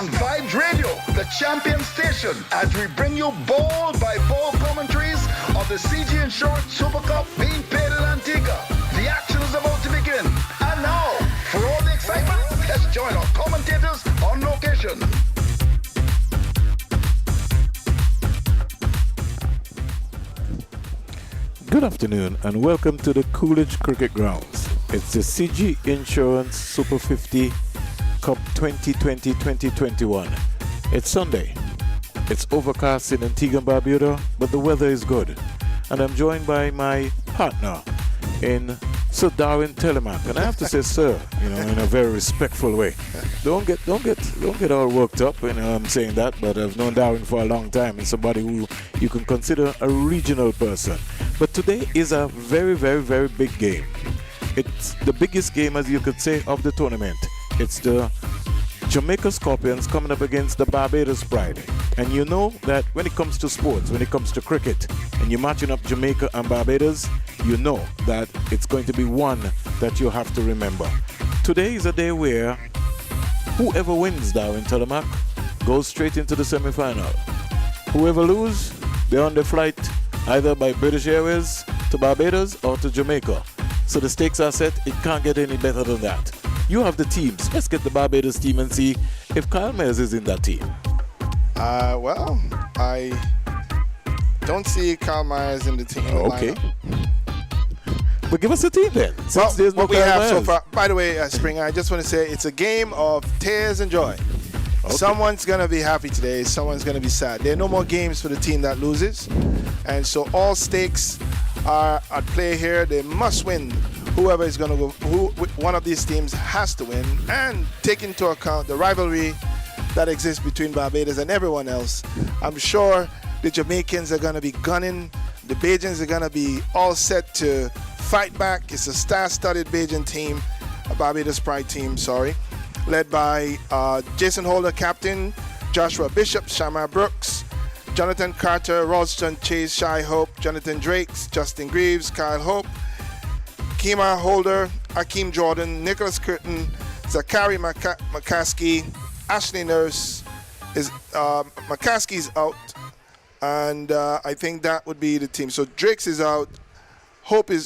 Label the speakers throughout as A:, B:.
A: on Vibes Radio, the champion station, as we bring you ball-by-ball commentaries of the CG Insurance Super Cup being played in Antigua. The action is about to begin. And now, for all the excitement, let's join our commentators on location.
B: Good afternoon and welcome to the Coolidge Cricket Grounds. It's the CG Insurance Super 50 Cup 2020-2021. It's Sunday. It's overcast in Antigua and Barbados, but the weather is good. And I'm joined by my partner in Sir Darwin Telemac. And I have to say, sir, in a very respectful way. Don't get all worked up when I'm saying that, but I've known Darwin for a long time and somebody who you can consider a regional person. But today is a very, very, very big game. It's the biggest game, as you could say, of the tournament. It's the Jamaica Scorpions coming up against the Barbados Pride. And you know that when it comes to sports, when it comes to cricket, and you're matching up Jamaica and Barbados, you know that it's going to be one that you have to remember. Today is a day where whoever wins, Darwin Telemac, goes straight into the semi-final. Whoever loses, they're on the flight either by British Airways to Barbados or to Jamaica. So the stakes are set. It can't get any better than that. You have the teams. Let's get the Barbados team and see if Kyle Mayers is in that team.
C: Well, I don't see Kyle Myers in the team.
B: Okay. But give us a team then. Since there's no
C: what we
B: Kyle
C: have
B: Myers.
C: so far. By the way, Springer, I just want to say it's a game of tears and joy. Okay. Someone's going to be happy today. Someone's going to be sad. There are no more games for the team that loses. And so all stakes are at play here. They must win. Whoever is going to go, one of these teams has to win. And take into account the rivalry that exists between Barbados and everyone else. I'm sure the Jamaicans are going to be gunning. The Bajans are going to be all set to fight back. It's a star-studded Bajan team, a Barbados Pride team, led by Jason Holder, captain, Joshua Bishop, Shamar Brooks, Jonathan Carter, Ralston Chase, Shai Hope, Jonathan Drakes, Justin Greaves, Kyle Hope, Kemar Holder, Akeem Jordan, Nicholas Curtin, Zachary McCaskey, Ashley Nurse. McCaskey's out, and I think that would be the team. So Drakes is out,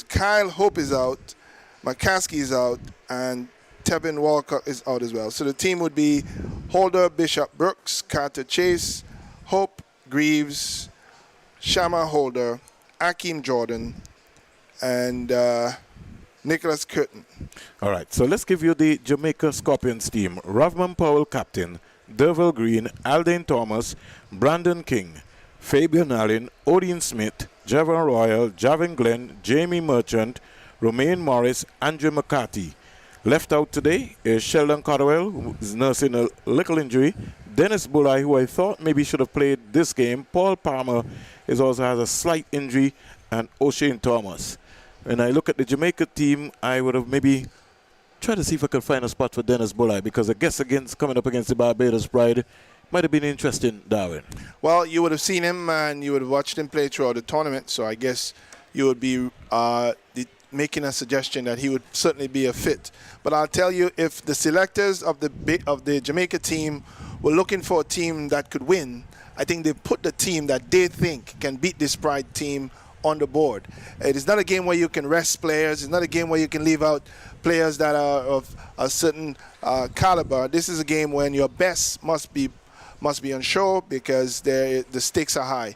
C: Kyle Hope is out, McCaskey is out, and Tevin Walker is out as well. So the team would be Holder, Bishop, Brooks, Carter, Chase, Hope, Greaves, Shamar Holder, Akeem Jordan, and Nicholas Curtin.
B: All right, so let's give you the Jamaica Scorpions team. Ravman Powell, captain. Derval Green, Aldane Thomas, Brandon King, Fabian Allen, Odin Smith, Javon Royal, Javin Glenn, Jamie Merchant, Romaine Morris, Andrew McCarthy. Left out today is Sheldon Cardwell, who is nursing a little injury. Dennis Bulai, who I thought maybe should have played this game. Paul Palmer also has a slight injury, and O'Shane Thomas. When I look at the Jamaica team, I would have maybe tried to see if I could find a spot for Dennis Bulai, because I guess coming up against the Barbados Pride might have been interesting, Darwin.
C: Well, you would have seen him and you would have watched him play throughout the tournament, so I guess you would be making a suggestion that he would certainly be a fit. But I'll tell you, if the selectors of the Jamaica team were looking for a team that could win, I think they put the team that they think can beat this Pride team on the board. It is not a game where you can rest players. It's not a game where you can leave out players that are of a certain caliber. This is a game when your best must be on show, because the stakes are high.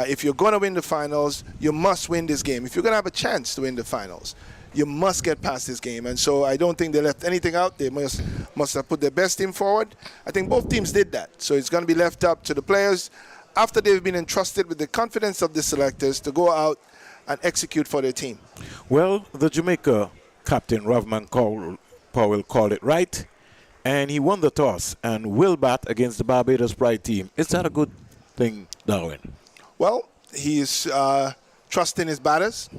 C: If you're going to win the finals, you must win this game. If you're going to have a chance to win the finals, you must get past this game. And so I don't think they left anything out. They must have put their best team forward. I think both teams did that. So it's going to be left up to the players, after they've been entrusted with the confidence of the selectors, to go out and execute for their team.
B: Well, the Jamaica captain, Ravman Powell, called it right, and he won the toss and will bat against the Barbados Pride team. Is that a good thing, Darwin?
C: Well, he's trusting his batters.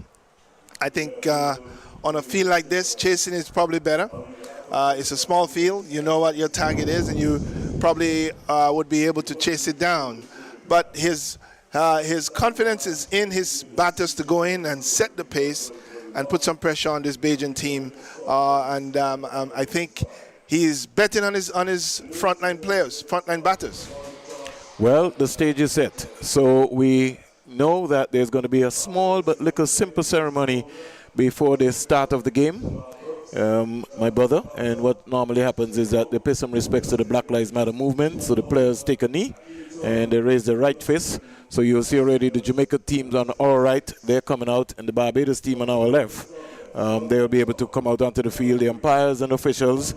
C: I think on a field like this, chasing is probably better. It's a small field. You know what your target is, and you probably would be able to chase it down. But his confidence is in his batters to go in and set the pace and put some pressure on this Bajan team. I think he's betting on his frontline players, frontline batters.
B: Well, the stage is set. So we know that there's going to be a small but little simple ceremony before the start of the game. My brother, and what normally happens is that they pay some respects to the Black Lives Matter movement. So the players take a knee and they raise their right fist. So you'll see already the Jamaica teams on our right, they're coming out, and the Barbados team on our left. They'll be able to come out onto the field, the umpires and officials.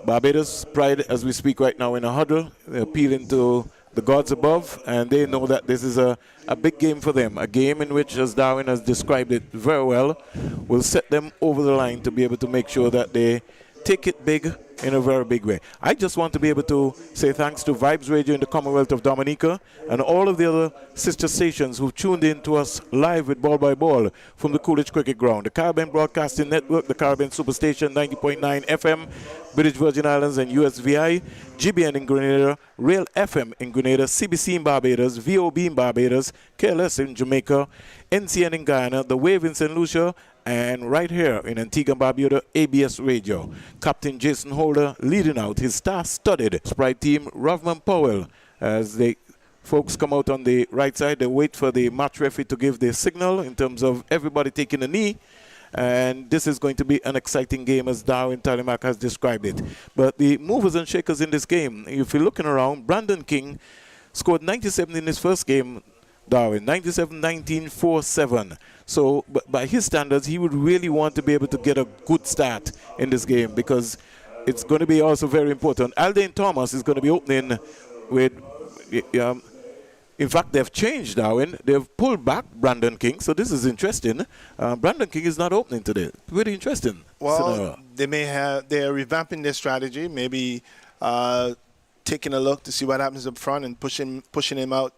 B: Barbados Pride, as we speak right now, in a huddle, they're appealing to the gods above, and they know that this is a big game for them, a game in which, as Darwin has described it very well, will set them over the line to be able to make sure that they take it big in a very big way. I just want to be able to say thanks to Vibes Radio in the Commonwealth of Dominica and all of the other sister stations who've tuned in to us live with Ball by Ball from the Coolidge Cricket Ground, the Caribbean Broadcasting Network, the Caribbean Superstation 90.9 FM, British Virgin Islands and USVI, GBN in Grenada, Real FM in Grenada, CBC in Barbados, VOB in Barbados, KLS in Jamaica, NCN in Guyana, The Wave in St. Lucia, and right here in Antigua and Barbuda, ABS Radio. Captain Jason Holder leading out his star-studded Sprite team, Rovman Powell. As the folks come out on the right side, they wait for the match referee to give the signal in terms of everybody taking a knee. And this is going to be an exciting game, as Darwin Talimac has described it. But the movers and shakers in this game, if you're looking around, Brandon King scored 97 in his first game, Darwin, 97-19, 4-7. So by his standards, he would really want to be able to get a good start in this game, because it's going to be also very important. Aldane Thomas is going to be opening with, in fact, they've changed, Darwin. They've pulled back Brandon King, so this is interesting. Brandon King is not opening today. Pretty interesting.
C: Well, they're revamping their strategy, maybe taking a look to see what happens up front and pushing him out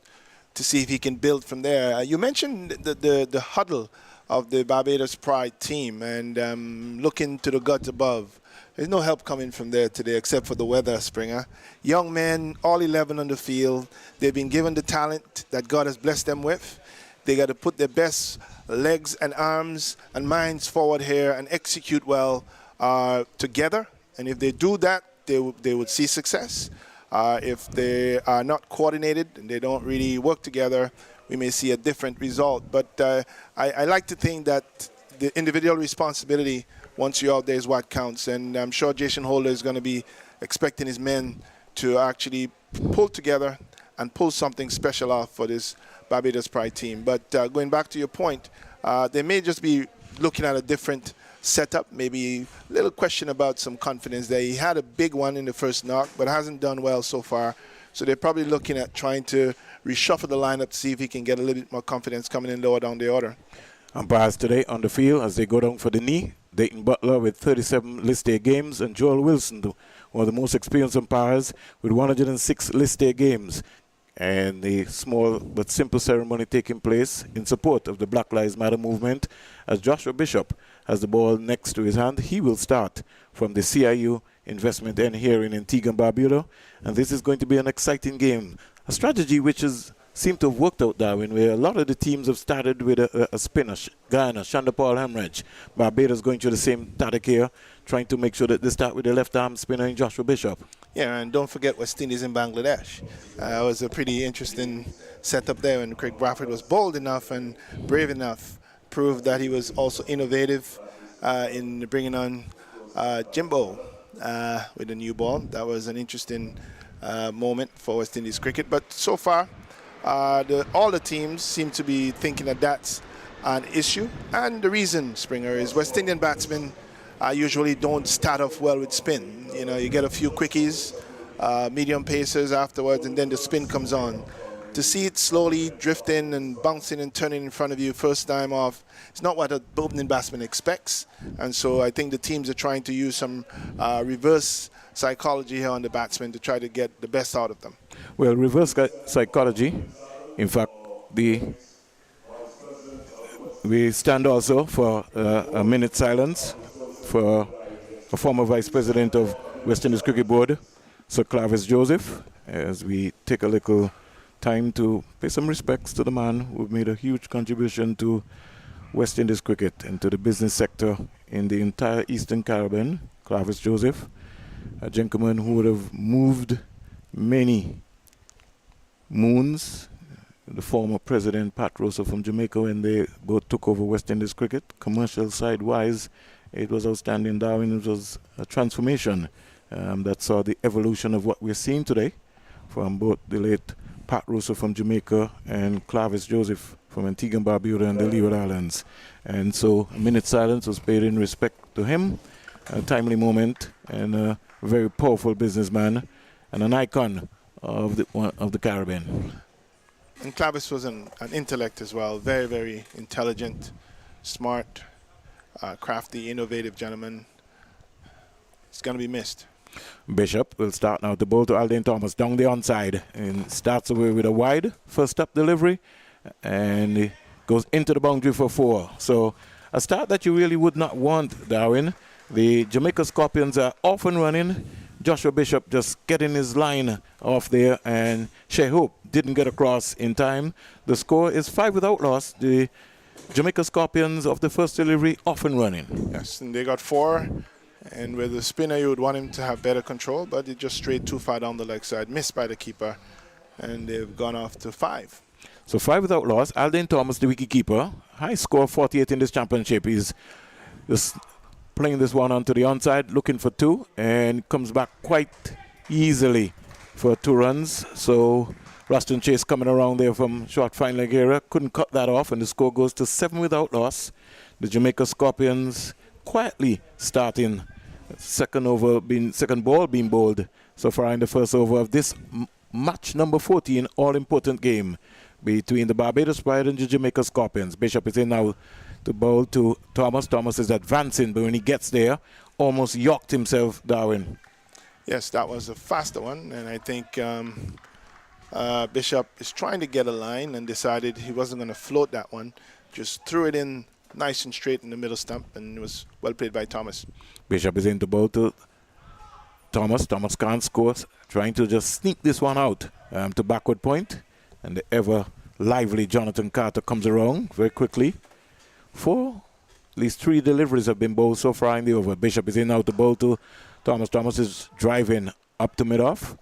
C: to see if he can build from there. You mentioned the huddle of the Barbados Pride team and looking to the gods above. There's no help coming from there today except for the weather, Springer. Young men, all 11 on the field. They've been given the talent that God has blessed them with. They got to put their best legs and arms and minds forward here and execute well together. And if they do that, they would see success. If they are not coordinated and they don't really work together, we may see a different result. But I like to think that the individual responsibility once you're out there is what counts. And I'm sure Jason Holder is going to be expecting his men to actually pull together and pull something special off for this Barbados Pride team. But going back to your point, they may just be looking at a different setup, maybe a little question about some confidence there. He had a big one in the first knock, but hasn't done well so far. So they're probably looking at trying to reshuffle the lineup to see if he can get a little bit more confidence coming in lower down the order.
B: Umpires today on the field as they go down for the knee. Dayton Butler with 37 list day games, and Joel Wilson, one of the most experienced umpires, with 106 list day games. And the small but simple ceremony taking place in support of the Black Lives Matter movement, as Joshua Bishop has the ball next to his hand. He will start from the CIU investment end here in Antigua and Barbuda, and this is going to be an exciting game. A strategy which has seemed to have worked out, Darwin, where a lot of the teams have started with a spinner, Guyana, Shanda Paul Hamrich. Barbados going through the same tactic here, trying to make sure that they start with the left-arm spinner in Joshua Bishop.
C: Yeah, and don't forget West Indies in Bangladesh. It was a pretty interesting setup there, and Craig Bradford was bold enough and brave enough, proved that he was also innovative in bringing on Jimbo with a new ball. That was an interesting moment for West Indies cricket. But so far, all the teams seem to be thinking that that's an issue. And the reason, Springer, is West Indian batsmen usually don't start off well with spin. You know, you get a few quickies, medium paces afterwards, and then the spin comes on. To see it slowly drifting and bouncing and turning in front of you first time off, it's not what a opening batsman expects. And so I think the teams are trying to use some reverse psychology here on the batsmen to try to get the best out of them.
B: Well, reverse psychology, in fact, we stand also for a minute silence for a former Vice President of West Indies Cricket Board, Sir Clavis Joseph, as we take a little time to pay some respects to the man who made a huge contribution to West Indies cricket and to the business sector in the entire Eastern Caribbean, Clavis Joseph. a gentleman who would have moved many moons, the former president Pat Rosa from Jamaica, when they both took over West Indies cricket. Commercial side wise, it was outstanding, Darwin. It was a transformation that saw the evolution of what we're seeing today from both the late Pat Rosa from Jamaica and Clavis Joseph from Antigua and Barbuda and the Leeward Islands. And so a minute's silence was paid in respect to him, a timely moment, and a very powerful businessman and an icon of the Caribbean.
C: And Clavis was an intellect as well, very, very intelligent, smart, crafty, innovative gentleman. It's going to be missed.
B: Bishop will start now to bowl to Aldane Thomas down the onside and starts away with a wide first up delivery and he goes into the boundary for 4. So a start that you really would not want, Darwin. The Jamaica Scorpions are off and running. Joshua Bishop just getting his line off there, and Shea Hope didn't get across in time. The score is 5 without loss. The Jamaica Scorpions of the first delivery off and running.
C: Yes, and they got 4. And with the spinner, you would want him to have better control, but it just strayed too far down the leg side, missed by the keeper, and they've gone off to 5.
B: So 5 without loss. Aldane Thomas, the wicket-keeper, high score 48 in this championship. He's just playing this one onto the onside, looking for 2, and comes back quite easily for 2 runs. So Ruston Chase coming around there from short fine leg area, couldn't cut that off, and the score goes to 7 without loss. The Jamaica Scorpions quietly starting. Second ball being bowled so far in the first over of this match number 14, all-important game between the Barbados Pride and the Jamaica Scorpions. Bishop is in now to bowl to Thomas. Thomas is advancing, but when he gets there, almost yacked himself, Darwin.
C: Yes, that was a faster one, and I think Bishop is trying to get a line and decided he wasn't going to float that one. Just threw it in nice and straight in the middle stump, and it was well played by Thomas.
B: Bishop is in to bowl to Thomas. Thomas can't score, trying to just sneak this one out to backward point, and the ever lively Jonathan Carter comes around very quickly. 4, at least 3 deliveries have been bowled so far in the over. Bishop is in now to bowl to Thomas. Thomas is driving up to mid-off,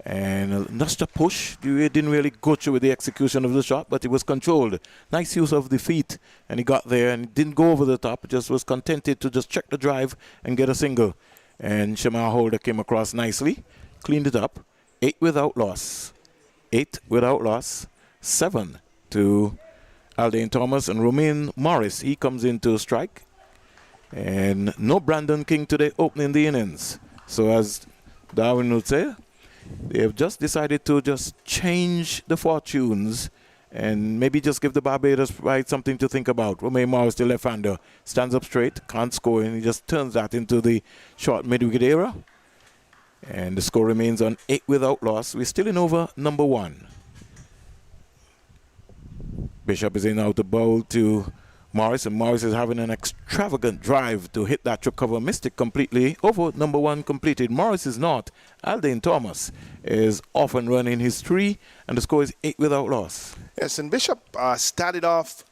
B: and just a push. He didn't really go through with the execution of the shot, but it was controlled. Nice use of the feet, and he got there and didn't go over the top. Just was contented to just check the drive and get a single. And Shamar Holder came across nicely, cleaned it up. 8 without loss. 8 without loss. 7 to Aldane Thomas, and Romain Morris, he comes in to strike. And no Brandon King today opening the innings. So as Darwin would say, they have just decided to just change the fortunes and maybe just give the Barbados Pride something to think about. Romain Morris, the left-hander, stands up straight, can't score, and he just turns that into the short mid-wicket area. And the score remains on 8 without loss. We're still in over number 1. Bishop is in now to bowl to Morris, and Morris is having an extravagant drive to hit that trip cover. Missed it completely. Over number 1 completed. Morris is not. Aldane Thomas is off and running his 3, and the score is 8 without loss.
C: Yes, and Bishop started off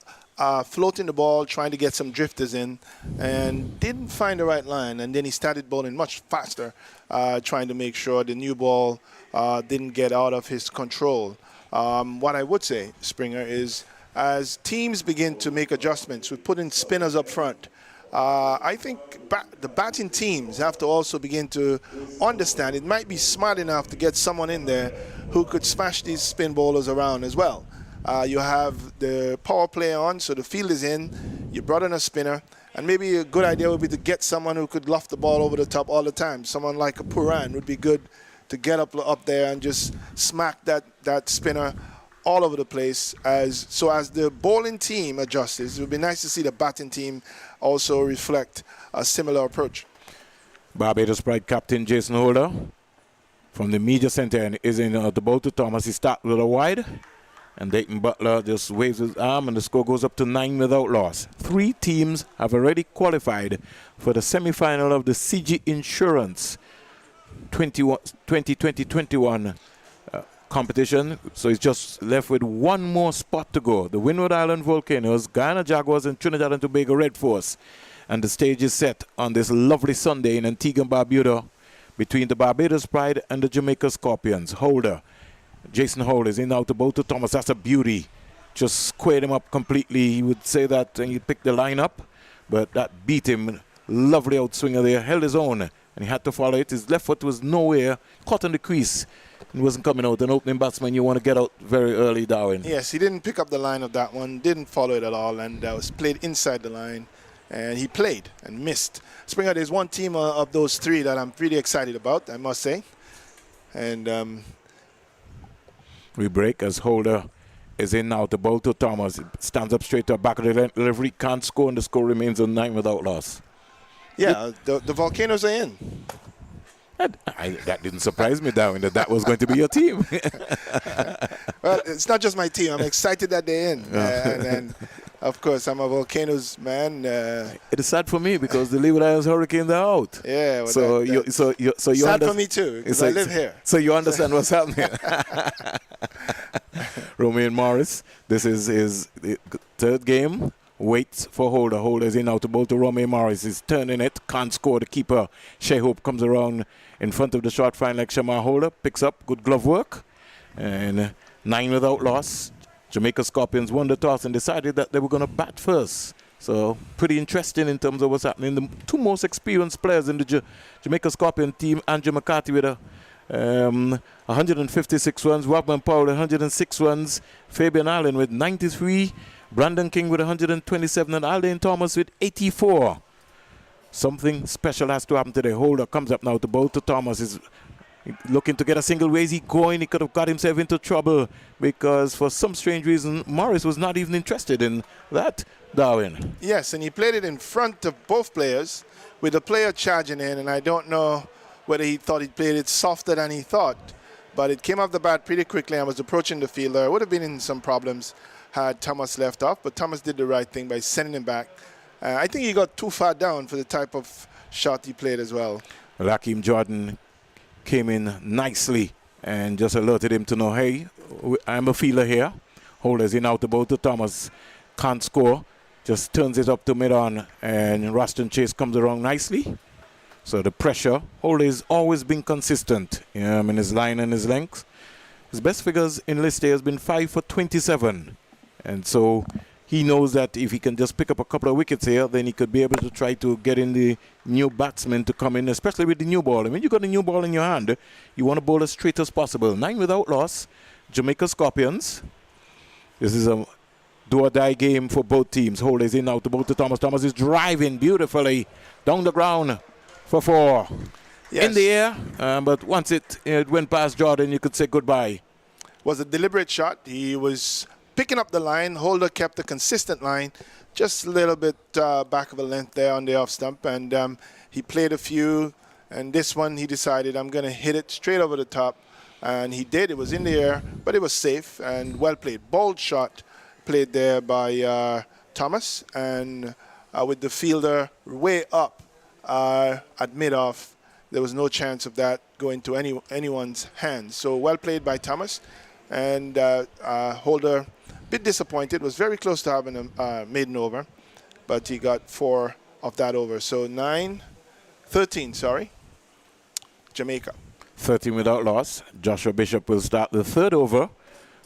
C: floating the ball, trying to get some drifters in, and didn't find the right line. And then he started bowling much faster, trying to make sure the new ball didn't get out of his control. What I would say, Springer, is as teams begin to make adjustments, we put in spinners up front. I think the batting teams have to also begin to understand it might be smart enough to get someone in there who could smash these spin bowlers around as well. You have the power play on, so the field is in. You brought in a spinner, and maybe a good idea would be to get someone who could loft the ball over the top all the time. Someone like a Puran would be good to get up there and just smack that spinner all over the place. As the bowling team adjusts, it would be nice to see the batting team also reflect a similar approach.
B: Barbados Pride captain Jason Holder from the media center and is in the bowl to Thomas. He starts with a wide, and Dayton Butler just waves his arm, and the score goes up to 9 without loss. 3 teams have already qualified for the semi-final of the CG Insurance 2020-21 competition, so he's just left with 1 more spot to go. The Windward Island Volcanoes, Guyana Jaguars, and Trinidad and Tobago Red Force. And the stage is set on this lovely Sunday in Antigua and Barbuda between the Barbados Pride and the Jamaica Scorpions. Holder, Jason Holder is in out to both to Thomas. That's a beauty. Just squared him up completely. He would say that and he picked the line up, but that beat him. Lovely outswinger there, held his own, and he had to follow it. His left foot was nowhere, caught in the crease. He wasn't coming out. An opening batsman, you want to get out very early, Darwin.
C: Yes, he didn't pick up the line of that one, didn't follow it at all, and was played inside the line, and he played and missed. Springer, there's one team of those three that I'm pretty excited about, I must say. And
B: we break as Holder is in now. The ball to Thomas. It stands up straight to the back of the delivery, can't score, and the score remains a 9 without loss.
C: Yeah, the Volcanoes are in.
B: That didn't surprise me, Darwin, that was going to be your team.
C: Well, it's not just my team. I'm excited that they're in. And of course, I'm a Volcanoes man.
B: It is sad for me because the Leeward Islands Hurricanes are out.
C: Yeah. Well,
B: so you
C: sad for me too, because I live here.
B: So you understand what's happening. Romain Morris, this is his third game. Waits for Holder. Holder's in out to bowl to Romain Morris. He's turning it. Can't score. The keeper, Shea Hope, comes around in front of the short fine like Shamar. Holder picks up. Good glove work. And 9 without loss. Jamaica Scorpions won the toss and decided that they were going to bat first. So pretty interesting in terms of what's happening. The two most experienced players in the Jamaica Scorpion team, Andrew McCarthy with 156 runs, Robin Powell 106 runs, Fabian Allen with 93, Brandon King with 127, and Aldane Thomas with 84. Something special has to happen today. Holder comes up now to bowl to Thomas. Is looking to get a single. Where's he going? He could have got himself into trouble because for some strange reason Morris was not even interested in that, Darwin.
C: Yes, and he played it in front of both players with the player charging in, and I don't know whether he thought he played it softer than he thought, but it came off the bat pretty quickly and was approaching the fielder. It would have been in some problems had Thomas left off, but Thomas did the right thing by sending him back. I think he got too far down for the type of shot he played as well. Hakeem
B: Jordan came in nicely and just alerted him to know, hey, I'm a fielder here. Holder's in out the bowl to Thomas. Can't score. Just turns it up to mid-on, and Raston Chase comes around nicely. So the pressure, Holder has always been consistent in his line and his length. His best figures in list A has been 5 for 27. And so he knows that if he can just pick up a couple of wickets here, then he could be able to try to get in the new batsmen to come in, especially with the new ball. And when you got a new ball in your hand, you want to bowl as straight as possible. 9 without loss, Jamaica Scorpions. This is a do-or-die game for both teams. Holder is in now to bowl to Thomas. Thomas is driving beautifully down the ground for 4. Yes. In the air, but once it went past Jordan, you could say goodbye.
C: Was a deliberate shot. He was picking up the line. Holder kept a consistent line, just a little bit back of a length there on the off stump, and he played a few, and this one he decided, I'm going to hit it straight over the top, and he did. It was in the air, but it was safe and well played. Bold shot played there by Thomas, and with the fielder way up at mid-off, there was no chance of that going to anyone's hands. So well played by Thomas, and Holder, a bit disappointed, was very close to having a maiden over, but he got 4 of that over. So 13, Jamaica.
B: 13 without loss. Joshua Bishop will start the third over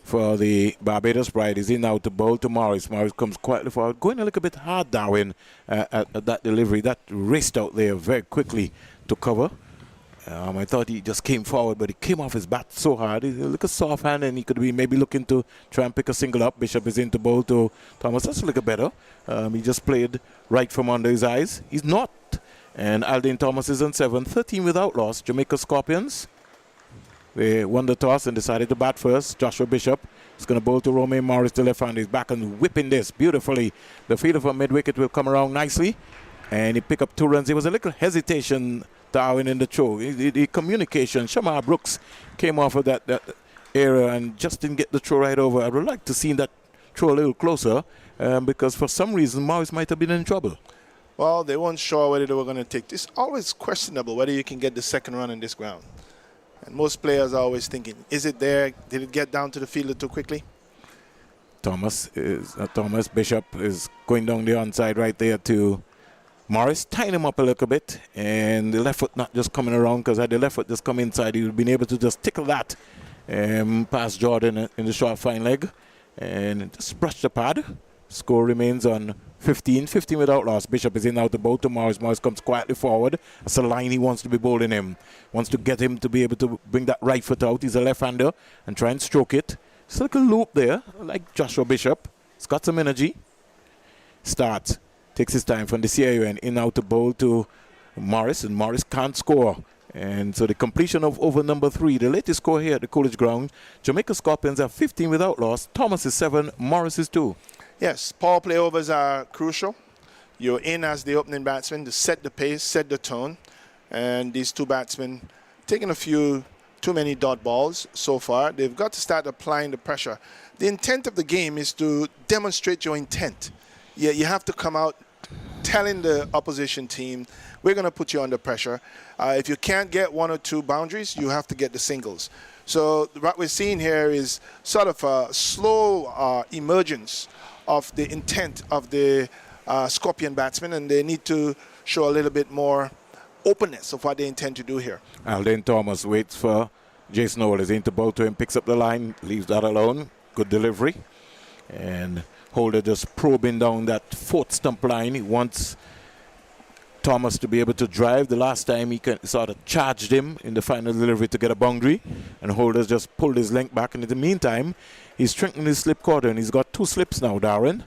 B: for the Barbados Pride. He's in now to bowl to Morris. Morris comes quietly forward, going a little bit hard, Darwin, at that delivery. That raced out there very quickly to cover. I thought he just came forward, but he came off his bat so hard. He's a little soft hand, and he could be maybe looking to try and pick a single up. Bishop is in to bowl to Thomas. That's a little better. He just played right from under his eyes. He's not. And Aldane Thomas is on 7. 13 without loss. Jamaica Scorpions. They won the toss and decided to bat first. Joshua Bishop is going to bowl to Romain Morris to left hand. He's back and whipping this beautifully. The fielder from mid-wicket will come around nicely. And he picked up 2 runs. There was a little hesitation, Darwin, in the throw. The communication. Shamar Brooks came off of that area and just didn't get the throw right over. I would like to see that throw a little closer because for some reason Morris might have been in trouble.
C: Well, they weren't sure whether they were going to take this. Always questionable whether you can get the second run in this ground. And most players are always thinking, is it there? Did it get down to the fielder too quickly?
B: Thomas Bishop is going down the onside right there to Morris tying him up a little bit, and the left foot not just coming around, because had the left foot just come inside, he would have been able to just tickle that past Jordan in the short fine leg, and just brush the pad. Score remains on 15 without loss. Bishop is in out the bowl to Morris. Morris comes quietly forward. That's a line he wants to be bowling him. Wants to get him to be able to bring that right foot out. He's a left-hander and try and stroke it. It's like a loop there, like Joshua Bishop. He's got some energy. Starts. Takes his time from the CIUN in out the bowl to Morris, and Morris can't score. And so the completion of over number 3, the latest score here at the Coolidge Ground. Jamaica Scorpions are 15 without loss. Thomas is 7, Morris is 2.
C: Yes, power play overs are crucial. You're in as the opening batsman to set the pace, set the tone. And these two batsmen taking a few too many dot balls so far. They've got to start applying the pressure. The intent of the game is to demonstrate your intent. You have to come out telling the opposition team, we're going to put you under pressure. If you can't get 1 or 2 boundaries, you have to get the singles. So what we're seeing here is sort of a slow emergence of the intent of the Scorpion batsmen, and they need to show a little bit more openness of what they intend to do here.
B: Alden Thomas waits for Jason Hole. Is into bowl to him, picks up the line, leaves that alone. Good delivery. And Holder just probing down that 4th stump line. He wants Thomas to be able to drive. The last time he sort of charged him in the final delivery to get a boundary, and Holder just pulled his length back. And in the meantime, he's strengthening his slip quarter, and he's got 2 slips now, Darren.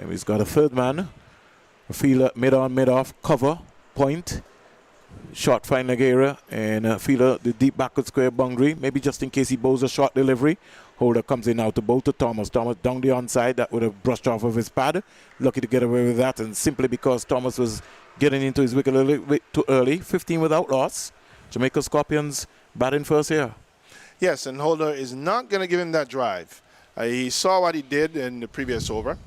B: He's got a third man, a fielder mid-on, mid-off, cover, point, short fine leg area, and a fielder the deep backward square boundary, maybe just in case he bowls a short delivery. Holder comes in now to bowl to Thomas. Thomas down the onside. That would have brushed off of his pad. Lucky to get away with that, and simply because Thomas was getting into his wicket a little bit too early. 15 without loss. Jamaica Scorpions batting first here.
C: Yes, and Holder is not going to give him that drive. He saw what he did in the previous over,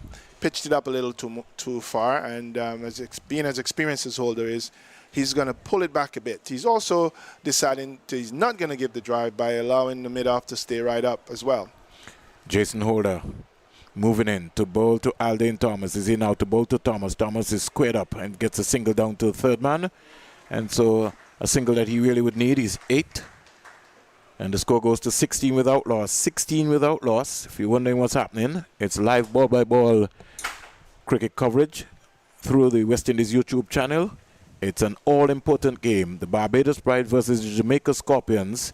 C: pitched it up a little too far, and being as experienced as Holder is, he's going to pull it back a bit. He's also deciding he's not going to give the drive by allowing the mid-off to stay right up as well.
B: Jason Holder moving in to bowl to Alden Thomas. Is in now to bowl to Thomas. Thomas is squared up and gets a single down to the third man. And so a single that he really would need is 8. And the score goes to 16 without loss. 16 without loss. If you're wondering what's happening, it's live ball-by-ball cricket coverage through the West Indies YouTube channel. It's an all-important game. The Barbados Pride versus the Jamaica Scorpions.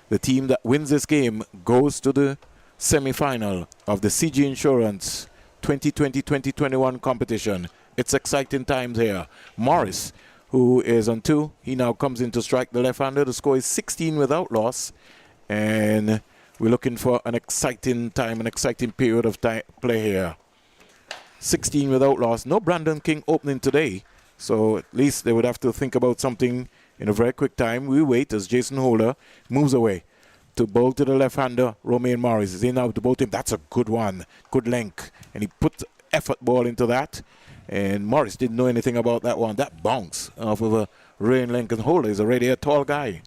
B: The team that wins this game goes to the semi-final of the CG Insurance 2020-2021 competition. It's exciting times here. Morris, who is on 2, he now comes in to strike the left-hander. The score is 16 without loss. And we're looking for an exciting time, an exciting period of play here. 16 without loss. No Brandon King opening today. So at least they would have to think about something in a very quick time. We wait as Jason Holder moves away to bowl to the left-hander. Romain Morris is in now to bowl to him. That's a good one. Good length. And he put effort ball into that. And Morris didn't know anything about that one. That bounce off of a Rain Lincoln. Holder is already a tall guy.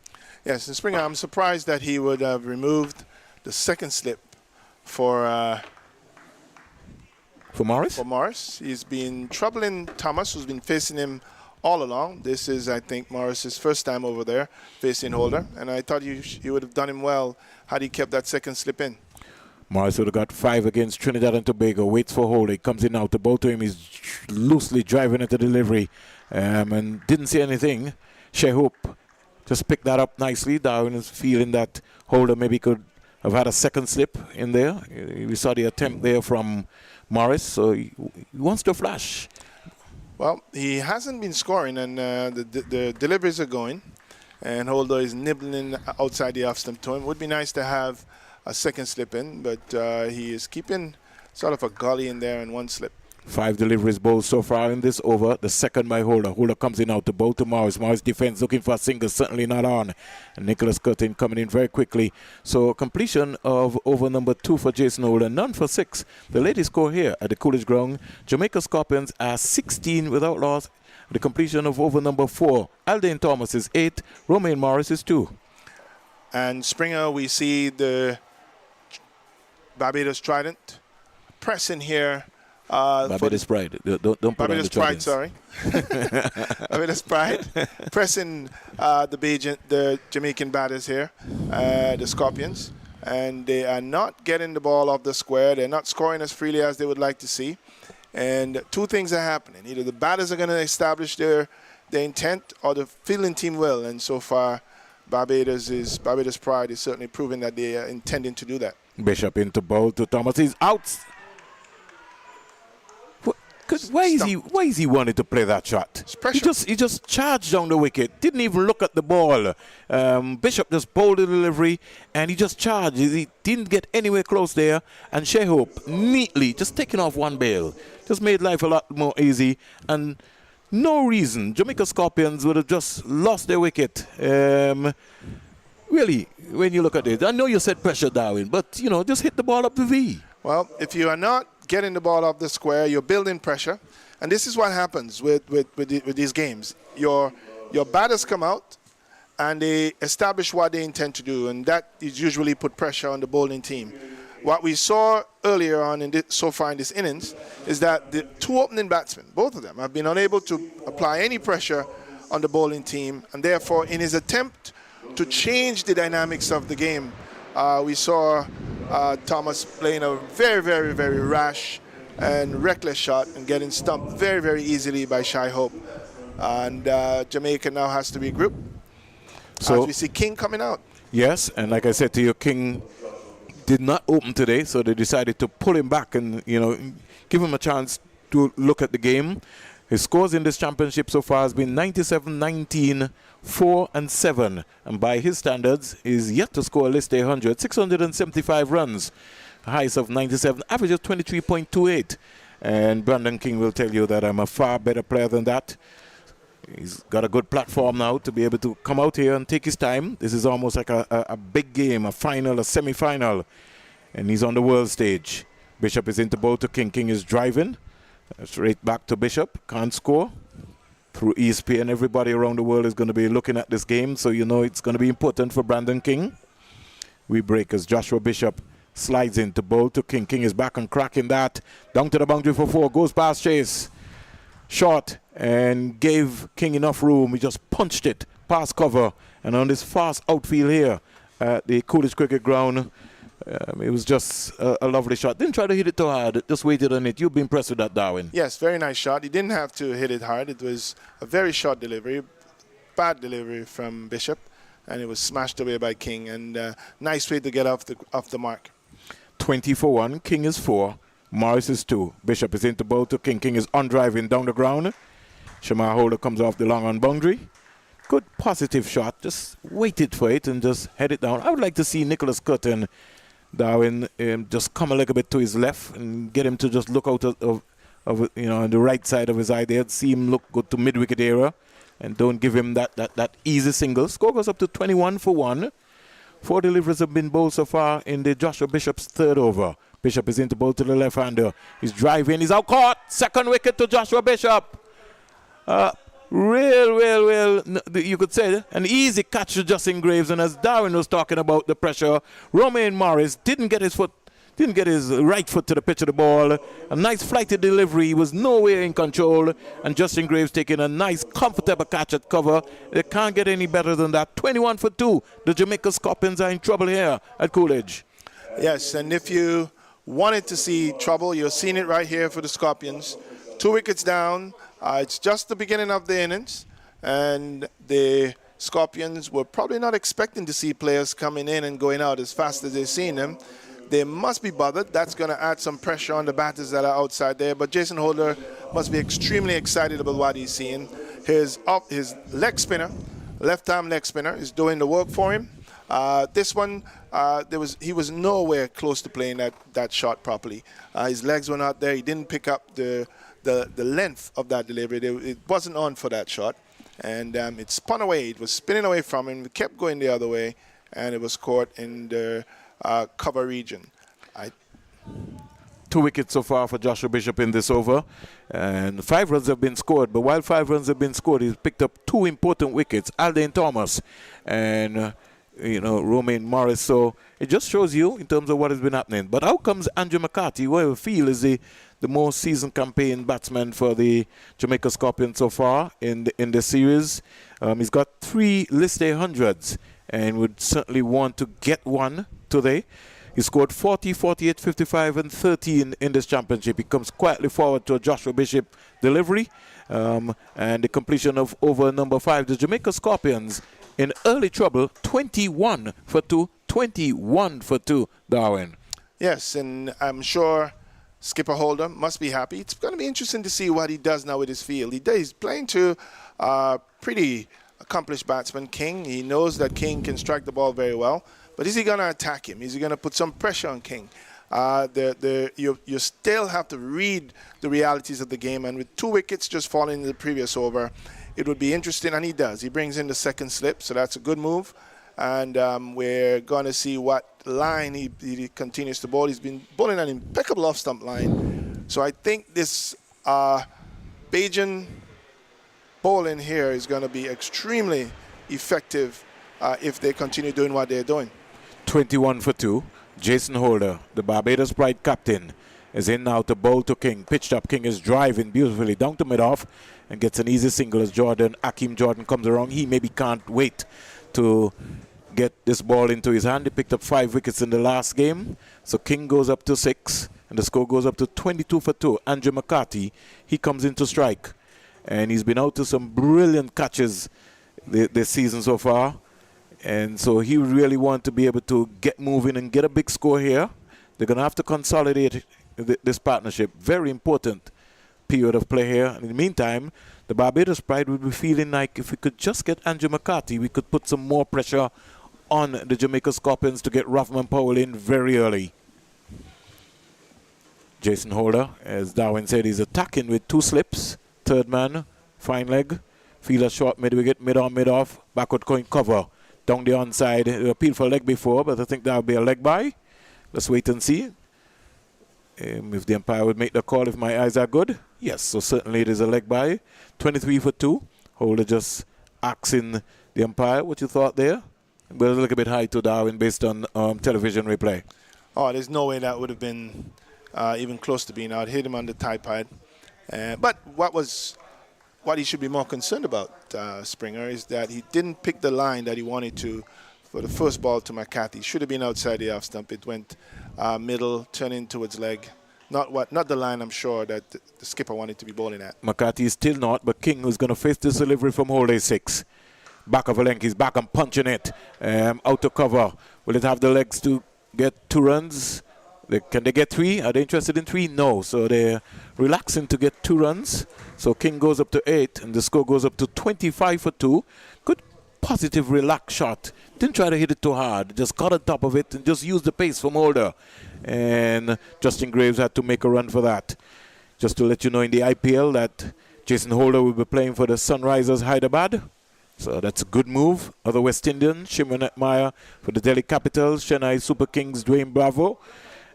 C: Yes, and Springer, I'm surprised that he would have removed the second slip for
B: Morris?
C: For Morris. He's been troubling Thomas, who's been facing him all along. This is, I think, Morris's first time over there facing Holder, and I thought you would have done him well had he kept that second slip in.
B: Morris would have got 5 against Trinidad and Tobago. Waits for Holder. He comes in now to bowl to him. He's loosely driving at the delivery and didn't see anything. Shehoop just picked that up nicely. Darwin is feeling that Holder maybe could have had a second slip in there. We saw the attempt there from Morris, so he wants to flash.
C: Well, he hasn't been scoring, and the deliveries are going, and Holder is nibbling outside the off-stump to him. Would be nice to have a second slip in, but he is keeping sort of a gully in there and 1 slip.
B: 5 deliveries bowled so far in this over. The second by Holder. Holder comes in out to bowl to Morris. Morris defense looking for a single, certainly not on. And Nicholas Curtin coming in very quickly. So completion of over number 2 for Jason Holder, none for 6. The latest score here at the Coolidge Ground. Jamaica Scorpions are 16 without loss. The completion of over number 4. Alden Thomas is 8. Romain Morris is 2.
C: And Springer, we see the Barbados Trident pressing here
B: Barbados Pride. Don't put
C: Barbados Pride, sorry. Barbados Pride pressing the Jamaican batters here, the Scorpions, and they are not getting the ball off the square. They're not scoring as freely as they would like to see. And two things are happening. Either the batters are going to establish their intent, or the fielding team will. And so far, Barbados Pride is certainly proving that they are intending to do that.
B: Bishop into bowl to Thomas. He's out. Why is he wanting to play that shot? He just charged down the wicket. Didn't even look at the ball. Bishop just bowled the delivery and he just charged. He didn't get anywhere close there. And Shehope neatly just taking off one bail. Just made life a lot more easy. And no reason Jamaica Scorpions would have just lost their wicket. Really, when you look at it, I know you said pressure, Darwin, but just hit the ball up the V.
C: Well, if you are not getting the ball off the square, you're building pressure, and this is what happens with these games. Your batters come out and they establish what they intend to do, and that is usually put pressure on the bowling team. What we saw earlier on so far in this innings is that the two opening batsmen, both of them, have been unable to apply any pressure on the bowling team, and therefore in his attempt to change the dynamics of the game, we saw Thomas playing a very, very, very rash and reckless shot and getting stumped very, very easily by Shehope. And Jamaica now has to regroup. So as we see King coming out.
B: Yes, and like I said to you, King did not open today, so they decided to pull him back and give him a chance to look at the game. His scores in this championship so far has been 97, 19, 4 and 7, and by his standards is yet to score a list 100, 675 runs, highs of 97, average of 23.28. And Brandon King will tell you that I'm a far better player than that. He's got a good platform now to be able to come out here and take his time. This is almost like a big game, a final, a semi-final, and he's on the world stage. Bishop is into bowl to King. King is driving straight back to Bishop, can't score. Through ESPN, everybody around the world is going to be looking at this game, so it's going to be important for Brandon King. We break as Joshua Bishop slides into bowl to King. King is back and cracking that. Down to the boundary for 4, goes past Chase. Short, and gave King enough room. He just punched it past cover. And on this fast outfield here at the Coolidge Cricket Ground, it was just a lovely shot. Didn't try to hit it too hard, just waited on it. You've been impressed with that, Darwin.
C: Yes, very nice shot. He didn't have to hit it hard. It was a very short delivery, bad delivery from Bishop, and it was smashed away by King. And nice way to get off the mark.
B: 20 for 1. King is 4. Morris is 2. Bishop is into bowl to King. King is on driving down the ground. Shamar Holder comes off the long on boundary. Good positive shot. Just waited for it and just head it down. I would like to see Nicholas Cotton, Darwin, just come a little bit to his left and get him to just look out of on the right side of his eye there. See him look good to mid-wicket area, and don't give him that easy single. Score goes up to 21 for 1. 4 deliveries have been bowled so far in the Joshua Bishop's third over. Bishop is into bowl to the left-hander. He's driving. He's out caught. Second wicket to Joshua Bishop. Real, you could say, an easy catch to Justin Graves. And as Darwin was talking about the pressure, Romain Morris didn't get his right foot to the pitch of the ball. A nice flighty delivery. He was nowhere in control. And Justin Graves taking a nice, comfortable catch at cover. They can't get any better than that. 21 for 2. The Jamaica Scorpions are in trouble here at Coolidge.
C: Yes, and if you wanted to see trouble, you're seeing it right here for the Scorpions. 2 wickets down. It's just the beginning of the innings, and the Scorpions were probably not expecting to see players coming in and going out as fast as they've seen them. They must be bothered. That's going to add some pressure on the batters that are outside there. But Jason Holder must be extremely excited about what he's seeing. His leg spinner, left-arm leg spinner, is doing the work for him. This one, he was nowhere close to playing that shot properly. His legs were not there. He didn't pick up the length of that delivery. It wasn't on for that shot. And it spun away. It was spinning away from him. It kept going the other way, and it was caught in the cover region.
B: 2 wickets so far for Joshua Bishop in this over, and 5 runs have been scored. But while 5 runs have been scored, he's picked up 2 important wickets, Alden Thomas and Romain Morris. So it just shows you in terms of what has been happening. But how comes Andrew McCarthy, who I feel is the the most seasoned campaign batsman for the Jamaica Scorpions so far in the series. He's got 3 list A hundreds and would certainly want to get one today. He scored 40, 48, 55 and 13 in this championship. He comes quietly forward to a Joshua Bishop delivery and the completion of over number 5. The Jamaica Scorpions in early trouble, 21 for 2, 21 for 2, Darwin.
C: Yes, and I'm sure skipper Holder must be happy. It's going to be interesting to see what he does now with his field. He's playing to pretty accomplished batsman, King. He knows that King can strike the ball very well. But is he going to attack him? Is he going to put some pressure on King? You still have to read the realities of the game. And with 2 wickets just falling in the previous over, it would be interesting. And he does. He brings in the second slip, so that's a good move. And we're going to see what line he continues to bowl. He's been bowling an impeccable off-stump line. So I think this Bajan bowling here is going to be extremely effective if they continue doing what they're doing.
B: 21 for 2. Jason Holder, the Barbados Pride captain, is in now to bowl to King. Pitched up. King is driving beautifully down to mid-off and gets an easy single as Akeem Jordan comes around. He maybe can't wait to get this ball into his hand. He picked up 5 wickets in the last game. So King goes up to 6 and the score goes up to 22 for 2. Andrew McCarthy, he comes in to strike. And he's been out to some brilliant catches this season so far. And so he really want to be able to get moving and get a big score here. They're going to have to consolidate this partnership. Very important period of play here. In the meantime, the Barbados Pride would be feeling like if we could just get Andrew McCarthy, we could put some more pressure on the Jamaica Scorpions to get Ruffman Powell in very early. Jason Holder, as Darwin said, he's attacking with 2 slips. Third man, fine leg. Fielder short mid-wicket, mid-on, mid-off. Backward going cover. Down the onside, appeal for leg before, but I think that'll be a leg by. Let's wait and see. If the umpire would make the call, if my eyes are good. Yes, so certainly it is a leg by. 23 for 2. Holder just asking the umpire what you thought there. But a little bit high to Darwin based on television replay.
C: Oh, there's no way that would have been even close to being out. Hit him on the tie pad. But what he should be more concerned about, Springer, is that he didn't pick the line that he wanted to for the first ball to McCarthy. Should have been outside the off stump. It went middle, turning towards leg. Not the line, I'm sure, that the skipper wanted to be bowling at.
B: McCarthy is still not, but King is going to face this delivery from hole A6. Back of a length, he's back and punching it. Out to cover. Will it have the legs to get 2 runs? Can they get 3? Are they interested in 3? No. So they're relaxing to get 2 runs. So King goes up to 8 and the score goes up to 25 for 2. Good positive relaxed shot. Didn't try to hit it too hard. Just got on top of it and just used the pace from Holder. And Justin Graves had to make a run for that. Just to let you know in the IPL that Jason Holder will be playing for the Sunrisers Hyderabad. So that's a good move. Other West Indians, Shimon Meyer for the Delhi Capitals, Chennai Super Kings, Dwayne Bravo.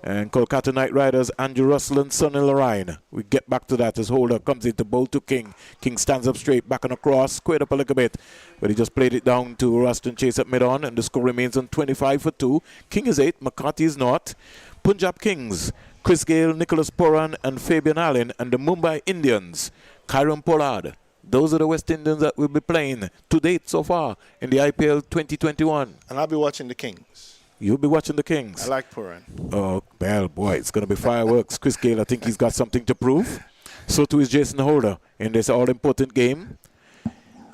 B: And Kolkata Knight Riders, Andrew Russell and Sonny Lorine. We get back to that as Holder comes in to bowl to King. King stands up straight, back and across, squared up a little bit. But he just played it down to Ruston Chase at mid-on, and the score remains on 25 for 2. King is 8, McCarthy is not. Punjab Kings, Chris Gale, Nicholas Poran and Fabian Allen, and the Mumbai Indians, Kyron Pollard. Those are the West Indians that will be playing to date so far in the IPL 2021.
C: And I'll be watching the Kings.
B: You'll be watching the Kings.
C: I like Puran.
B: Oh, well, boy, it's going to be fireworks. Chris Gale, I think he's got something to prove. So too is Jason Holder in this all-important game.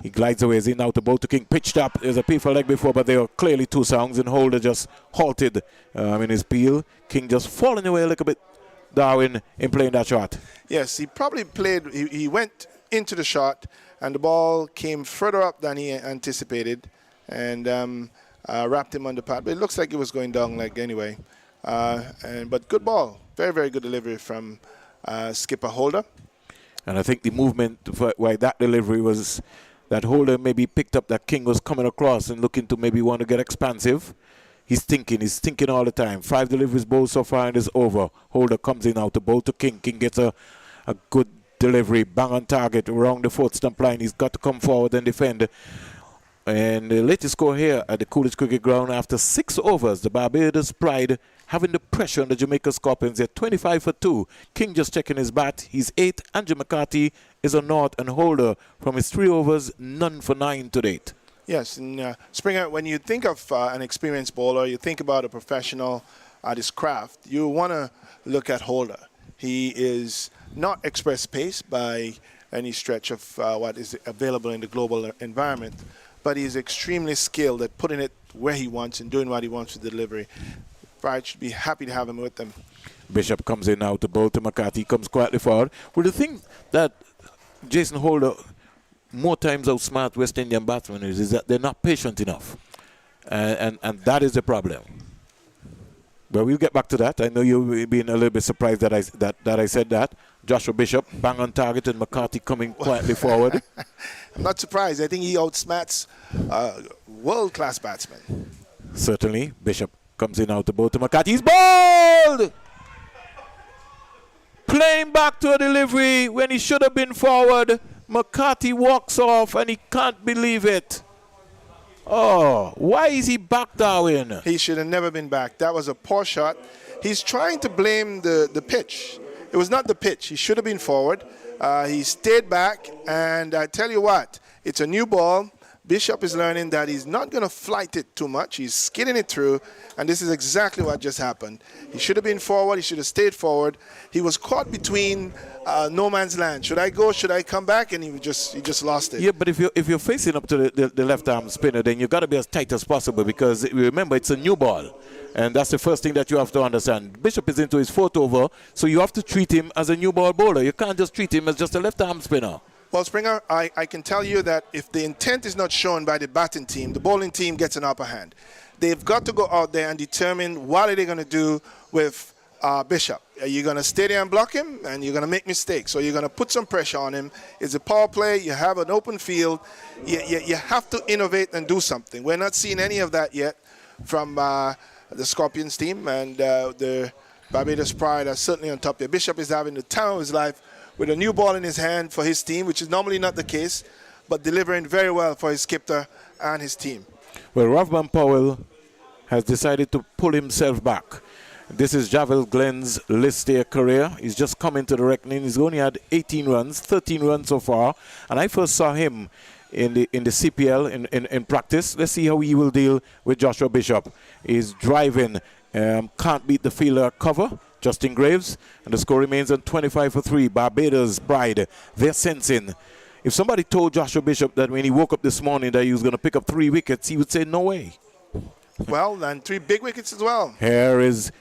B: He glides away. Is in now to bowl to King. Pitched up. There's a peel for leg before, but there were clearly 2 sounds, and Holder just halted in his peel. King just falling away a little bit, Darwin, in playing that shot.
C: Yes, he probably played. He went into the shot, and the ball came further up than he anticipated. And wrapped him on the pad, but it looks like it was going down leg anyway. But good ball. Very, very good delivery from skipper Holder.
B: And I think the movement for why that delivery was that Holder maybe picked up that King was coming across and looking to maybe want to get expansive. He's thinking all the time. 5 deliveries bowled so far and it's over. Holder comes in now to bowl to King. King gets a good delivery, bang on target around the 4th stump line. He's got to come forward and defend. And the latest score here at the Coolidge Cricket Ground after 6 overs, the Barbados Pride having the pressure on the Jamaica Scorpions. They're 25 for 2. King just checking his bat. He's 8. Andrew McCarthy is a naught and holder from his 3 overs, none for 9 to date.
C: Yes, and Springer, when you think of an experienced bowler, you think about a professional at his craft, you want to look at Holder. He is not express pace by any stretch of what is available in the global environment, but he's extremely skilled at putting it where he wants and doing what he wants with delivery. Pride should be happy to have him with them.
B: Bishop comes in now to bowl to McCarthy, comes quietly forward. Well, the thing that Jason Holder more times outsmart West Indian batsmen is that they're not patient enough. And that is the problem. But we'll get back to that. I know you've been a little bit surprised that I said that. Joshua Bishop, bang on target, and McCarthy coming quietly forward.
C: I'm not surprised. I think he outsmarts world-class batsmen.
B: Certainly. Bishop comes in out to bowl to McCarthy. He's bowled! Playing back to a delivery when he should have been forward. McCarthy walks off and he can't believe it. Oh, why is he back, Darwin?
C: He should have never been back. That was a poor shot. He's trying to blame the pitch. It was not the pitch. He should have been forward. He stayed back, and I tell you what, it's a new ball. Bishop is learning that he's not going to flight it too much. He's skidding it through, and this is exactly what just happened. He should have been forward. He should have stayed forward. He was caught between no man's land. Should I go? Should I come back? And he just lost it.
B: Yeah, but if you're facing up to the left arm spinner, then you got to be as tight as possible because remember it's a new ball, and that's the first thing that you have to understand. Bishop is into his 4th over, so you have to treat him as a new ball bowler. You can't just treat him as just a left arm spinner.
C: Well, Springer, I can tell you that if the intent is not shown by the batting team, the bowling team gets an upper hand. They've got to go out there and determine what are they going to do with Bishop. Are you going to stay there and block him, and you're going to make mistakes, or you're going to put some pressure on him? It's a power play. You have an open field. You have to innovate and do something. We're not seeing any of that yet from the Scorpions team, and the Barbados Pride are certainly on top there. Bishop is having the time of his life with a new ball in his hand for his team, which is normally not the case, but delivering very well for his skipper and his team.
B: Well, Ravman Powell has decided to pull himself back. This is Javel Glenn's list year career. He's just come into the reckoning. He's only had 18 runs, 13 runs so far, and I first saw him in the CPL in practice. Let's see how he will deal with Joshua Bishop. He's driving, can't beat the fielder cover. Justin Graves, and the score remains on 25 for 3. Barbados Pride, they're sensing. If somebody told Joshua Bishop that when he woke up this morning that he was going to pick up 3 wickets, he would say, no way.
C: Well, and 3 big wickets as well.
B: Here is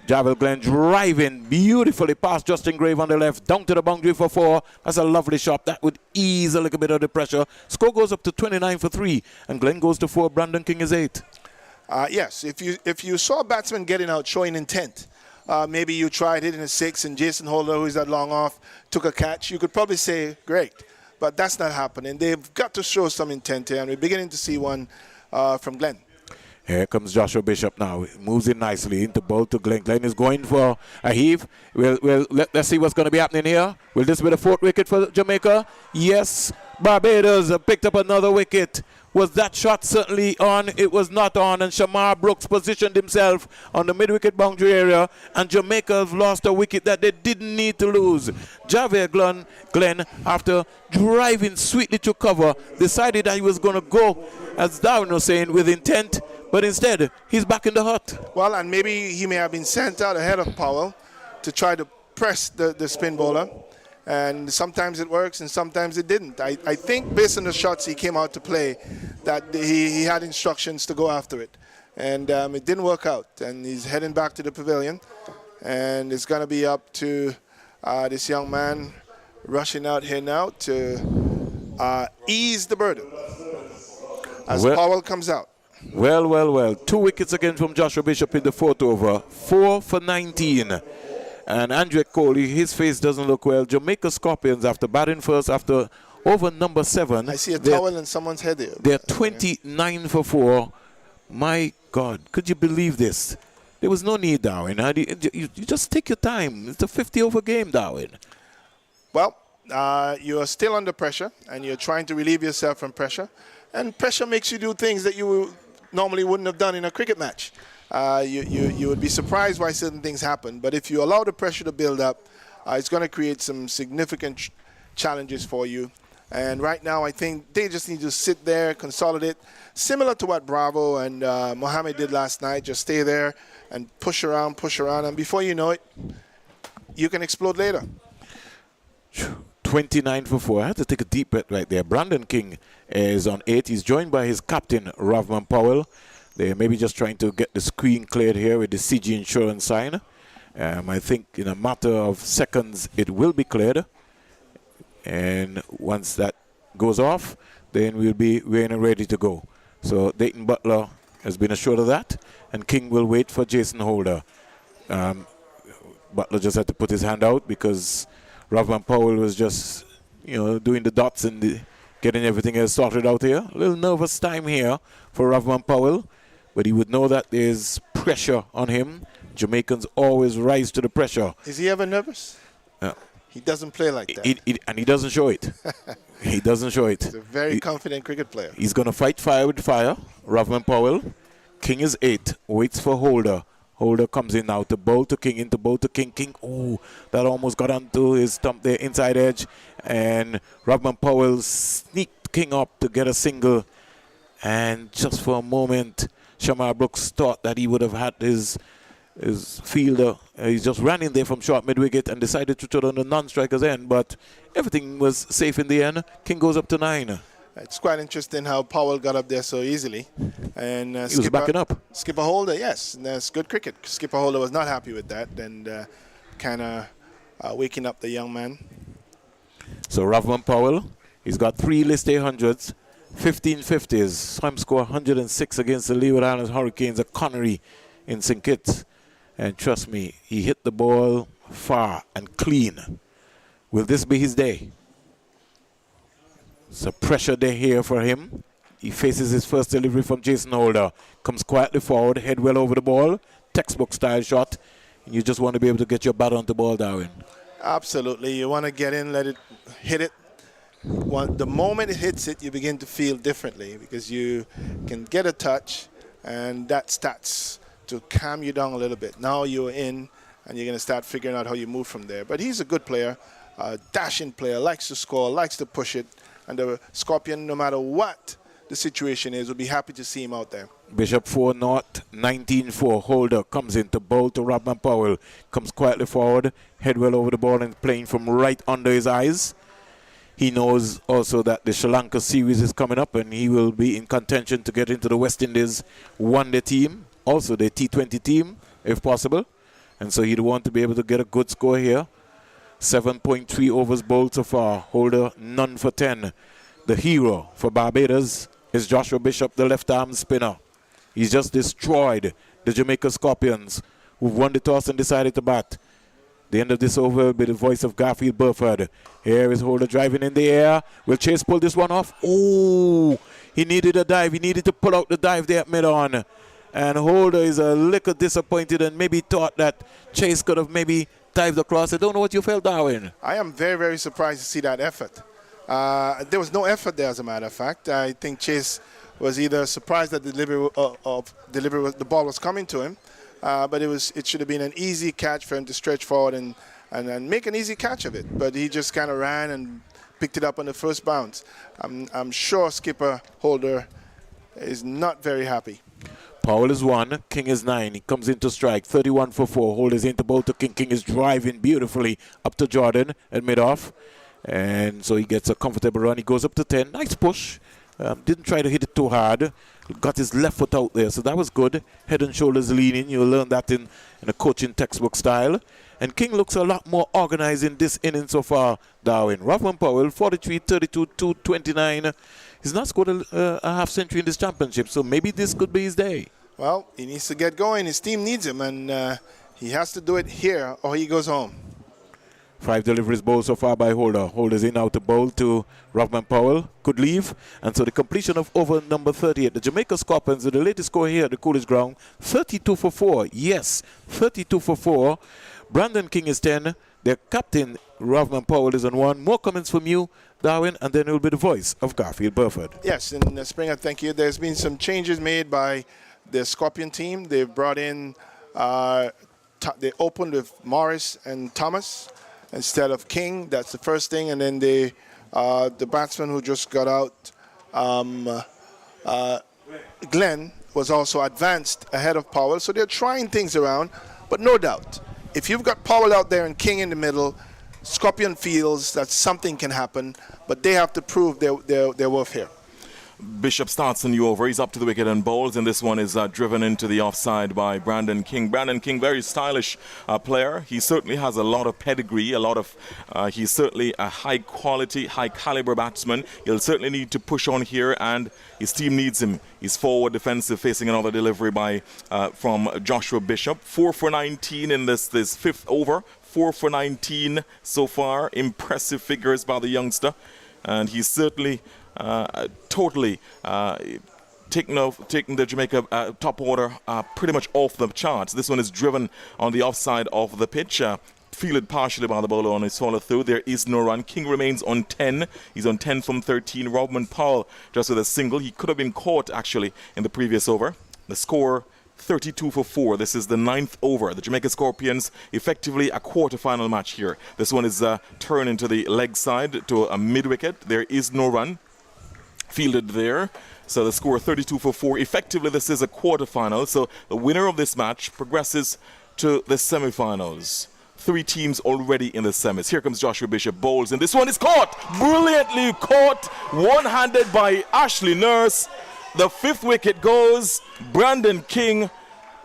B: Javel Glenn driving beautifully past Justin Graves on the left, down to the boundary for 4. That's a lovely shot. That would ease a little bit of the pressure. Score goes up to 29 for 3, and Glenn goes to 4. Brandon King is 8.
C: Yes, if you saw a batsman getting out showing intent, maybe you tried hitting a 6 and Jason Holder, who is that long off, took a catch, you could probably say, great. But that's not happening. They've got to show some intent here, and we're beginning to see one from Glenn.
B: Here comes Joshua Bishop now. Moves in nicely into bowl to Glenn. Glenn is going for a heave. Let's see what's going to be happening here. Will this be the 4th wicket for Jamaica? Yes. Barbados picked up another wicket. Was that shot certainly on? It was not on, and Shamar Brooks positioned himself on the mid-wicket boundary area, and Jamaica have lost a wicket that they didn't need to lose. Javier Glenn, after driving sweetly to cover, decided that he was going to go, as Darwin was saying, with intent, but instead, he's back in the hut.
C: Well, and maybe he may have been sent out ahead of Powell to try to press the spin bowler. And sometimes it works and sometimes it didn't. I think based on the shots he came out to play that he had instructions to go after it. And it didn't work out. And he's heading back to the pavilion. And it's going to be up to this young man rushing out here now to ease the burden as Powell comes out.
B: Well. 2 wickets again from Joshua Bishop in the 4th over. 4 for 19. And Andre Coley, his face doesn't look well. Jamaica Scorpions, after batting first, after over number 7.
C: I see a towel in someone's head there.
B: They're 29 for 4. My God, could you believe this? There was no need, Darwin. You just take your time. It's a 50-over game, Darwin.
C: Well, you're still under pressure, and you're trying to relieve yourself from pressure. And pressure makes you do things that you normally wouldn't have done in a cricket match. You would be surprised why certain things happen. But if you allow the pressure to build up, it's going to create some significant challenges for you. And right now, I think they just need to sit there, consolidate, similar to what Bravo and Mohammed did last night. Just stay there and push around, and before you know it, you can explode later.
B: 29 for 4. I had to take a deep breath right there. Brandon King is on 8. He's joined by his captain, Ravman Powell. They're maybe just trying to get the screen cleared here with the CG insurance sign. I think in a matter of seconds, it will be cleared. And once that goes off, then we'll be ready to go. So Dayton Butler has been assured of that. And King will wait for Jason Holder. Butler just had to put his hand out because Ravman Powell was just, doing the dots and getting everything else sorted out here. A little nervous time here for Ravman Powell, but he would know that there's pressure on him. Jamaicans always rise to the pressure.
C: Is he ever nervous? He doesn't play like that.
B: And he doesn't show it. He doesn't show it.
C: He's a very confident cricket player.
B: He's going to fight fire with fire. Ravman Powell. King is 8. Waits for Holder. Holder comes in now to bowl to King, into bowl to King. King, that almost got onto his stump there, inside edge. And Ravman Powell sneaked King up to get a single. And just for a moment, Shamar Brooks thought that he would have had his fielder. He just ran in there from short mid-wicket and decided to throw on the non-striker's end. But everything was safe in the end. King goes up to 9.
C: It's quite interesting how Powell got up there so easily. And
B: he was backing up.
C: Skipper Holder, yes, that's good cricket. Skipper Holder was not happy with that and kind of waking up the young man.
B: So Ravman Powell, he's got 3 list A hundreds, 15 50s. Saw him score 106 against the Leeward Islands Hurricanes at Connery in St. Kitts. And trust me, he hit the ball far and clean. Will this be his day? So pressure day here for him. He faces his first delivery from Jason Holder. Comes quietly forward, head well over the ball. Textbook style shot. And you just want to be able to get your bat on the ball, Darwin.
C: Absolutely. You want to get in, let it hit it. The moment it hits it, you begin to feel differently because you can get a touch and that starts to calm you down a little bit. Now you're in and you're going to start figuring out how you move from there. But he's a good player, a dashing player, likes to score, likes to push it. And the Scorpion, no matter what the situation is, will be happy to see him out there.
B: Bishop 4 North, 19-4. Holder comes in to bowl to Ravman Powell. Comes quietly forward, head well over the ball and playing from right under his eyes. He knows also that the Sri Lanka series is coming up and he will be in contention to get into the West Indies one-day team. Also the T20 team, if possible. And so he'd want to be able to get a good score here. 7.3 overs bowled so far. Holder none for 10. The hero for Barbados is Joshua Bishop, the left-arm spinner. He's just destroyed the Jamaica Scorpions, who've won the toss and decided to bat. The end of this over will be the voice of Garfield Burford. Here is Holder driving in the air. Will Chase pull this one off? Oh, he needed a dive. He needed to pull out the dive there at mid-on. And Holder is a little disappointed and maybe thought that Chase could have maybe dived across. I don't know what you felt, Darwin.
C: I am very, very surprised to see that effort. There was no effort there, as a matter of fact. I think Chase was either surprised that the ball was coming to him, but it should have been an easy catch for him to stretch forward and make an easy catch of it. But he just kind of ran and picked it up on the first bounce. I'm sure Skipper Holder is not very happy.
B: Powell is 1, King is 9. He comes into strike, 31 for 4. Holders into bowl to King. King is driving beautifully up to Jordan at mid-off. And so he gets a comfortable run. He goes up to 10. Nice push. Didn't try to hit it too hard. Got his left foot out there, so that was good. Head and shoulders leaning. You'll learn that in a coaching textbook style. And King looks a lot more organized in this inning so far, Darwin. Ravman Powell, 43, 32, 229. He's not scored a half century in this championship, so maybe this could be his day.
C: Well, he needs to get going. His team needs him, and he has to do it here or he goes home.
B: 5 deliveries bowled so far by Holder. Holder's in out to bowl to Ravman Powell. Could leave. And so the completion of over number 38. The Jamaica Scorpions, the latest score here at the Coolidge Ground, 32 for 4. Yes, 32 for 4. Brandon King is 10. Their captain Rovman Powell is on 1. More comments from you, Darwin, and then it will be the voice of Garfield Burford.
C: Yes, and Springer, thank you. There's been some changes made by the Scorpion team. They've brought in, they opened with Morris and Thomas instead of King. That's the first thing. And then the batsman who just got out, Glenn, was also advanced ahead of Powell. So they're trying things around, but no doubt, if you've got Powell out there and King in the middle, Scorpion feels that something can happen, but they have to prove their worth here.
D: Bishop starts a new over. He's up to the wicket and bowls, and this one is driven into the offside by Brandon King. Brandon King, very stylish player. He certainly has a lot of pedigree, he's certainly a high quality, high caliber batsman. He'll certainly need to push on here, and his team needs him. He's forward defensive, facing another delivery from Joshua Bishop. 4 for 19 in this fifth over. 4 for 19 so far. Impressive figures by the youngster, and he's certainly totally taking the Jamaica top order pretty much off the charts. This one is driven on the offside of the pitch. Fielded partially by the bowler on his follow through. There is no run. King remains on 10. He's on 10 from 13. Rovman Powell just with a single. He could have been caught actually in the previous over. The score 32 for 4. This is the 9th over. The Jamaica Scorpions effectively a quarter-final match here. This one is turned into the leg side to a mid-wicket. There is no run fielded there. So the score 32 for 4. Effectively, this is a quarter-final. So the winner of this match progresses to the semi-finals. 3 teams already in the semis. Here comes Joshua Bishop, bowls, and this one is caught. Brilliantly caught. One-handed by Ashley Nurse. The 5th wicket goes. Brandon King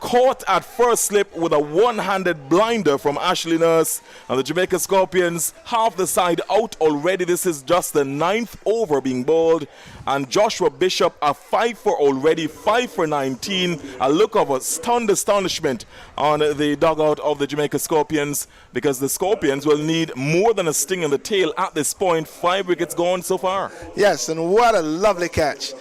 D: caught at first slip with a one-handed blinder from Ashley Nurse. And the Jamaica Scorpions half the side out already. This is just the 9th over being bowled. And Joshua Bishop a 5 for already, 5 for 19. A look of a stunned astonishment on the dugout of the Jamaica Scorpions, because the Scorpions will need more than a sting in the tail at this point. 5 wickets gone so far.
C: Yes, and what a lovely catch.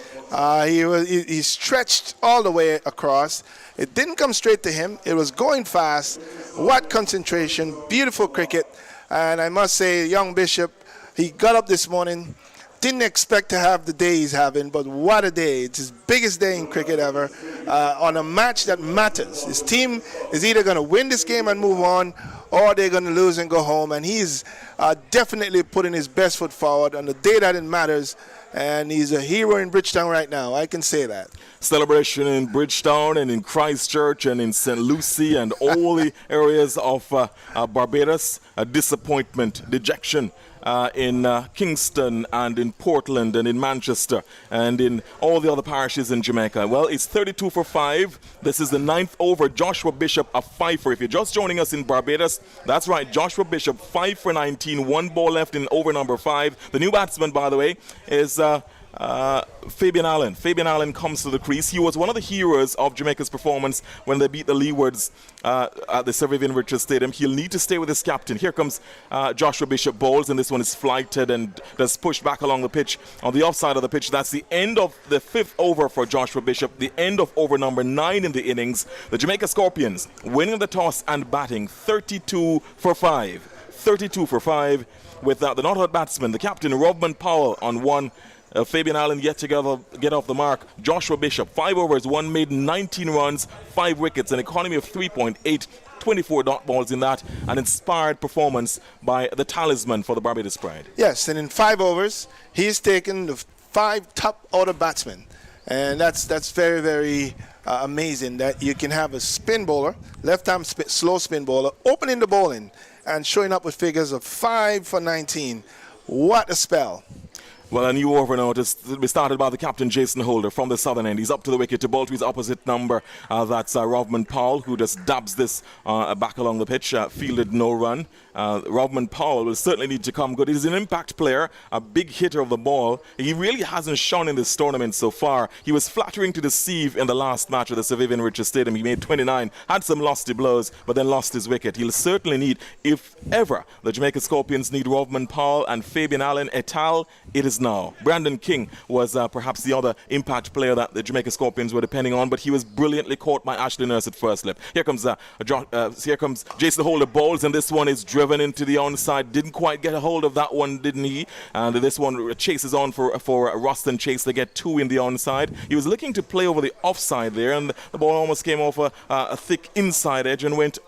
C: He stretched all the way across. It didn't come straight to him. It was going fast. What concentration. Beautiful cricket. And I must say, young Bishop, he got up this morning. Didn't expect to have the day he's having, but what a day. It's his biggest day in cricket ever on a match that matters. His team is either going to win this game and move on, or they're going to lose and go home. And he's definitely putting his best foot forward on the day that it matters. And he's a hero in Bridgetown right now. I can say that. Celebration in Bridgetown and in Christchurch and in St. Lucie and all the areas of Barbados. A disappointment, dejection in Kingston and in Portland and in Manchester and in all the other parishes in Jamaica. Well, it's 32 for 5. This is the 9th over. Joshua Bishop a 5 for. If you're just joining us in Barbados, that's right. Joshua Bishop 5 for 19. 1 ball left in over number 5. The new batsman, by the way, is Fabian Allen. Fabian Allen comes to the crease. He was one of the heroes of Jamaica's performance when they beat the Leewards at the Sir Vivian Richards Stadium. He'll need to stay with his captain. Here comes Joshua Bishop bowls, and this one is flighted and does push back along the pitch on the offside of the pitch. That's the end of the 5th over for Joshua Bishop, the end of over number 9 in the innings. The Jamaica Scorpions winning the toss and batting 32 for 5. 32 for 5 with the not-out batsman, the captain, Rovman Powell on 1. Fabian Allen yet to get off the mark. Joshua Bishop, 5 overs, 1 made, 19 runs, 5 wickets, an economy of 3.8, 24 dot balls in that. An inspired performance by the talisman for the Barbados Pride. Yes, and in 5 overs, he's taken the 5 top order batsmen. And that's very, very amazing that you can have a spin bowler, left-arm slow spin bowler, opening the bowling and showing up with figures of 5 for 19. What a spell. Well, a new over now to be started by the captain, Jason Holder, from the southern end. He's up to the wicket to bowl to his opposite number. That's Rovman Powell, who just dabs this back along the pitch. Fielded no run. Rovman Powell will certainly need to come good. He's an impact player, a big hitter of the ball. He really hasn't shone in this tournament so far. He was flattering to deceive in the last match at the Sir Vivian Richards Stadium. He made 29, had some lusty blows, but then lost his wicket. He'll certainly need, if ever, the Jamaica Scorpions need Rovman Powell and Fabian Allen et al., it is
D: now. Brandon King was perhaps the other impact player that the Jamaica Scorpions were depending on, but he was brilliantly caught by Ashley Nurse at first slip. Here comes Jason Holder bowls, and this one is driven into the onside. Didn't quite get a hold of that one, didn't he? And this one chases on for Ruston Chase to get 2 in the onside. He was looking to play over the offside there, and the ball almost came off a thick inside edge and went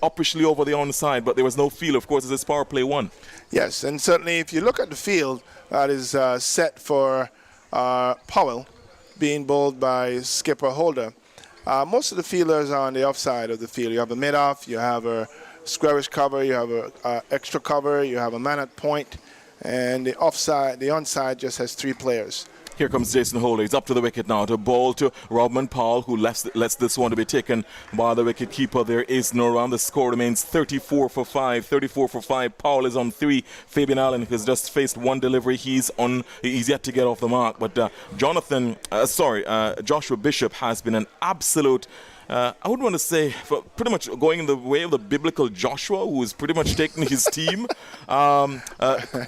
D: uppishly over the onside, but there was no field, of course, as this power play won.
C: Yes, and certainly if you look at the field that is set for Powell, being bowled by skipper Holder, most of the fielders are on the offside of the field. You have a mid-off, you have a squarish cover, you have a extra cover, you have a man at point, and the onside just has 3 players.
D: Here comes Jason Holder. He's up to the wicket now to bowl to Robin Powell, who lets this one to be taken by the wicket keeper. There is no run. The score remains 34 for 5. 34 for 5. Powell is on 3. Fabian Allen has just faced 1 delivery. He's yet to get off the mark. But Joshua Bishop has been an absolute. I would want to say, pretty much going in the way of the biblical Joshua, who is pretty much taking his team,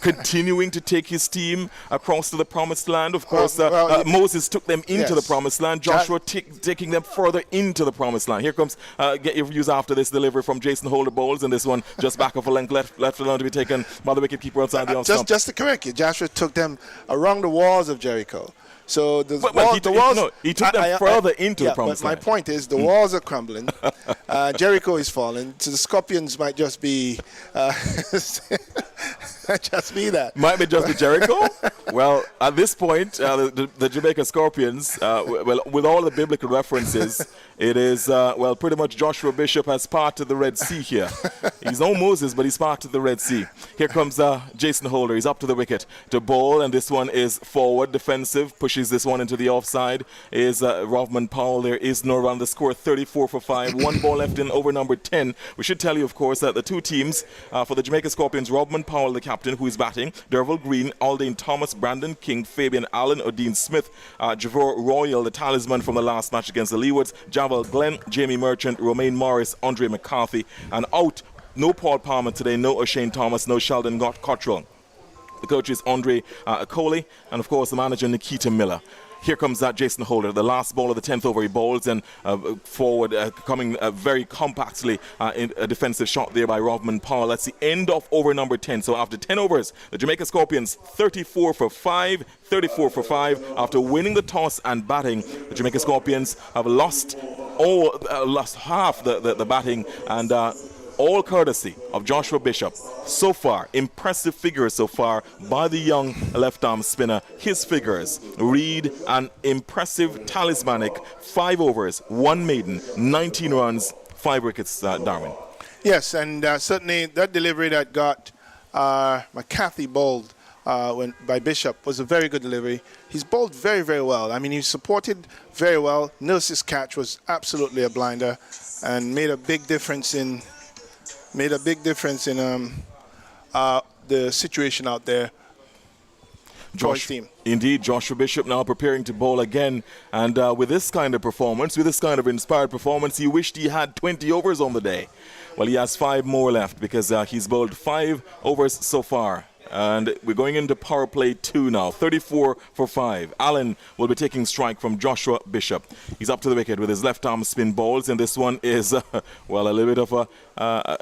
D: continuing to take his team across to the promised land. Of course, Moses took them into the promised land. Joshua taking them further into the promised land. Here comes, get your views after this delivery from Jason Holder bowls, and this one just back of a length left alone to be taken by the wicketkeeper outside the off stump.
C: Just to correct you, Joshua took them around the walls of Jericho. So the walls,
D: he took them further into the promised land.
C: My point is the walls are crumbling. Jericho is falling. So the Scorpions might just be that.
D: Might be just the Jericho? Well, at this point, the Jamaica Scorpions, with all the biblical references, it is, pretty much Joshua Bishop has parted the Red Sea here. He's no Moses, but he's parted the Red Sea. Here comes Jason Holder. He's up to the wicket to bowl, and this one is forward, defensive, pushes this one into the offside. Is Rovman Powell. There is no run. The score 34 for 5. 1 ball left in over number 10. We should tell you, of course, that the 2 teams for the Jamaica Scorpions, Rovman Powell, the captain, who is batting, Derval Green, Aldane Thomas, Brandon King, Fabian Allen, Odin Smith, Javor Royal, the talisman from the last match against the Leewards, Javel Glenn, Jamie Merchant, Romaine Morris, Andre McCarthy, and out, no Paul Palmer today, no O'Shane Thomas, no Sheldon Cottrell. The coach is Andre Coley, and of course the manager Nikita Miller. Here comes that Jason Holder, the last ball of the 10th over. He bowls and forward, coming very compactly in a defensive shot there by Rovman Powell. That's the end of over number 10. So after 10 overs, the Jamaica Scorpions 34 for 5. 34 for 5. After winning the toss and batting, the Jamaica Scorpions have lost half the batting, and all courtesy of Joshua Bishop. So far, impressive figures so far by the young left-arm spinner. His figures read an impressive talismanic 5 overs, 1 maiden, 19 runs, 5 wickets, Darwin.
C: Yes, and certainly that delivery that got McCarthy bowled by Bishop was a very good delivery. He's bowled very, very well. I mean, he supported very well. Nurse's catch was absolutely a blinder and made a big difference in the situation out there for his team.
D: Indeed, Joshua Bishop now preparing to bowl again, and with this kind of performance, with this kind of inspired performance, he wished he had 20 overs on the day. Well, he has 5 more left because he's bowled 5 overs so far. And we're going into power play 2 now. 34 for 5. Allen will be taking strike from Joshua Bishop. He's up to the wicket with his left arm spin balls, and this one is, a little bit of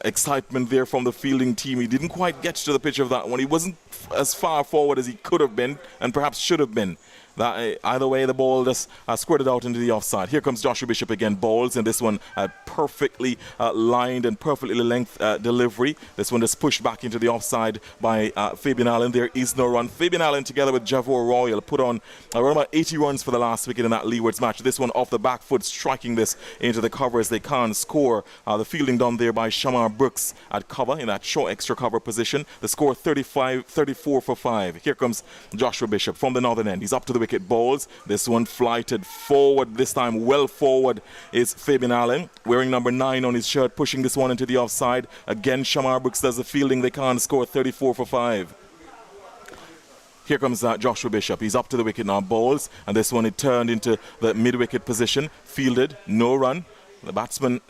D: excitement there from the fielding team. He didn't quite get to the pitch of that one. He wasn't as far forward as he could have been and perhaps should have been. Either way, the ball just squirted out into the offside. Here comes Joshua Bishop again, bowls, and this one perfectly lined and perfectly length delivery. This one just pushed back into the offside by Fabian Allen. There is no run. Fabian Allen together with Javor Royal put on around about 80 runs for the last wicket in that Leewards match. This one off the back foot, striking this into the cover as they can't score. The fielding done there by Shamar Brooks at cover in that short extra cover position. The score 34 for 5. Here comes Joshua Bishop from the northern end. He's up to the wicket, bowls. This one flighted forward, this time well forward is Fabian Allen, wearing number 9 on his shirt, pushing this one into the offside. Again, Shamar Brooks does the fielding. They can't score. 34 for 5. Here comes Joshua Bishop. He's up to the wicket now, bowls, and this one it turned into the mid-wicket position, fielded, no run. The batsman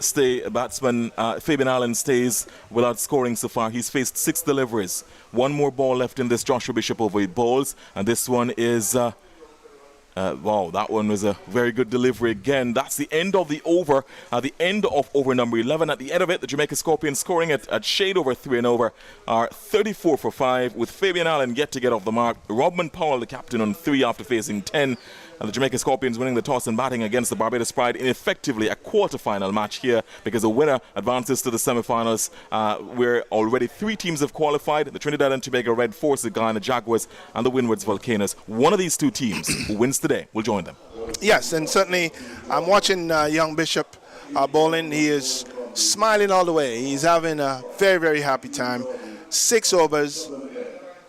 D: Fabian Allen stays without scoring so far. He's faced 6 deliveries. One more ball left in this Joshua Bishop over 8 balls, and this one is wow, that one was a very good delivery again. That's the end of the over, the end of over number 11. At the end of it, the Jamaica Scorpions scoring at shade over 3 and over are 34 for 5, with Fabian Allen yet to get off the mark. Rodman Powell, the captain, on 3 after facing 10. And the Jamaica Scorpions winning the toss and batting against the Barbados Pride in effectively a quarter-final match here, because the winner advances to the semi-finals, where already 3 teams have qualified. The Trinidad and Tobago Red Force, the Guyana Jaguars, and the Windwards Volcanoes. One of these 2 teams who wins today will join them.
C: Yes, and certainly I'm watching young Bishop bowling. He is smiling all the way. He's having a very, very happy time. 6 overs.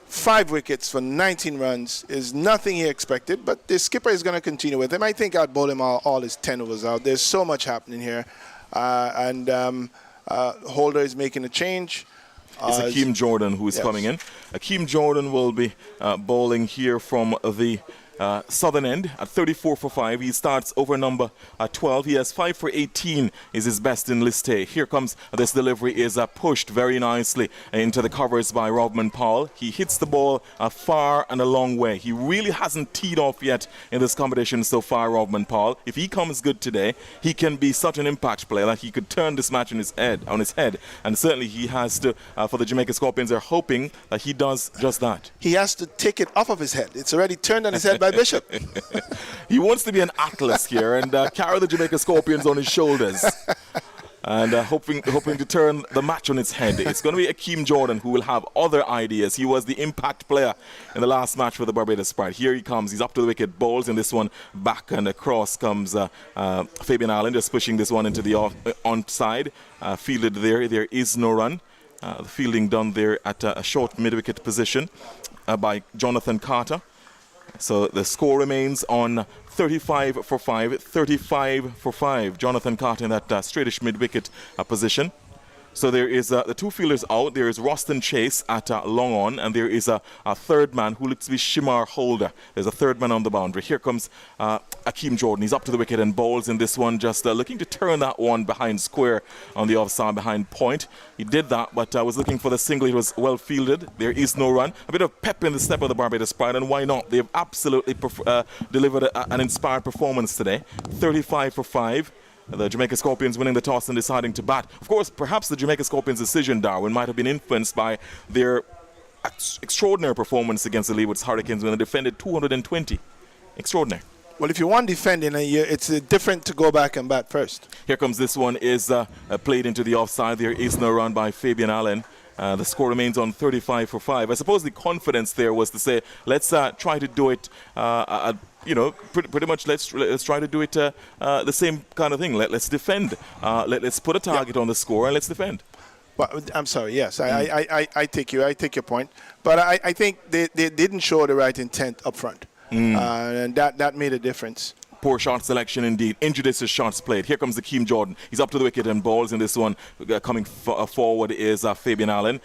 C: 5 wickets for 19 runs is nothing he expected, but the skipper is going to continue with him. I think I'd bowl him all his 10 overs out. There's so much happening here. Holder is making a change.
D: It's Akeem Jordan who is coming in. Akeem Jordan will be bowling here from the southern end at 34 for 5. He starts over number 12. He has 5 for 18 is his best in list A. Here comes this delivery, is pushed very nicely into the covers by Rodman Powell. He hits the ball far and a long way. He really hasn't teed off yet in this competition so far, Rodman Powell. If he comes good today, he can be such an impact player that he could turn this match on his head. And certainly he has to, for the Jamaica Scorpions, they're hoping that he does just that.
C: He has to take it off of his head. It's already turned on his head by Bishop.
D: He wants to be an atlas here and carry the Jamaica Scorpions on his shoulders. And hoping to turn the match on its head. It's going to be Akeem Jordan who will have other ideas. He was the impact player in the last match for the Barbados Pride. Here he comes. He's up to the wicket. Bowls in this one. Back and across comes Fabian Allen, just pushing this one into the onside. Fielded there. There is no run. The fielding done there at a short mid-wicket position by Jonathan Carter. So the score remains on 35 for 5, 35 for 5. Jonathan Carter in that straightish mid-wicket position. So there is the 2 fielders out. There is Roston Chase at long on, and there is a third man who looks to be Shamar Holder. There's a third man on the boundary. Here comes Akeem Jordan. He's up to the wicket and bowls in this one, just looking to turn that one behind square on the offside behind point. He did that, but was looking for the single. It was well fielded. There is no run. A bit of pep in the step of the Barbados Pride, and why not? They've absolutely delivered an inspired performance today. 35 for 5. The Jamaica Scorpions winning the toss and deciding to bat. Of course, perhaps the Jamaica Scorpions' decision, Darwin, might have been influenced by their extraordinary performance against the Leeward's Hurricanes when they defended 220. Extraordinary.
C: Well, if you want defending, it's different to go back and bat first.
D: Here comes this one, is played into the offside. There is no run by Fabian Allen. The score remains on 35 for 5. I suppose the confidence there was to say, let's try to do it pretty much let's try to do it the same kind of thing. Let's defend. Let's put a target on the score and let's defend.
C: Well, I'm sorry. Yes, I take your point, but I think they didn't show the right intent up front, and that made a difference.
D: Poor shot selection indeed. Injudicious shots played. Here comes Akeem Jordan. He's up to the wicket and balls in this one. Coming forward is Fabian Allen.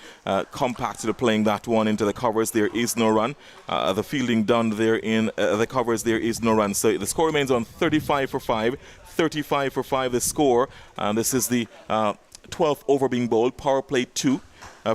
D: Compacted playing that one into the covers. There is no run. The fielding done there in the covers. There is no run. So the score remains on 35 for 5. 35 for 5 the score. And this is the 12th over being bowled. Power play 2.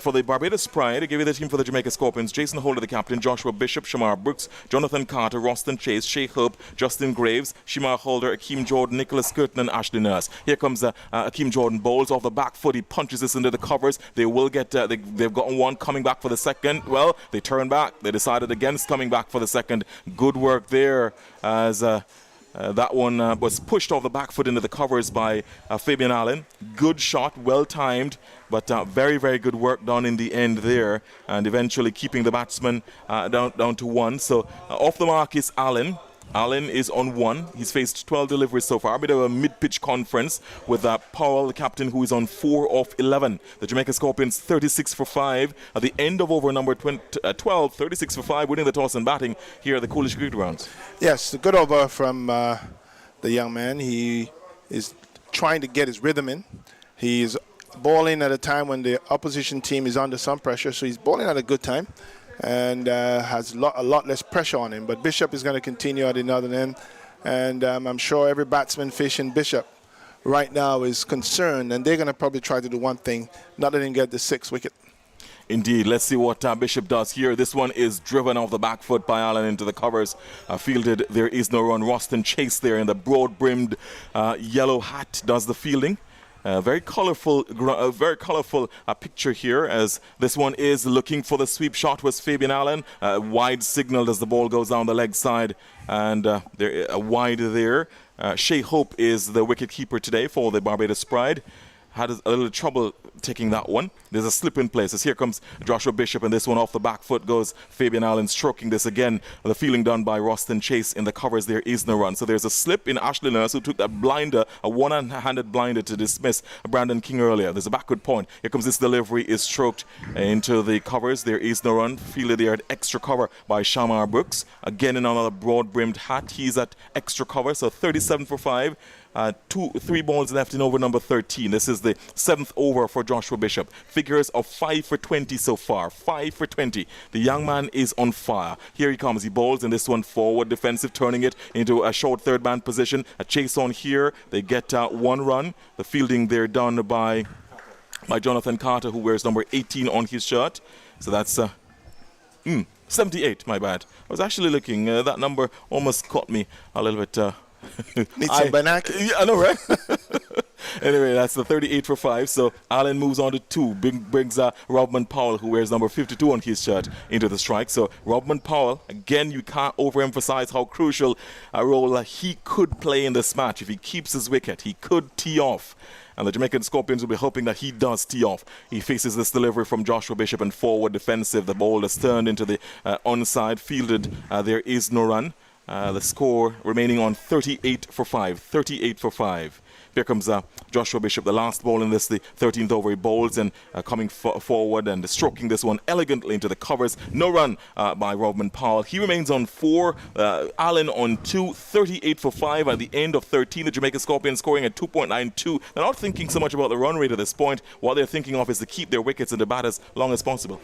D: For the Barbados Pride, I give you the team for the Jamaica Scorpions. Jason Holder, the captain. Joshua Bishop, Shamar Brooks, Jonathan Carter, Roston Chase, Sheikh Hope, Justin Graves, Shamar Holder, Akeem Jordan, Nicholas Curtin, and Ashley Nurse. Here comes Akeem Jordan. Bowls off the back foot. He punches this into the covers. They will get, they've gotten one coming back for the second. Well, they turn back. They decided against coming back for the second. Good work there as... that one was pushed off the back foot into the covers by Fabian Allen. Good shot, well timed, but very, very good work done in the end there, and eventually keeping the batsman down to 1. So off the mark is Allen. Allen is on 1. He's faced 12 deliveries so far. A bit of a mid-pitch conference with Powell, the captain, who is on 4 of 11. The Jamaica Scorpions 36 for 5. At the end of over number 12, 36 for 5, winning the toss and batting here at the Coolidge Cricket Grounds.
C: Yes, a good over from the young man. He is trying to get his rhythm in. He's bowling at a time when the opposition team is under some pressure, so he's bowling at a good time and has a lot less pressure on him. But Bishop is going to continue at the other end, and I'm sure every batsman fishing Bishop right now is concerned, and they're going to probably try to do one thing, not let him get the 6th wicket.
D: Indeed. Let's see what Bishop does here. This one is driven off the back foot by Allen into the covers. Fielded, there is no run. Roston Chase there in the broad-brimmed yellow hat does the fielding. Very colorful picture here, as this one is looking for the sweep shot was Fabian Allen. Wide signal as the ball goes down the leg side, and there a wide there. Shea Hope is the wicket keeper today for the Barbados Pride. Had a little trouble taking that one. There's a slip in place. As here comes Joshua Bishop, and this one off the back foot goes Fabian Allen, stroking this again. The fielding done by Roston Chase in the covers. There is no run. So there's a slip in Ashley Nurse, who took that blinder, a one-handed blinder to dismiss Brandon King earlier. There's a backward point. Here comes this delivery, is stroked into the covers. There is no run. Fielded there at extra cover by Shamar Brooks. Again in another broad-brimmed hat. He's at extra cover, so 37 for 5. 3 balls left in over number 13. This is the 7th over for Joshua Bishop. Figures of 5 for 20 so far. 5 for 20. The young man is on fire. Here he comes. He bowls in this one forward defensive, turning it into a short third man position. A chase on here. They get 1 run. The fielding there done by Jonathan Carter, who wears number 18 on his shirt. So that's 78, my bad. I was actually looking. That number almost caught me a little bit.
C: Need some binoculars.
D: Yeah, I know, right? Anyway, that's the 38 for 5. So Allen moves on to 2. Brings Robman Powell, who wears number 52 on his shirt, into the strike. So Robman Powell, again, you can't overemphasize how crucial a role he could play in this match. If he keeps his wicket, he could tee off. And the Jamaican Scorpions will be hoping that he does tee off. He faces this delivery from Joshua Bishop and forward defensive. The ball is turned into the onside, fielded. There is no run. The score remaining on 38 for 5. 38 for 5. Here comes Joshua Bishop, the last ball in this, the 13th over. He bowls and coming forward and stroking this one elegantly into the covers. No run by Robman Powell. He remains on 4. Allen on 2. 38 for 5 at the end of 13. The Jamaica Scorpions scoring at 2.92. They're not thinking so much about the run rate at this point. What they're thinking of is to keep their wickets in the bat as long as possible.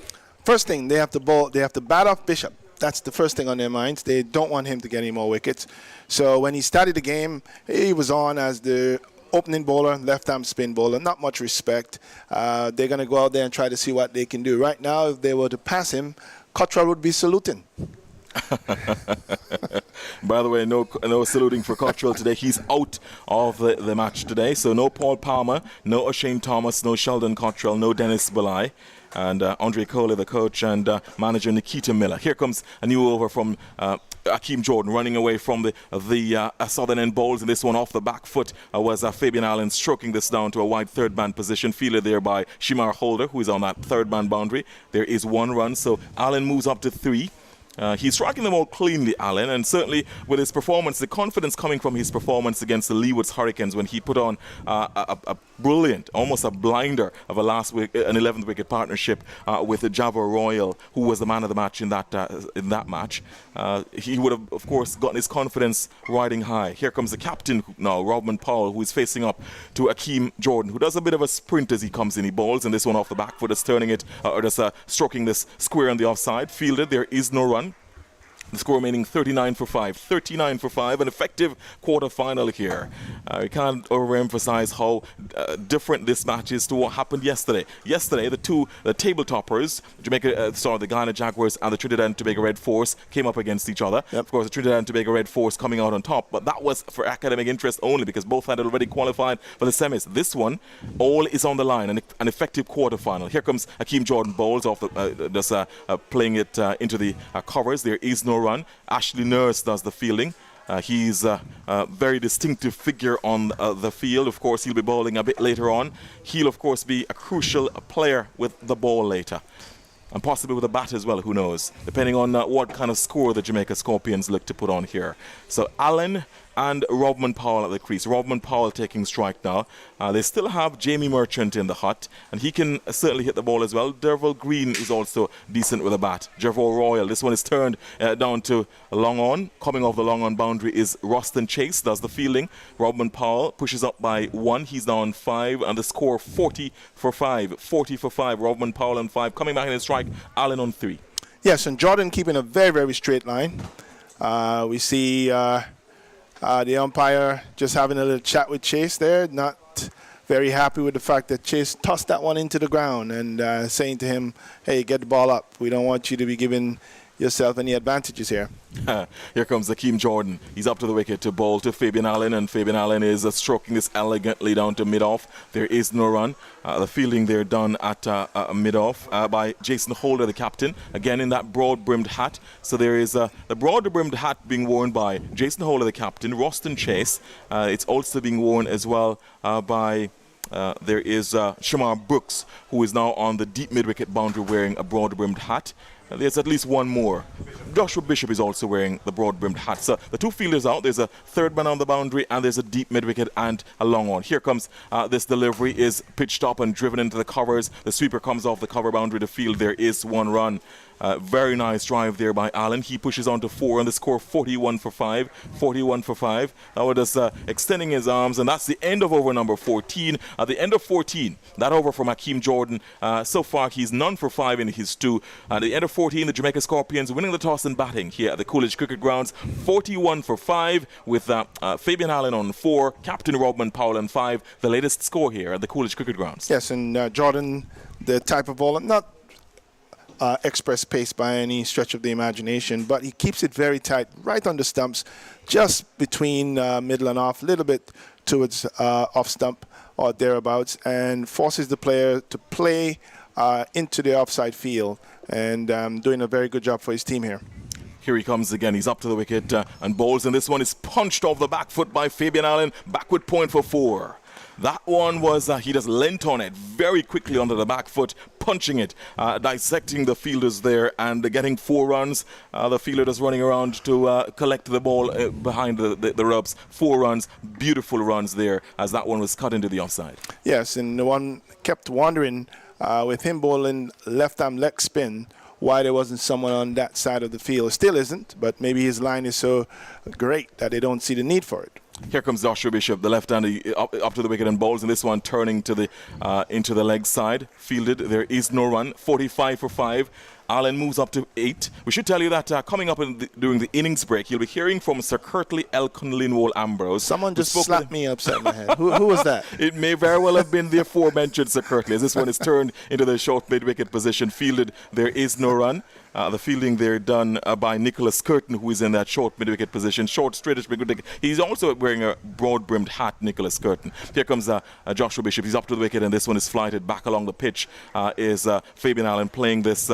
C: First thing, they have to bat off Bishop. That's the first thing on their minds. They don't want him to get any more wickets. So when he started the game, he was on as the opening bowler, left-arm spin bowler. Not much respect. They're going to go out there and try to see what they can do. Right now, if they were to pass him, Cottrell would be saluting.
D: By the way, no saluting for Cottrell today. He's out of the match today. So no Paul Palmer, no O'Shane Thomas, no Sheldon Cottrell, no Dennis Belay. And Andre Coley, the coach, and manager Nikita Miller. Here comes a new over from Akeem Jordan, running away from the southern end bowls. And this one off the back foot was Fabian Allen, stroking this down to a wide third man position, fielded there by Shamar Holder, who is on that third man boundary. There is 1 run, so Allen moves up to 3. He's striking them all cleanly, Allen, and certainly with his performance, the confidence coming from his performance against the Leewoods Hurricanes when he put on a brilliant, almost a blinder of an 11th wicket partnership with Java Royal, who was the man of the match in that match. He would have, of course, gotten his confidence riding high. Here comes the captain now, Robman Powell, who is facing up to Akeem Jordan, who does a bit of a sprint as he comes in. He bowls, and this one off the back foot is turning it, or just stroking this square on the offside. Fielded, there is no run. The score remaining 39 for 5. 39 for 5, an effective quarter-final here. We can't overemphasize how different this match is to what happened yesterday. Yesterday, the table toppers, the Ghana Jaguars and the Trinidad and Tobago Red Force came up against each other. Yep. Of course, the Trinidad and Tobago Red Force coming out on top, but that was for academic interest only because both had already qualified for the semis. This one, all is on the line, an effective quarter-final. Here comes Akeem Jordan bowls off playing it into the covers. There is no run. Ashley Nurse does the fielding. He's a very distinctive figure on the field. Of course, he'll be bowling a bit later on. He'll, of course, be a crucial player with the ball later. And possibly with a bat as well, who knows, depending on what kind of score the Jamaica Scorpions look to put on here. So Allen and Robman Powell at the crease. Robman Powell taking strike now. They still have Jamie Merchant in the hut, and he can certainly hit the ball as well. Derval Green is also decent with a bat. Jervo Royal, this one is turned down to long on. Coming off the long on boundary is Roston Chase, does the fielding. Robman Powell pushes up by 1. He's now on 5, and the score 40 for 5. 40 for 5. Robman Powell on 5. Coming back in his strike, Allen on 3.
C: Yes, and Jordan keeping a very, very straight line. We see The umpire just having a little chat with Chase there, not very happy with the fact that Chase tossed that one into the ground and saying to him, hey, get the ball up. We don't want you to be giving yourself any advantages here.
D: Here comes Akeem Jordan. He's up to the wicket to bowl to Fabian Allen, and Fabian Allen is stroking this elegantly down to mid-off. There is no run. The fielding there done at mid-off by Jason Holder, the captain, again in that broad-brimmed hat. So there is the broad-brimmed hat being worn by Jason Holder, the captain, Roston Chase. It's also being worn as well by... there is Shamar Brooks, who is now on the deep mid-wicket boundary wearing a broad-brimmed hat. There's at least one more. Joshua Bishop is also wearing the broad-brimmed hat. So the two fielders out. There's a third man on the boundary, and there's a deep mid-wicket and a long one. Here comes this delivery is pitched up and driven into the covers. The sweeper comes off the cover boundary to field. There is one run. Very nice drive there by Allen. He pushes on to 4 on the score, 41 for 5. 41 for 5. Now it is extending his arms, and that's the end of over number 14. At the end of 14, that over from Akeem Jordan. So far, he's none for 5 in his 2. At the end of 14, the Jamaica Scorpions winning the toss and batting here at the Coolidge Cricket Grounds, 41 for 5, with Fabian Allen on 4, Captain Rodman Powell on 5. The latest score here at the Coolidge Cricket Grounds.
C: Yes, and Jordan, the type of bowler, not express pace by any stretch of the imagination, but he keeps it very tight, right on the stumps, just between middle and off, a little bit towards off stump or thereabouts, and forces the player to play into the offside field, and doing a very good job for his team here.
D: Here he comes again. He's up to the wicket and bowls, and this one is punched off the back foot by Fabian Allen. Backward point for 4. That one was, he just leant on it very quickly under the back foot, punching it, dissecting the fielders there, and getting 4 runs. The fielder just running around to collect the ball behind the rubs. 4 runs, beautiful runs there, as that one was cut into the offside.
C: Yes, and the one kept wondering with him bowling left-arm leg spin, why there wasn't someone on that side of the field. Still isn't, but maybe his line is so great that they don't see the need for it.
D: Here comes Joshua Bishop, the left-hander, up to the wicket and bowls, and this one turning to the into the leg side. Fielded, there is no run, 45 for 5. Allen moves up to 8. We should tell you that coming up during the innings break, you'll be hearing from Sir Curtly Elconlinwol Ambrose.
C: Someone just slapped me upside my head. Who was that?
D: It may very well have been the aforementioned Sir Curtly, as this one is turned into the short mid-wicket position. Fielded, there is no run. The fielding there done by Nicholas Curtin, who is in that short mid-wicket position. Short, straightish mid-wicket. He's also wearing a broad-brimmed hat, Nicholas Curtin. Here comes Joshua Bishop. He's up to the wicket, and this one is flighted back along the pitch. Is Fabian Allen playing this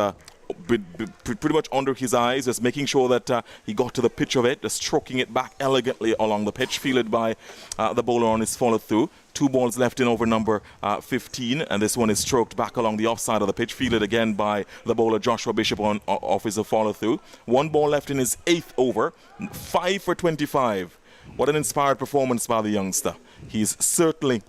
D: pretty much under his eyes, just making sure that he got to the pitch of it, just stroking it back elegantly along the pitch, fielded by the bowler on his follow-through. 2 balls left in over number 15, and this one is stroked back along the offside of the pitch, fielded again by the bowler Joshua Bishop off his follow-through. 1 ball left in his 8th over, 5 for 25. What an inspired performance by the youngster. He's certainly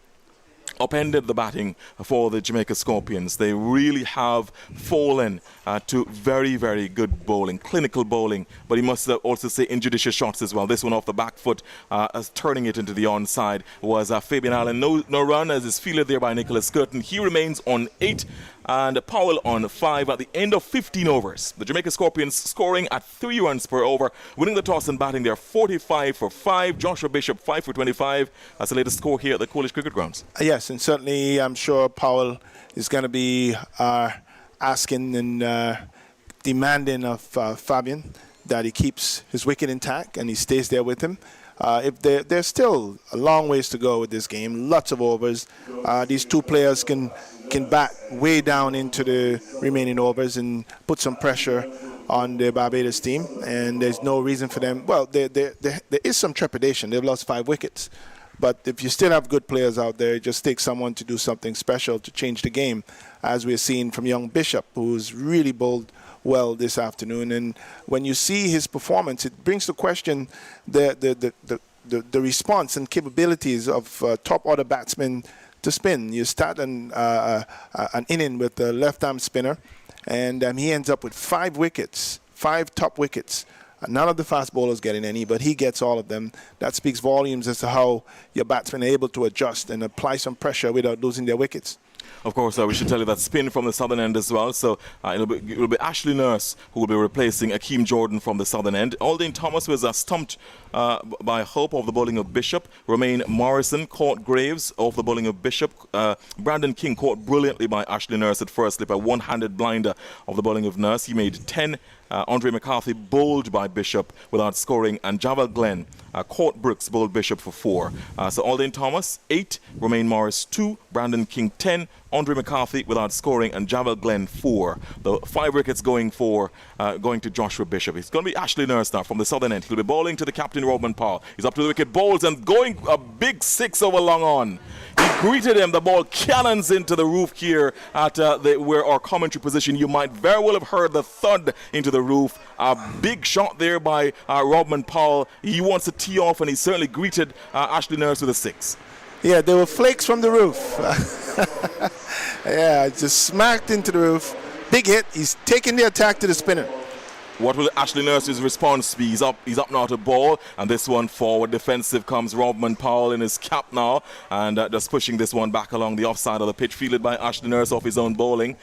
D: upended the batting for the Jamaica Scorpions. They really have fallen to very, very good bowling, clinical bowling, but he must also say injudicious shots as well. This one off the back foot, turning it into the onside, was Fabian Allen. No run, as is fielded there by Nicholas Curtin. He remains on 8, and Powell on 5 at the end of 15 overs. The Jamaica Scorpions scoring at 3 runs per over, winning the toss and batting there 45 for 5. Joshua Bishop 5 for 25. That's the latest score here at the Coolidge Cricket Grounds.
C: Yes, and certainly I'm sure Powell is going to be asking and demanding of Fabian that he keeps his wicket intact and he stays there with him. If there's still a long ways to go with this game, lots of overs. These 2 players can bat way down into the remaining overs and put some pressure on the Barbados team, and there's no reason for them. Well, there is some trepidation. They've lost 5 wickets. But if you still have good players out there, it just takes someone to do something special to change the game, as we're seeing from young Bishop, who's really bowled well this afternoon. And when you see his performance, it brings to question the response and capabilities of top-order batsmen to spin. You start an inning with a left-arm spinner, and he ends up with 5 wickets, 5 top wickets. None of the fast bowlers getting any, but he gets all of them. That speaks volumes as to how your batsmen are able to adjust and apply some pressure without losing their wickets.
D: Of course, we should tell you that spin from the southern end as well. So it'll be Ashley Nurse who will be replacing Akeem Jordan from the southern end. Aldine Thomas was stumped by Hope of the bowling of Bishop. Romaine Morrison caught Graves of the bowling of Bishop. Brandon King caught brilliantly by Ashley Nurse at first slip, a one-handed blinder of the bowling of Nurse. He made 10. Andre McCarthy bowled by Bishop without scoring, and Javel Glenn caught Brooks, bowled Bishop for 4. So Aldine Thomas 8, Romaine Morris 2, Brandon King 10, Andre McCarthy without scoring, and Javel Glenn 4. The 5 wickets going to Joshua Bishop. It's going to be Ashley Nurse now from the southern end. He'll be bowling to the captain, Robin Powell. He's up to the wicket, bowls, and going a big 6 over long on. He greeted him. The ball cannons into the roof here at where our commentary position. You might very well have heard the thud into the roof. A big shot there by Robin Powell. He wants to tee off, and he certainly greeted Ashley Nurse with a 6.
C: Yeah, there were flakes from the roof. Yeah, just smacked into the roof. Big hit. He's taking the attack to the spinner.
D: What will Ashley Nurse's response be? He's up now to ball, and this one forward defensive comes Robin Powell in his cap now, and just pushing this one back along the offside of the pitch, fielded by Ashley Nurse off his own bowling.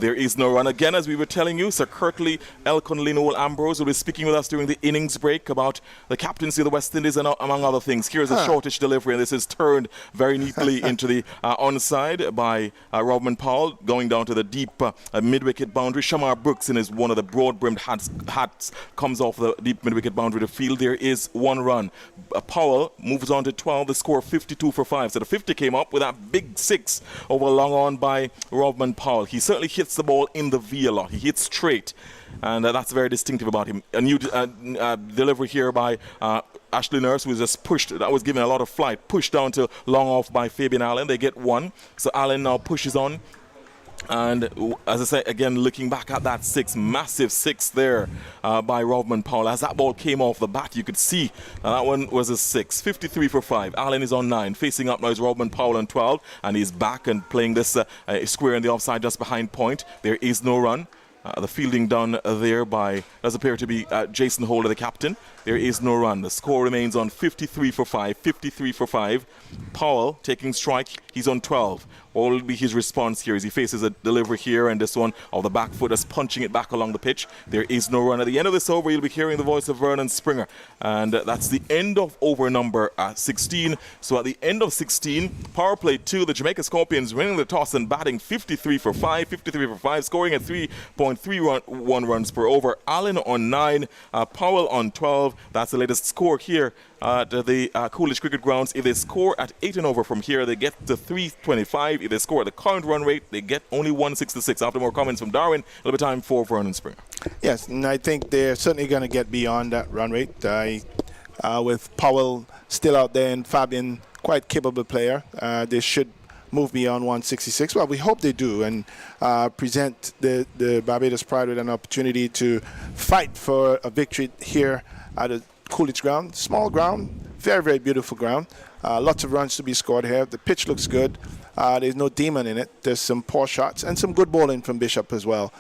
D: There is no run. Again, as we were telling you, Sir Kirtley Elconlino Ambrose will be speaking with us during the innings break about the captaincy of the West Indies and among other things. Here's a shortish delivery, and this is turned very neatly into the onside by Robin Powell, going down to the deep mid-wicket boundary. Shamar Brooks in his one of the broad-brimmed hats comes off the deep mid-wicket boundary to field. There is 1 run. Powell moves on to 12, the score 52 for 5. So the 50 came up with that big 6 over long on by Robin Powell. He certainly hits the ball in the V a lot. He hits straight, and that's very distinctive about him. A new delivery here by Ashley Nurse, who was just pushed. That was given a lot of flight. Pushed down to long off by Fabian Allen. They get 1. So Allen now pushes on. And as I say, again, looking back at that 6, massive 6 there by Robin Powell. As that ball came off the bat, you could see that one was a 6. 53 for 5. Allen is on 9. Facing up now is Robin Powell on 12. And he's back and playing this square in the offside just behind point. There is no run. The fielding done there by, does appear to be Jason Holder, the captain. There is no run. The score remains on 53 for 5. 53 for 5. Powell taking strike. He's on 12. What will be his response here as he faces a delivery here, and this one of the back foot is punching it back along the pitch. There is no run. At the end of this over, you'll be hearing the voice of Vernon Springer. And that's the end of over number 16. So at the end of 16, power play 2, the Jamaica Scorpions winning the toss and batting 53 for 5. 53 for 5, scoring at 3.31 runs per over. Allen on 9, Powell on 12. That's the latest score here at the Coolidge Cricket Grounds. If they score at 8 and over from here, they get to 325. If they score at the current run rate, they get only 166. After more comments from Darwin, it'll be time for Vernon Springer.
C: Yes, and I think they're certainly going to get beyond that run rate. With Powell still out there and Fabian, quite capable player, they should move beyond 166. Well, we hope they do, and present the Barbados Pride with an opportunity to fight for a victory here at the Coolidge ground. Small ground, very, very beautiful ground. Lots of runs to be scored here. The pitch looks good. There's no demon in it. There's some poor shots and some good bowling from Bishop as well.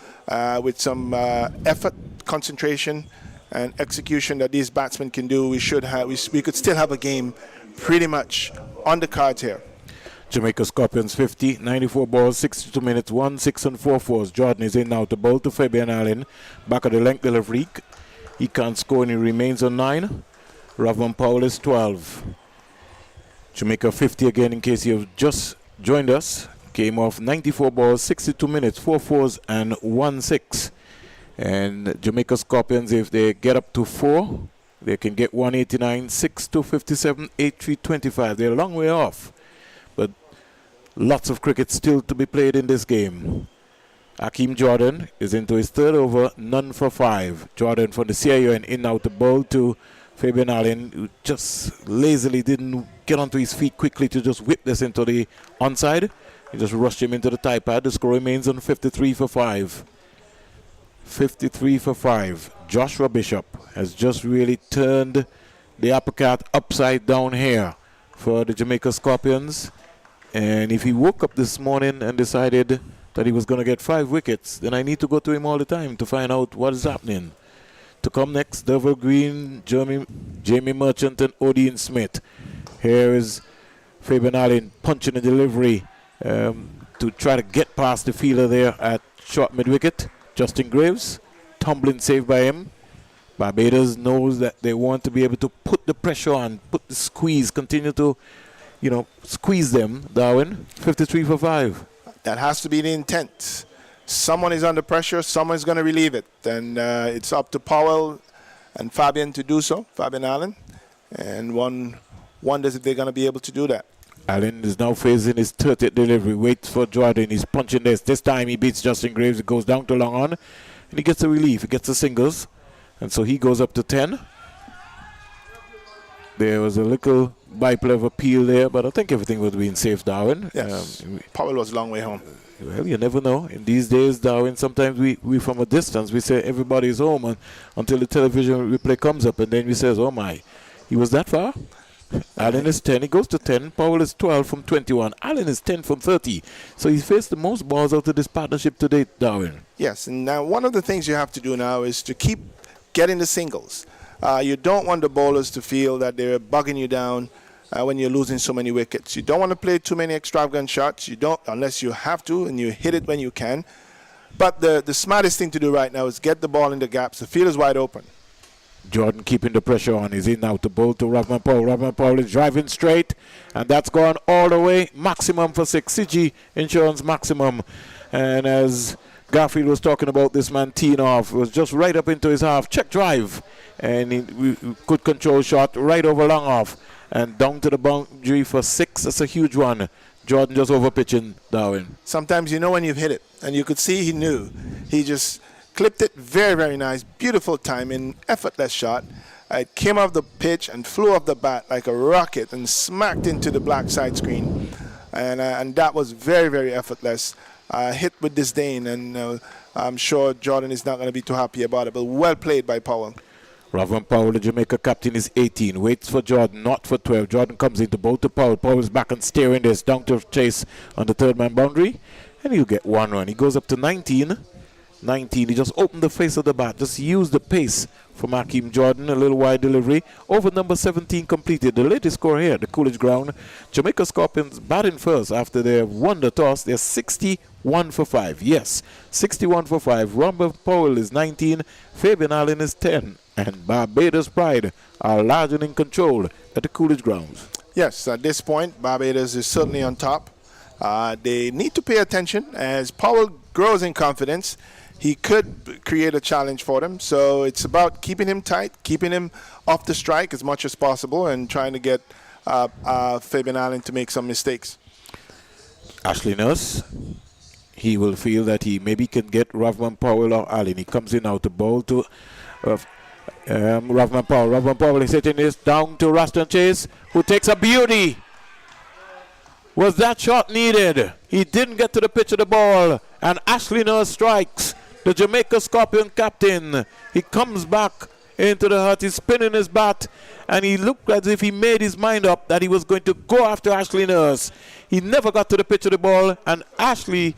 C: With some effort, concentration, and execution that these batsmen can do, we could still have a game pretty much on the cards here.
B: Jamaica Scorpions 50, 94 balls, 62 minutes, 1, 6 and 4 fours. Jordan is in now to bowl to Fabian Allen. Back of the length delivery. He can't score and he remains on 9. Robin Powell is 12. Jamaica 50 again in case you've just joined us. Came off 94 balls, 62 minutes, 4 fours and 1 6. And Jamaica Scorpions, if they get up to 4, they can get 189, 6 to 57, 8 3 25. They're a long way off. But lots of cricket still to be played in this game. Akeem Jordan is into his 3rd over, none for 5. Jordan from the CIO and in now to bowl to Fabian Allen, who just lazily didn't get onto his feet quickly to just whip this into the onside. He just rushed him into the tie pad. The score remains on 53 for 5. 53 for 5. Joshua Bishop has just really turned the apple cart upside down here for the Jamaica Scorpions. And if he woke up this morning and decided that he was going to get 5 wickets, then I need to go to him all the time to find out what is happening. To come next, Devil Green, Jamie Merchant, and Odean Smith. Here is Fabian Allen punching a delivery to to try to get past the fielder there at short mid-wicket. Justin Graves, tumbling save by him. Barbados knows that they want to be able to put the pressure on, put the squeeze, continue to, squeeze them. Darwin, 53 for 5.
C: That has to be the intent. Someone is under pressure, someone's going to relieve it. And it's up to Powell and Fabian to do so, Fabian Allen. And one wonders if they're going to be able to do that.
B: Allen is now facing his 30th delivery. Waits for Jordan. He's punching this. This time he beats Justin Graves. It goes down to long on. And he gets a relief. He gets the singles. And so he goes up to 10. There was a little biplay of appeal there, but I think everything was being safe, Darwin.
C: Yes. Powell was a long way home.
B: Well, you never know. In these days, Darwin, sometimes we from a distance, we say everybody's home until the television replay comes up, and then we says, oh my, he was that far? Allen is 10. He goes to 10. Powell is 12 from 21. Allen is 10 from 30. So he's faced the most balls out of this partnership to date, Darwin.
C: Yes, and now one of the things you have to do now is to keep getting the singles. You don't want the bowlers to feel that they're bugging you down when you're losing so many wickets. You don't want to play too many extravagant shots. You don't, unless you have to, and you hit it when you can. But the smartest thing to do right now is get the ball in the gaps. The field is wide open.
B: Jordan keeping the pressure on. He's in now to bowl to Ravman Powell. Ravman Powell is driving straight, and that's gone all the way. Maximum for 6. CG Insurance maximum. And as Garfield was talking about this man teeing off, it was just right up into his half. Check drive. And he could control shot right over long off. And down to the boundary for 6. That's a huge one. Jordan just over pitching, Darwin.
C: Sometimes you know when you've hit it. And you could see he knew. He just clipped it very, very nice. Beautiful timing, effortless shot. It came off the pitch and flew off the bat like a rocket and smacked into the black side screen. And that was very, very effortless. Hit with disdain, and I'm sure Jordan is not going to be too happy about it. But well played by Powell.
B: Ravman Powell, the Jamaica captain, is 18. Waits for Jordan, not for 12. Jordan comes in to bowl to Powell. Powell's back and steering this down to chase on the third man boundary. And he'll get 1 run. He goes up to 19. 19. He just opened the face of the bat. Just used the pace from Hakeem Jordan. A little wide delivery. Over number 17 completed. The latest score here, the Coolidge Ground. Jamaica Scorpions batting first after they have won the toss. They're 61 for 5. Yes, 61 for 5. Ravman Powell is 19. Fabian Allen is 10. And Barbados Pride are largely in control at the Coolidge Grounds.
C: Yes, at this point, Barbados is certainly on top. They need to pay attention as Powell grows in confidence. He could create a challenge for them. So it's about keeping him tight, keeping him off the strike as much as possible, and trying to get Fabian Allen to make some mistakes.
B: Ashley Nurse, he will feel that he maybe can get Ravman Powell or Allen. He comes in now to bowl to Ravman Powell. Ravman Powell is hitting this down to Raston Chase, who takes a beauty. Was that shot needed? He didn't get to the pitch of the ball, and Ashley Nurse strikes. The Jamaica Scorpion captain. He comes back into the hut. He's spinning his bat, and he looked as if he made his mind up that he was going to go after Ashley Nurse. He never got to the pitch of the ball, and Ashley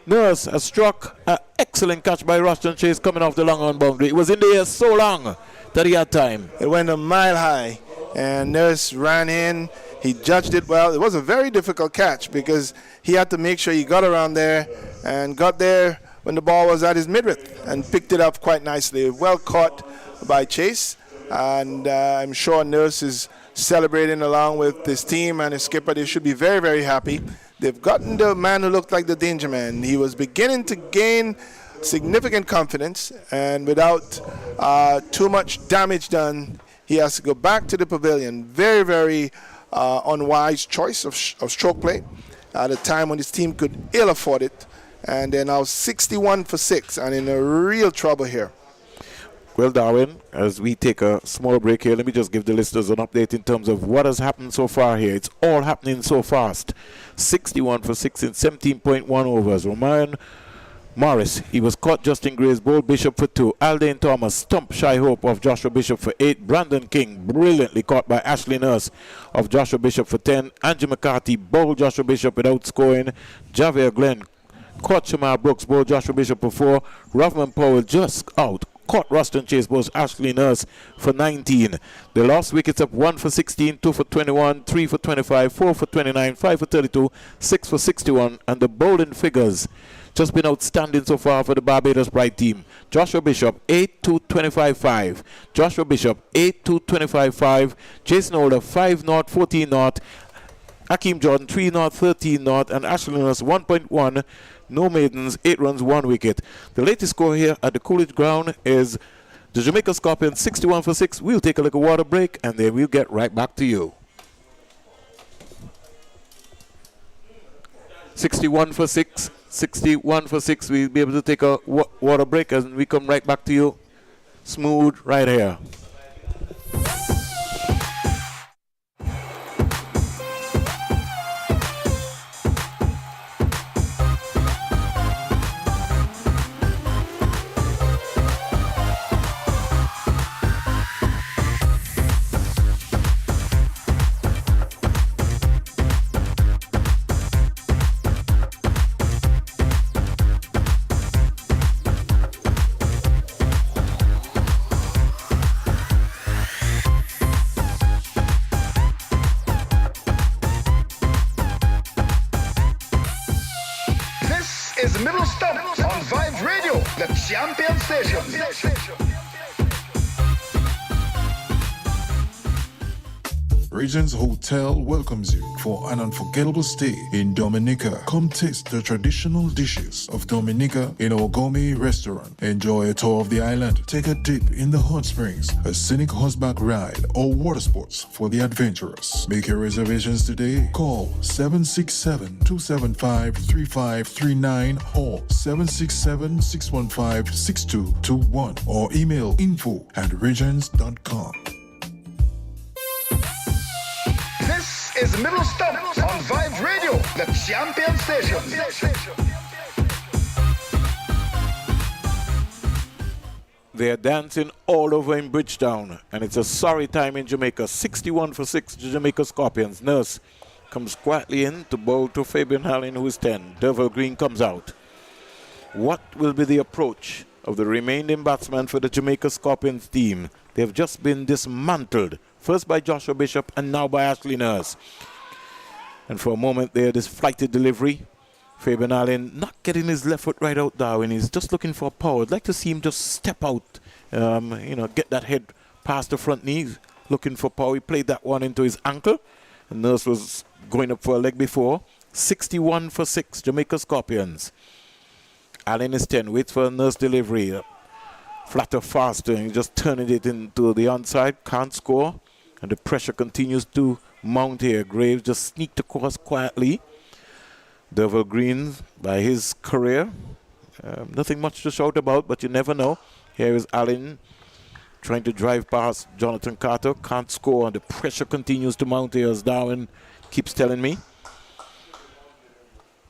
B: Nurse has struck an excellent catch by Raston Chase coming off the long on boundary. It was in the air so long that he had time.
C: It went a mile high, and Nurse ran in. He judged it well. It was a very difficult catch because he had to make sure he got around there and got there when the ball was at his midriff and picked it up quite nicely. Well caught by Chase, and I'm sure Nurse is celebrating along with his team and his skipper. They should be very, very happy. They've gotten the man who looked like the danger man. He was beginning to gain significant confidence, and without too much damage done, he has to go back to the pavilion. Very, very unwise choice of stroke play at a time when his team could ill afford it. And they're now 61 for 6 and in a real trouble here.
B: Well, Darwin, as we take a small break here, let me just give the listeners an update in terms of what has happened so far here. It's all happening so fast. 61 for 6 in 17.1 overs. Romain Morris, he was caught. Justin Graves bowled Bishop for 2. Aldane Thomas stumped Shy Hope of Joshua Bishop for 8. Brandon King brilliantly caught by Ashley Nurse of Joshua Bishop for 10. Andrew McCarthy bowled Joshua Bishop without scoring. Javier Glenn caught Shamar Brooks bowled Joshua Bishop for 4. Ravman Powell just out caught Ruston Chase Bowles Ashley Nurse for 19. They lost wickets up 1 for 16, 2 for 21, 3 for 25, 4 for 29, 5 for 32, 6 for 61, and the bowling figures just been outstanding so far for the Barbados Pride team. Joshua Bishop 8-2 25-5. Joshua Bishop 8-2 25-5. Jason Holder 5-0 14-0. Hakeem Jordan 3-0 13-0, and Ashley Nurse 1.1. No maidens, 8 runs, 1 wicket. The latest score here at the Coolidge ground is the Jamaica Scorpions 61 for 6. We'll take a little water break and then we'll get right back to you. 61 for 6. 61 for 6. We'll be able to take a water break and we come right back to you. Smooth right here.
A: Champion Station.
E: Regents Hotel welcomes you for an unforgettable stay in Dominica. Come taste the traditional dishes of Dominica in our gourmet restaurant. Enjoy a tour of the island. Take a dip in the hot springs, a scenic horseback ride, or water sports for the adventurous. Make your reservations today. Call 767-275-3539 or 767-615-6221 or email info@regents.com.
A: Is Middle Stump on Vibe Radio, the champion station.
B: They're dancing all over in Bridgetown, and it's a sorry time in Jamaica. 61 for 6, the Jamaica Scorpions. Nurse comes quietly in to bowl to Fabian Hallin, who is 10. Derval Green comes out. What will be the approach of the remaining batsmen for the Jamaica Scorpions team? They've just been dismantled. First by Joshua Bishop and now by Ashley Nurse. And for a moment there, this flighted delivery. Fabian Allen not getting his left foot right out there when he's just looking for power. I'd like to see him just step out, get that head past the front knees, looking for power. He played that one into his ankle. And Nurse was going up for a leg before. 61 for 6, Jamaica Scorpions. Allen is 10, waits for a Nurse delivery. Flatter faster, and just turning it into the onside. Can't score. And the pressure continues to mount here. Graves just sneaked across quietly. Derval Green, by his career, nothing much to shout about, but you never know. Here is Allen trying to drive past Jonathan Carter. Can't score, and the pressure continues to mount here, as Darwin keeps telling me.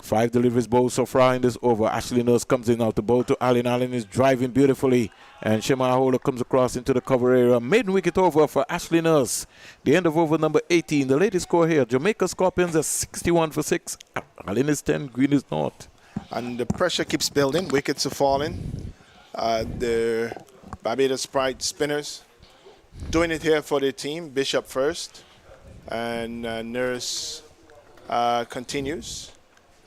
B: 5 deliveries bowled so far in this over. Ashley Nurse comes in now to bowl to Allen. Allen is driving beautifully. And Shamar Holder comes across into the cover area. Maiden wicket over for Ashley Nurse. The end of over number 18. The latest score here. Jamaica Scorpions are 61 for 6. Allen is 10. Green is not.
C: And the pressure keeps building. Wickets are falling. The Barbados Pride spinners doing it here for their team. Bishop first. And Nurse continues.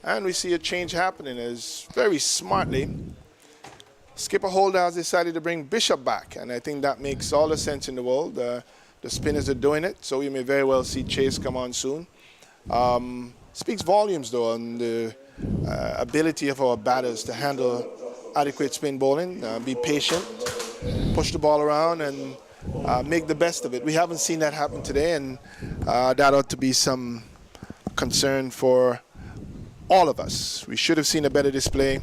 C: And we see a change happening as very smartly Skipper Holder has decided to bring Bishop back. And I think that makes all the sense in the world. The spinners are doing it, so you may very well see Chase come on soon. Speaks volumes, though, on the ability of our batters to handle adequate spin bowling, be patient, push the ball around, and make the best of it. We haven't seen that happen today, and that ought to be some concern for all of us. We should have seen a better display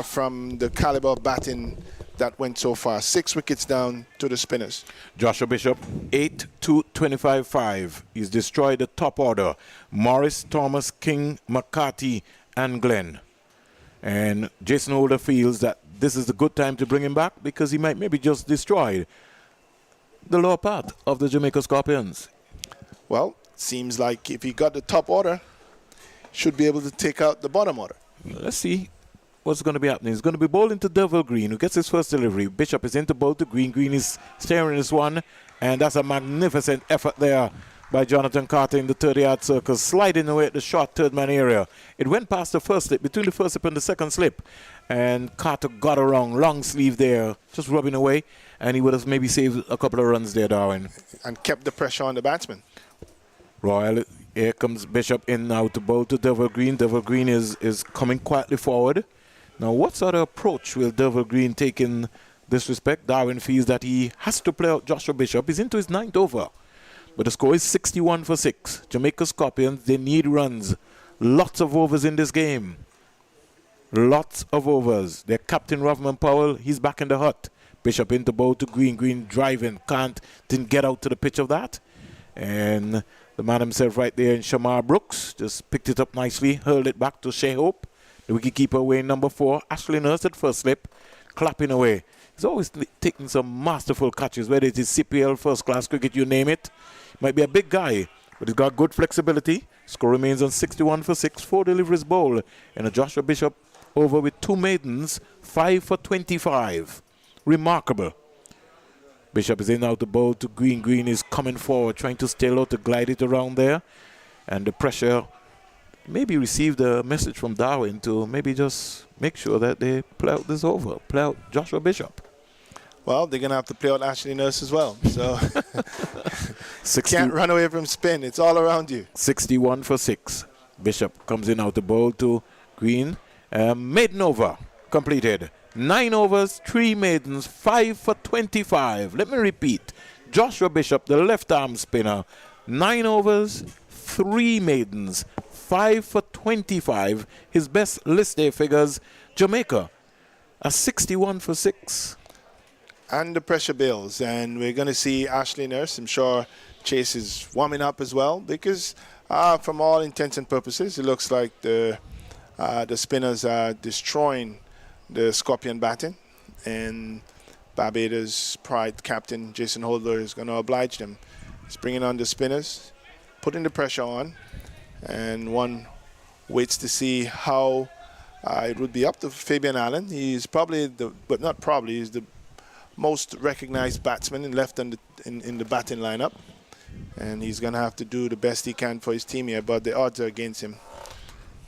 C: from the caliber of batting that went so far. 6 wickets down to the spinners.
B: Joshua Bishop, 8-2 25-5. He's destroyed the top order. Morris, Thomas, King, McCarthy, and Glenn. And Jason Holder feels that this is the good time to bring him back because he might maybe just destroy the lower part of the Jamaica Scorpions.
C: Well, seems like if he got the top order, should be able to take out the bottom order.
B: Let's see. what's going to be happening. He's going to be bowling to Devil Green, who gets his first delivery. Bishop is into bowl to Green. Green is staring this one, and that's a magnificent effort there by Jonathan Carter in the 30-yard circle, sliding away at the short third man area. It went past the first slip, between the first slip and the second slip, and Carter got around, long sleeve there, just rubbing away, and he would have maybe saved a couple of runs there, Darwin.
C: And kept the pressure on the batsman.
B: Royal, here comes Bishop in now to bowl to Devil Green. Devil Green is coming quietly forward. Now, what sort of approach will Devil Green take in this respect? Darwin feels that he has to play out Joshua Bishop. He's into his 9th over. But the score is 61 for 6. Jamaica Scorpions, they need runs. Lots of overs in this game. Lots of overs. Their captain, Rovman Powell, he's back in the hut. Bishop into bowl to Green. Green driving. Didn't get out to the pitch of that. And the man himself right there in Shamar Brooks just picked it up nicely, hurled it back to Shea Hope. The wicketkeeper away number 4. Ashley Nurse at first slip, clapping away. He's always taking some masterful catches, whether it is CPL, first class cricket, you name it. Might be a big guy, but he's got good flexibility. Score remains on 61 for 6. 4 deliveries bowled in a Joshua Bishop over with 2 maidens, 5 for 25. Remarkable. Bishop is in out the bowl to Green. Green is coming forward, trying to stay low to glide it around there. And the pressure, maybe received a message from Darwin to maybe just make sure that they play out this over, play out Joshua Bishop.
C: Well, they're going to have to play out Ashley Nurse as well. So can't run away from spin. It's all around you.
B: 61 for 6. Bishop comes in out the bowl to Green. Maiden over completed. 9 overs, 3 maidens, 5 for 25. Let me repeat. Joshua Bishop, the left-arm spinner, 9 overs, 3 maidens, 5 for 25. His best list day figures, Jamaica, a 61 for 6.
C: And the pressure builds. And we're going to see Ashley Nurse. I'm sure Chase is warming up as well because from all intents and purposes, it looks like the spinners are destroying the Scorpion batting, and Barbados pride captain Jason Holder is going to oblige them. He's bringing on the spinners, putting the pressure on, and one waits to see how it would be up to Fabian Allen. He's probably he's the most recognized batsman and left in the batting lineup, and he's going to have to do the best he can for his team here, but the odds are against him.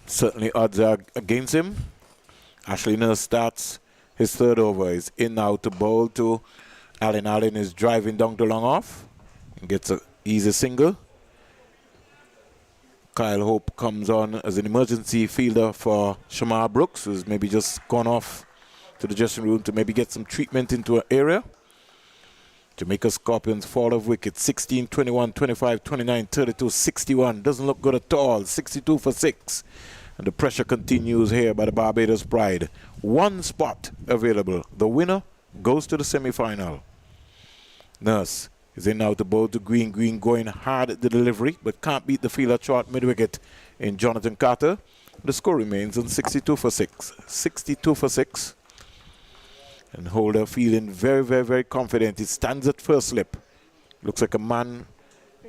B: Certainly odds are against him. Ashley Nurse starts his 3rd over. He's in now to bowl to Allen. Allen is driving down to long off and gets an easy single. Kyle Hope comes on as an emergency fielder for Shamar Brooks, who's maybe just gone off to the dressing room to maybe get some treatment into an area. Jamaica Scorpions fall of wicket 16, 21, 25, 29, 32, 61. Doesn't look good at all. 62 for 6. And the pressure continues here by the Barbados Pride. 1 spot available. The winner goes to the semi-final. Nurse is in now to bowl to Green. Green going hard at the delivery, but can't beat the fielder short mid-wicket in Jonathan Carter. The score remains on 62 for 6. 62 for 6. And Holder feeling very, very, very confident. He stands at first slip. Looks like a man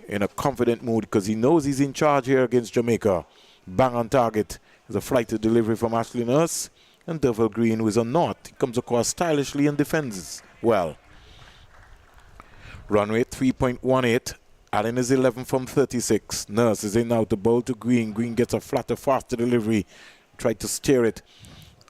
B: in a confident mood because he knows he's in charge here against Jamaica. Bang on target is a flighted delivery from Ashley Nurse. And Devil Green, who is a knot, he comes across stylishly and defends well. Runway 3.18. Allen is 11 from 36. Nurse is in now to bowl to Green. Green gets a flatter, faster delivery. Tried to steer it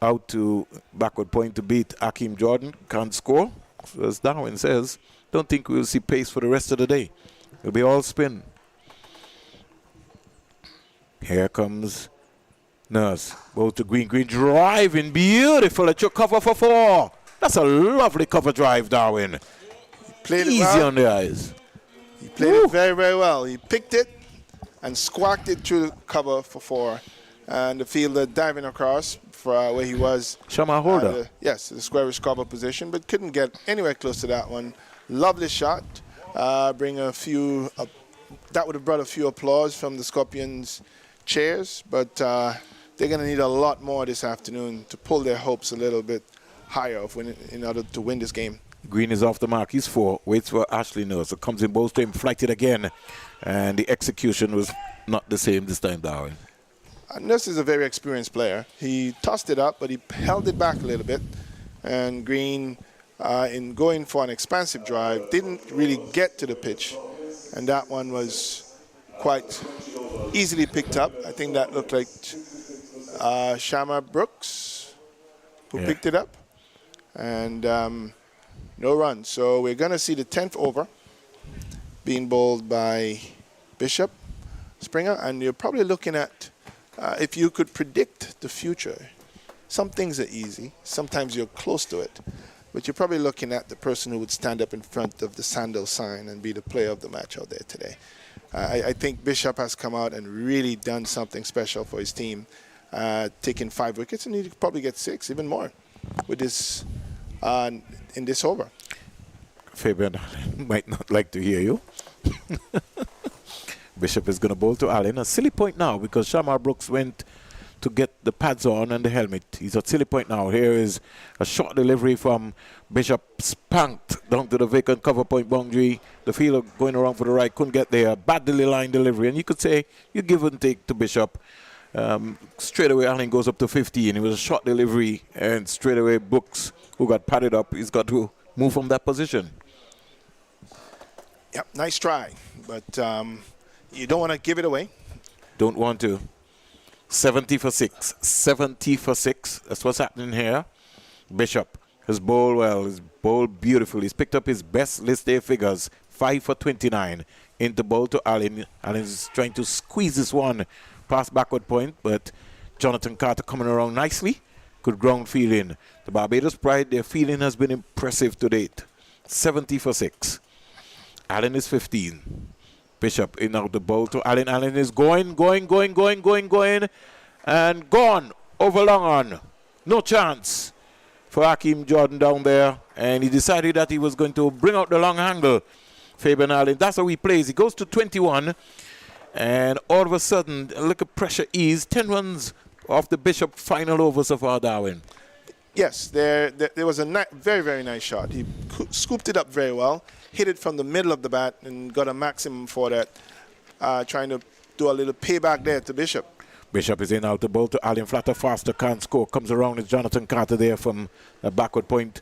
B: out to backward point to beat Akeem Jordan. Can't score. So as Darwin says, don't think we'll see pace for the rest of the day. It'll be all spin. Here comes Nurse. Bowl to Green. Green driving. Beautiful at your cover for 4. That's a lovely cover drive, Darwin.
C: Played
B: easy
C: it well.
B: On the eyes.
C: He played it very, very well. He picked it and squawked it through the cover for 4. And the fielder diving across for where he was.
B: Shamar Holder.
C: Yes, the squarish cover position, but couldn't get anywhere close to that one. Lovely shot. That would have brought a few applause from the Scorpions chairs, but they're going to need a lot more this afternoon to pull their hopes a little bit higher in order to win this game.
B: Green is off the mark. He's 4. Waits for Ashley Nurse. So comes in both to him, flighted again. And the execution was not the same this time, Darwin.
C: Nurse is a very experienced player. He tossed it up, but he held it back a little bit. And Green, in going for an expansive drive, didn't really get to the pitch. And that one was quite easily picked up. I think that looked like Shamar Brooks who picked it up. And no run. So we're going to see the 10th over being bowled by Bishop Springer. And you're probably looking at, if you could predict the future, some things are easy. Sometimes you're close to it. But you're probably looking at the person who would stand up in front of the sandal sign and be the player of the match out there today. I think Bishop has come out and really done something special for his team, taking 5 wickets, and he could probably get 6, even more, with this in this over.
B: Fabian might not like to hear you. Bishop is going to bowl to Allen. A silly point now because Shamar Brooks went to get the pads on and the helmet. He's at silly point now. Here is a short delivery from Bishop, spanked down to the vacant cover point boundary. The fielder going around for the right, couldn't get there. Badly line delivery. And you could say you give and take to Bishop. Straight away, Allen goes up to 15. It was a short delivery, and straight away, Brooks, who got padded up, he's got to move from that position.
C: Yep, nice try. But you don't want to give it away.
B: Don't want to. 70 for 6. 70 for 6. That's what's happening here. Bishop has bowled well. He's bowled beautifully. He's picked up his best list A figures. 5 for 29. Into bowl to Allen. Allen is trying to squeeze this one past backward point, but Jonathan Carter coming around nicely. Good ground fielding. The Barbados Pride, their fielding has been impressive to date. 70 for 6. Allen is 15. Bishop in out the ball to Allen. Allen is going, and gone over long on. No chance for Hakeem Jordan down there, and he decided that he was going to bring out the long angle. Fabian Allen, that's how he plays. He goes to 21, and all of a sudden, look at pressure ease. 10 runs off the Bishop final over so far, Darwin.
C: Yes, there was a very, very nice shot. He scooped it up very well, hit it from the middle of the bat, and got a maximum for that, trying to do a little payback there to Bishop.
B: Bishop is in out the ball to Allen. Flatter, faster, can't score. Comes around with Jonathan Carter there from a backward point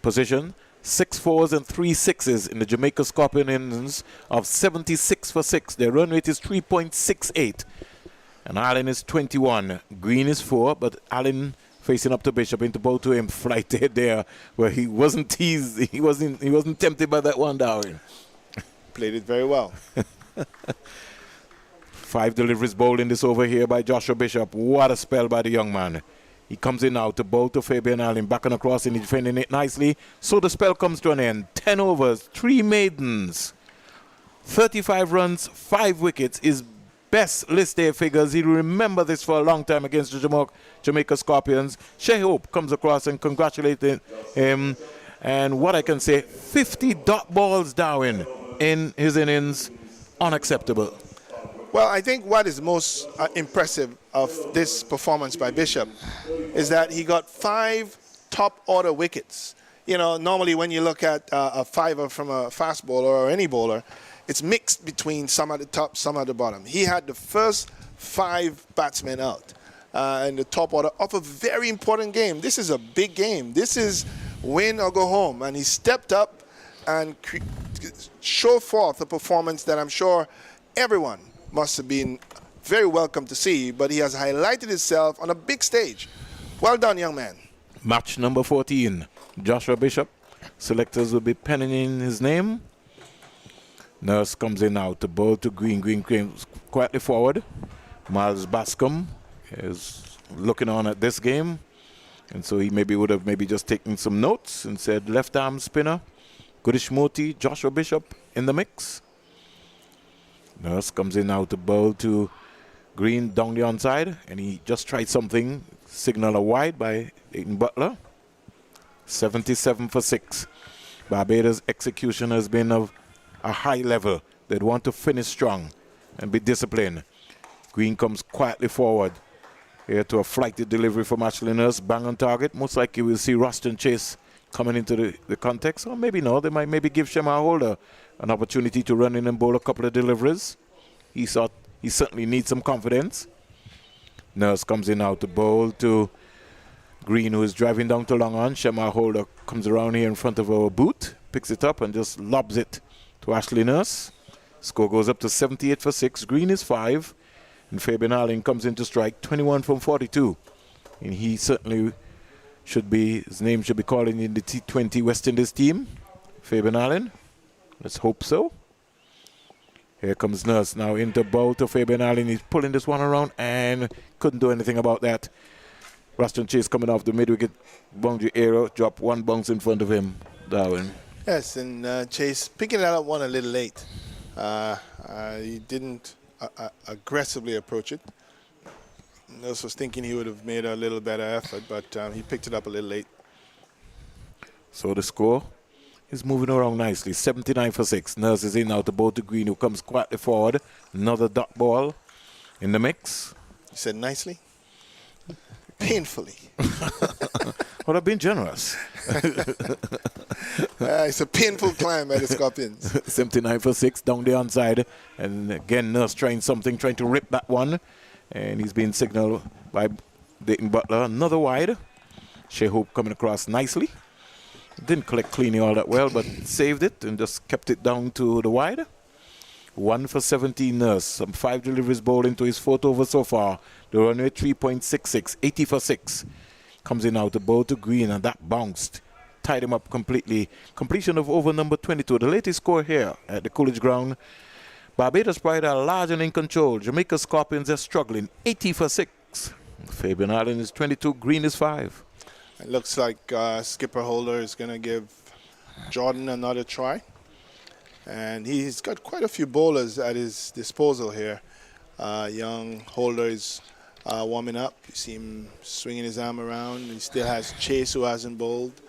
B: position. 6 4s and 3 6s in the Jamaica Scorpion innings of 76 for 6. Their run rate is 3.68. And Allen is 21. Green is 4, but Allen facing up to Bishop, into bowl to him, flight there where he wasn't teased, he wasn't tempted by that one, Darwin.
C: Played it very well.
B: 5 deliveries bowled in this over here by Joshua Bishop. What a spell by the young man. He comes in now to bowl to Fabian Allen, back and across and defending it nicely. So the spell comes to an end. 10 overs, 3 maidens, 35 runs, 5 wickets is best list A figures. He'll remember this for a long time against the Jamaica Scorpions. Shea Hope comes across and congratulated him. And what I can say, 50 dot balls, Darwin, in his innings. Unacceptable.
C: Well, I think what is most impressive of this performance by Bishop is that he got 5 top order wickets. You know, normally when you look at a fiver from a fast bowler or any bowler, it's mixed between some at the top, some at the bottom. He had the first 5 batsmen out in the top order of a very important game. This is a big game. This is win or go home. And he stepped up and showed forth a performance that I'm sure everyone must have been very welcome to see. But he has highlighted himself on a big stage. Well done, young man.
B: Match number 14. Joshua Bishop. Selectors will be penning in his name. Nurse comes in now to bowl to Green. Green comes quietly forward. Miles Bascom is looking on at this game. And so he would have just taken some notes and said left arm spinner. Goodish Moti, Joshua Bishop in the mix. Nurse comes in now to bowl to Green down the onside. And he just tried something. Signal a wide by Aiton Butler. 77 for 6. Barbados' execution has been of a high level. They'd want to finish strong and be disciplined. Green comes quietly forward here to a flighted delivery from Ashley Nurse. Bang on target. Most likely we'll see Ruston Chase coming into the context. Or maybe no. They might maybe give Shamar Holder an opportunity to run in and bowl a couple of deliveries. He certainly needs some confidence. Nurse comes in out to bowl to Green, who is driving down to long on. Shamar Holder comes around here in front of our boot, picks it up and just lobs it to Ashley Nurse. Score goes up to 78 for 6. Green is 5. And Fabian Allen comes in to strike 21 from 42. And he certainly should be, his name should be calling in the T20 West Indies team. Fabian Allen. Let's hope so. Here comes Nurse now into bowl to Fabian Allen. He's pulling this one around and couldn't do anything about that. Ruston Chase coming off the mid-wicket boundary area, drop one bounce in front of him. Darwin.
C: Yes, and Chase picking that up one a little late. He didn't aggressively approach it. Nurse was thinking he would have made a little better effort, but he picked it up a little late.
B: So the score is moving around nicely. 79 for 6. Nurse is in now to bowl to Green, who comes quietly forward. Another dot ball in the mix.
C: You said nicely? Painfully.
B: Well, I've been generous.
C: It's a painful climb by the Scorpions.
B: 79 for 6 down the onside. And again, Nurse trying something, trying to rip that one. And he's being signaled by Dayton Butler. Another wide. Shea Hope coming across nicely. Didn't collect cleanly all that well, but saved it and just kept it down to the wide. 1 for 17 Nurse. Some 5 deliveries bowled into his 4th over so far. The run rate 3.66. 80 for 6. Comes in now to bowl to Green, and that bounced. Tied him up completely. Completion of over number 22. The latest score here at the Coolidge Ground. Barbados Pride are large and in control. Jamaica Scorpions are struggling. 80 for 6. Fabian Allen is 22. Green is 5.
C: It looks like Skipper Holder is going to give Jordan another try. And he's got quite a few bowlers at his disposal here. Young Holder is warming up. You see him swinging his arm around. He still has Chase, who hasn't bowled.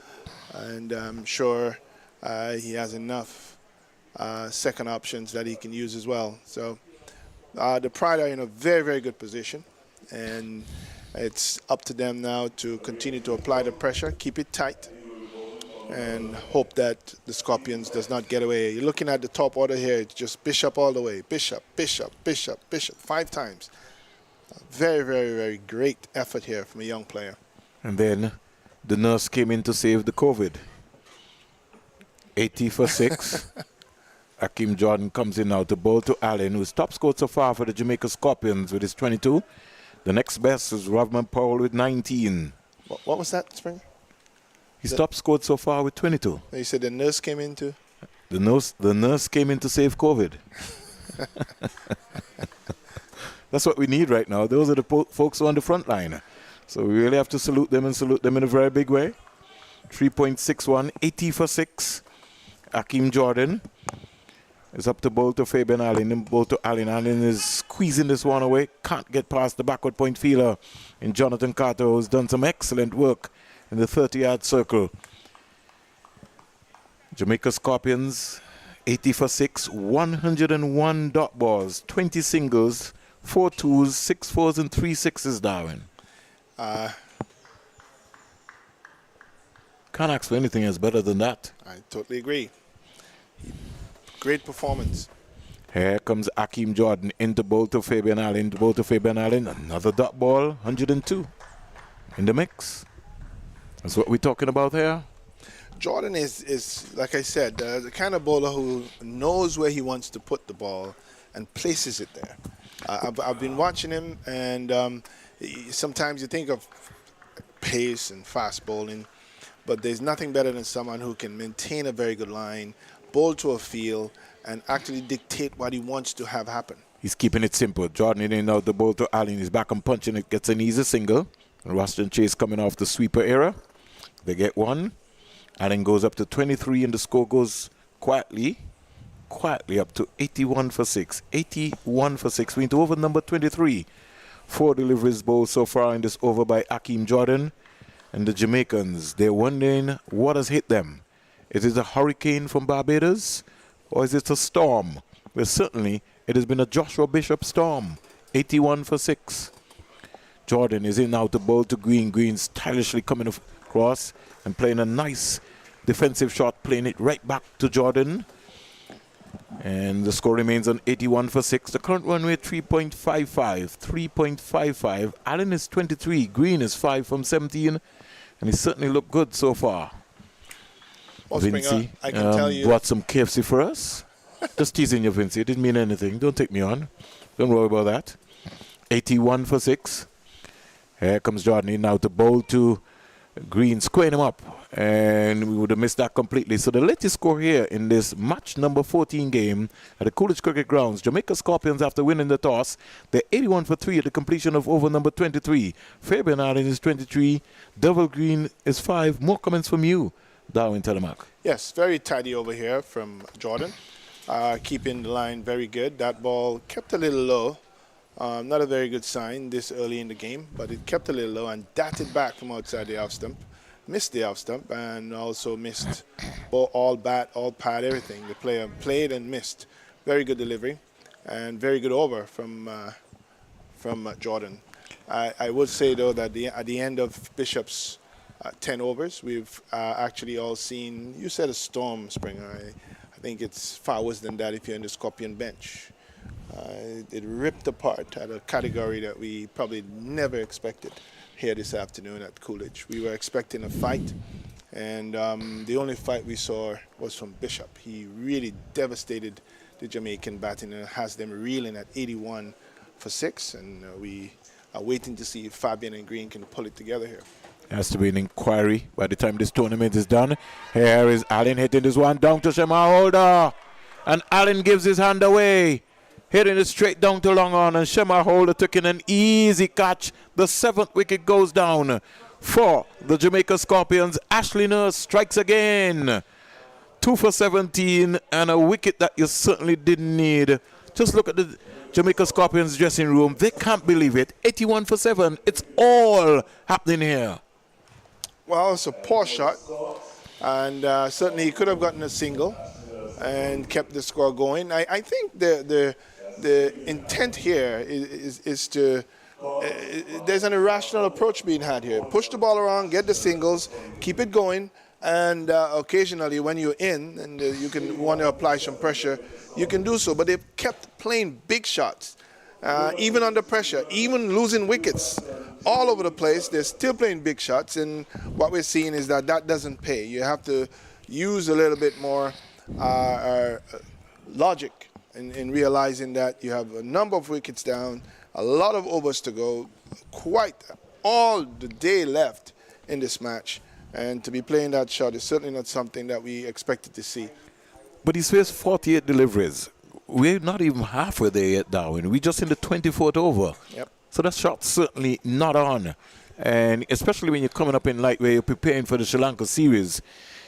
C: And I'm sure he has enough second options that he can use as well. So the Pride are in a very, very good position. And it's up to them now to continue to apply the pressure, keep it tight, and hope that the Scorpions does not get away. You're looking at the top order here. It's just Bishop all the way. Bishop, Bishop, Bishop, Bishop. 5 times. Very, very, very great effort here from a young player.
B: And then the Nurse came in to save the COVID. 80 for 6. Hakeem Jordan comes in now to bowl to Allen, who's top scored so far for the Jamaica Scorpions with his 22. The next best is Rodman Powell with 19.
C: What was that, Springer?
B: He's top scored so far with 22.
C: You said the Nurse came in to?
B: The nurse came in to save COVID. That's what we need right now. Those are the folks who are on the front line. So we really have to salute them and salute them in a very big way. 3.61, 80 for 6. Hakeem Jordan is up to bowl to Fabian Allen. And bowl to Allen. Allen is squeezing this one away. Can't get past the backward point fielder. And Jonathan Carter, who's done some excellent work in the 30-yard circle. Jamaica Scorpions, 80 for 6, 101 dot balls, 20 singles, 4 twos, 6 fours, and 3 sixes, Darwin. Can't ask for anything else better than that.
C: I totally agree. Great performance.
B: Here comes Hakeem Jordan into bowl to Fabian Allen. Bowl to Fabian Allen. Another dot ball, 102 in the mix. That's what we're talking about here.
C: Jordan is like I said, the kind of bowler who knows where he wants to put the ball and places it there. I've been watching him, and sometimes you think of pace and fast bowling, but there's nothing better than someone who can maintain a very good line, bowl to a field, and actually dictate what he wants to have happen.
B: He's keeping it simple. Jordan in and out the ball to Allen. He's back and punching it, gets an easy single. And Ruston Chase coming off the sweeper era. They get one. Allen goes up to 23, and the score goes quietly up to 81 for 6. 81 for 6. We're into over number 23. 4 deliveries bowled so far in this over by Hakeem Jordan. And the Jamaicans, they're wondering what has hit them. Is it a hurricane from Barbados, or is it a storm? Well, certainly it has been a Joshua Bishop storm. 81 for 6. Jordan is in now to bowl to Green. Green stylishly coming across and playing a nice defensive shot, playing it right back to Jordan. And the score remains on 81 for 6. The current run rate 3.55. 3.55. Allen is 23. Green is 5 from 17. And he certainly looked good so far.
C: Well,
B: Vinci,
C: Springer, I can tell you.
B: brought some KFC for us. Just teasing you, Vinci. It didn't mean anything. Don't take me on. Don't worry about that. 81 for 6. Here comes Jordan in now to bowl to Green, squaring him up. And we would have missed that completely. So the latest score here in this match number 14 game at the Coolidge Cricket Grounds, Jamaica Scorpions, after winning the toss, they're 81 for 3 at the completion of over number 23. Fabian Allen is 23. Devil Green is 5. More comments from you, Darwin Telemark.
C: Yes, very tidy over here from Jordan. Keeping the line very good. That ball kept a little low. Not a very good sign this early in the game, but it kept a little low and darted back from outside the off stump. Missed the off stump and also missed all bat, all pad, everything. The player played and missed. Very good delivery and very good over from Jordan. I would say, though, that at the end of Bishop's 10 overs, we've actually all seen, you said a storm, Springer. I think it's far worse than that if you're in the Scorpion bench. It ripped apart at a category that we probably never expected here this afternoon at Coolidge. We were expecting a fight, and the only fight we saw was from Bishop. He really devastated the Jamaican batting and has them reeling at 81 for 6, and we are waiting to see if Fabian and Green can pull it together here.
B: Has to be an inquiry by the time this tournament is done. Here is Allen hitting this one down to Shamar Holder, and Allen gives his hand away. Hitting it straight down to long on, and Shamar Holder took in an easy catch. The 7th wicket goes down for the Jamaica Scorpions. Ashley Nurse strikes again. 2 for 17 and a wicket that you certainly didn't need. Just look at the Jamaica Scorpions dressing room. They can't believe it. 81 for 7. It's all happening here.
C: Well, it's a poor shot, and certainly he could have gotten a single and kept the score going. I think the intent here is to there's an irrational approach being had here. Push the ball around, get the singles, keep it going, and occasionally when you're in and you can want to apply some pressure, you can do so. But they've kept playing big shots, even under pressure, even losing wickets all over the place. They're still playing big shots, and what we're seeing is that doesn't pay. You have to use a little bit more logic in realizing that you have a number of wickets down, a lot of overs to go, quite all the day left in this match, and to be playing that shot is certainly not something that we expected to see.
B: But he's faced 48 deliveries. We're not even halfway there yet, Darwin. We're just in the 24th over.
C: Yep.
B: So that shot's certainly not on. And especially when you're coming up in light where you're preparing for the Sri Lanka series,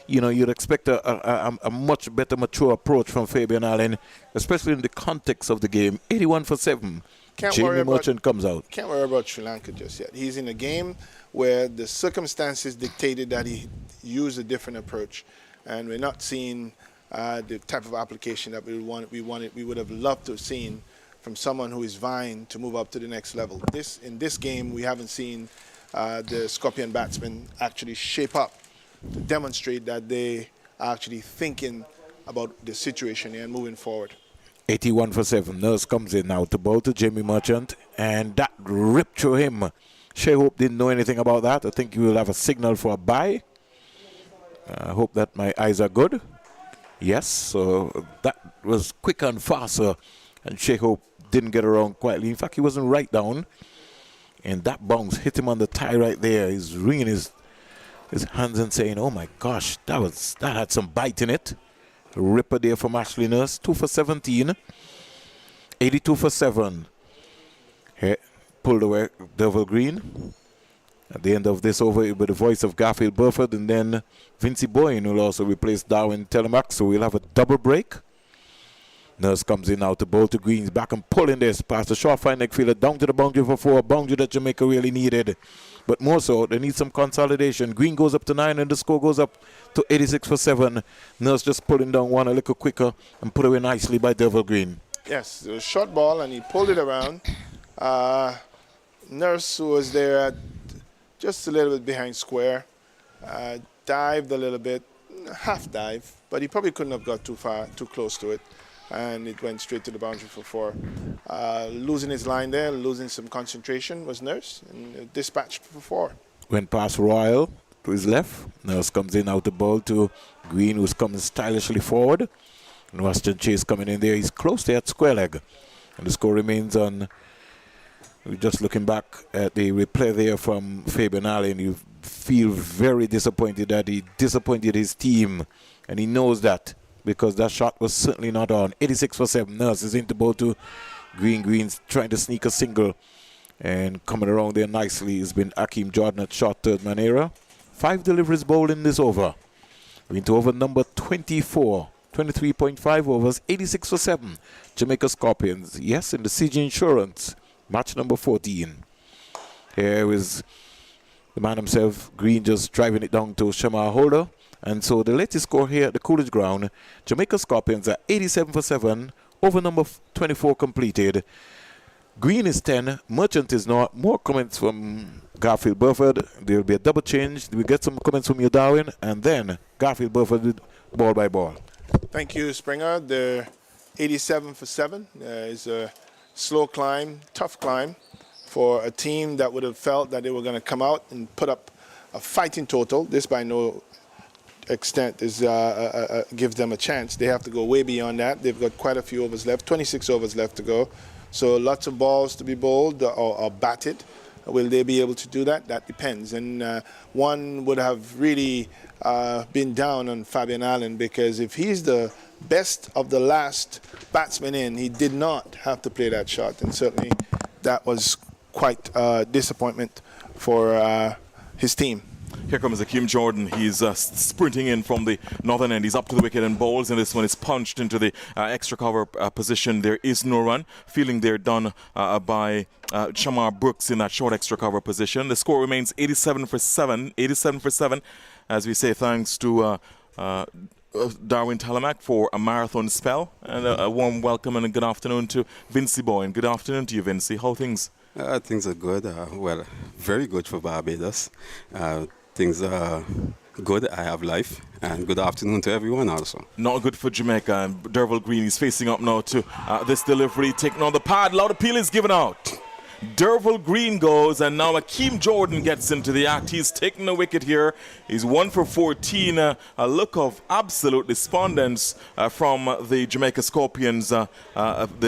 B: you know, you'd expect a much better mature approach from Fabian Allen, especially in the context of the game. 81 for 7. Jamie Merchant comes out.
C: Can't worry about Sri Lanka just yet. He's in a game where the circumstances dictated that he use a different approach, and we're not seeing the type of application that we would have loved to have seen from someone who is vying to move up to the next level. In this game, we haven't seen the Scorpion batsmen actually shape up to demonstrate that they are actually thinking about the situation and moving forward.
B: 81 for 7. Nurse comes in now to bowl to Jamie Merchant, and that ripped through him. Shea Hope didn't know anything about that. I think you will have a signal for a bye. I hope that my eyes are good. Yes, so that was quick and faster, and Shea Hope didn't get around quietly. In fact, he wasn't right down, and that bounce hit him on the tie right there. He's wringing his hands and saying, "Oh my gosh, that had some bite in it." A ripper there from Ashley Nurse. 2 for 17. 82 for 7. Here, pulled away Devil Green. At the end of this over, it will be the voice of Garfield Burford, and then Vincy Boyne will also replace Darwin Telemark. So we'll have a double break. Nurse comes in now to bowl to Green's back and pulling this past the short fine leg fielder down to the boundary for 4. Boundary that Jamaica really needed. But more so, they need some consolidation. Green goes up to 9 and the score goes up to 86 for 7. Nurse just pulling down one a little quicker and put away nicely by Devil Green.
C: Yes, it was a short ball and he pulled it around. Nurse, who was there at just a little bit behind square, dived a little bit, half dive, but he probably couldn't have got too close to it. and it went straight to the boundary for 4. Losing his line there, losing some concentration was Nurse, and dispatched for 4.
B: Went past Royal to his left. Nurse comes in out the ball to Green, who's coming stylishly forward. And Western Chase coming in there. He's close there at square leg. And the score remains on. We're just looking back at the replay there from Fabian Allen. You feel very disappointed that he disappointed his team. And he knows that because that shot was certainly not on. 86 for 7. Nurse is into ball to Green. Green's trying to sneak a single. And coming around there nicely has been Akeem Jordan at short third man era. 5 deliveries bowled in this over. We're into over number 24. 23.5 overs, 86 for 7. Jamaica Scorpions, yes, in the CG Insurance, match number 14. Here is the man himself, Green, just driving it down to Shamar Holder. And so the latest score here at the Coolidge Ground, Jamaica Scorpions are 87 for 7, over number 24 completed. Green is 10, Merchant is not. More comments from Garfield Burford. There will be a double change. We get some comments from you, Darwin, and then Garfield Burford with ball by ball.
C: Thank you, Springer. The 87 for 7 is a slow climb, tough climb for a team that would have felt that they were going to come out and put up a fighting total. This by no extent is gives them a chance. They have to go way beyond that. They've got quite a few overs left, 26 overs left to go. So lots of balls to be bowled or batted. Will they be able to do that? That depends. And one would have really been down on Fabian Allen because if he's the best of the last batsman in, he did not have to play that shot. And certainly that was quite a disappointment for his team.
D: Here comes Akeem Jordan. He's sprinting in from the northern end. He's up to the wicket and bowls, and this one is punched into the extra cover position. There is no run. Feeling they're done by Shamar Brooks in that short extra cover position. The score remains 87 for 7. 87 for 7. As we say, thanks to Darwin Talamac for a marathon spell, and a warm welcome and a good afternoon to Vincey Boy. And good afternoon to you, Vincey. How are things?
F: Things are good. Well, very good for Barbados. Things are good. I have life. And good afternoon to everyone also.
D: Not good for Jamaica. And Derval Green is facing up now to this delivery. Taking on the pad. Loud appeal is given out. Derval Green goes, and now Akeem Jordan gets into the act. He's taking the wicket here. He's 1 for 14. A look of absolute despondence from the Jamaica Scorpions, the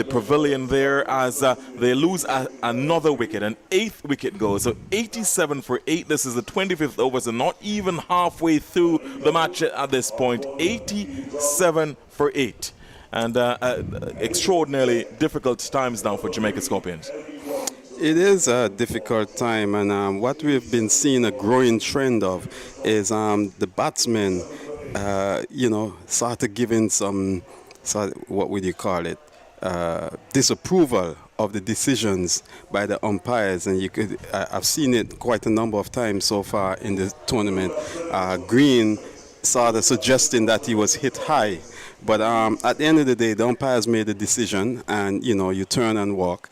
D: pavilion there, as they lose another wicket. An 8th wicket goes. So 87 for 8. This is the 25th over, so not even halfway through the match at this point. 87 for 8. And extraordinarily difficult times now for Jamaica Scorpions.
F: It is a difficult time, and what we've been seeing a growing trend of is the batsmen, sort of giving some, what would you call it, disapproval of the decisions by the umpires, and I've seen it quite a number of times so far in the tournament. Green sort of suggesting that he was hit high. But at the end of the day, the umpires made a decision, and, you turn and walk.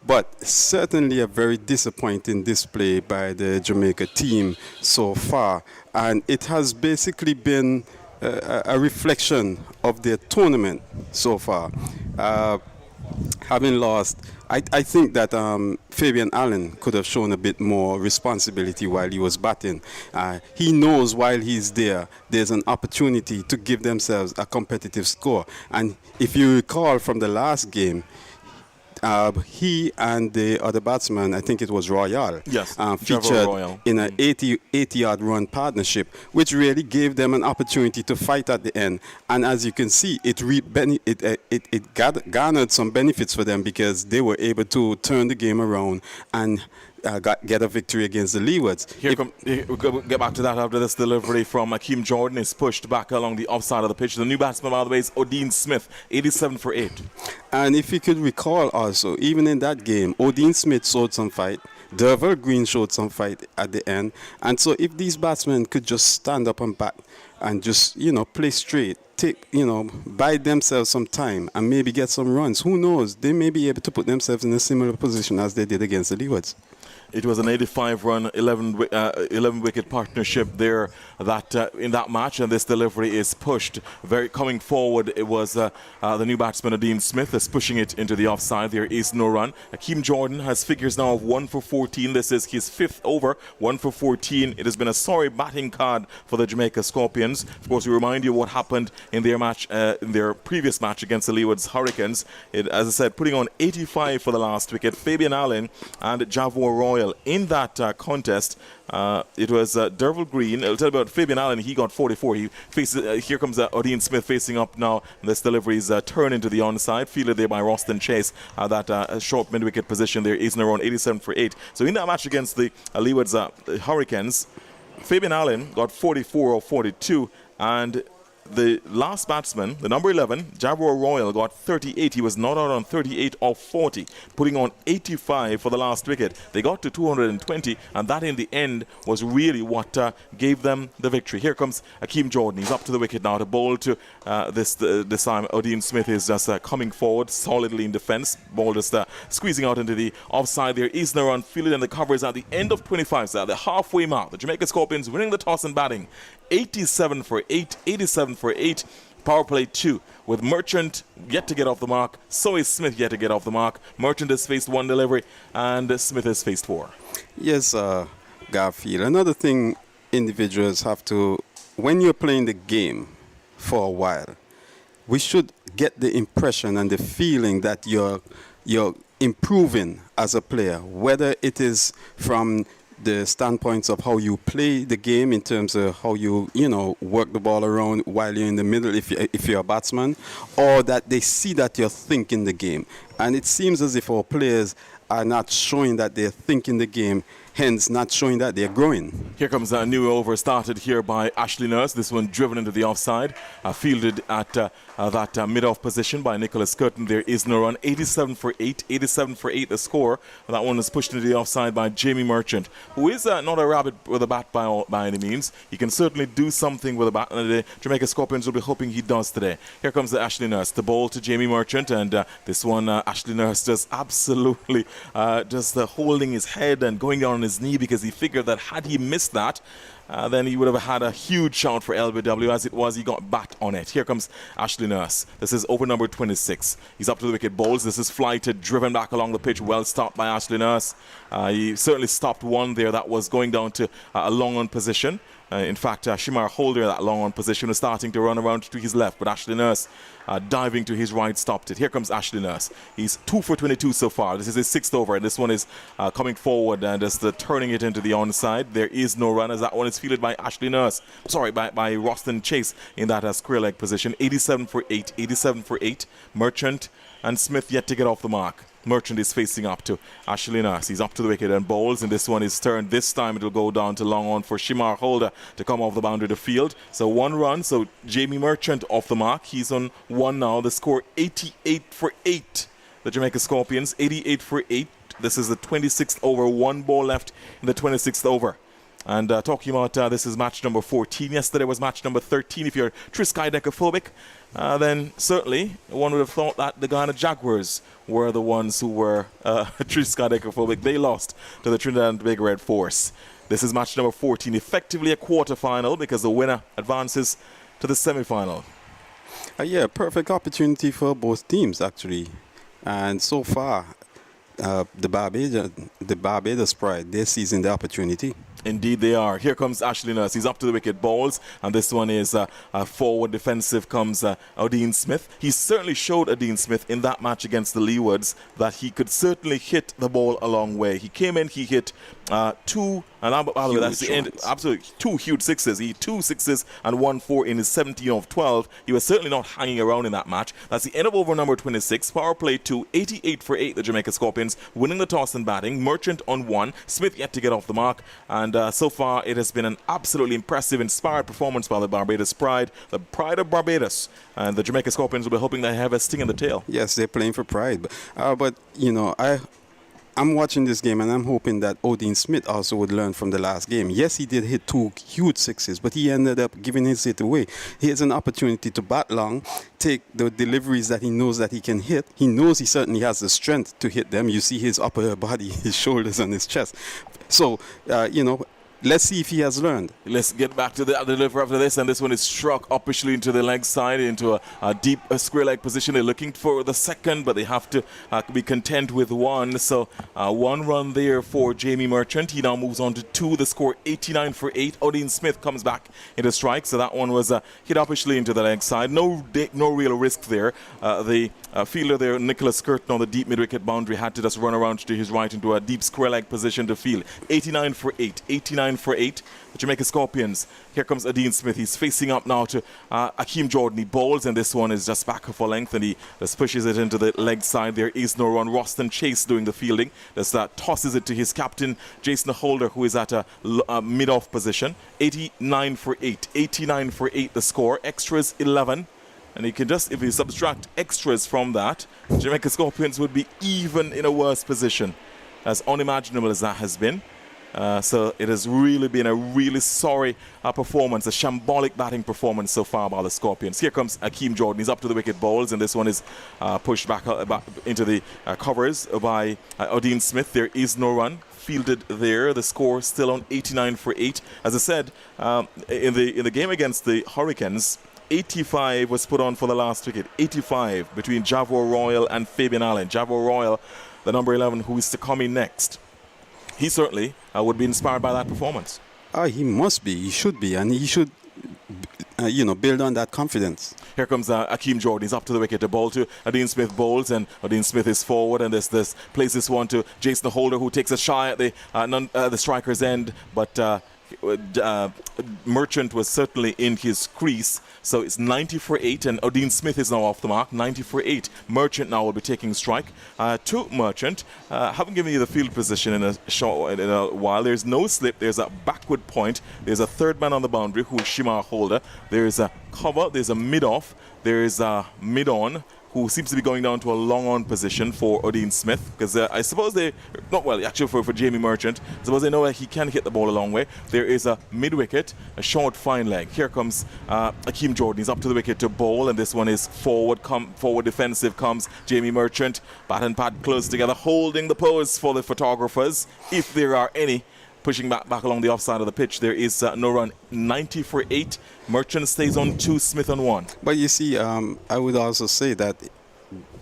F: But certainly a very disappointing display by the Jamaica team so far. And it has basically been a reflection of their tournament so far. Having lost, I think that Fabian Allen could have shown a bit more responsibility while he was batting. He knows while he's there's an opportunity to give themselves a competitive score. And if you recall from the last game, he and the other batsman, I think it was Royal,
D: yes,
F: featured
D: Royal
F: in an 80-yard run partnership, which really gave them an opportunity to fight at the end. And as you can see, it garnered some benefits for them because they were able to turn the game around and get a victory against the Leewards.
D: We'll get back to that after this delivery from Akeem Jordan is pushed back along the offside of the pitch. The new batsman, by the way, is Odin Smith, 87 for 8.
F: And if you could recall also, even in that game, Odin Smith showed some fight. Derval Green showed some fight at the end. And so if these batsmen could just stand up and bat and just, play straight, buy themselves some time and maybe get some runs, who knows? They may be able to put themselves in a similar position as they did against the Leewards.
D: It was an 85-run, 11-wicket partnership there that in that match, and this delivery is pushed. Coming forward, it was the new batsman, Adeem Smith, is pushing it into the offside. There is no run. Akeem Jordan has figures now of 1 for 14. This is his 5th over, 1 for 14. It has been a sorry batting card for the Jamaica Scorpions. Of course, we remind you what happened in their match, in their previous match against the Leeward's Hurricanes. As I said, putting on 85 for the last wicket. Fabian Allen and Javor Royal in that contest. It was Derval Green. I'll tell you about Fabian Allen. He got 44. He faces. Here comes Odean Smith facing up now. This delivery is turned into the onside. Fielded there by Roston Chase. That short mid-wicket position there is around 87 for 8. So in that match against the Leeward's Hurricanes, Fabian Allen got 44 or 42, and the last batsman, the number 11, Javor Royal, got 38. He was not out on 38 or 40, putting on 85 for the last wicket. They got to 220, and that in the end was really what gave them the victory. Here comes Akeem Jordan. He's up to the wicket now to bowl to this time. Odean Smith is just coming forward solidly in defence. Ball just squeezing out into the offside. There is no run. Fielded, and the cover is at the end of 25. So at the halfway mark, the Jamaica Scorpions winning the toss and batting. 87 for 8, 87 for 8. Power play 2 with Merchant yet to get off the mark. So is Smith yet to get off the mark. Merchant has faced 1 delivery and Smith has faced 4.
F: Yes, Garfield. Another thing individuals have to, when you're playing the game for a while, we should get the impression and the feeling that you're improving as a player, whether it is from the standpoints of how you play the game in terms of how you work the ball around while you're in the middle if you're a batsman, or that they see that you're thinking the game. And it seems as if our players are not showing that they're thinking the game, hence not showing that they're growing.
D: Here comes a new over started here by Ashley Nurse. This one driven into the offside, fielded at that mid-off position by Nicholas Curtin. There is no run. 87 for 8, 87 for 8 the score. That one is pushed into the offside by Jamie Merchant, who is not a rabbit with a bat by any means. He can certainly do something with a bat, and the Jamaica Scorpions will be hoping he does today. Here comes the Ashley Nurse, the ball to Jamie Merchant, and this one Ashley Nurse just absolutely just holding his head and going down on his knee, because he figured that had he missed that, then he would have had a huge shout for LBW. As it was, he got bat on it. Here comes Ashley Nurse. This is over number 26. He's up to the wicket, bowls. This is flighted, driven back along the pitch. Well stopped by Ashley Nurse. He certainly stopped one there that was going down to a long on position. In fact, Shamar Holder, that long on position, was starting to run around to his left, but Ashley Nurse diving to his right stopped it. Here comes Ashley Nurse. He's 2 for 22 so far. This is his 6th over, and this one is coming forward and just turning it into the onside. There is no run, as that one is fielded by Ashley Nurse. Sorry, by Roston Chase in that square leg position. 87 for 8, 87 for 8. Merchant and Smith yet to get off the mark. Merchant is facing up to Ashley Nurse. He's up to the wicket and bowls, and this one is turned. This time it will go down to long on for Shamar Holder to come off the boundary to field. So 1 run. So Jamie Merchant off the mark. He's on 1 now. The score 88 for 8. The Jamaica Scorpions 88 for 8. This is the 26th over. 1 ball left in the 26th over. And talking about this is match number 14. Yesterday was match number 13. If you're Trisky decaphobic, then certainly one would have thought that the Ghana Jaguars were the ones who were Trisky decaphobic. They lost to the Trinidad and Tobago Red Force. This is match number 14, effectively a quarter-final, because the winner advances to the semi-final.
F: Yeah, perfect opportunity for both teams, actually. And so far, the Barbados Pride, they're seizing the opportunity.
D: Indeed they are. Here comes Ashley Nurse. He's up to the wicket, balls, and this one is forward defensive comes Odean Smith. He certainly showed Odean Smith in that match against the Leewards that he could certainly hit the ball a long way. He came in, he hit 2, and that's the end. Absolutely, 2 huge sixes. He 2 sixes and 1 4 in his 17 of 12. He was certainly not hanging around in that match. That's the end of over number 26. Power play 2, 88 for 8. The Jamaica Scorpions winning the toss and batting. Merchant on 1. Smith yet to get off the mark, and so far it has been an absolutely impressive, inspired performance by the Barbados Pride, the pride of Barbados, and the Jamaica Scorpions will be hoping they have a sting in the tail.
F: Yes, they're playing for pride, but I'm watching this game and I'm hoping that Odin Smith also would learn from the last game. Yes, he did hit 2 huge sixes, but he ended up giving his hit away. He has an opportunity to bat long, take the deliveries that he knows that he can hit. He knows he certainly has the strength to hit them. You see his upper body, his shoulders and his chest. So, let's see if he has learned.
D: Let's get back to the delivery after this, and this one is struck officially into the leg side, into a deep square leg position. They're looking for the second, but they have to be content with one. So 1 run there for Jamie Merchant. He now moves on to 2. The score 89 for 8. Odin Smith comes back into strike, so that one was hit officially into the leg side. No real risk there. The fielder there, Nicholas Curtin, on the deep mid-wicket boundary, had to just run around to his right into a deep square leg position to field. 89 for 8. 89 for 8. The Jamaica Scorpions. Here comes Odin Smith. He's facing up now to Akeem Jordan. He bowls, and this one is just back for length, and he just pushes it into the leg side. There is no run. Roston Chase doing the fielding. Just tosses it to his captain, Jason Holder, who is at a mid-off position. 89 for 8. 89 for 8 the score. Extras 11. And you can just, if you subtract extras from that, Jamaica Scorpions would be even in a worse position, as unimaginable as that has been. So it has really been a really sorry performance, a shambolic batting performance so far by the Scorpions. Here comes Akeem Jordan. He's up to the wicket bowls, and this one is pushed back into the covers by Odin Smith. There is no run fielded there. The score still on 89 for 8. As I said, in the game against the Hurricanes, 85 was put on for the last wicket. 85 between Javor Royal and Fabian Allen. Javor Royal, the number 11, who is to come in next. He certainly would be inspired by that performance.
F: He must be. He should be. And he should, build on that confidence.
D: Here comes Akeem Jordan. He's up to the wicket. The ball to Odin Smith bowls, and Odin Smith is forward, and this plays this one to Jason Holder, who takes a shy at the striker's end, but Merchant was certainly in his crease. So it's 90 for 8, and Odin Smith is now off the mark. 90 for 8. Merchant now will be taking strike. To Merchant, haven't given you the field position in a while. There's no slip. There's a backward point. There's a third man on the boundary, who is Shamar Holder. There's a cover. There's a mid-off. There's a mid-on, who seems to be going down to a long-on position for Odin Smith, because I suppose for Jamie Merchant, I suppose they know that he can hit the ball a long way. There is a mid-wicket, a short fine leg. Here comes Akeem Jordan. He's up to the wicket to bowl, and this one is forward defensive comes Jamie Merchant. Bat and pad close together, holding the pose for the photographers, if there are any. Pushing back along the offside of the pitch. There is no run. 90 for 8. Merchant stays on 2, Smith on 1.
F: But you see, I would also say that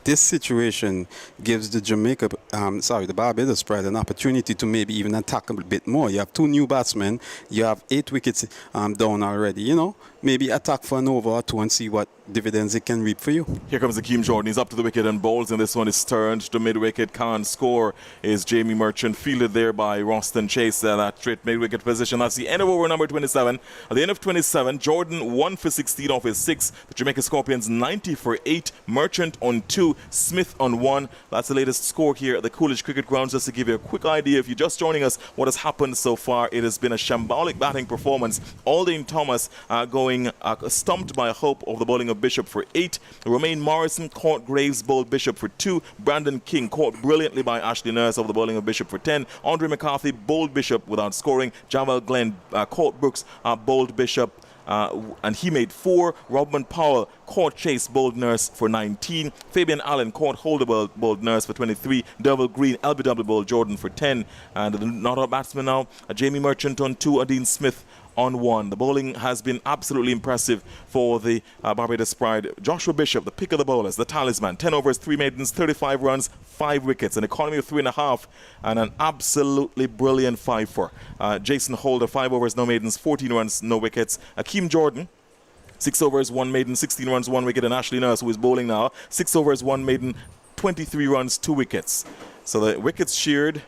F: this situation gives the the Barbados spread an opportunity to maybe even attack a bit more. You have 2 new batsmen. You have 8 wickets down already. Maybe attack for an over or 2 and see what dividends it can reap for you.
D: Here comes Akeem Jordan. He's up to the wicket and bowls, and this one is turned to mid-wicket. Can't score is Jamie Merchant, fielded there by Roston Chase. That straight mid-wicket position. That's the end of over number 27. At the end of 27, Jordan 1 for 16 off his 6. The Jamaica Scorpions 90 for 8. Merchant on 2. Smith on 1. That's the latest score here at the Coolidge Cricket Grounds. Just to give you a quick idea, if you're just joining us, what has happened so far, it has been a shambolic batting performance. Aldine Thomas going stumped by Hope of the bowling of Bishop for 8. Romaine Morrison caught Graves, bowled Bishop for 2. Brandon King caught brilliantly by Ashley Nurse of the bowling of Bishop for 10. Andre McCarthy bowled Bishop without scoring. Jamal Glenn caught Brooks, bowled Bishop, and he made 4. Robin Powell caught Chase, bowled Nurse for 19. Fabian Allen caught Holder, bowled Nurse for 23. Double Green, LBW bowled Jordan for 10. And the not out batsman now, Jamie Merchant on 2, Odin Smith on 1. The bowling has been absolutely impressive for the Barbados Pride. Joshua Bishop, the pick of the bowlers, the talisman. 10 overs, 3 maidens, 35 runs, 5 wickets. An economy of 3.5 and an absolutely brilliant 5-4. Jason Holder, 5 overs, no maidens, 14 runs, no wickets. Akeem Jordan, 6 overs, 1 maiden, 16 runs, 1 wicket. And Ashley Nurse, who is bowling now, 6 overs, 1 maiden, 23 runs, 2 wickets. So the wickets sheared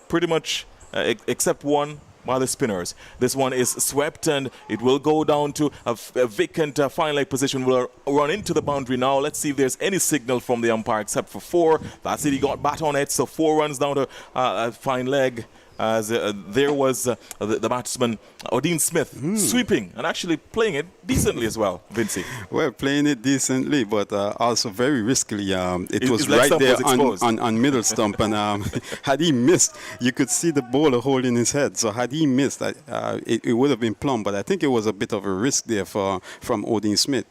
D: pretty much except one by the spinners. This one is swept, and it will go down to a vacant fine leg position. Will run into the boundary now. Let's see if there's any signal from the umpire except for 4. That's it. He got bat on it, so 4 runs down to a fine leg. as there was the batsman Odin Smith sweeping and actually playing it decently as well, Vincy.
F: Well, playing it decently, but also very riskily. It was
D: his leg
F: right
D: stump
F: there
D: was exposed.
F: on middle stump, and had he missed, you could see the bowler holding his head. So had he missed, it would have been plumb. But I think it was a bit of a risk there from Odin Smith.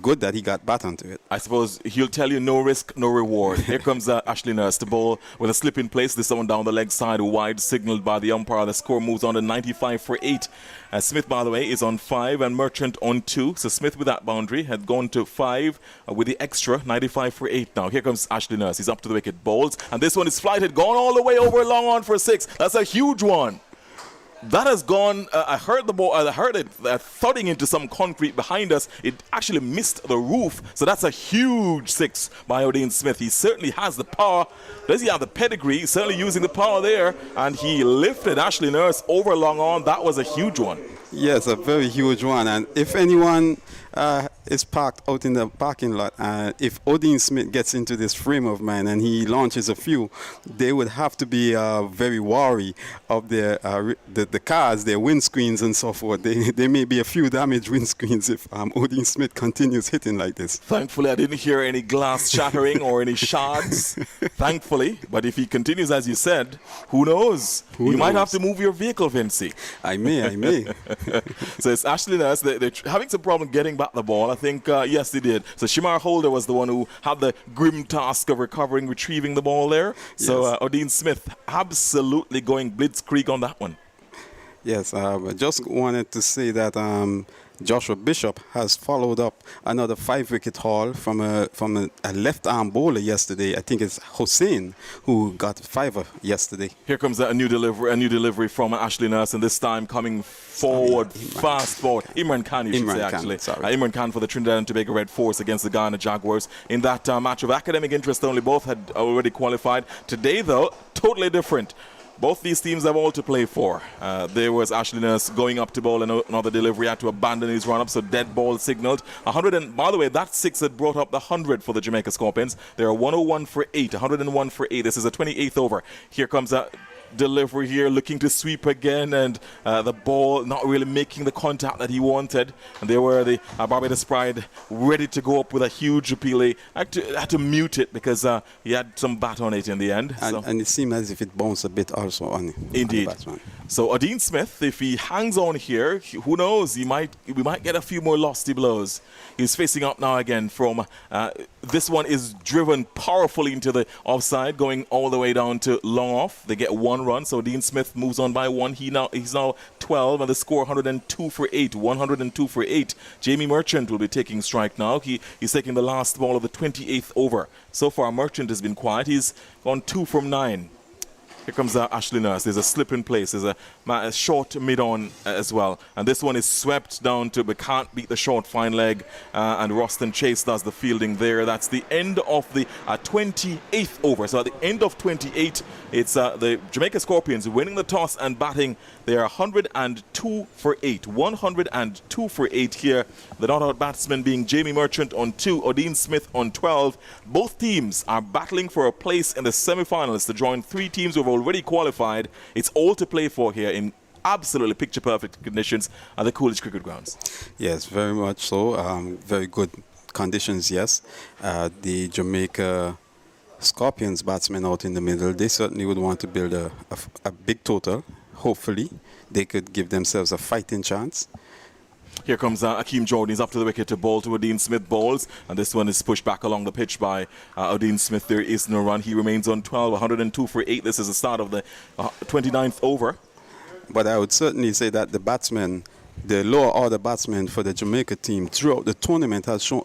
F: Good that he got back onto it.
D: I suppose he'll tell you no risk, no reward. Here comes Ashley Nurse, the ball with a slip in place. This one down the leg side, wide signaled by the umpire. The score moves on to 95 for 8. Smith, by the way, is on 5 and Merchant on 2. So Smith with that boundary had gone to 5 with the extra, 95 for 8 now. Here comes Ashley Nurse. He's up to the wicket, bowls, and this one is flighted, gone all the way over long on for 6. That's a huge one. That has gone, I heard the ball, I heard it thudding into some concrete behind us. It actually missed the roof. So that's a huge 6 by Odin Smith. He certainly has the power. Does he have the pedigree? He's certainly using the power there. And he lifted Ashley Nurse over long on. That was a huge one.
F: Yes, a very huge one. And if anyone is parked out in the parking lot, if Odin Smith gets into this frame of mind and he launches a few, they would have to be very wary of their the cars, their windscreens and so forth. There may be a few damaged windscreens if Odin Smith continues hitting like this.
D: Thankfully, I didn't hear any glass shattering or any shards. Thankfully. But if he continues, as you said, who knows? You might have to move your vehicle, Vincy.
F: I may.
D: So it's Ashley Nurse. They're having some problem getting back the ball. I think, yes, they did. So Shamar Holder was the one who had the grim task of retrieving the ball there.
F: Yes.
D: So Odin Smith absolutely going blitzkrieg on that one.
F: Yes, I just wanted to say that Joshua Bishop has followed up another 5-wicket haul from a left-arm bowler yesterday. I think it's Hossein who got 5 yesterday.
D: Here comes a new delivery from Ashley Nurse, and this time coming forward, fast forward. Imran Khan, you should say, actually. Imran Khan for the Trinidad and Tobago Red Force against the Ghana Jaguars in that match of academic interest only. Both had already qualified. Today, though, totally different. Both these teams have all to play for. There was Ashley Nurse going up to bowl, and another delivery had to abandon his run-up, so dead ball signaled. 100, and by the way, that 6 had brought up the 100 for the Jamaica Scorpions. They are 101 for 8, 101 for 8. This is a 28th over. Here comes a delivery here, looking to sweep again, and the ball not really making the contact that he wanted. And there were the Barbados Pride ready to go up with a huge appeal. They had to mute it because he had some bat on it in the end.
F: And it seemed as if it bounced a bit also on
D: Indeed.
F: On the batsman.
D: So Odin Smith, if he hangs on here, who knows? We might get a few more lofty blows. He's facing up now again from this one is driven powerfully into the offside, going all the way down to long off. They get 1 run, so Dean Smith moves on by 1. He's now 12, and the score 102 for 8. 102 for 8. Jamie Merchant will be taking strike now. He's taking the last ball of the 28th over. So far, Merchant has been quiet. He's gone 2 from 9. Here comes Ashley Nurse. There's a slip in place. There's a short mid-on as well. And this one is swept down to, but can't beat the short fine leg. And Roston Chase does the fielding there. That's the end of the 28th over. So at the end of 28, it's the Jamaica Scorpions winning the toss and batting. They are 102 for 8. 102 for 8 here. The not-out batsman being Jamie Merchant on 2, Odin Smith on 12. Both teams are battling for a place in the semi-finals to join 3 teams who have already qualified. It's all to play for here in absolutely picture-perfect conditions at the Coolidge Cricket Grounds.
F: Yes, very much so. Very good conditions, yes. The Jamaica Scorpions batsmen out in the middle, they certainly would want to build a big total. Hopefully, they could give themselves a fighting chance.
D: Here comes Akeem Jordan. He's up to the wicket to bowl to Odin Smith bowls. And this one is pushed back along the pitch by Odin Smith. There is no run. He remains on 12, 102 for 8. This is the start of the 29th over.
F: But I would certainly say that the batsmen, the lower order batsmen for the Jamaica team throughout the tournament have shown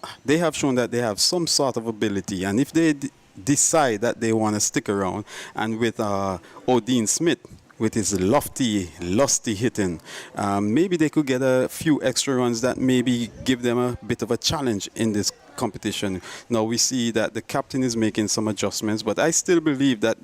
F: that they have some sort of ability. And if they decide that they want to stick around, and with Odin Smith, with his lusty hitting, maybe they could get a few extra runs that maybe give them a bit of a challenge in this competition. Now we see that the captain is making some adjustments, but I still believe that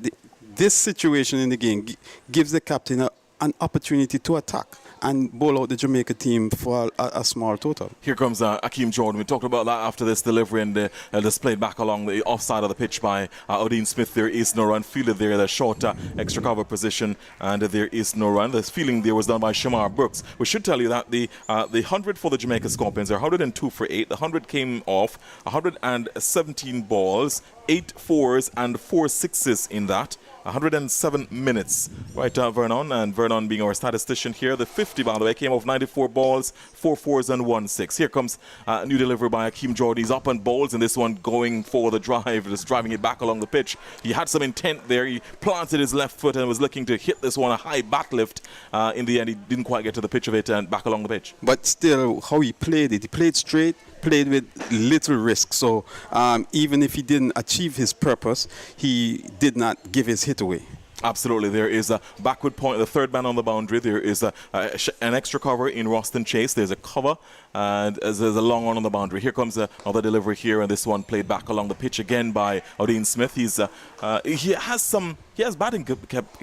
F: this situation in the game gives the captain an opportunity to attack and bowl out the Jamaica team for a small total.
D: Here comes Akeem Jordan. We talked about that after this delivery and displayed back along the offside of the pitch by Odin Smith. There is no run. Fielded there, the short extra cover position, and there is no run. The fielding there was done by Shamar Brooks. We should tell you that the 100 for the Jamaica Scorpions are 102 for 8. The 100 came off 117 balls, 8 fours and 4 sixes in that. 107 minutes. Right, Vernon, and Vernon being our statistician here. The 50, by the way, came off 94 balls, 4 fours and 1 6. Here comes a new delivery by Akeem Jordan. He's up on balls, and this one going for the drive, just driving it back along the pitch. He had some intent there. He planted his left foot and was looking to hit this one a high bat lift. In the end, he didn't quite get to the pitch of it and back along the pitch.
F: But still, how he played it, he played straight, played with little risk. So even if he didn't achieve his purpose, he did not give his hit away.
D: Absolutely. There is a backward point, the third man on the boundary. There is an extra cover in Roston Chase. There's a cover, and there's a long one on the boundary. Here comes another delivery here, and this one played back along the pitch again by Odin Smith. He has batting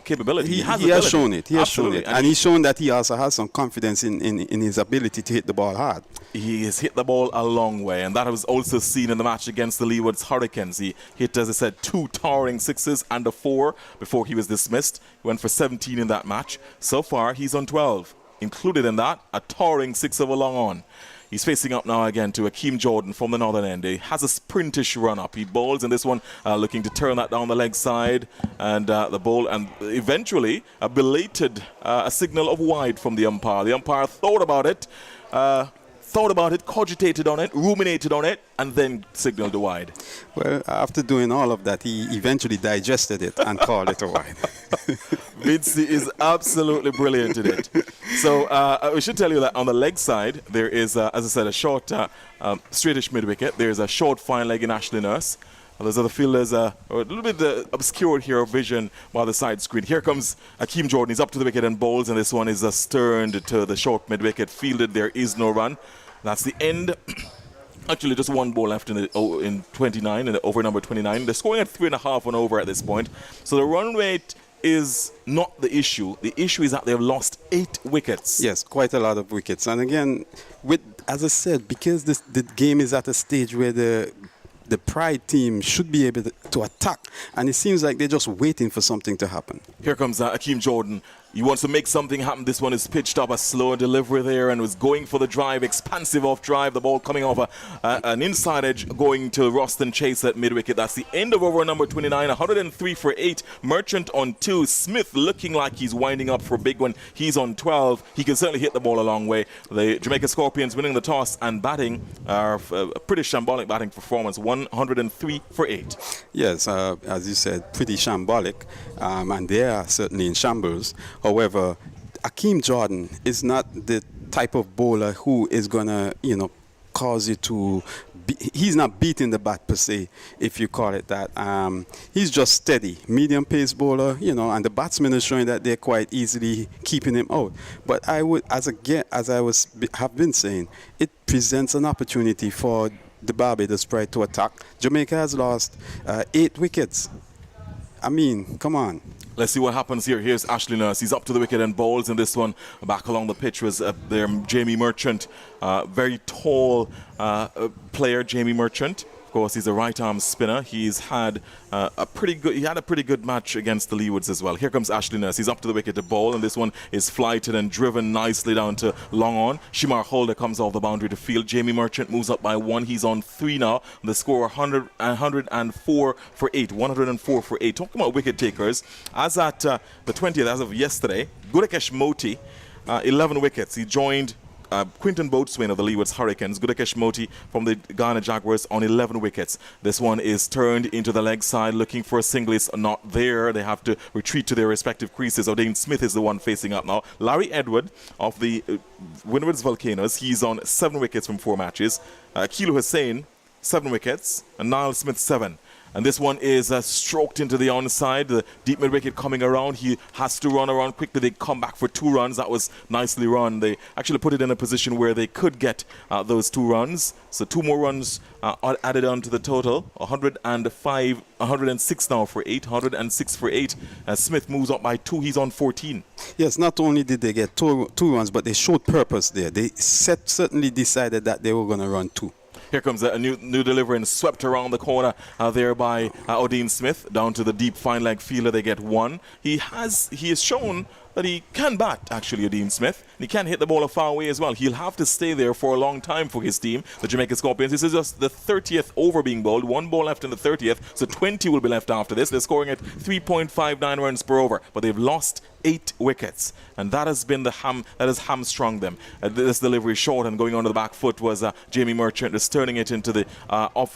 D: capability.
F: He has shown it. He has shown it. And he's shown that he also has some confidence in his ability to hit the ball hard.
D: He has hit the ball a long way, and that was also seen in the match against the Leeward's Hurricanes. He hit, as I said, 2 towering sixes and a 4 before he was dismissed. He went for 17 in that match. So far, he's on 12. Included in that, a towering 6 of a long on. He's facing up now again to Akeem Jordan from the northern end. He has a sprintish run up. He bowls in this one, looking to turn that down the leg side, and the ball, and eventually a belated a signal of wide from the umpire. The umpire thought about it, cogitated on it, ruminated on it, and then signaled a wide.
F: Well, after doing all of that, he eventually digested it and called it a wide.
D: Vinci is absolutely brilliant in it. So we should tell you that on the leg side, there is, as I said, a short, straightish mid-wicket. There's a short fine leg in Ashley Nurse. Those other fielders are a little bit obscured here of vision by the side screen. Here comes Akeem Jordan. He's up to the wicket and bowls, and this one is sterned to the short mid-wicket. Fielded, there is no run. That's the end. Actually, just one ball left in 29, in over number 29. They're scoring at 3.5 and over at this point. So the run rate is not the issue. The issue is that they've lost 8 wickets.
F: Yes, quite a lot of wickets. And again, as I said, because the game is at a stage where the Pride team should be able to attack, and it seems like they're just waiting for something to happen.
D: Here comes Akeem Jordan. He wants to make something happen. This one is pitched up, a slow delivery there, and was going for the drive, expansive off drive. The ball coming off an inside edge, going to Roston Chase at mid-wicket. That's the end of over number 29, 103 for 8. Merchant on 2. Smith looking like he's winding up for a big one. He's on 12. He can certainly hit the ball a long way. The Jamaica Scorpions winning the toss and batting are a pretty shambolic batting performance, 103 for 8.
F: Yes, as you said, pretty shambolic, and they are certainly in shambles. However, Akeem Jordan is not the type of bowler who is going to, cause you to... He's not beating the bat per se, if you call it that. He's just steady, medium pace bowler, and the batsmen are showing that they're quite easily keeping him out. But I would, have been saying, it presents an opportunity for the Barbados Pride to attack. Jamaica has lost 8 wickets. I mean, come on.
D: Let's see what happens here. Here's Ashley Nurse. He's up to the wicket and bowls, and this one back along the pitch was there Jamie Merchant. Very tall player, Jamie Merchant. Of course, he's a right-arm spinner. He's had a pretty good match against the Leewards as well. Here comes Ashley Nurse. He's up to the wicket to bowl, and this one is flighted and driven nicely down to long on. Shamar Holder comes off the boundary to field. Jamie Merchant moves up by 1. He's on 3 now. The score 104 for 8. 104 for 8. Talking about wicket takers, as at the 20th, as of yesterday, Gudakesh Moti, 11 wickets. He joined Quinton Boatswain of the Leewards Hurricanes. Gudakesh Moti from the Ghana Jaguars on 11 wickets. This one is turned into the leg side, looking for a single. It's not there. They have to retreat to their respective creases. Odin Smith is the one facing up now. Larry Edward of the Windwards Volcanoes. He's on 7 wickets from 4 matches. Kilo Hussain, 7 wickets. And Niall Smith, 7. And this one is stroked into the onside. The deep mid wicket coming around. He has to run around quickly. They come back for 2 runs. That was nicely run. They actually put it in a position where they could get those 2 runs. So 2 more runs added on to the total. 106 now for 8. 106 for 8. Smith moves up by 2. He's on 14.
F: Yes, not only did they get two runs, but they showed purpose there. They certainly decided that they were going to run 2.
D: Here comes a new delivery and swept around the corner there by Odean Smith down to the deep fine leg fielder. They get 1. He has shown that he can bat, actually, Odean Smith. He can hit the ball a far away as well. He'll have to stay there for a long time for his team, the Jamaica Scorpions. This is just the 30th over being bowled. 1 ball left in the 30th, so 20 will be left after this. They're scoring at 3.59 runs per over, but they've lost 8 wickets, and that has been that has hamstrung them. This delivery short and going on to the back foot was Jamie Merchant, just turning it into the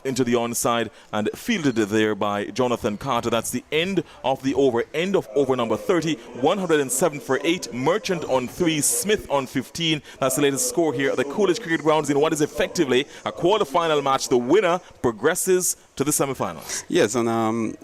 D: into the onside and fielded it there by Jonathan Carter. That's the end of the over. End of over number 30. 107 for 8. Merchant on 3. Smith on 15. That's the latest score here at the Coolidge Cricket Grounds in what is effectively a quarter-final match. The winner progresses to the semi-finals.
F: Yes, and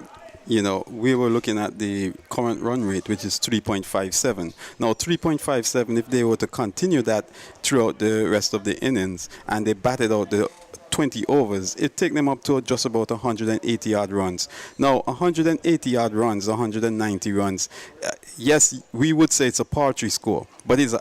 F: you know, we were looking at the current run rate, which is 3.57. Now, 3.57, if they were to continue that throughout the rest of the innings and they batted out the 20 overs, it'd take them up to just about 180 odd runs. Now, 180 odd runs, 190 runs, yes, we would say it's a paltry score, but it's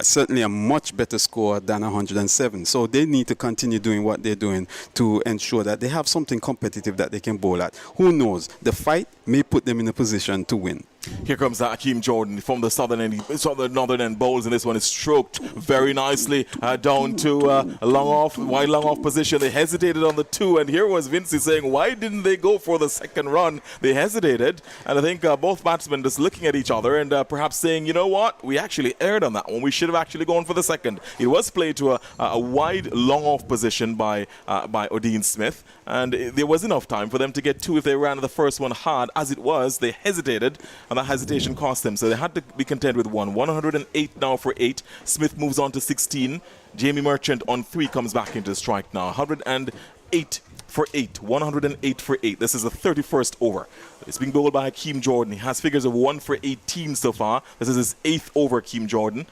F: certainly a much better score than 107. So they need to continue doing what they're doing to ensure that they have something competitive that they can bowl at. Who knows? The fight may put them in a position to win.
D: Here comes Akeem Jordan from the northern end bowls, and this one is stroked very nicely down to wide long off position. They hesitated on the 2, and here was Vincey saying, why didn't they go for the second run? They hesitated, and I think both batsmen just looking at each other and perhaps saying, you know what, we actually erred on that one. We should have actually gone for the second. It was played to a wide long off position by Odean Smith, and there was enough time for them to get 2 if they ran the first one hard. As it was, they hesitated, and that hesitation cost them. So they had to be content with 1. 108 now for 8. Smith moves on to 16. Jamie Merchant on 3 comes back into strike now. 108 for 8. 108 for 8. This is the 31st over. It's being bowled by Akeem Jordan. He has figures of 1 for 18 so far. This is his 8th over, Akeem Jordan.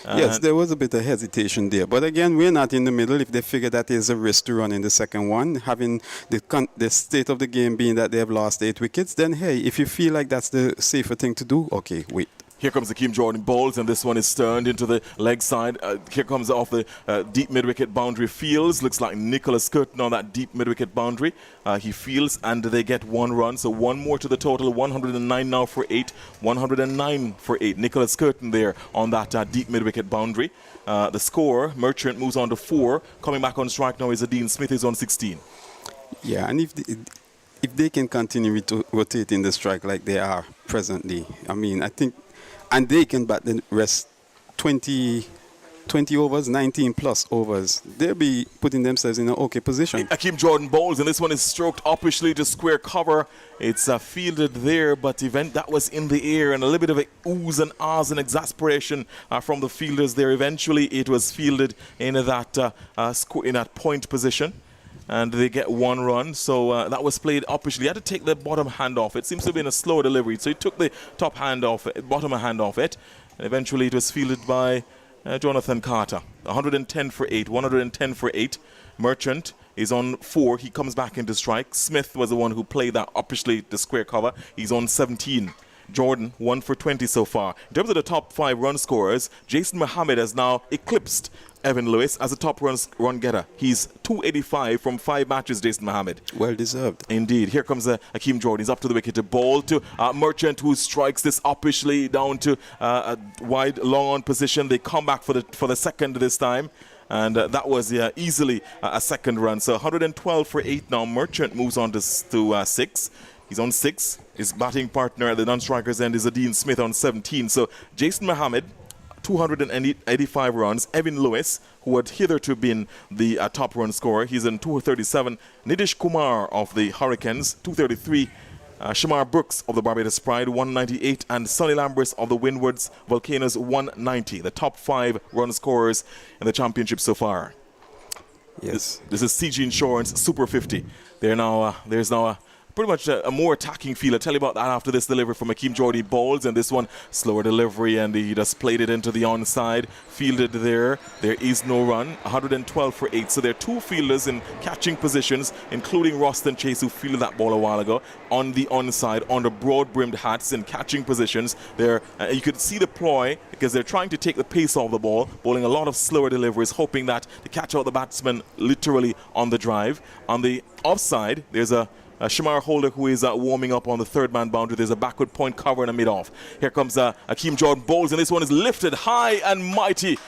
F: Yes, there was a bit of hesitation there. But again, we're not in the middle. If they figure that there's a risk to run in the second one, having the state of the game being that they have lost 8 wickets, then hey, if you feel like that's the safer thing to do, okay, wait.
D: Here comes Akeem Jordan bowls, and this one is turned into the leg side. Here comes off the deep mid-wicket boundary fields. Looks like Nicholas Curtin on that deep mid-wicket boundary. He fields, and they get 1 run. So 1 more to the total. 109 now for 8. 109 for 8. Nicholas Curtin there on that deep mid-wicket boundary. The score, Merchant moves on to 4. Coming back on strike now is Odean Smith, is on 16.
F: Yeah, and if they can continue rotating the strike like they are presently, I mean, I think, and they can bat the rest 20 overs, 19 plus overs, they'll be putting themselves in an okay position.
D: Akeem Jordan bowls, and this one is stroked uppishly to square cover. It's fielded there, but that was in the air, and a little bit of a oohs and ahs and exasperation from the fielders there. Eventually, it was fielded in that point position, and they get 1 run. So that was played uppishly. He had to take the bottom hand off. It seems to have been a slow delivery, so he took the top hand off it, bottom hand off it, and eventually it was fielded by Jonathan Carter. 110 for 8. 110 for 8. Merchant is on 4. He comes back into strike. Smith was the one who played that uppishly to square cover. He's on 17. Jordan 1 for 20 so far. In terms of the top 5 run scorers, Jason Mohammed has now eclipsed Evan Lewis as a top run getter. He's 285 from 5 matches, Jason Mohammed.
F: Well deserved.
D: Indeed. Here comes Akeem Jordan. He's up to the wicket to bowl to Merchant, who strikes this uppishly down to a wide long on position. They come back for the second this time. And that was easily a second run. So 112 for 8 now. Merchant moves on to 6. He's on 6. His batting partner at the non-strikers end is Odean Smith on 17. So Jason Mohammed, 285 runs. Evan Lewis, who had hitherto been the top run scorer, he's in 237. Nidish Kumar of the Hurricanes, 233. Shamar Brooks of the Barbados Pride, 198. And Sonny Lambers of the Windwards Volcanoes, 190. The top 5 run scorers in the championship so far.
F: Yes.
D: This is CG Insurance Super 50. There's now a pretty much a more attacking feel. I'll tell you about that after this delivery from Akeem Jordy bowls, and this one slower delivery, and he just played it into the onside, fielded there. There is no run, 112 for 8. So there are two fielders in catching positions, including Roston Chase, who fielded that ball a while ago, on the onside, on the broad-brimmed hats in catching positions. There, you could see the ploy because they're trying to take the pace off the ball, bowling a lot of slower deliveries, hoping that to catch out the batsman literally on the drive. On the offside, there's a Shamar Holder who is warming up on the third-man boundary. There's a backward point cover and a mid-off. Here comes Akeem Jordan bowls, and this one is lifted high and mighty.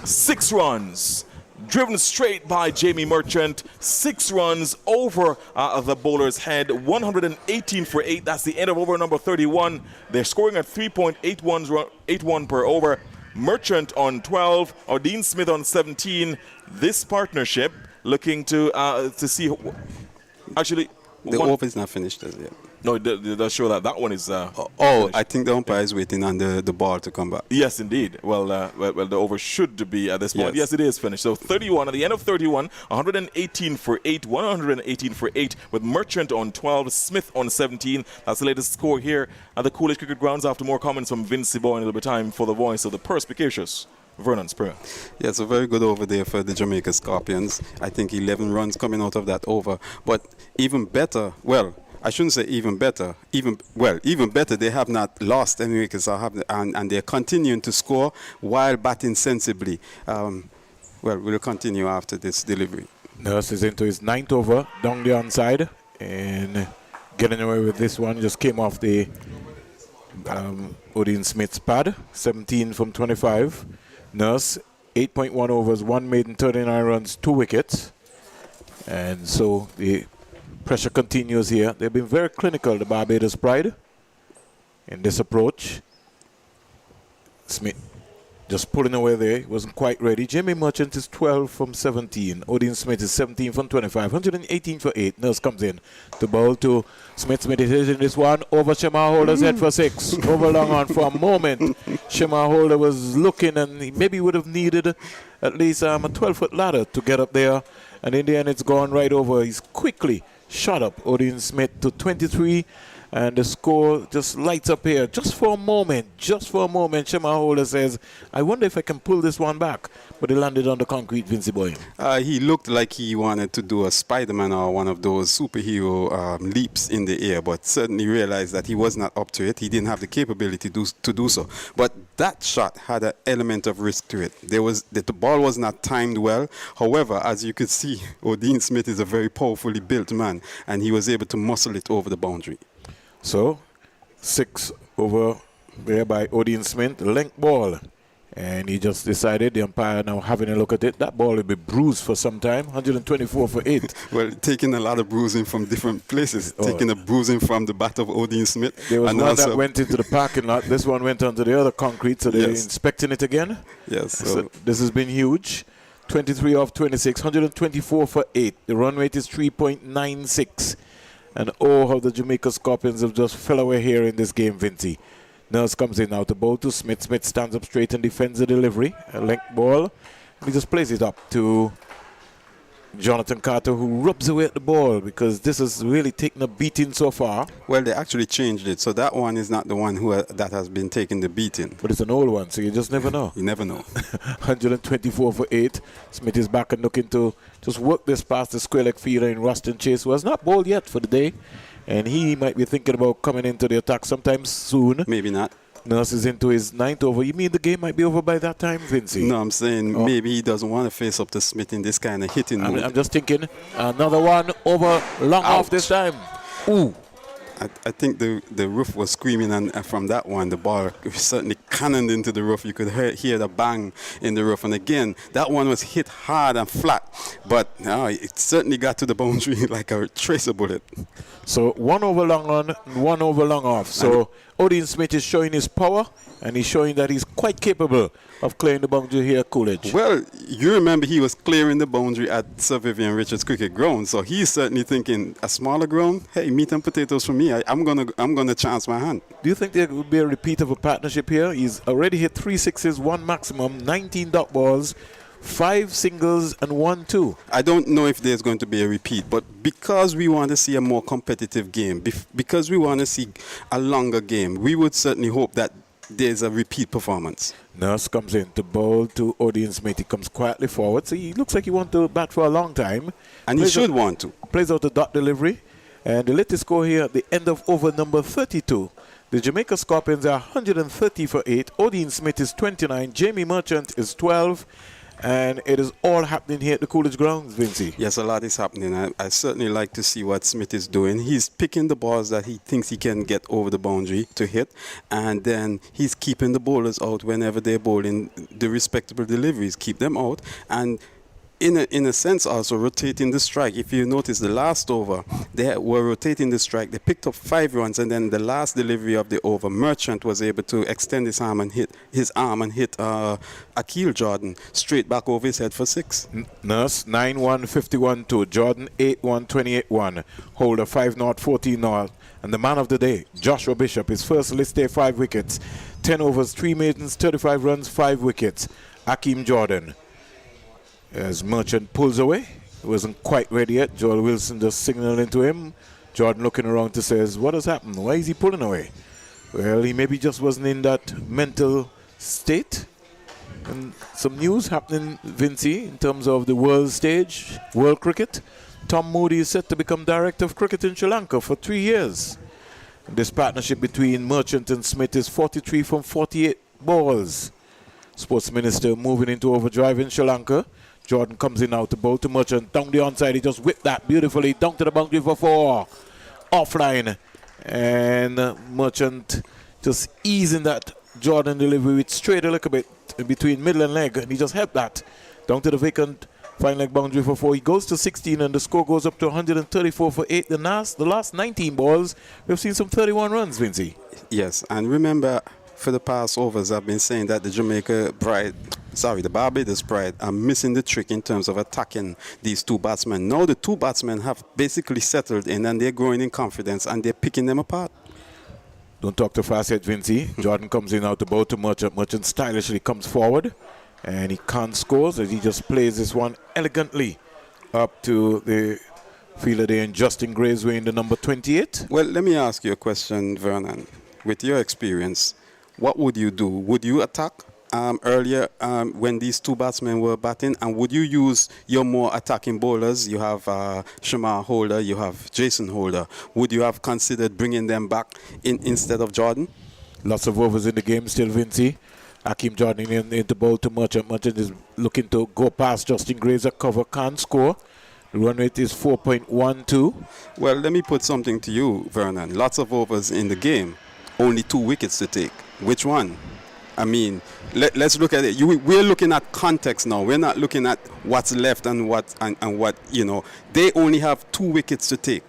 D: 6 runs. Driven straight by Jamie Merchant. 6 runs over the bowler's head. 118 for 8. That's the end of over number 31. They're scoring at 3.81 per over. Merchant on 12. Dean Smith on 17. This partnership looking to see. Actually,
F: the over is not finished as yet.
D: No, it does show that one is.
F: I think the umpire is waiting on the ball to come back.
D: Yes, indeed. Well, the over should be at this point. Yes, it is finished. So 31 at the end of 31, 118 for 8, 118 for 8 with Merchant on 12, Smith on 17. That's the latest score here at the Coolidge Cricket Grounds. After more comments from Vince Boy, and it'll be time for the voice of the perspicacious Vernon Spur.
F: Yeah, it's a very good over there for the Jamaica Scorpions. I think 11 runs coming out of that over. But even better, well, I shouldn't say even better. Even better, they have not lost any wickets, and they're continuing to score while batting sensibly. We'll continue after this delivery.
B: Nurse is into his 9th over down the onside, and getting away with this one. Just came off the Odin Smith's pad, 17 from 25. Nurse, 8.1 overs, 1 maiden, 39 runs, 2 wickets. And so the pressure continues here. They've been very clinical, the Barbados Pride, in this approach. Smith just pulling away there. He wasn't quite ready. Jamie Merchant is 12 from 17. Odin Smith is 17 from 25. 118 for 8. Nurse comes in to bowl to Smith. Smith is hitting this one over Shamar Holder's head for 6. Over long on for a moment. Shamar Holder was looking, and he maybe would have needed at least a 12-foot ladder to get up there. And in the end, it's gone right over. He's quickly shot up Odin Smith to 23, and the score just lights up here. Just for a moment, Shamar Holder says, I wonder if I can pull this one back. But he landed on the concrete, Vincey Boy.
F: He looked like he wanted to do a Spider-Man or one of those superhero leaps in the air, but certainly realized that he was not up to it. He didn't have the capability to do so. But that shot had an element of risk to it. The ball was not timed well. However, as you could see, Odin Smith is a very powerfully built man, and he was able to muscle it over the boundary.
B: So, 6 over there by Odin Smith, length ball. And he just decided, the umpire now having a look at it, that ball will be bruised for some time, 124 for 8.
F: Well, taking a lot of bruising from different places. Taking a bruising from the bat of Odin Smith.
B: There was one that went into the parking lot. This one went onto the other concrete, so they're inspecting it again.
F: Yes.
B: So this has been huge. 23 off 26, 124 for 8. The run rate is 3.96. And how the Jamaica Scorpions have just fell away here in this game, Vinci. Nurse comes in now to bowl to Smith. Smith stands up straight and defends the delivery. A length ball. And he just plays it up to Jonathan Carter, who rubs away at the ball because this has really taken a beating so far.
F: Well, they actually changed it, so that one is not the one that has been taking the beating.
B: But it's an old one, so you just never know.
F: You never know.
B: 124 for 8. Smith is back and looking to just work this past the square leg fielder in Rustin Chase, who has not bowled yet for the day. And he might be thinking about coming into the attack sometime soon.
F: Maybe not.
B: Nurse is into his 9th over. You mean the game might be over by that time, Vinci?
F: No, I'm saying maybe he doesn't want to face up to Smith in this kind of hitting mode.
B: I'm just thinking another one over long off this time. Ooh.
F: I think the roof was screaming, and from that one, the ball certainly cannoned into the roof. You could hear the bang in the roof. And again, that one was hit hard and flat, but it certainly got to the boundary like a tracer bullet.
B: So 1 over long on, 1 over long off. So Odin Smith is showing his power, and he's showing that he's quite capable of clearing the boundary here at Coolidge.
F: Well, you remember he was clearing the boundary at Sir Vivian Richards Cricket Ground, so he's certainly thinking a smaller ground. Hey, meat and potatoes for me. I'm gonna chance my hand.
B: Do you think there will be a repeat of a partnership here? He's already hit 3 sixes, 1 maximum, 19 dot balls, 5 singles and 1 2.
F: I don't know if there's going to be a repeat, but because we want to see a more competitive game, because we want to see a longer game, we would certainly hope that there's a repeat performance.
B: Nurse comes in to bowl to Odean Smith. He comes quietly forward, so he looks like he wants to bat for a long time.
F: And he should want to.
B: Plays out the dot delivery. And the latest score here at the end of over number 32. The Jamaica Scorpions are 130 for 8. Odean Smith is 29. Jamie Merchant is 12. And it is all happening here at the Coolidge Grounds, Vincey.
F: Yes, a lot is happening. I certainly like to see what Smith is doing. He's picking the balls that he thinks he can get over the boundary to hit, and then he's keeping the bowlers out whenever they're bowling the respectable deliveries. Keep them out, and in a sense also rotating the strike. If you notice the last over, they were rotating the strike. They picked up 5 runs, and then the last delivery of the over, Merchant was able to extend his arm and hit Akil Jordan straight back over his head for 6.
B: Nurse 9-1 51-2. Jordan 8-1 28-1. Holder 5-0 14-0. And the man of the day, Joshua Bishop, his first list day 5 wickets. 10 overs, 3 maidens, 35 runs, 5 wickets. Akeem Jordan. As Merchant pulls away, he wasn't quite ready yet. Joel Wilson just signaling to him. Jordan looking around to says, what has happened? Why is he pulling away? Well, he maybe just wasn't in that mental state. And some news happening, Vincey, in terms of the world stage, world cricket. Tom Moody is set to become director of cricket in Sri Lanka for 3 years. And this partnership between Merchant and Smith is 43 from 48 balls. Sports Minister moving into overdrive in Sri Lanka. Jordan comes in now to bowl to Merchant. Down the onside, he just whipped that beautifully. Down to the boundary for 4. Offline. And Merchant just easing that Jordan delivery with straight a little bit in between middle and leg. And he just helped that. Down to the vacant fine leg boundary for 4. He goes to 16 and the score goes up to 134 for 8. The last 19 balls, we've seen some 31 runs, Vincey.
F: Yes, and remember, for the past overs, I've been saying that the Barbados Pride are missing the trick in terms of attacking these 2 batsmen. Now the 2 batsmen have basically settled in and they're growing in confidence and they're picking them apart.
B: Don't talk too fast yet, Vincey. Jordan comes in out to bowl to Merchant. Merchant stylishly comes forward and he can't score as he just plays this one elegantly up to the fielder there in Justin Graysway in the number 28.
F: Well, let me ask you a question, Vernon. With your experience, what would you do? Would you attack earlier when these 2 batsmen were batting? And would you use your more attacking bowlers? You have Shamar Holder, you have Jason Holder. Would you have considered bringing them back instead of Jordan?
B: Lots of overs in the game still, Vincey. Akeem Jordan in the bowl to Merchant. Merchant is looking to go past Justin Graves. A cover, can't score. The run rate is 4.12.
F: Well, let me put something to you, Vernon. Lots of overs in the game. Only 2 wickets to take. Which one? I mean, let's look at it. We're looking at context now. We're not looking at what's left and what, you know. They only have 2 wickets to take.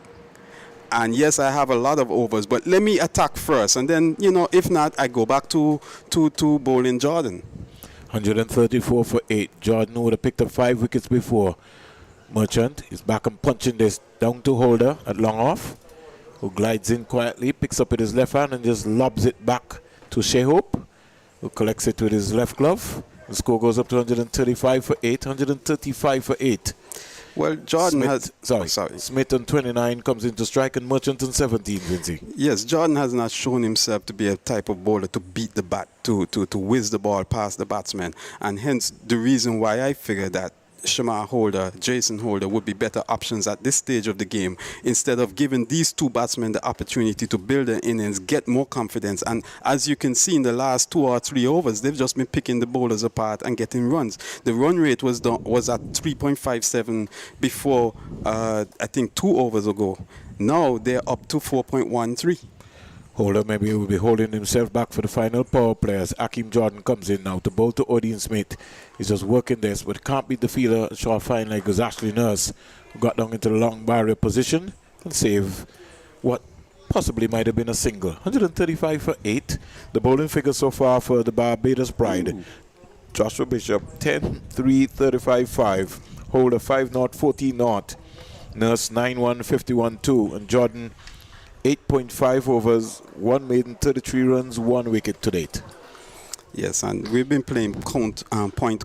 F: And yes, I have a lot of overs, but let me attack first. And then, you know, if not, I go back to bowling Jordan.
B: 134 for 8. Jordan would have picked up 5 wickets before. Merchant is back and punching this down to Holder at long off, who glides in quietly, picks up with his left hand and just lobs it back to Shea Hope, who collects it with his left glove. The score goes up to 135 for 8, 135 for 8.
F: Well, Jordan
B: Smith on 29 comes into strike and Merchant on 17, Vincey.
F: Yes, Jordan has not shown himself to be a type of bowler to beat the bat, to whiz the ball past the batsman. And hence the reason why I figure that Shamar Holder, Jason Holder would be better options at this stage of the game instead of giving these 2 batsmen the opportunity to build their innings, get more confidence. And as you can see in the last 2 or 3 overs, they've just been picking the bowlers apart and getting runs. The run rate was at 3.57 before, I think, 2 overs ago. Now they're up to 4.13.
B: Holder maybe will be holding himself back for the final power play as Akeem Jordan comes in now to bowl to Odean Smith. He's just working this, but can't beat the fielder short fine leg was Ashley Nurse, who got down into the long barrier position and save what possibly might have been a single. 135 for 8. The bowling figure so far for the Barbados Pride. Ooh. Joshua Bishop 10, 3, 35, 5. Holder 5-0, 14-0. Nurse 9-1, 51-2. And Jordan 8.5 overs, 1 maiden, 33 runs, 1 wicket to date.
F: Yes, and we've been playing point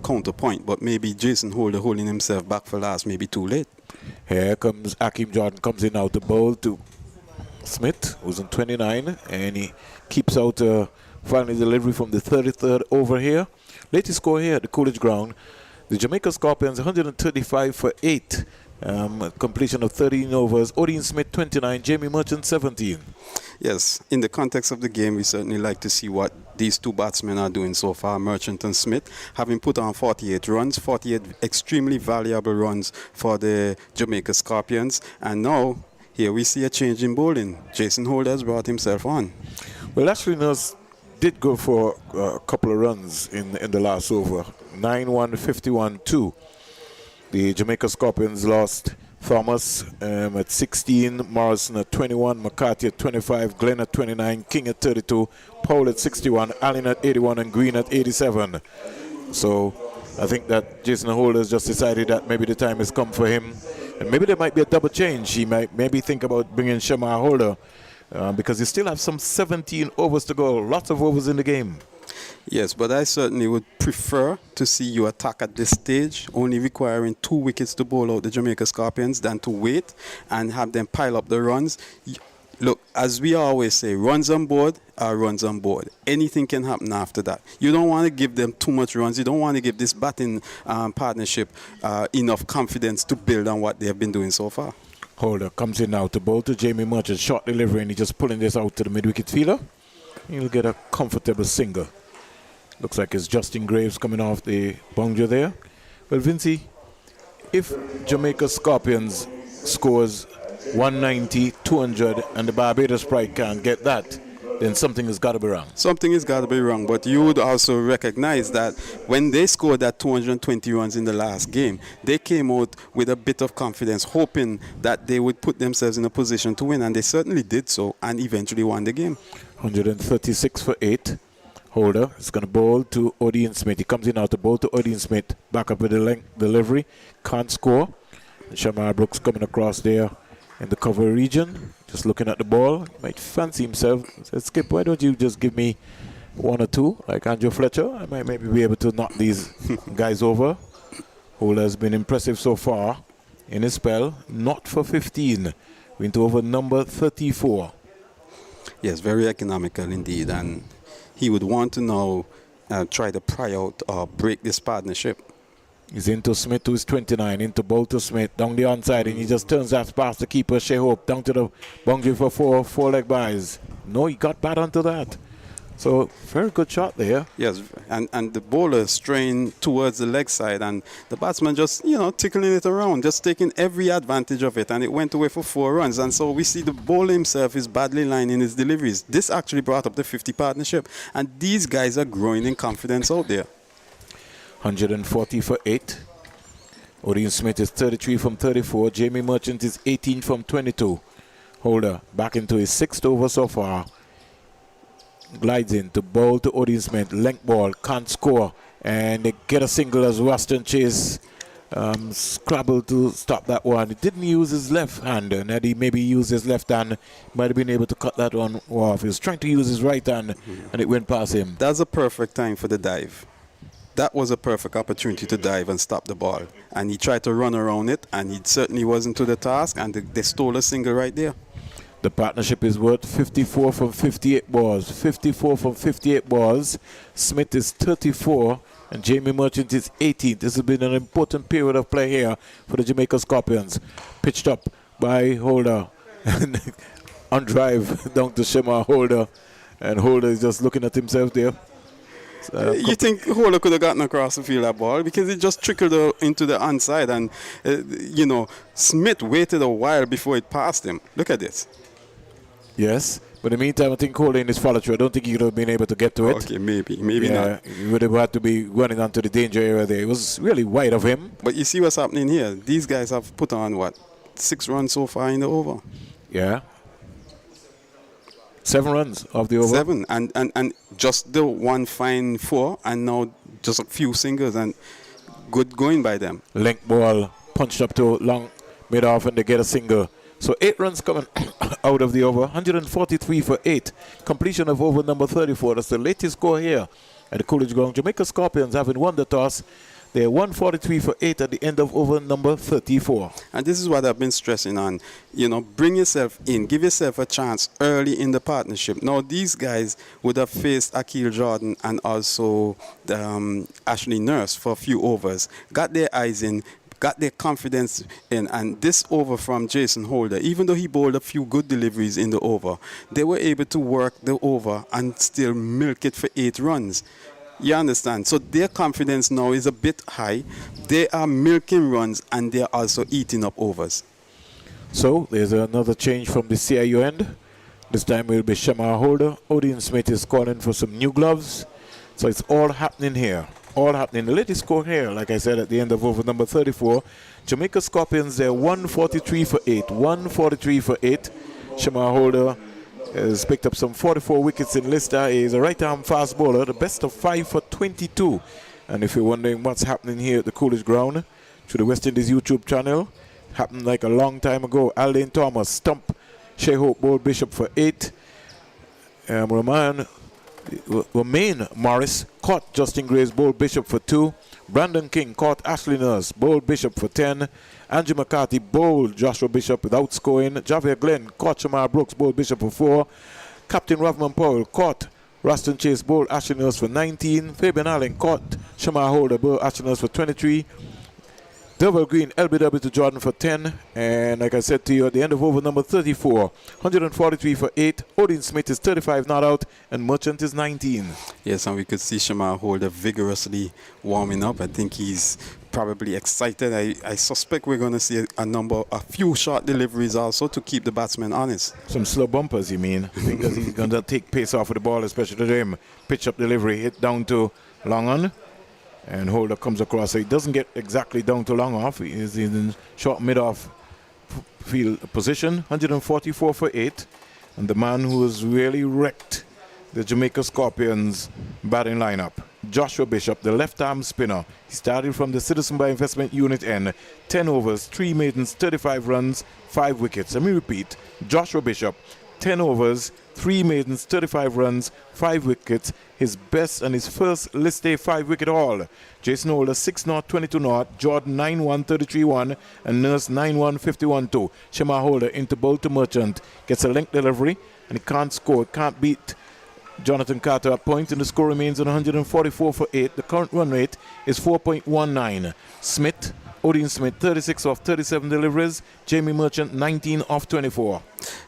F: counter point, but maybe Jason Holder holding himself back for last, maybe too late.
B: Here comes Akeem Jordan, comes in now to bowl to Smith, who's on 29, and he keeps out final delivery from the 33rd over here. Latest score here at the Coolidge Ground, the Jamaica Scorpions 135 for 8. Completion of 13 overs. Odin Smith 29, Jamie Merchant 17.
F: Yes, in the context of the game, we certainly like to see what these two batsmen are doing so far, Merchant and Smith, having put on 48 runs, 48 extremely valuable runs for the Jamaica Scorpions. And now, here we see a change in bowling. Jason Holder has brought himself on.
B: Well, Ashley Nurse did go for a couple of runs in the last over. 9-1, 51-2. The Jamaica Scorpions lost Thomas at 16, Morrison at 21, McCarthy at 25, Glenn at 29, King at 32, Powell at 61, Allen at 81, and Green at 87. So I think that Jason Holder has just decided that maybe the time has come for him. And maybe there might be a double change. He might maybe think about bringing Shamar Holder because he still have some 17 overs to go. Lots of overs in the game.
F: Yes, but I certainly would prefer to see you attack at this stage, only requiring 2 wickets to bowl out the Jamaica Scorpions, than to wait and have them pile up the runs. Look, as we always say, runs on board are runs on board. Anything can happen after that. You don't want to give them too much runs. You don't want to give this batting partnership enough confidence to build on what they have been doing so far.
B: Holder comes in now to bowl to Jamie Merchant. Short delivery, and he's just pulling this out to the mid-wicket fielder. He'll get a comfortable single. Looks like it's Justin Graves coming off the boundary there. Well, Vincey, if Jamaica Scorpions scores 190, 200, and the Barbados Pride can't get that, then something has got to be wrong.
F: Something has got to be wrong, but you would also recognize that when they scored that 220 runs in the last game, they came out with a bit of confidence, hoping that they would put themselves in a position to win, and they certainly did so, and eventually won the game.
B: 136 for 8. Holder is going to bowl to Odin Smith. He comes in now to bowl to Odin Smith. Back up with the length delivery. Can't score. And Shamar Brooks coming across there in the cover region. Just looking at the ball. Might fancy himself. Said, Skip, why don't you just give me 1 or 2 like Andrew Fletcher? I might maybe be able to knock these guys over. Holder has been impressive so far in his spell. Not for 15. Went to over number 34.
F: Yes, very economical indeed. And he would want to now try to pry out or break this partnership.
B: He's into Smith, who is 29, into bowl to Smith, down the onside, and he just turns that past the keeper, Shea Hope, down to the boundary for four-leg buys. No, he got bad onto that. So, very good shot there.
F: Yes, and the bowler strained towards the leg side, and the batsman just, tickling it around, just taking every advantage of it, and it went away for 4 runs. And so we see the bowler himself is badly lined in his deliveries. This actually brought up the 50 partnership, and these guys are growing in confidence out there.
B: 140 for 8. Odin Smith is 33 from 34. Jamie Merchant is 18 from 22. Holder back into his 6th over so far. Glides in to bowl to Odin Smith. Length ball, can't score. And they get a single as Ruston Chase scrabbled to stop that one. He didn't use his left hand, and had he maybe used his left hand, might have been able to cut that one off. He was trying to use his right hand, and it went past him.
F: That's a perfect time for the dive. That was a perfect opportunity to dive and stop the ball. And he tried to run around it, and he certainly wasn't to the task, and they stole a single right there.
B: The partnership is worth 54 from 58 balls. 54 from 58 balls. Smith is 34 and Jamie Merchant is 18. This has been an important period of play here for the Jamaica Scorpions. Pitched up by Holder. On drive down to Shamar Holder. And Holder is just looking at himself there.
F: You think Holder could have gotten across the field that ball because it just trickled into the onside, and Smith waited a while before it passed him. Look at this.
B: Yes, but in the meantime, I think Holder in his follow through, I don't think he could have been able to get to it.
F: Okay, maybe not.
B: He would have had to be running onto the danger area there. It was really wide of him.
F: But you see what's happening here. These guys have put on 6 runs so far in the over.
B: Yeah. 7 runs of the over.
F: 7, and just the one fine 4, and now just a few singles, and good going by them.
B: Length ball punched up to long mid off, and they get a single. So 8 runs coming out of the over. 143 for 8. Completion of over number 34. That's the latest score here at the Coolidge Ground. Jamaica Scorpions having won the toss. They're 143 for 8 at the end of over number 34.
F: And this is what I've been stressing on. You know, bring yourself in. Give yourself a chance early in the partnership. Now, these guys would have faced Akil Jordan and also Ashley Nurse for a few overs. Got their eyes in, got their confidence in. And this over from Jason Holder, even though he bowled a few good deliveries in the over, they were able to work the over and still milk it for 8 runs. You understand? So their confidence now is a bit high. They are milking runs and they are also eating up overs.
B: So there's another change from the CIU end. This time it will be Shamar Holder. Odin Smith is calling for some new gloves. So it's all happening here. All happening. The latest score here, like I said, at the end of over number 34. Jamaica Scorpions, they're 143 for 8. 143 for 8. Shamar Holder has picked up some 44 wickets in Lister. He is a right-arm fast bowler, the best of 5 for 22. And if you're wondering what's happening here at the Coolidge Ground, through the West Indies YouTube channel, happened like a long time ago. Aldane Thomas stump Shea Hope bowled Bishop for 8. Romain Morris caught Justin Gray's bowled Bishop for 2. Brandon King caught Ashley Nurse bowled Bishop for 10. Andrew McCarthy bowled Joshua Bishop without scoring. Javier Glenn caught Shamar Brooks bowled Bishop for 4. Captain Rovman Powell caught Raston Chase bowled Ashley Nurse for 19. Fabian Allen caught Shamar Holder bowled Ashley Nurse for 23. Double Green LBW to Jordan for 10. And like I said to you, at the end of over number 34, 143 for 8. Odin Smith is 35 not out, and Merchant is 19.
F: Yes, and we could see Shamar Holder vigorously warming up. I think he's probably excited. I suspect we're going to see a few short deliveries also to keep the batsmen honest.
B: Some slow bumpers, you mean? Because he's going to take pace off of the ball, especially to him. Pitch up delivery, hit down to long on. And Holder comes across, so he doesn't get exactly down to long off. He is in short mid-off field position, 144 for 8. And the man who has really wrecked the Jamaica Scorpions batting lineup, Joshua Bishop, the left-arm spinner. He started from the Citizen by Investment Unit end. 10 overs, 3 maidens, 35 runs, 5 wickets. Let me repeat, Joshua Bishop, 10 overs, 3 maidens, 35 runs, 5 wickets. His best and his first list day 5 wicket haul. Jason Holder 6-0, 22-0. Jordan 9-1, 33-1. And Nurse 9-1, 51-2. Shamar Holder into bowl to Merchant. Gets a length delivery and he can't score. Can't beat Jonathan Carter at point, and the score remains at 144 for 8. The current run rate is 4.19. Smith, Odin Smith, 36 off 37 deliveries. Jamie Merchant, 19 off 24.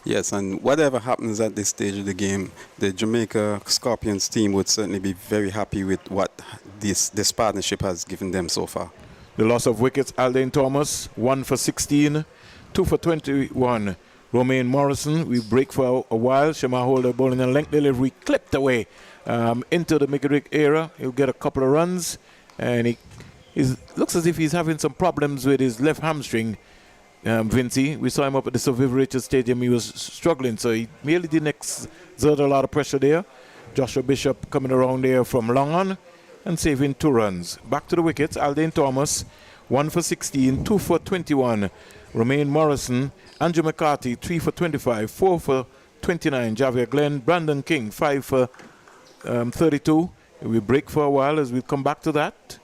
F: Yes, and whatever happens at this stage of the game, the Jamaica Scorpions team would certainly be very happy with what this partnership has given them so far.
B: The loss of wickets, Aldane Thomas, 1 for 16, 2 for 21. Romain Morrison, we break for a while. Shamar Holder bowling a length delivery, clipped away into the Mickerick area. He'll get a couple of runs, and he looks as if he's having some problems with his left hamstring. Vinci, we saw him up at the Sir Viv Richards Stadium. He was struggling, so he really didn't exert a lot of pressure there. Joshua Bishop coming around there from long on and saving 2 runs. Back to the wickets, Aldane Thomas, 1 for 16, 2 for 21. Romain Morrison, Andrew McCarthy, 3 for 25, 4 for 29. Javier Glenn, Brandon King, 5 for 32. We break for a while as we come back to that.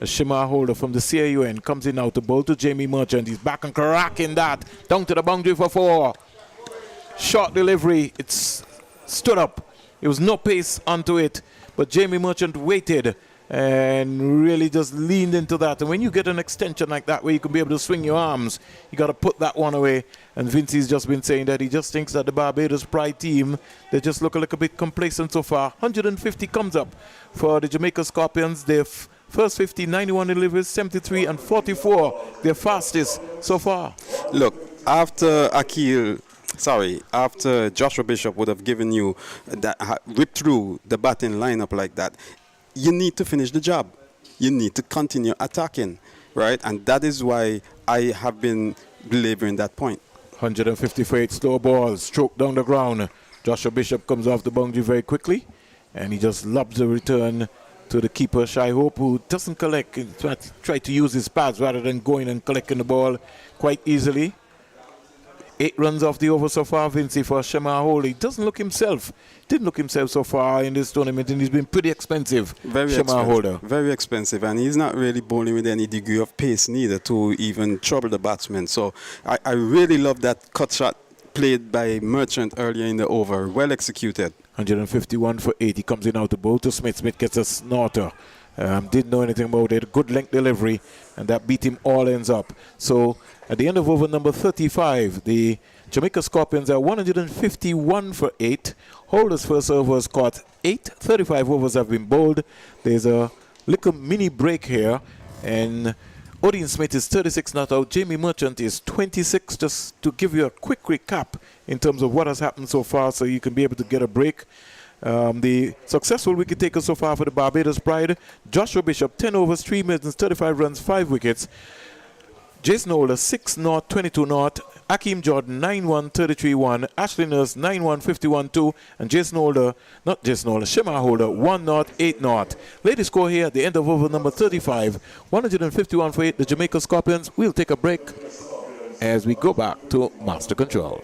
B: Shamar Holder from the CIUN comes in now to bowl to Jamie Merchant. He's back and cracking that. Down to the boundary for 4. Short delivery. It's stood up. There was no pace onto it. But Jamie Merchant waited and really just leaned into that. And when you get an extension like that where you can be able to swing your arms, you got to put that one away. And Vinci's just been saying that he just thinks that the Barbados Pride team, they just look a little bit complacent so far. 150 comes up for the Jamaica Scorpions. They're first 50, 91 deliveries, 73 and 44. Their fastest so far.
F: Look, after Joshua Bishop would have given you that, ripped through the batting lineup like that, you need to finish the job. You need to continue attacking, right? And that is why I have been belaboring that point.
B: 150 for 8 slow balls, stroke down the ground. Joshua Bishop comes off the boundary very quickly, and he just lobs the return to the keeper, Shai Hope, who doesn't collect, try to use his pads rather than going and collecting the ball quite easily. 8 runs off the over so far, Vinci, for Shamar Holder. He didn't look himself so far in this tournament, and he's been pretty expensive. Shamar Holder.
F: Very expensive, and he's not really bowling with any degree of pace neither to even trouble the batsman. So I really love that cut shot played by Merchant earlier in the over. Well executed.
B: 151 for 8. He comes in out to bowl to Smith. Smith gets a snorter. Didn't know anything about it. Good length delivery, and that beat him all ends up. So at the end of over number 35, the Jamaica Scorpions are 151 for 8. Holder's first over was caught 8. 35 overs have been bowled. There's a little mini break here, and Odin Smith is 36 not out. Jamie Merchant is 26. Just to give you a quick recap in terms of what has happened so far, so you can be able to get a break. The successful wicket takers so far for the Barbados Pride: Joshua Bishop, 10 overs, 3 minutes, 35 runs, 5 wickets. Jason Holder, 6 not, 22 not. Akeem Jordan, 9-1, 33-1. Ashley Nurse, 9-1, 51-2. And Shamar Holder, 1 not, 8 not. Ladies score here at the end of over number 35. 151 for 8, the Jamaica Scorpions. We'll take a break as we go back to Master Control.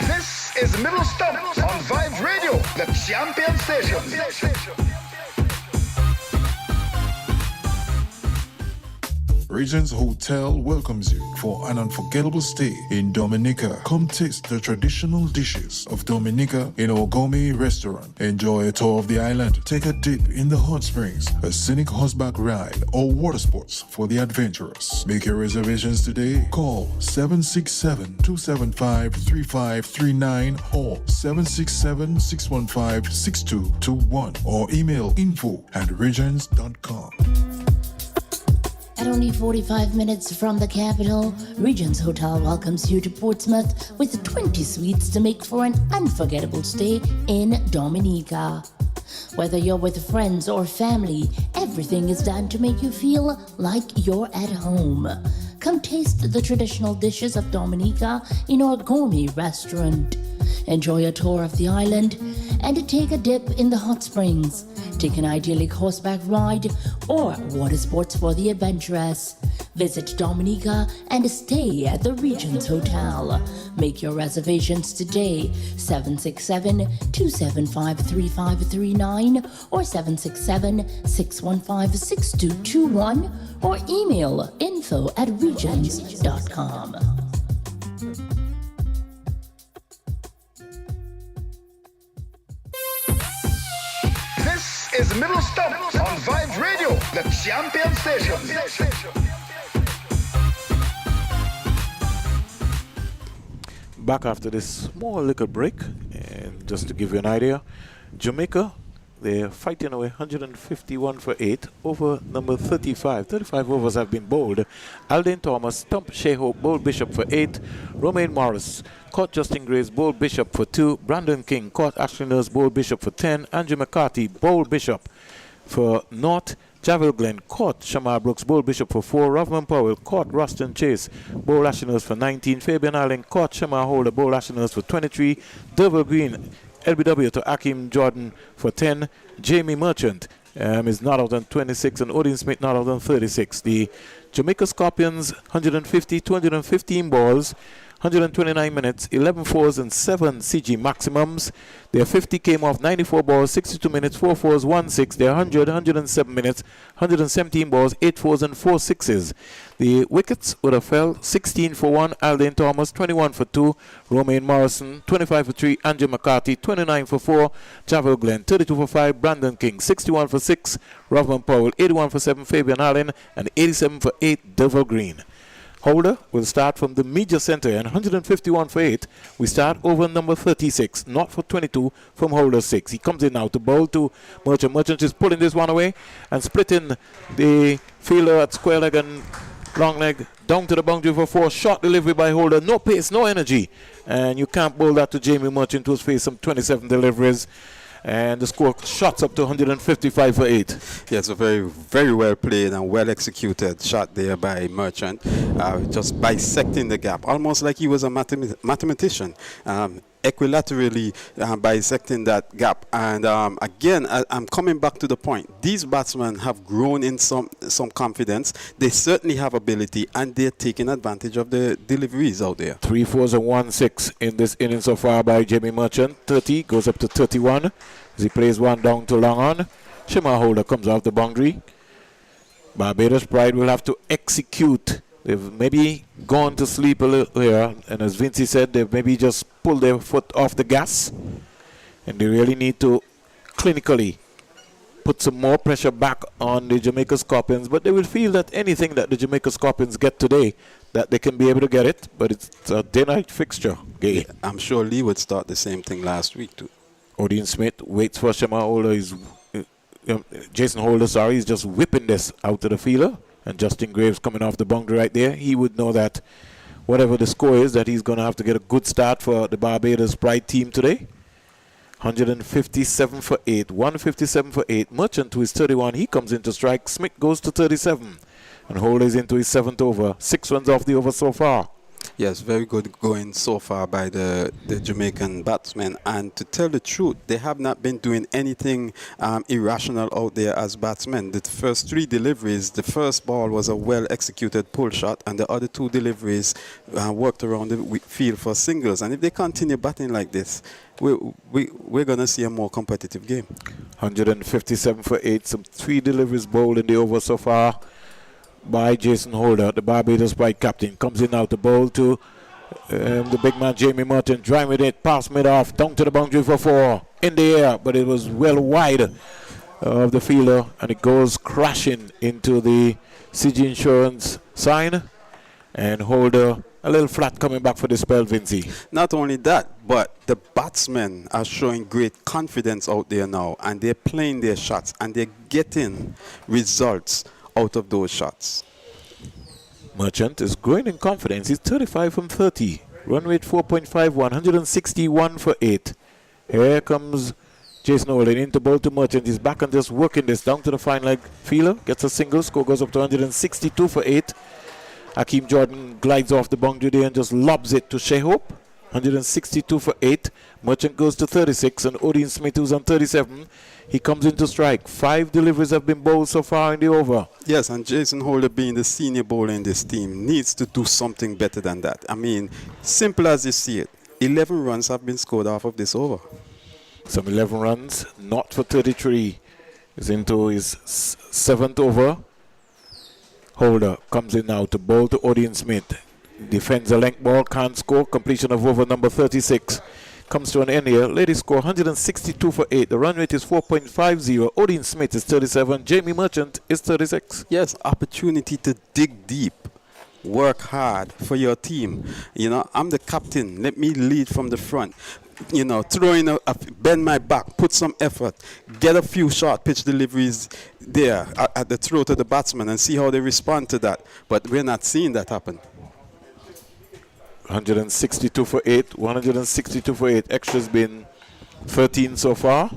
A: This is Middle Stump on Vibes Radio, the champion station.
E: Regents Hotel welcomes you for an unforgettable stay in Dominica. Come taste the traditional dishes of Dominica in our gourmet restaurant. Enjoy a tour of the island. Take a dip in the hot springs, a scenic horseback ride, or water sports for the adventurous. Make your reservations today. Call 767-275-3539 or 767-615-6221 or email info@regents.com.
G: At only 45 minutes from the capital, Regents Hotel welcomes you to Portsmouth with 20 suites to make for an unforgettable stay in Dominica. Whether you're with friends or family, everything is done to make you feel like you're at home. Come taste the traditional dishes of Dominica in our gourmet restaurant. Enjoy a tour of the island and take a dip in the hot springs. Take an idyllic horseback ride or water sports for the adventurous. Visit Dominica and stay at the Regents Hotel. Make your reservations today, 767-275-3539 or 767-615-6221 or email info@regents.com.
A: Is Middle Stump on Vibes Radio, the champion station.
B: Back after this small little break, and just to give you an idea, Jamaica, they're fighting away 151 for 8 over number 35. 35 overs have been bowled. Alden Thomas, Stump Sheho, bowled Bishop for 8. Romaine Morris caught Justin Grace, bowled Bishop for 2. Brandon King caught Ashley Nurse, bowled Bishop for 10. Andrew McCarthy, bowled Bishop for 0. Javel Glenn caught Shamar Brooks, bowled Bishop for 4. Rovman Powell caught Ruston Chase, bowled Ashley Nurse for 19. Fabian Allen caught Shamar Holder, bowled Ashley Nurse for 23. Derval Green, LBW to Akeem Jordan for 10. Jamie Merchant is not out on 26, and Odin Smith not out on 36. The Jamaica Scorpions, 215 balls, 129 minutes, 11 fours and 7 CG maximums. Their 50 came off 94 balls, 62 minutes, 4 fours, 1 6. Their 107 minutes, 117 balls, 8 fours and 4 sixes. The wickets would have fell 16 for 1, Alden Thomas, 21 for 2, Romaine Morrison, 25 for 3, Andrew McCarthy, 29 for 4, Javel Glenn, 32 for 5, Brandon King, 61 for 6, Rovman Powell, 81 for 7, Fabian Allen, and 87 for 8, Derval Green. Holder will start from the media center, and 151 for 8. We start over number 36, not for 22 from Holder 6. He comes in now to bowl to Merchant. Merchant is pulling this one away and splitting the fielder at square leg and long leg down to the boundary for 4. Short delivery by Holder. No pace, no energy. And you can't bowl that to Jamie Merchant, who's faced some 27 deliveries. And the score shots up to 155 for 8.
F: Yes, a very, very well played and well executed shot there by Merchant. Just bisecting the gap, almost like he was a mathematician. equilaterally bisecting that gap. And again, I'm coming back to the point. These batsmen have grown in some confidence. They certainly have ability, and they're taking advantage of the deliveries out there.
B: 3 4s and 1 6 in this inning so far by Jamie Merchant. 30 goes up to 31 as he plays one down to long on. Shamar Holder comes off the boundary. Barbados Pride will have to execute. They've maybe gone to sleep a little here, and as Vinci said, they've maybe just pulled their foot off the gas, and they really need to clinically put some more pressure back on the Jamaica Scorpions. But they will feel that anything that the Jamaica Scorpions get today, that they can be able to get it, but it's a day-night fixture. Okay.
F: I'm sure Lee would start the same thing last week too.
B: Odin Smith waits for Shamar Holder. Jason Holder, he's just whipping this out to the fielder. And Justin Graves coming off the boundary right there. He would know that whatever the score is, that he's going to have to get a good start for the Barbados Pride team today. 157 for 8. 157 for 8. Merchant to his 31. He comes into strike. Smith goes to 37. And Holder is into his 7th over. 6 runs off the over so far.
F: Yes, very good going so far by the Jamaican batsmen. And to tell the truth, they have not been doing anything irrational out there as batsmen. The first 3 deliveries, the first ball was a well-executed pull shot, and the other 2 deliveries worked around the field for singles. And if they continue batting like this, we're going to see a more competitive game.
B: 157 for 8. Some 3 deliveries bowled in the over so far by Jason Holder, the Barbados Pride captain. Comes in now to bowl to the big man Jamie Merton, driving it past mid-off, down to the boundary for 4, in the air, but it was well wide of the fielder, and it goes crashing into the CG Insurance sign, and Holder a little flat coming back for the spell, Vinci.
F: Not only that, but the batsmen are showing great confidence out there now, and they're playing their shots, and they're getting results out of those shots.
B: Merchant is growing in confidence. He's 35 from 30. Run rate 4.51. 161 for 8. Here comes Jason Holden into bowl to Merchant. He's back and just working this down to the fine leg fielder. Gets a single. Score goes up to 162 for 8. Hakeem Jordan glides off the boundary there and just lobs it to Shea Hope. 162 for 8. Merchant goes to 36, and Odin Smith, who's on 37, he comes into strike. 5 deliveries have been bowled so far in the over.
F: Yes, and Jason Holder, being the senior bowler in this team, needs to do something better than that. I mean, simple as you see it, 11 runs have been scored off of this over.
B: Some 11 runs, not for 33. He's into his 7th over. Holder comes in now to bowl to Odin Smith. Defends a length ball, can't score. Completion of over number 36. Comes to an end here. Ladies score 162 for 8. The run rate is 4.50. Odin Smith is 37. Jamie Merchant is 36.
F: Yes, opportunity to dig deep. Work hard for your team. You know, I'm the captain. Let me lead from the front. You know, throw in bend my back, put some effort, get a few short pitch deliveries there at the throat of the batsman and see how they respond to that. But we're not seeing that happen.
B: 162 for 8. 162 for 8. Extra's been 13 so far.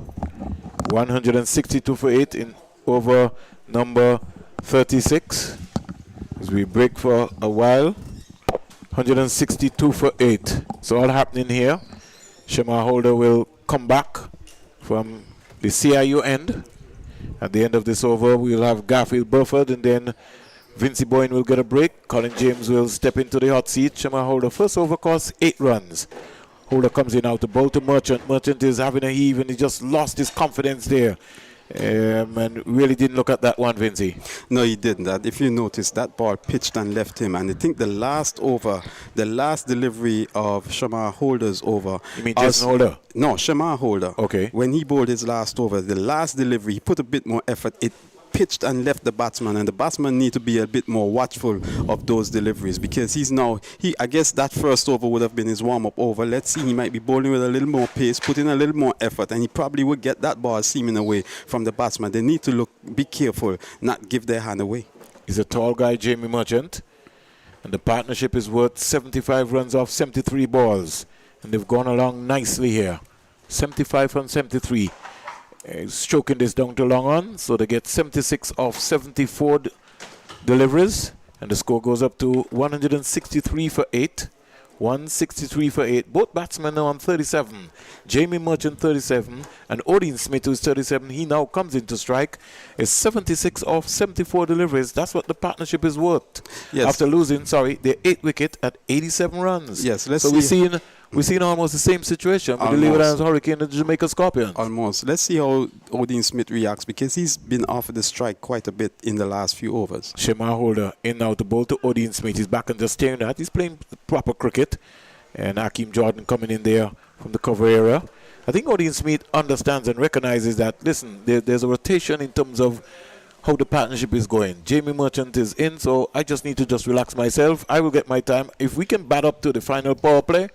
B: 162 for 8 in over number 36. As we break for a while. 162 for 8. So all happening here. Shamar Holder will come back from the CIU end. At the end of this over, we'll have Garfield Burford, and then Vincy Boyne will get a break. Colin James will step into the hot seat. Shamar Holder, first over costs 8 runs. Holder comes in now to bowl to Merchant. Merchant is having a heave, and he just lost his confidence there. And really didn't look at that one, Vincy.
F: No, he didn't. If you notice, that ball pitched and left him. And I think the last over, the last delivery of Shamar Holder's over.
B: You mean Jason Holder?
F: No, Shamar Holder.
B: Okay.
F: When he bowled his last over, the last delivery, he put a bit more effort. It pitched and left the batsman, and the batsman need to be a bit more watchful of those deliveries, because I guess that first over would have been his warm-up over. Let's see, he might be bowling with a little more pace, put in a little more effort, and he probably would get that ball seaming away from the batsman. They need to be careful, not give their hand away.
B: He's a tall guy, Jamie Merchant, and the partnership is worth 75 runs off 73 balls, and they've gone along nicely here. 75 from 73. Stroking this down to long on, so they get 76 off 74 deliveries, and the score goes up to 163 for 8. 163 for 8. Both batsmen are on 37. Jamie Merchant 37 and Odin Smith, who's 37. He now comes into strike. Is 76 off 74 deliveries. That's what the partnership is worth.
F: Yes.
B: After losing, their 8th wicket at 87 runs.
F: Yes, let's
B: so
F: see.
B: we're seeing almost the same situation with the Leeward Hurricane and the Jamaica Scorpions.
F: Almost. Let's see how Odin Smith reacts because he's been offered the strike quite a bit in the last few overs.
B: Shamar Holder in now to bowl to Odin Smith. He's back and just staring at. He's playing proper cricket. And Hakeem Jordan coming in there from the cover area. I think Odin Smith understands and recognizes that, listen, there's a rotation in terms of how the partnership is going. Jamie Merchant is in, so I just need to just relax myself. I will get my time. If we can bat up to the final power play,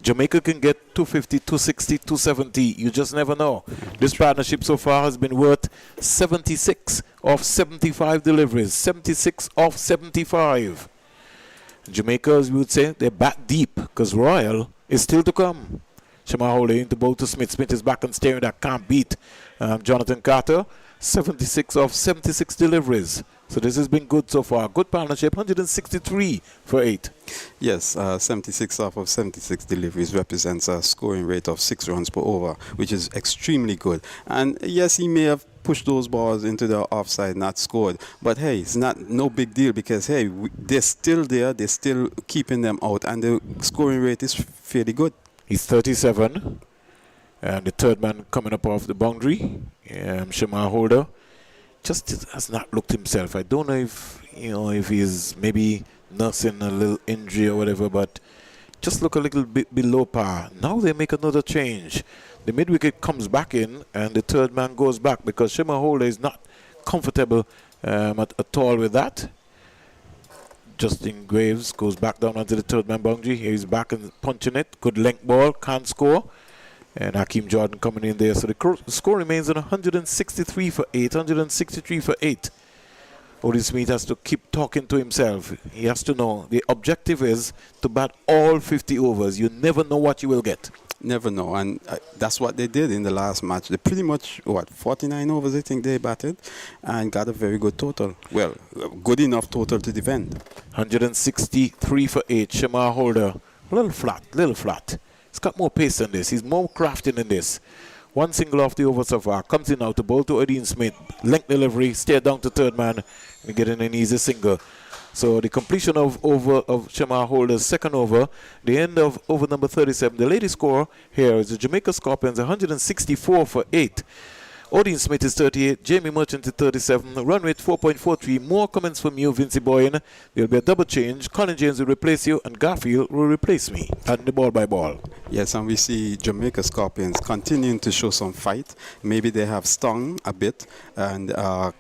B: Jamaica can get 250, 260, 270. You just never know. This partnership so far has been worth 76 off 75 deliveries. 76 off 75. Jamaica, as we would say, they're back deep because Royal is still to come. Shamar Holder into bowl to Smith. Smith is back and staring at can't beat Jonathan Carter. 76 off 76 deliveries. So this has been good so far. Good partnership, 163 for 8.
F: Yes, 76 off of 76 deliveries represents a scoring rate of 6 runs per over, which is extremely good. And yes, he may have pushed those balls into the offside, not scored. But hey, it's no big deal because hey, they're still there. They're still keeping them out, and the scoring rate is fairly good.
B: He's 37, and the third man coming up off the boundary, Shamar Holder, just has not looked himself. I don't know if he's maybe nursing a little injury or whatever, but just look a little bit below par. Now they make another change. The mid-wicket comes back in, and the third man goes back because Shamar Holder is not comfortable at all with that. Justin Graves goes back down onto the third man boundary. He's back and punching it. Good length ball, can't score. And Hakeem Jordan coming in there. So the score remains at 163 for 8. 163 for 8. Odin Smith has to keep talking to himself. He has to know the objective is to bat all 50 overs. You never know what you will get.
F: Never know, and that's what they did in the last match. They pretty much, 49 overs I think they batted and got a very good total. Well, good enough total to defend.
B: 163 for 8. Shamar Holder, a little flat. He's got more pace than this. He's more crafty than this. One single off the over so far. Comes in now to bowl to Odin Smith. Length delivery, stay down to third man and getting an easy single. So the completion of Shamar Holder's second over, the end of over number 37. The latest score here is the Jamaica Scorpions 164 for 8. Odin Smith is 38, Jamie Merchant is 37, run rate 4.43. More comments from you, Vincey Boyne. There'll be a double change. Colin James will replace you, and Garfield will replace me at the ball by ball.
F: Yes, and we see Jamaica Scorpions continuing to show some fight. Maybe they have stung a bit and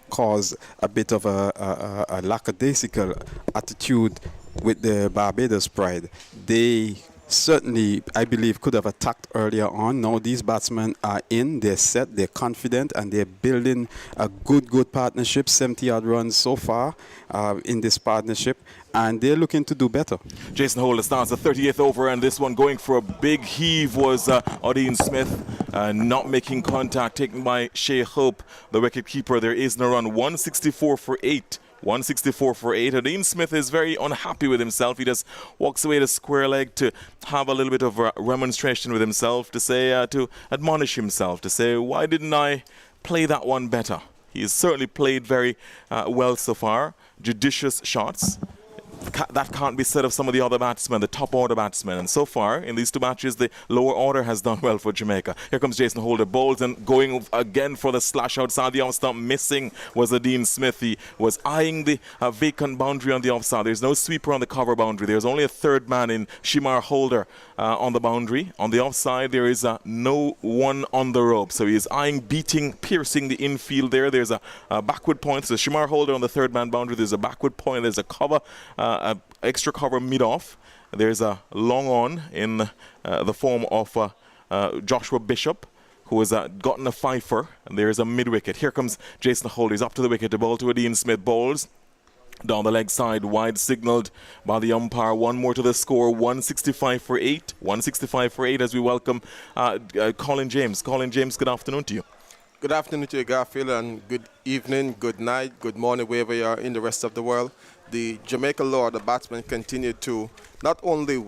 F: caused a bit of a lackadaisical attitude with the Barbados pride. They certainly, I believe, could have attacked earlier on. Now these batsmen are in, they're set, they're confident, and they're building a good partnership. 70-odd runs so far in this partnership, and they're looking to do better.
D: Jason Holder starts the 38th over, and this one going for a big heave was Odin Smith, not making contact, taken by Shea Hope, the wicket-keeper. There is no run. 164 for 8. 164 for 8. Odin Smith is very unhappy with himself. He just walks away to square leg to have a little bit of a remonstration with himself, to say, to admonish himself, to say, why didn't I play that one better? He has certainly played very well so far. Judicious shots. That can't be said of some of the other batsmen, the top order batsmen. And so far, in these two matches, the lower order has done well for Jamaica. Here comes Jason Holder, bowls and going again for the slash outside the off stump. Missing was Odin Smith. He was eyeing the vacant boundary on the offside. There's no sweeper on the cover boundary. There's only a third man in Shamar Holder on the boundary. On the offside, there is no one on the rope. So he is eyeing, beating, piercing the infield there. There's a backward point. So Shamar Holder on the third man boundary. There's a backward point. There's a cover. Extra cover mid-off. There's a long on in the form of Joshua Bishop, who has gotten a fifer, and there's a mid-wicket. Here comes Jason Holder. He's up to the wicket. The ball to Odin Smith. Bowls down the leg side, wide signaled by the umpire. One more to the score, 165 for 8. 165 for 8 as we welcome Colin James. Colin James, good afternoon to you.
H: Good afternoon to you, Garfield, and good evening, good night, good morning, wherever you are in the rest of the world. The Jamaica Lord, the batsmen, continue to not only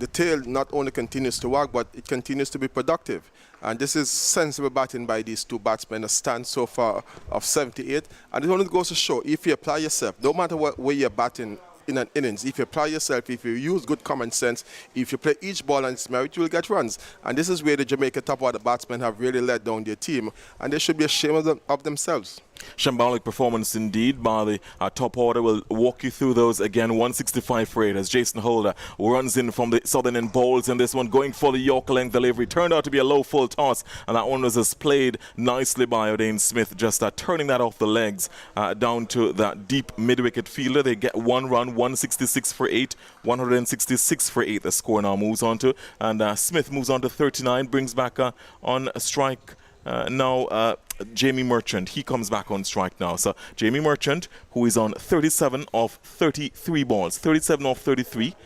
H: the tail not only continues to work, but it continues to be productive. And this is sensible batting by these two batsmen, a stand so far of 78. And it only goes to show, if you apply yourself, no matter where you're batting in an innings, if you apply yourself, if you use good common sense, if you play each ball on its merit, you will get runs. And this is where the Jamaica top order batsmen have really let down their team, and they should be ashamed of themselves.
D: Shambolic performance indeed by the top order. We'll walk you through those again. 165 for 8 as Jason Holder runs in from the southern end bowls, and this one going for the Yorker length delivery. Turned out to be a low full toss, and that one was just played nicely by O'Dane Smith, just turning that off the legs down to that deep mid-wicket fielder. They get 1 run, 166 for 8, 166 for 8 the score now moves on to, and Smith moves on to 39, brings back on a strike now Jamie Merchant. He comes back on strike now. So Jamie Merchant, who is on 37 of 33 balls, 37 of 33.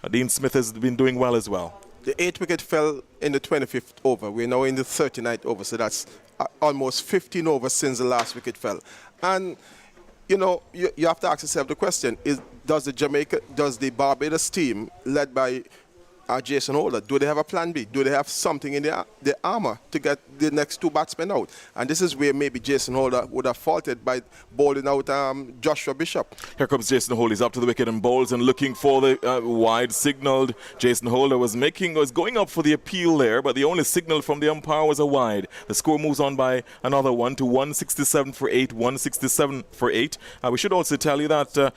D: Dean Smith has been doing well as well.
H: The 8th wicket fell in the 25th over. We're now in the 39th over, so that's almost 15 overs since the last wicket fell. And you know, you have to ask yourself the question: does the Barbados team, led by Jason Holder, do they have a plan B? Do they have something in their armour to get the next two batsmen out? And this is where maybe Jason Holder would have faulted by bowling out Joshua Bishop.
D: Here comes Jason Holder. He's up to the wicket and bowls and looking for the wide signalled. Jason Holder was going up for the appeal there, but the only signal from the umpire was a wide. The score moves on by another one to 167 for 8, 167 for 8. We should also tell you that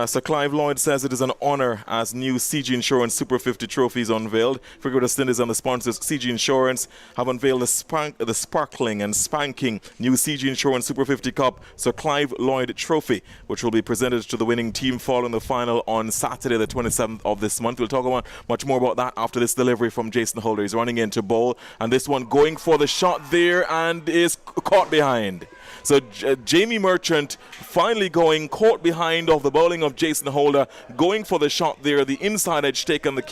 D: Sir Clive Lloyd says it is an honour as new CG Insurance Super 50 trophy unveiled. Figure the Indies and the sponsors CG Insurance have unveiled the sparkling and spanking new CG Insurance Super 50 Cup Sir Clive Lloyd Trophy, which will be presented to the winning team following the final on Saturday the 27th of this month. We'll talk about much more about that after this delivery from Jason Holder. He's running into bowl, and this one going for the shot there and is caught behind. So Jamie Merchant finally caught behind of the bowling of Jason Holder, going for the shot there, the inside edge taken, the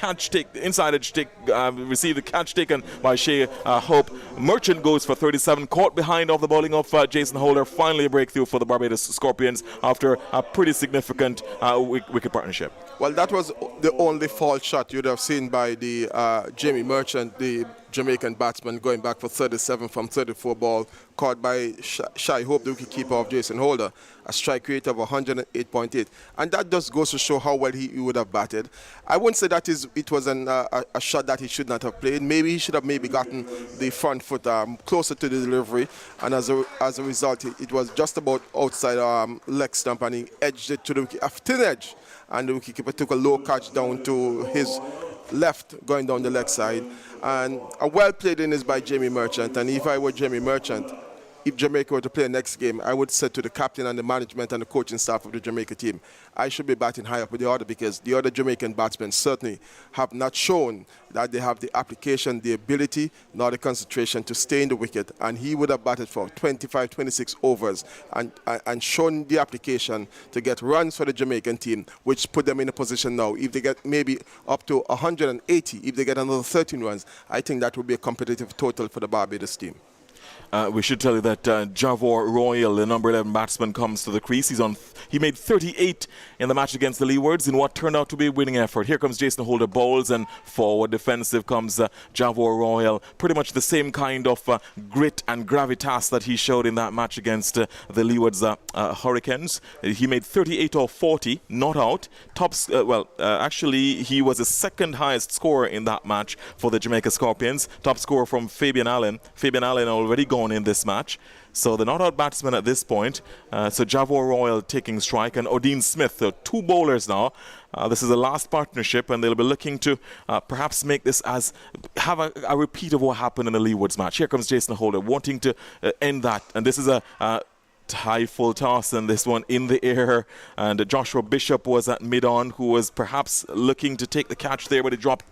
D: inside edge received the catch taken by Shea Hope. Merchant goes for 37, caught behind of the bowling of Jason Holder. Finally a breakthrough for the Barbados Scorpions after a pretty significant wicket partnership.
H: Well, that was the only false shot you'd have seen by the Jamie Merchant, the Jamaican batsman, going back for 37 from 34 ball, caught by Shai Hope, the wicketkeeper of Jason Holder, a strike rate of 108.8. And that just goes to show how well he would have batted. I wouldn't say that it was a shot that he should not have played. Maybe he should have gotten the front foot closer to the delivery, and as a result, it was just about outside leg stump, and he edged it to the wicket, a thin edge, and the wicketkeeper took a low catch down to his left, going down the leg side. And a well-played innings by Jamie Merchant. And if I were Jamie Merchant, if Jamaica were to play next game, I would say to the captain and the management and the coaching staff of the Jamaica team, I should be batting high up with the order, because the other Jamaican batsmen certainly have not shown that they have the application, the ability, nor the concentration to stay in the wicket. And he would have batted for 25, 26 overs and shown the application to get runs for the Jamaican team, which put them in a position now. If they get maybe up to 180, if they get another 13 runs, I think that would be a competitive total for the Barbados team.
D: We should tell you that Javor Royal, the number 11 batsman, comes to the crease. He made 38 in the match against the Leewards in what turned out to be a winning effort. Here comes Jason Holder bowls, and forward defensive comes Javor Royal. Pretty much the same kind of grit and gravitas that he showed in that match against the Leewards Hurricanes. He made 38 of 40, not out. Actually, he was the second highest scorer in that match for the Jamaica Scorpions. Top scorer from Fabian Allen. Fabian Allen already gone in this match. So the not out batsman at this point. So Javor Royal taking strike, and O'Dane Smith, two bowlers now. This is the last partnership, and they'll be looking to perhaps make this have a repeat of what happened in the Leewards match. Here comes Jason Holder wanting to end that, and this is a high full toss, and this one in the air, and Joshua Bishop was at mid-on, who was perhaps looking to take the catch there, but it dropped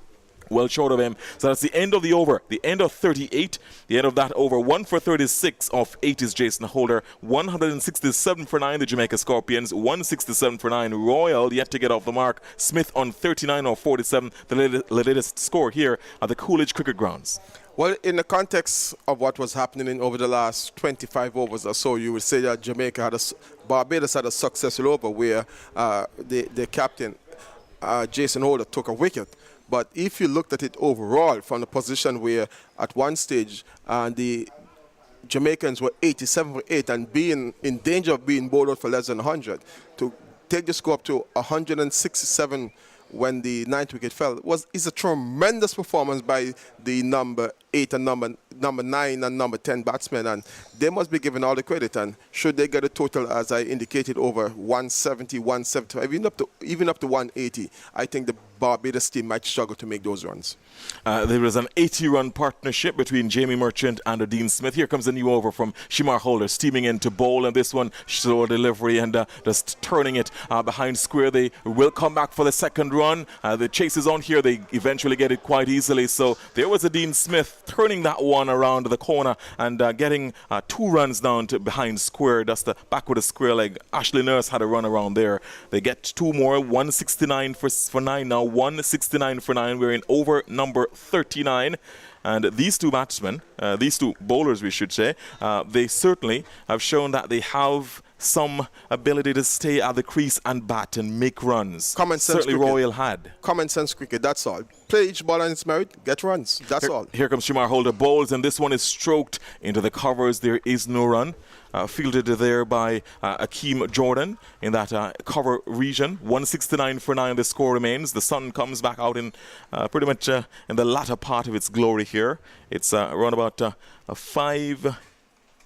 D: well short of him. So that's the end of the over, the end of 38, the end of that over. 1 for 36 of 8 is Jason Holder. 167 for 9, the Jamaica Scorpions. 167 for 9, Royal, yet to get off the mark. Smith on 39 of 47, the latest score here at the Coolidge Cricket Grounds.
H: Well, in the context of what was happening over the last 25 overs or so, you would say that Barbados had a successful over where the captain, Jason Holder, took a wicket. But if you looked at it overall from the position where at one stage the Jamaicans were 87 for 8 and being in danger of being bowled out for less than 100, to take the score up to 167 when the 9th wicket fell is a tremendous performance by the number 8 and number 9 and number 10 batsmen, and they must be given all the credit. And should they get a total, as I indicated, over 170, 175, even up to 180, I think the Barbados team might struggle to make those runs.
D: There was an 80-run partnership between Jamie Merchant and Dean Smith. Here comes a new over from Shamar Holder, steaming in to bowl, and this one slow delivery and just turning it behind square. They will come back for the second run. The chase is on here. They eventually get it quite easily. So there was a Dean Smith turning that one around the corner and getting 2 runs down to behind square. That's the back with a square leg. Ashley Nurse had a run around there. They get 2 more, 169 for 9 now. 169 for 9. We're in over number 39. And these two batsmen, these two bowlers, we should say, they certainly have shown that they have some ability to stay at the crease and bat and make runs.
H: Common sense
D: certainly
H: cricket.
D: Royal had.
H: Common sense cricket, that's all. Play each ball on its merit, get runs, that's all.
D: Here comes Shamar Holder bowls, and this one is stroked into the covers. There is no run. Fielded there by Akeem Jordan in that cover region. 169 for 9 the score remains. The sun comes back out in pretty much in the latter part of its glory here. It's around about 5,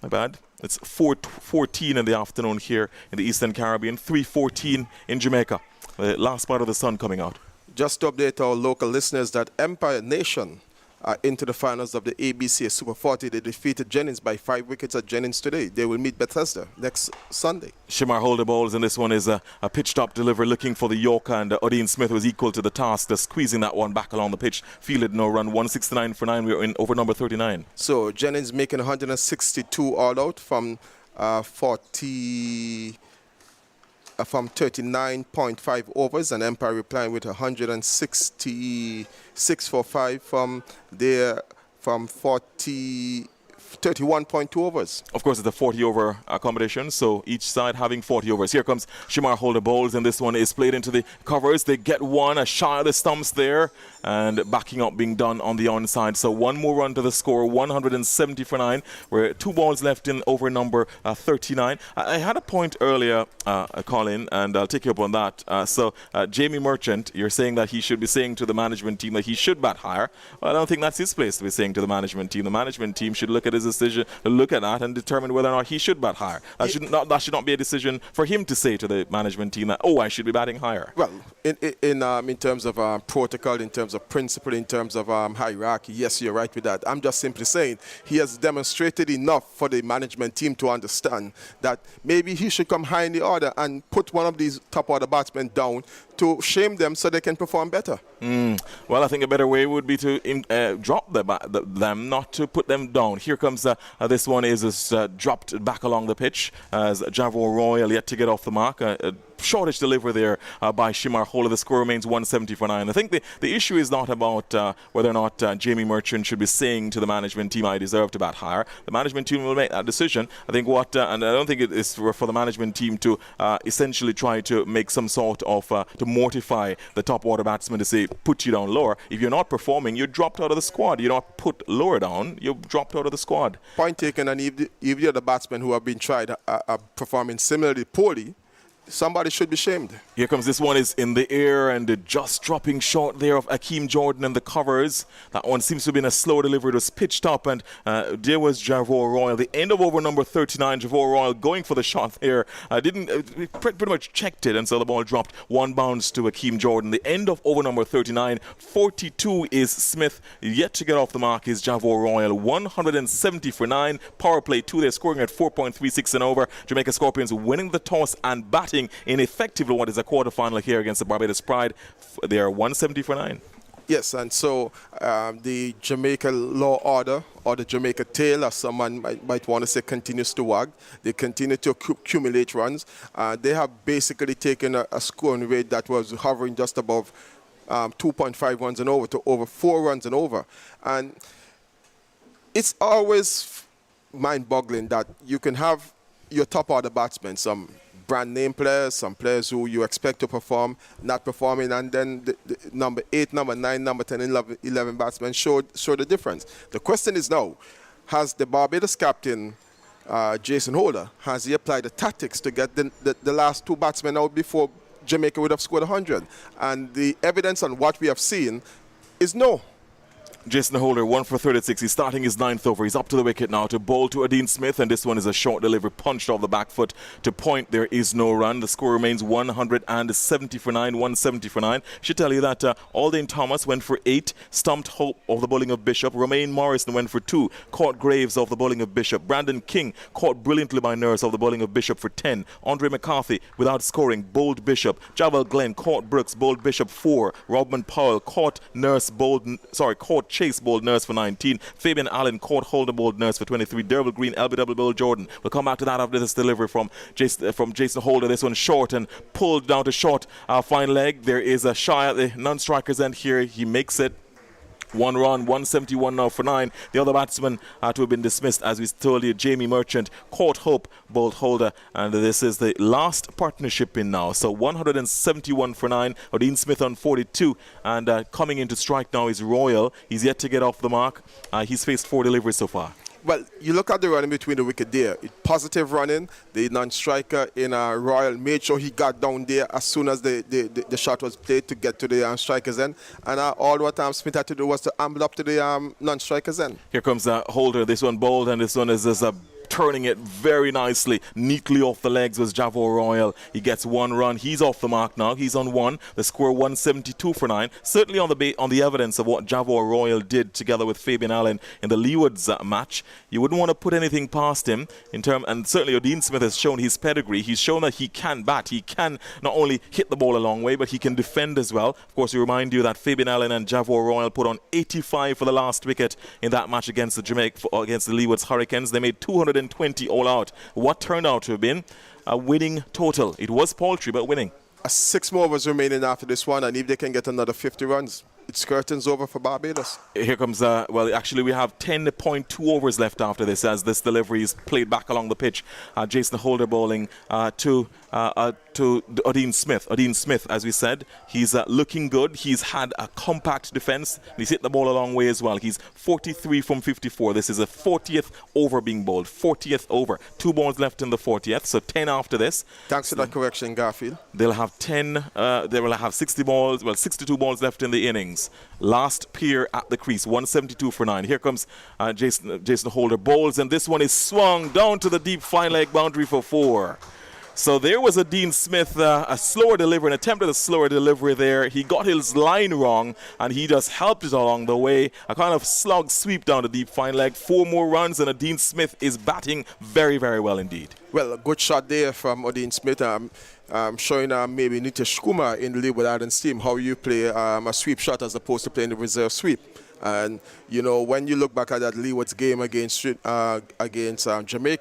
D: my bad. It's 4:14 in the afternoon here in the Eastern Caribbean, 3:14 in Jamaica. The last part of the sun coming out.
H: Just to update our local listeners that Empire Nation are into the finals of the ABCA Super40. They defeated Jennings by 5 wickets at Jennings today. They will meet Bethesda next Sunday.
D: Shamar Holder bowls, and this one is a pitch-top delivery looking for the Yorker, and Dean Smith was equal to the task, just squeezing that one back along the pitch. Fielded no run, 169 for 9. We're in over number 39.
H: So Jennings making 162 all out from 39.5 overs, and Empire replying with 166 for 5 from 31.2 overs.
D: Of course, it's a 40-over accommodation, so each side having 40 overs. Here comes Shamar Holder bowls, and this one is played into the covers. They get one, a shy of the stumps there, and backing up being done on the onside. So one more run to the score, 170 for 9. We're 2 balls left in over number 39. I had a point earlier, Colin, and I'll take you up on that. So Jamie Merchant, you're saying that he should be saying to the management team that he should bat higher. Well, I don't think that's his place to be saying to the management team. The management team should look at his decision, look at that and determine whether or not he should bat higher. That should not be a decision for him to say to the management team that, oh, I should be batting higher.
H: Well, in terms of protocol, in terms of principle, in terms of hierarchy, yes, you're right with that. I'm just simply saying he has demonstrated enough for the management team to understand that maybe he should come high in the order and put one of these top order batsmen down to shame them so they can perform better.
D: Well, I think a better way would be to drop them, not to put them down. Here comes this one is dropped back along the pitch as Javor Royal yet to get off the mark. Shortish delivery there by Shamar Holder. The score remains 170 for 9. I think the issue is not about whether or not Jamie Merchant should be saying to the management team, I deserve to bat higher. The management team will make that decision. I think and I don't think it is for the management team to essentially try to make some sort of, to mortify the top order batsman to say, put you down lower. If you're not performing, you're dropped out of the squad. You're not put lower down, you're dropped out of the squad.
H: Point taken, and if the other batsmen who have been tried are performing similarly poorly, somebody should be shamed.
D: Here comes this one is in the air and just dropping short there of Akeem Jordan and the covers. That one seems to have been a slow delivery. It was pitched up, and there was Javor Royal. The end of over number 39, Javor Royal going for the shot there. Pretty much checked it, and so the ball dropped. 1 bounce to Akeem Jordan. The end of over number 39. 42 is Smith. Yet to get off the mark is Javor Royal. 170 for 9. Power play 2. They're scoring at 4.36 and over. Jamaica Scorpions winning the toss and batting in effectively what is a quarterfinal here against the Barbados Pride. They are 170 for 9.
H: Yes, and so the Jamaica law order, or the Jamaica tail, as someone might want to say, continues to wag. They continue to accumulate runs. They have basically taken a scoring rate that was hovering just above 2.5 runs and over to over 4 runs and over. And it's always mind-boggling that you can have your top order batsmen, some brand name players, some players who you expect to perform, not performing, and then the number 8, number 9, number 10, 11 batsmen showed the difference. The question is now, has the Barbados captain, Jason Holder, has he applied the tactics to get the last 2 batsmen out before Jamaica would have scored 100? And the evidence on what we have seen is no.
D: Jason Holder, 1 for 36. He's starting his 9th over. He's up to the wicket now to bowl to Adine Smith, and this one is a short delivery punched off the back foot to point. There is no run. The score remains 170 for 9, 170 for 9. Should tell you that Alden Thomas went for 8, stumped Hope of the bowling of Bishop. Romaine Morrison went for 2, caught Graves of the bowling of Bishop. Brandon King caught brilliantly by Nurse of the bowling of Bishop for 10. Andre McCarthy, without scoring, bowled Bishop. Javel Glenn caught Brooks, bowled Bishop 4. Robman Powell caught Chase bowled Nurse for 19. Fabian Allen caught Holder bowled Nurse for 23. Derval Green, LBW bowled Jordan. We'll come back to that after this delivery from Jason Holder. This one short and pulled down to short. Fine leg. There is a shy at the non-striker's end here. He makes it. 1 run, 171 now for 9. The other batsman to have been dismissed, as we told you, Jamie Merchant caught Hope, bowled Holder, and this is the last partnership in now. So 171 for 9. Odin Smith on 42, and coming into strike now is Royal. He's yet to get off the mark. He's faced 4 deliveries so far.
H: Well, you look at the running between the wicket there. Positive running. The non-striker in Royal made sure he got down there as soon as the shot was played to get to the striker's end. And all what Smith had to do was to amble up to the non-striker's end.
D: Here comes Holder. This one bowled, and this one is a turning it very nicely, neatly off the legs was Javo Royal. He gets 1 run. He's off the mark now. He's on 1. The score 172 for 9. Certainly on the evidence of what Javo Royal did together with Fabian Allen in the Leewards match, you wouldn't want to put anything past him and certainly Odin Smith has shown his pedigree. He's shown that he can bat. He can not only hit the ball a long way, but he can defend as well. Of course, we remind you that Fabian Allen and Javo Royal put on 85 for the last wicket in that match against the Leewards Hurricanes. They made 220 all out. What turned out to have been a winning total. It was paltry, but winning.
H: 6 more overs remaining after this one, and if they can get another 50 runs, it's curtains over for Barbados.
D: Here comes, well, actually we have 10.2 overs left after this as this delivery is played back along the pitch. Jason Holder bowling to Odin Smith. Odin Smith, as we said, he's looking good. He's had a compact defense. He's hit the ball a long way as well. He's 43 from 54. This is a 40th over being bowled. 40th over. 2 balls left in the 40th, so 10 after this.
H: Thanks for that correction, Garfield.
D: They'll have 10, they will have 62 balls left in the innings. Last pair at the crease, 172 for 9. Here comes Jason Holder bowls, and this one is swung down to the deep fine leg boundary for 4. So there was a Dean Smith, a slower delivery, an attempt at a slower delivery there. He got his line wrong, and he just helped it along the way. A kind of slug sweep down the deep fine leg. 4 more runs, and Dean Smith is batting very, very well indeed.
H: Well, a good shot there from Odin Smith. Showing maybe Nitish Kumar in the Leeward Islands team how you play a sweep shot as opposed to playing the reserve sweep. And, you know, when you look back at that Leeward's game against Jamaica,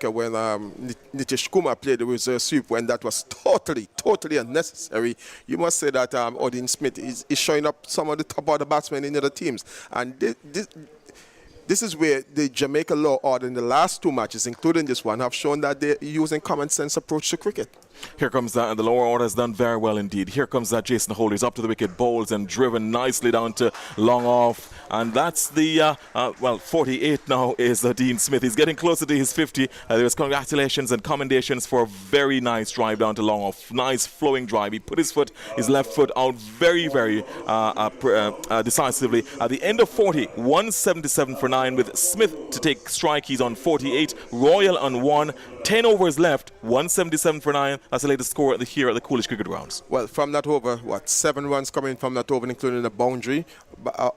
H: when Nitish Kumar played the reserve sweep, when that was totally unnecessary, you must say that Odin Smith is showing up some of the top order batsmen in the other teams. And this is where the Jamaica law order in the last 2 matches, including this one, have shown that they're using common sense approach to cricket.
D: Here comes the lower order has done very well indeed. Here comes Jason Holder. He's up to the wicket, bowls and driven nicely down to long off. And that's the, 48 now is Dean Smith. He's getting closer to his 50. There's congratulations and commendations for a very nice drive down to long off. Nice flowing drive. He put his left foot out very, very decisively. At the end of 40, 177 for 9 with Smith to take strike. He's on 48. Royal on 1. 10 overs left, 177 for 9. That's the latest score here at the Coolidge Cricket Grounds.
H: Well, from that over, 7 runs coming from that over, including the boundary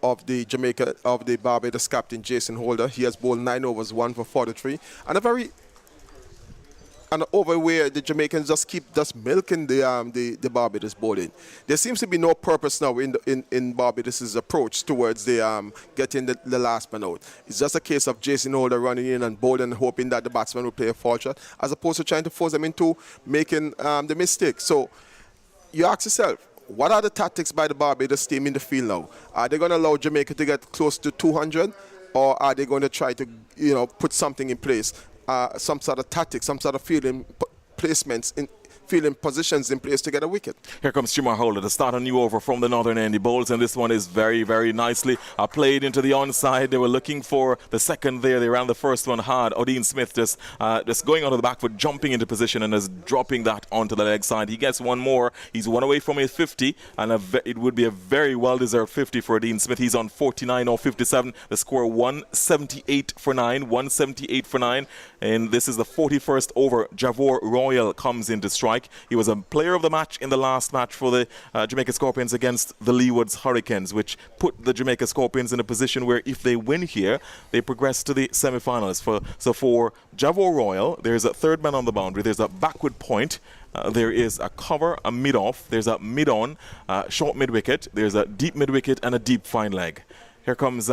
H: of the Barbados captain, Jason Holder. He has bowled 9 overs, 1 for 43. And an over where the Jamaicans just keep milking the Barbados bowling. There seems to be no purpose now in Barbados' approach towards getting the last man out. It's just a case of Jason Holder running in and bowling and hoping that the batsman will play a fall shot, as opposed to trying to force them into making the mistake. So you ask yourself, what are the tactics by the Barbados team in the field now? Are they going to allow Jamaica to get close to 200, or are they going to try to put something in place? Some sort of tactics, some sort of fielding placements fielding positions in place to get a wicket.
D: Here comes Shamar Holder to start a new over from the northern end. He bowls, and this one is very, very nicely played into the onside. They were looking for the second there. They ran the first one hard. Odean Smith just going onto the back foot, jumping into position, and just dropping that onto the leg side. He gets one more. He's one away from a 50, and it would be a very well-deserved 50 for Odean Smith. He's on 49 or 57. The score 178 for 9. 178 for 9. And this is the 41st over. Javor Royal comes into strike. He was a player of the match in the last match for the Jamaica Scorpions against the Leewoods Hurricanes, which put the Jamaica Scorpions in a position where if they win here, they progress to the semi-finals. So for Javor Royal, there's a third man on the boundary. There's a backward point. There is a cover, a mid-off. There's a mid-on, short mid-wicket. There's a deep mid-wicket and a deep fine leg. Here comes...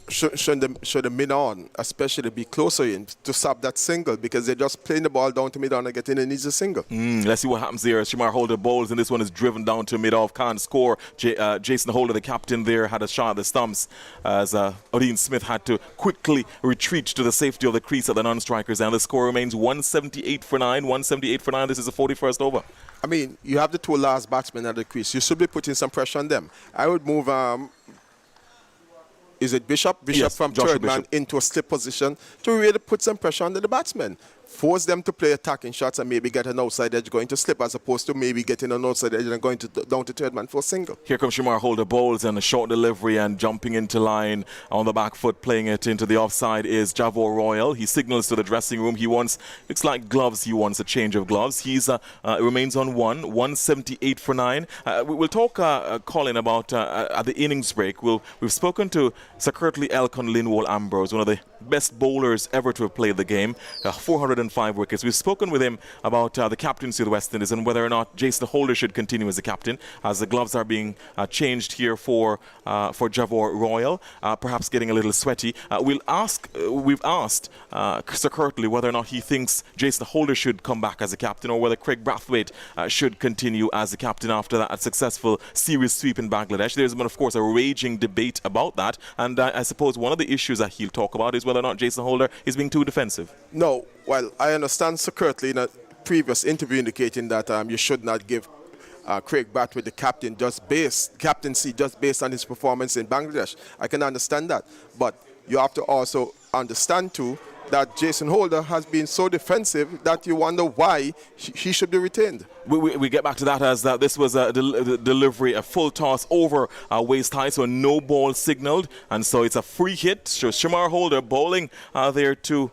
H: should the mid-on especially be closer in to stop that single, because they're just playing the ball down to mid-on and getting an easy single.
D: Let's see what happens here. Shamar Holder bowls, and this one is driven down to mid-off. Can't score. Jason Holder, the captain there, had a shot at the stumps as Odean Smith had to quickly retreat to the safety of the crease of the non-strikers, and the score remains 178 for 9. 178 for 9. This is the 41st over.
H: I mean, you have the two last batsmen at the crease. You should be putting some pressure on them. I would move... is it Bishop?
D: Yes,
H: from
D: Joshua
H: third man
D: Bishop.
H: into a slip position to really put some pressure on the batsmen. Force them to play attacking shots and maybe get an outside edge going to slip, as opposed to maybe getting an outside edge and going down to third man for a single.
D: Here comes Shamar Holder bowls, and a short delivery and jumping into line on the back foot, playing it into the offside is Javor Royal. He signals to the dressing room. He wants, looks like gloves. He wants a change of gloves. He's remains on 178 for 9. We'll talk, Colin, about at the innings break. We've spoken to Sir Curtly Elcon Linwall Ambrose, one of the best bowlers ever to have played the game. 405 wickets. We've spoken with him about the captaincy of the West Indies and whether or not Jason Holder should continue as the captain, as the gloves are being changed here for Javor Royal, perhaps getting a little sweaty. We've asked Sir Curtly whether or not he thinks Jason Holder should come back as a captain, or whether Craig Brathwaite should continue as the captain after that successful series sweep in Bangladesh. There's been, of course, a raging debate about that, and I suppose one of the issues that he'll talk about is whether or not Jason Holder is being too defensive.
H: No, well, I understand Sir Curtly in a previous interview indicating that you should not give Craig Brathwaite the captaincy just based on his performance in Bangladesh. I can understand that, but you have to also understand too that Jason Holder has been so defensive that you wonder why he should be retained.
D: We get back to that, as this was a delivery, a full toss over waist high, so no ball signaled, and so it's a free hit. So Shamar Holder bowling there to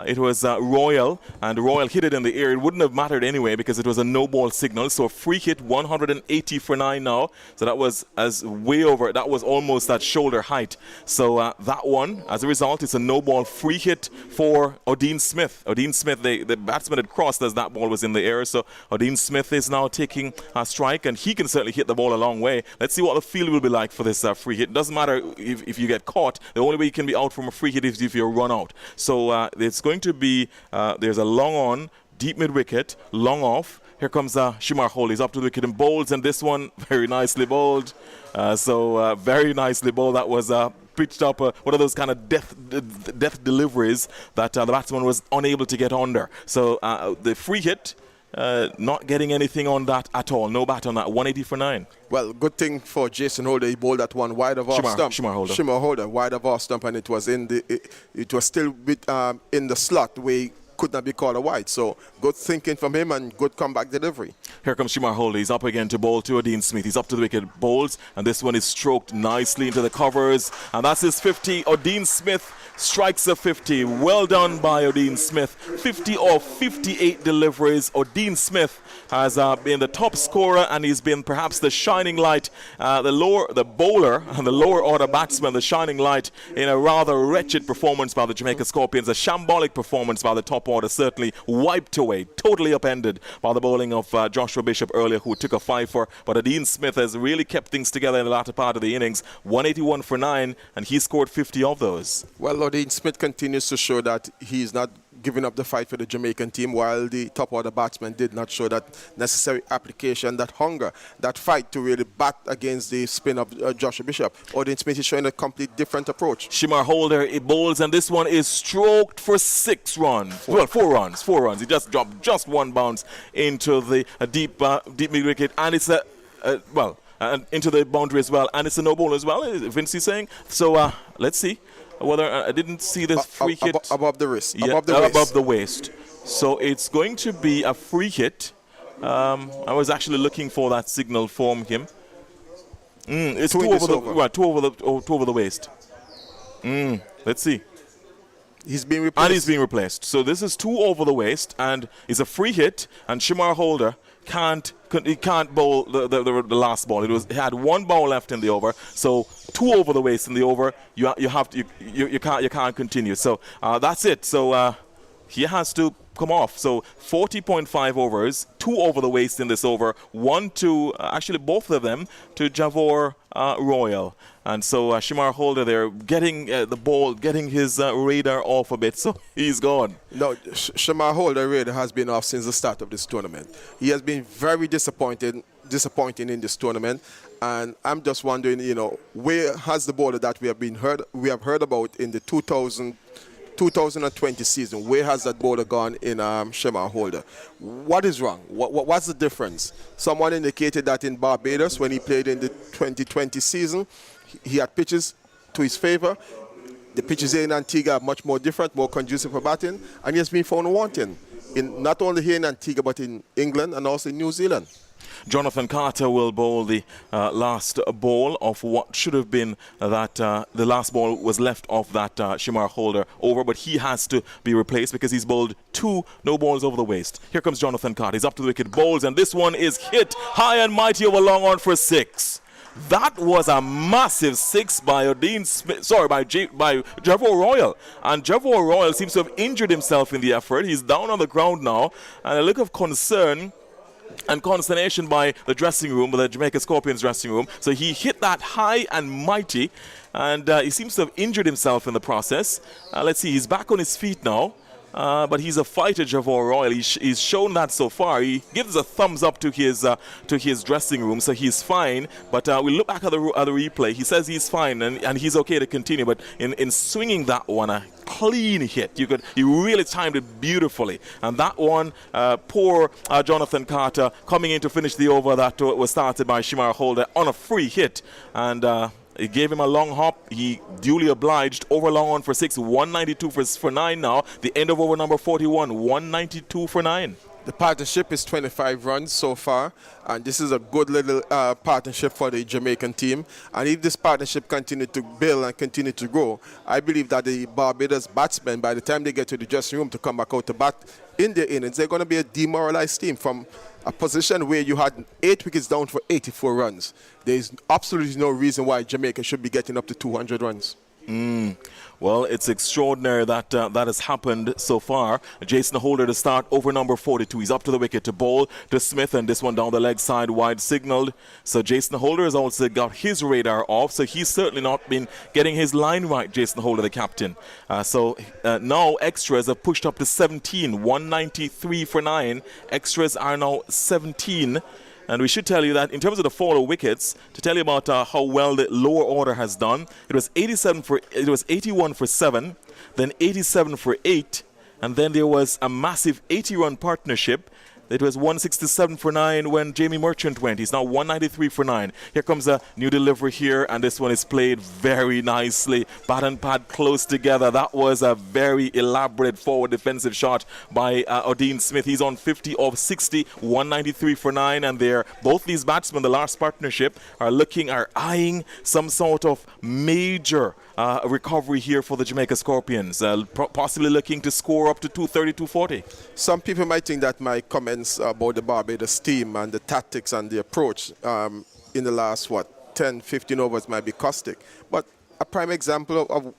D: it was Royal, and Royal hit it in the air. It wouldn't have mattered anyway because it was a no ball signal. So a free hit, 180 for 9 now. So that was way over. That was almost at shoulder height. So that one, as a result, it's a no ball free hit for Odean Smith. Odean Smith, the batsman had crossed as that ball was in the air. So Odean Smith is now taking a strike, and he can certainly hit the ball a long way. Let's see what the field will be like for this free hit. It doesn't matter if you get caught. The only way you can be out from a free hit is if you run out. So it's going to be, there's a long on, deep mid-wicket, long off. Here comes Shamar Holder. He's up to the wicket and bowls, and this one very nicely bowled. Very nicely bowled. That was pitched up one of those kind of death deliveries that the batsman was unable to get under. So the free hit, not getting anything on that at all. No bat on that. 180 for 9.
H: Well, good thing for Jason Holder. He bowled that one wide of off stump. Shamar Holder wide of off stump, and it was it was still in the slot where he could not be called a wide. So good thinking from him and good comeback delivery.
D: Here comes Shamar Holder. He's up again to bowl to Odean Smith. He's up to the wicket, bowls, and this one is stroked nicely into the covers, and that's his 50. Odean Smith strikes a 50. Well done by Odean Smith. 50 of 58 deliveries. Odean Smith has been the top scorer, and he's been perhaps the shining light, the bowler and the lower order batsman, the shining light in a rather wretched performance by the Jamaica Scorpions. A shambolic performance by the top order, certainly wiped away, totally upended by the bowling of Joshua Bishop earlier, who took a 5 for. But Odean Smith has really kept things together in the latter part of the innings. 181 for 9, and he scored 50 of those.
H: Well, Odean Smith continues to show that he's not giving up the fight for the Jamaican team, while the top order batsmen did not show that necessary application, that hunger, that fight to really bat against the spin of Joshua Bishop. Odin Smith is showing a complete different approach.
D: Shamar Holder, it bowls, and this one is stroked for 6 runs. Well, 4 runs. 4 runs. He just dropped just one bounce into the deep mid wicket, and it's into the boundary as well, and it's a no ball as well. Vince is saying so. Let's see whether I didn't see this free hit
H: above the wrist.
D: Yeah, above the waist. So it's going to be a free hit. I was actually looking for that signal from him. It's two over the waist. Let's see.
H: He's being replaced.
D: And he's being replaced. So this is 2 over the waist, and it's a free hit. And Shamar Holder can't bowl the last ball. He had 1 ball left in the over, so 2 over the waist in the over. You can't continue. So that's it. So he has to come off. So 40.5 overs, 2 over the waist in this over, 1 to actually both of them to Javor Royal. And so Shamar Holder there getting the ball, getting his radar off a bit, so he's gone.
H: No, Shamar Holder radar has been off since the start of this tournament. He has been very disappointing in this tournament, and I'm just wondering, where has the bowler that we have heard about in the 2020 season, where has that bowler gone in Shamar Holder? What is wrong? What's the difference? Someone indicated that in Barbados, when he played in the 2020 season, he had pitches to his favor. The pitches here in Antigua are much more different, more conducive for batting, and he has been found wanting, not only here in Antigua, but in England and also in New Zealand.
D: Jonathan Carter will bowl the last ball of what should have been that the last ball was left off that Shamar Holder over, but he has to be replaced because he's bowled 2 no balls over the waist. Here comes Jonathan Carter. He's up to the wicket, bowls, and this one is hit high and mighty over long on for 6. That was a massive 6 by Odin Smith, by Javor Royal. And Javor Royal seems to have injured himself in the effort. He's down on the ground now, and a look of concern and consternation by the dressing room, the Jamaica Scorpions dressing room. So he hit that high and mighty, and he seems to have injured himself in the process. Let's see, he's back on his feet now. But he's a fighter, Javor Royal. He's shown that so far. He gives a thumbs up to his dressing room, so he's fine. But we look back at the replay. He says he's fine and he's okay to continue. But in swinging that one, a clean hit, he really timed it beautifully. And that one, poor Jonathan Carter coming in to finish the over that was started by Shamar Holder on a free hit, and it gave him a long hop. He duly obliged. Over long on for 6, 192 for 9 now. The end of over number 41, 192 for 9.
H: The partnership is 25 runs so far, and this is a good little partnership for the Jamaican team. And if this partnership continues to build and continue to grow, I believe that the Barbados batsmen, by the time they get to the dressing room to come back out to bat in their innings, they're going to be a demoralized team from a position where you had 8 wickets down for 84 runs. There is absolutely no reason why Jamaica should be getting up to 200 runs.
D: Well, it's extraordinary that that has happened so far. Jason Holder to start over number 42. He's up to the wicket to bowl to Smith, and this one down the leg side wide signalled. So Jason Holder has also got his radar off, so he's certainly not been getting his line right, Jason Holder, the captain. So now extras have pushed up to 17, 193 for 9. Extras are now 17. And we should tell you that in terms of the fall of wickets, to tell you about how well the lower order has done, it was 81 for 7, then 87 for 8, and then there was a massive 80-run partnership. It was 167 for 9 when Jamie Merchant went. He's now 193 for 9. Here comes a new delivery here, and this one is played very nicely. Bat and pad close together. That was a very elaborate forward defensive shot by Odin Smith. He's on 50 of 60, 193 for 9, and both these batsmen, the last partnership, are eyeing some sort of major recovery here for the Jamaica Scorpions, possibly looking to score up to 230, 240.
H: Some people might think that my comments about the Barbados team and the tactics and the approach in the last 10, 15 overs might be caustic, but a prime example of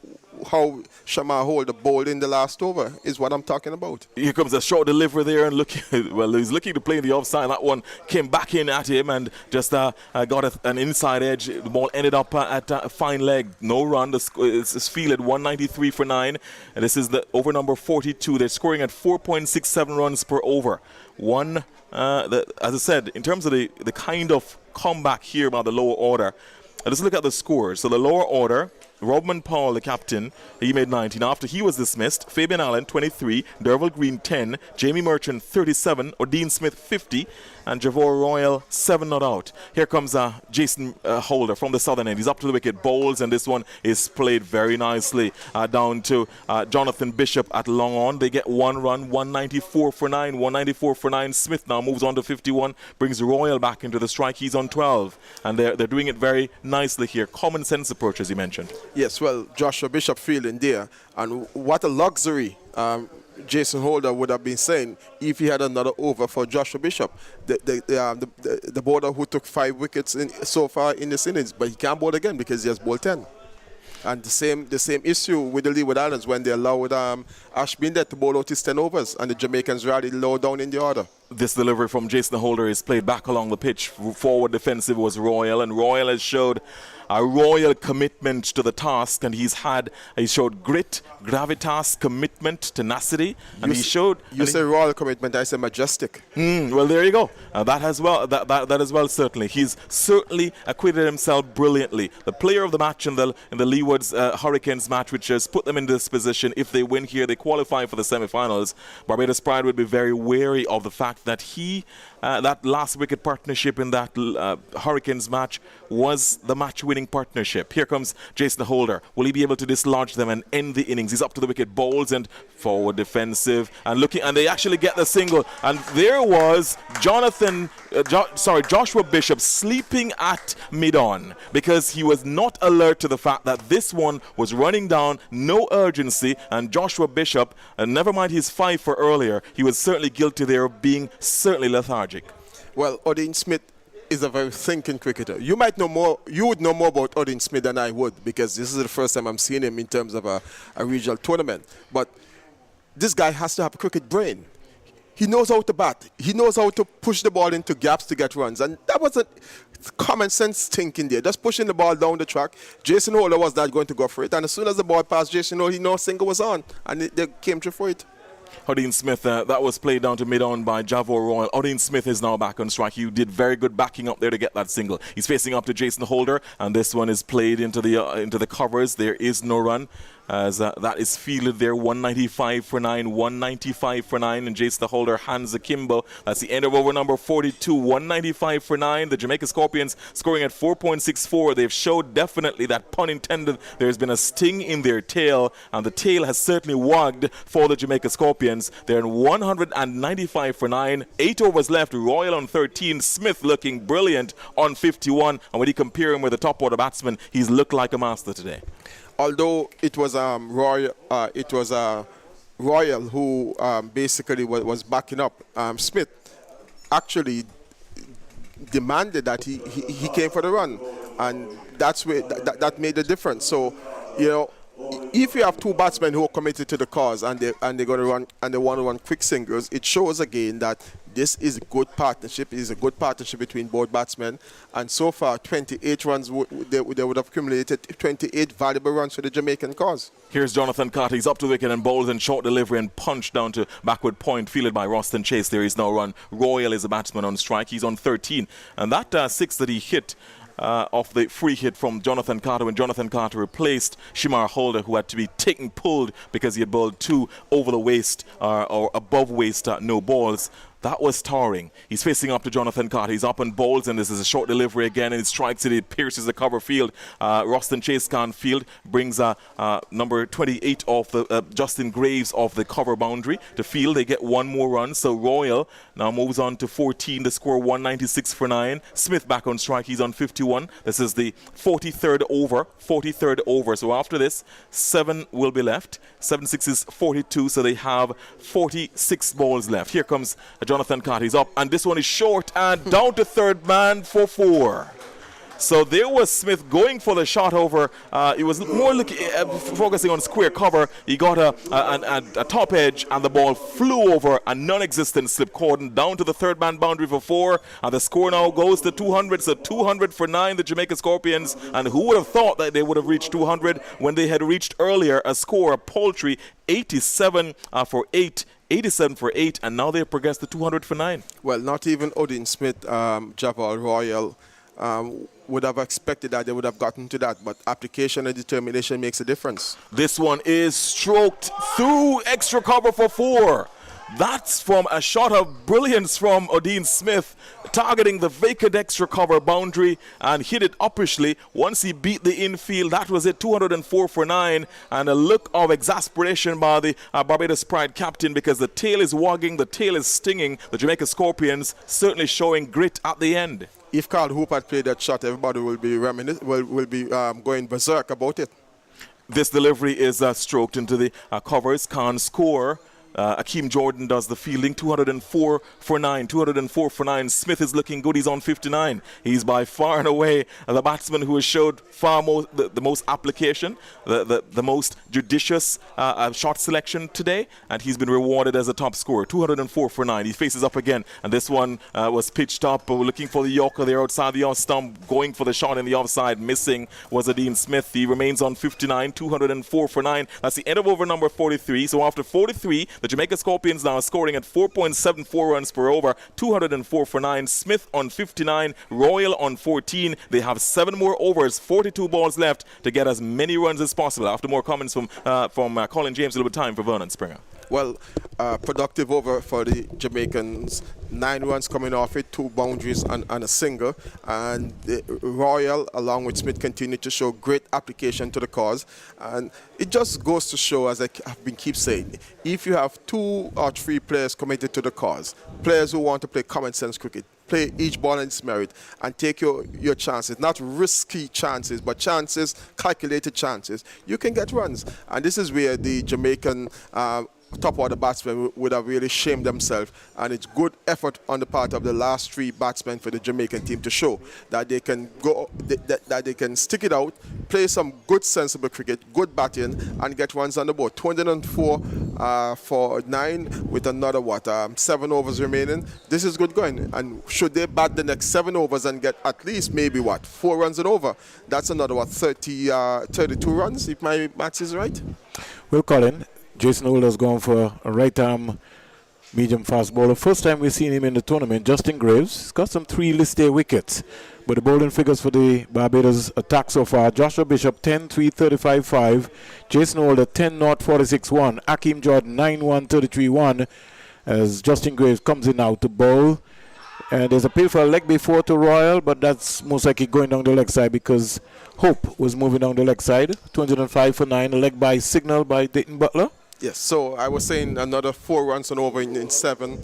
H: how Shamar Holder bowled in the last over is what I'm talking about.
D: Here comes a short delivery there, and he's looking to play in the offside. That one came back in at him and just got an inside edge. The ball ended up at a fine leg. No run. It's fielded 193 for 9. And this is the over number 42. They're scoring at 4.67 runs per over. As I said, in terms of the kind of comeback here by the lower order, let's look at the scores. So the lower order, Robman Paul, the captain, he made 19. After he was dismissed, Fabian Allen, 23, Derval Green, 10, Jamie Merchant, 37, Odin Smith, 50, and Javor Royal, 7 not out. Here comes Jason Holder from the southern end. He's up to the wicket, bowls, and this one is played very nicely down to Jonathan Bishop at long on. They get 1 run, 194 for 9, 194 for 9. Smith now moves on to 51, brings Royal back into the strike. He's on 12, and they're doing it very nicely here. Common sense approach, as you mentioned.
H: Yes, well, Joshua Bishop fielding there, and what a luxury Jason Holder would have been saying if he had another over for Joshua Bishop, the bowler who took 5 wickets so far in this innings, but he can't bowl again because he has bowled 10. And the same issue with the Leeward Islands when they allowed Ash Binder to bowl out his 10 overs, and the Jamaicans rallied low down in the order.
D: This delivery from Jason Holder is played back along the pitch. Forward defensive was Royal, and Royal has showed a royal commitment to the task, and he showed grit, gravitas, commitment, tenacity, and he showed.
H: You say royal commitment, I say majestic.
D: Well, there you go. That as well. That as well. Certainly, he's certainly acquitted himself brilliantly. The player of the match in the Leeward's Hurricanes match, which has put them in this position. If they win here, they qualify for the semi-finals. Barbados Pride would be very wary of the fact that that last wicket partnership in that Hurricanes match was the match-winning partnership. Here comes Jason Holder. Will he be able to dislodge them and end the innings? He's up to the wicket, bowls and forward defensive and they actually get the single. And there was Joshua Bishop sleeping at mid-on because he was not alert to the fact that this one was running down, no urgency, and Joshua Bishop, and never mind his 5 for earlier, he was certainly guilty there of being certainly lethargic.
H: Well, Odin Smith is a very thinking cricketer. You would know more about Odin Smith than I would, because this is the first time I'm seeing him in terms of a regional tournament. But this guy has to have a cricket brain. He knows how to bat. He knows how to push the ball into gaps to get runs. And that was a common sense thinking there. Just pushing the ball down the track. Jason Holder was not going to go for it. And as soon as the ball passed Jason Holder, he knew a single was on. And they came through for it.
D: Odin Smith, that was played down to mid-on by Javor Royal. Odin Smith is now back on strike. He did very good backing up there to get that single. He's facing up to Jason Holder, and this one is played into the covers. There is no run. As that is fielded there, 195 for 9, 195 for 9, and Jason Holder hands akimbo. That's the end of over number 42, 195 for 9. The Jamaica Scorpions scoring at 4.64. They've showed definitely that, pun intended, there's been a sting in their tail, and the tail has certainly wagged for the Jamaica Scorpions. They're in 195 for 9, 8 overs left, Royal on 13, Smith looking brilliant on 51, and when you compare him with the top order batsman, he's looked like a master today.
H: Although it was Royal who basically was backing up, Smith actually demanded that he came for the run, and that's where that made the difference. So, if you have 2 batsmen who are committed to the cause and they're going to run and they want to run quick singles, it shows again that this is a good partnership. It is a good partnership between both batsmen. And so far, 28 runs, they would have accumulated 28 valuable runs for the Jamaican cause.
D: Here's Jonathan Carter. He's up to the wicket and bowls and short delivery and punch down to backward point, fielded by Roston Chase. There is no run. Royal is a batsman on strike. He's on 13. And that 6 that he hit off the free hit from Jonathan Carter when Jonathan Carter replaced Shamar Holder, who had to be pulled because he had bowled 2 over the waist or above waist no balls. That was towering. He's facing up to Jonathan Carter. He's up and bowls, and this is a short delivery again, and it strikes it. It pierces the cover field. Roston Chase can't field. Brings number 28 off the Justin Graves off the cover boundary to field. They get 1 more run. So Royal now moves on to 14. The score 196 for 9. Smith back on strike. He's on 51. This is the 43rd over. 43rd over. So after this, 7 will be left. 7-6 is 42. So they have 46 balls left. Here comes Jonathan Carter. He's up, and this one is short and down to third man for 4. So there was Smith going for the shot over. He was more focusing on square cover. He got a top edge, and the ball flew over a non-existent slip cordon down to the third man boundary for 4. And the score now goes to 200. So 200 for 9, the Jamaica Scorpions. And who would have thought that they would have reached 200 when they had reached earlier a score, a paltry 87 for 8. 87 for 8, and now they've progressed to 200 for 9.
H: Well, not even Odin Smith, Jabal Royal would have expected that they would have gotten to that, but application and determination makes a difference.
D: This one is stroked through extra cover for 4. That's from a shot of brilliance from Odin Smith, targeting the vacant extra cover boundary and hit it uppishly. Once he beat the infield, that was it, 204 for 9. And a look of exasperation by the Barbados Pride captain, because the tail is wagging, the tail is stinging. The Jamaica Scorpions certainly showing grit at the end.
H: If Carl Hoop had played that shot, everybody will be going berserk about it.
D: This delivery is stroked into the covers. Can't score. Akeem Jordan does the fielding. 204 for 9. 204 for 9. Smith is looking good. He's on 59. He's by far and away the batsman who has showed far more the most application, the most judicious shot selection today, and he's been rewarded as a top scorer. 204 for 9. He faces up again, and this one was pitched up. We're looking for the Yorker there outside the off stump, going for the shot in the offside. Missing was Adine Smith. He remains on 59. 204 for 9. That's the end of over number 43. So after 43, the Jamaica Scorpions now scoring at 4.74 runs per over. 204 for 9. Smith on 59. Royal on 14. They have 7 more overs. 42 balls left to get as many runs as possible. After more comments from Colin James, a little bit of time for Vernon Springer.
H: Well, productive over for the Jamaicans. 9 runs coming off it, 2 boundaries and a single. And the Royal, along with Smith, continue to show great application to the cause. And it just goes to show, as I have been keep saying, if you have 2 or 3 players committed to the cause, players who want to play common sense cricket, play each ball in its merit and take your chances, not risky chances, but chances, calculated chances, you can get runs. And this is where the Jamaican top order batsmen would have really shamed themselves, and it's good effort on the part of the last 3 batsmen for the Jamaican team to show that they can go, that they can stick it out, play some good sensible cricket, good batting, and get runs on the board. 204 for 9 with another 7 overs remaining. This is good going, and should they bat the next 7 overs and get at least maybe 4 runs and over, that's another 32 runs if my maths is right.
B: Well, Colin, Jason Holder's gone for a right-arm medium fast bowler. First time we've seen him in the tournament. Justin Graves has got some 3 list A wickets. But the bowling figures for the Barbados attack so far: Joshua Bishop 10-3, 35-5. Jason Holder 10-0, 46-1. Akeem Jordan 9-1, 33-1. As Justin Graves comes in now to bowl. And there's a play for a leg before to Royal, but that's most likely going down the leg side because Hope was moving down the leg side. 205 for 9. A leg by signal by Dayton Butler.
H: Yes, so I was saying another 4 runs and over in 7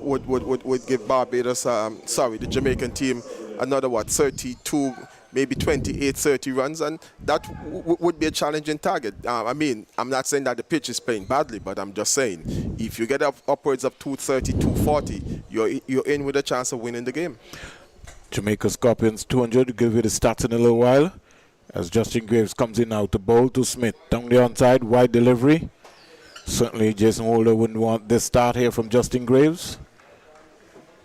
H: would give Barbados, the Jamaican team, another 32, maybe 28, 30 runs, and that would be a challenging target. I mean, I'm not saying that the pitch is playing badly, but I'm just saying if you get upwards of 230, 240, you're in with a chance of winning the game.
B: Jamaica Scorpions 200, give you the stats in a little while. As Justin Graves comes in now to bowl to Smith. Down the onside, wide delivery. Certainly Jason Holder wouldn't want this start here from Justin Graves.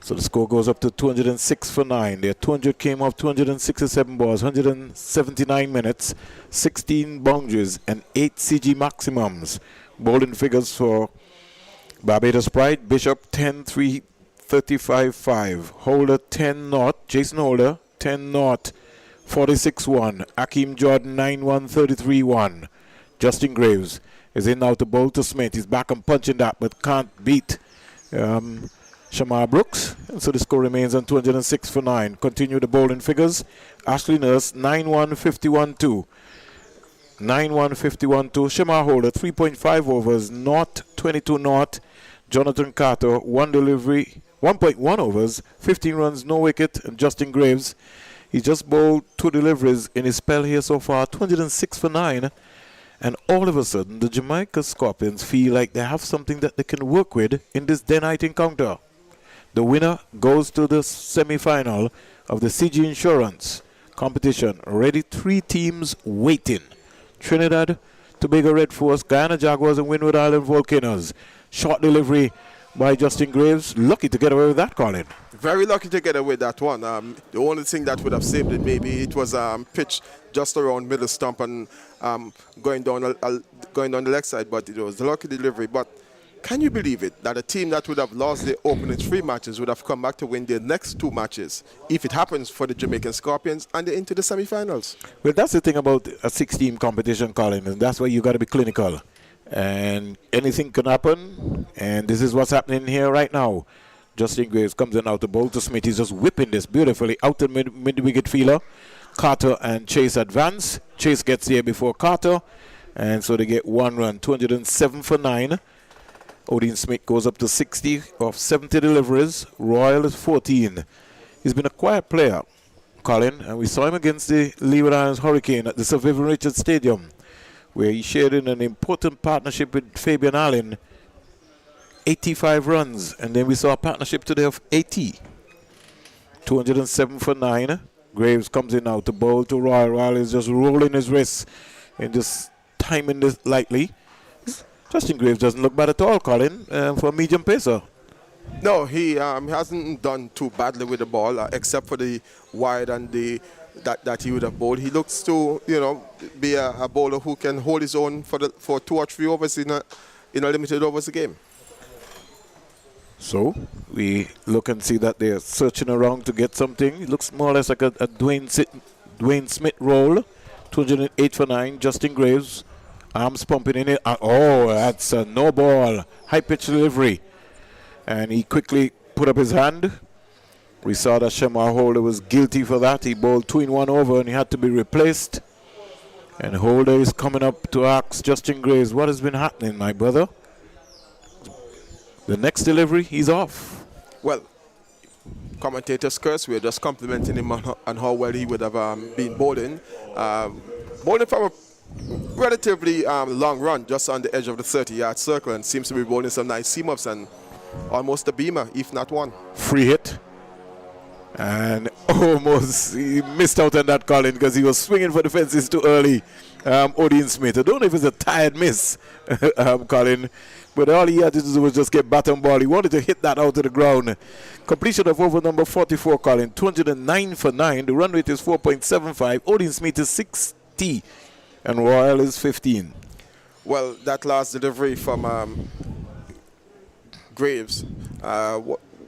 B: So the score goes up to 206 for 9. Their 200 came off 267 balls, 179 minutes, 16 boundaries, and 8 CG maximums. Bowling figures for Barbados Pride: Bishop 10-3, 35-5. Holder 10-0. Jason Holder 10-0, 46-1. Akeem Jordan 9-1, 33-1. Justin Graves is in now to bowl to Smith. He's back and punching that, but can't beat Shamar Brooks. And so the score remains on 206 for 9. Continue the bowling figures. Ashley Nurse 9-1, 51-2. 9-1, 51-2. Shamar Holder 3.5 overs, not 22 not. Jonathan Carter 1 delivery, 1.1 overs, 15 runs, no wicket. And Justin Graves, he just bowled 2 deliveries in his spell here so far, 206 for 9. And all of a sudden, the Jamaica Scorpions feel like they have something that they can work with in this day-night encounter. The winner goes to the semi-final of the CG Insurance competition. Already 3 teams waiting. Trinidad, Tobago Red Force, Guyana Jaguars, and Windward Island Volcanoes. Short delivery by Justin Graves. Lucky to get away with that, Colin.
H: Very lucky to get away with that one. The only thing that would have saved it, maybe it was pitched just around middle stump and going down the leg side, but it was a lucky delivery. But can you believe it, that a team that would have lost their opening 3 matches would have come back to win their next 2 matches if it happens for the Jamaican Scorpions and they're into the semi-finals?
B: Well, that's the thing about a 6-team competition, Colin, and that's why you got to be clinical. And anything can happen, and this is what's happening here right now. Justin Graves comes in out the bowl to Smith. He's just whipping this beautifully out the mid-wicket fielder. Carter and Chase advance. Chase gets here before Carter, and so they get 1 run, 207 for 9. Odin Smith goes up to 60 of 70 deliveries. Royal is 14. He's been a quiet player, Colin, and we saw him against the Leeward Islands Hurricane at the Sir Vivian Richards Stadium, where he shared in an important partnership with Fabian Allen, 85 runs, and then we saw a partnership today of 80. 207 for 9. Graves comes in now to bowl to Royal. Royal is just rolling his wrists and just timing this lightly. Justin Graves doesn't look bad at all, Colin, for a medium pacer.
H: No, he hasn't done too badly with the ball, except for the wide and that he would have bowled. He looks to, be a bowler who can hold his own for 2 or 3 overs in a limited overs game.
B: So we look and see that they're searching around to get something. It looks more or less like a Dwayne Smith roll. 208 for 9. Justin Graves, arms pumping in it. Oh, that's a no ball. High pitch delivery. And he quickly put up his hand. We saw that Shamar Holder was guilty for that. He bowled 2 in 1 over and he had to be replaced. And Holder is coming up to ask Justin Graves, what has been happening, my brother? The next delivery, he's off.
H: Well, commentators curse. We're just complimenting him on how well he would have been bowling. Bowling from a relatively long run, just on the edge of the 30-yard circle, and seems to be bowling some nice seam-ups and almost a beamer, if not one.
B: Free hit. And almost he missed out on that, Colin, because he was swinging for the fences too early. Odin Smith. I don't know if it's a tired miss, Colin, but all he had to do was just get bat and ball. He wanted to hit that out of the ground. Completion of over number 44, Colin. 209 for 9. The run rate is 4.75. Odin Smith is 60. And Royal is 15.
H: Well, that last delivery from Graves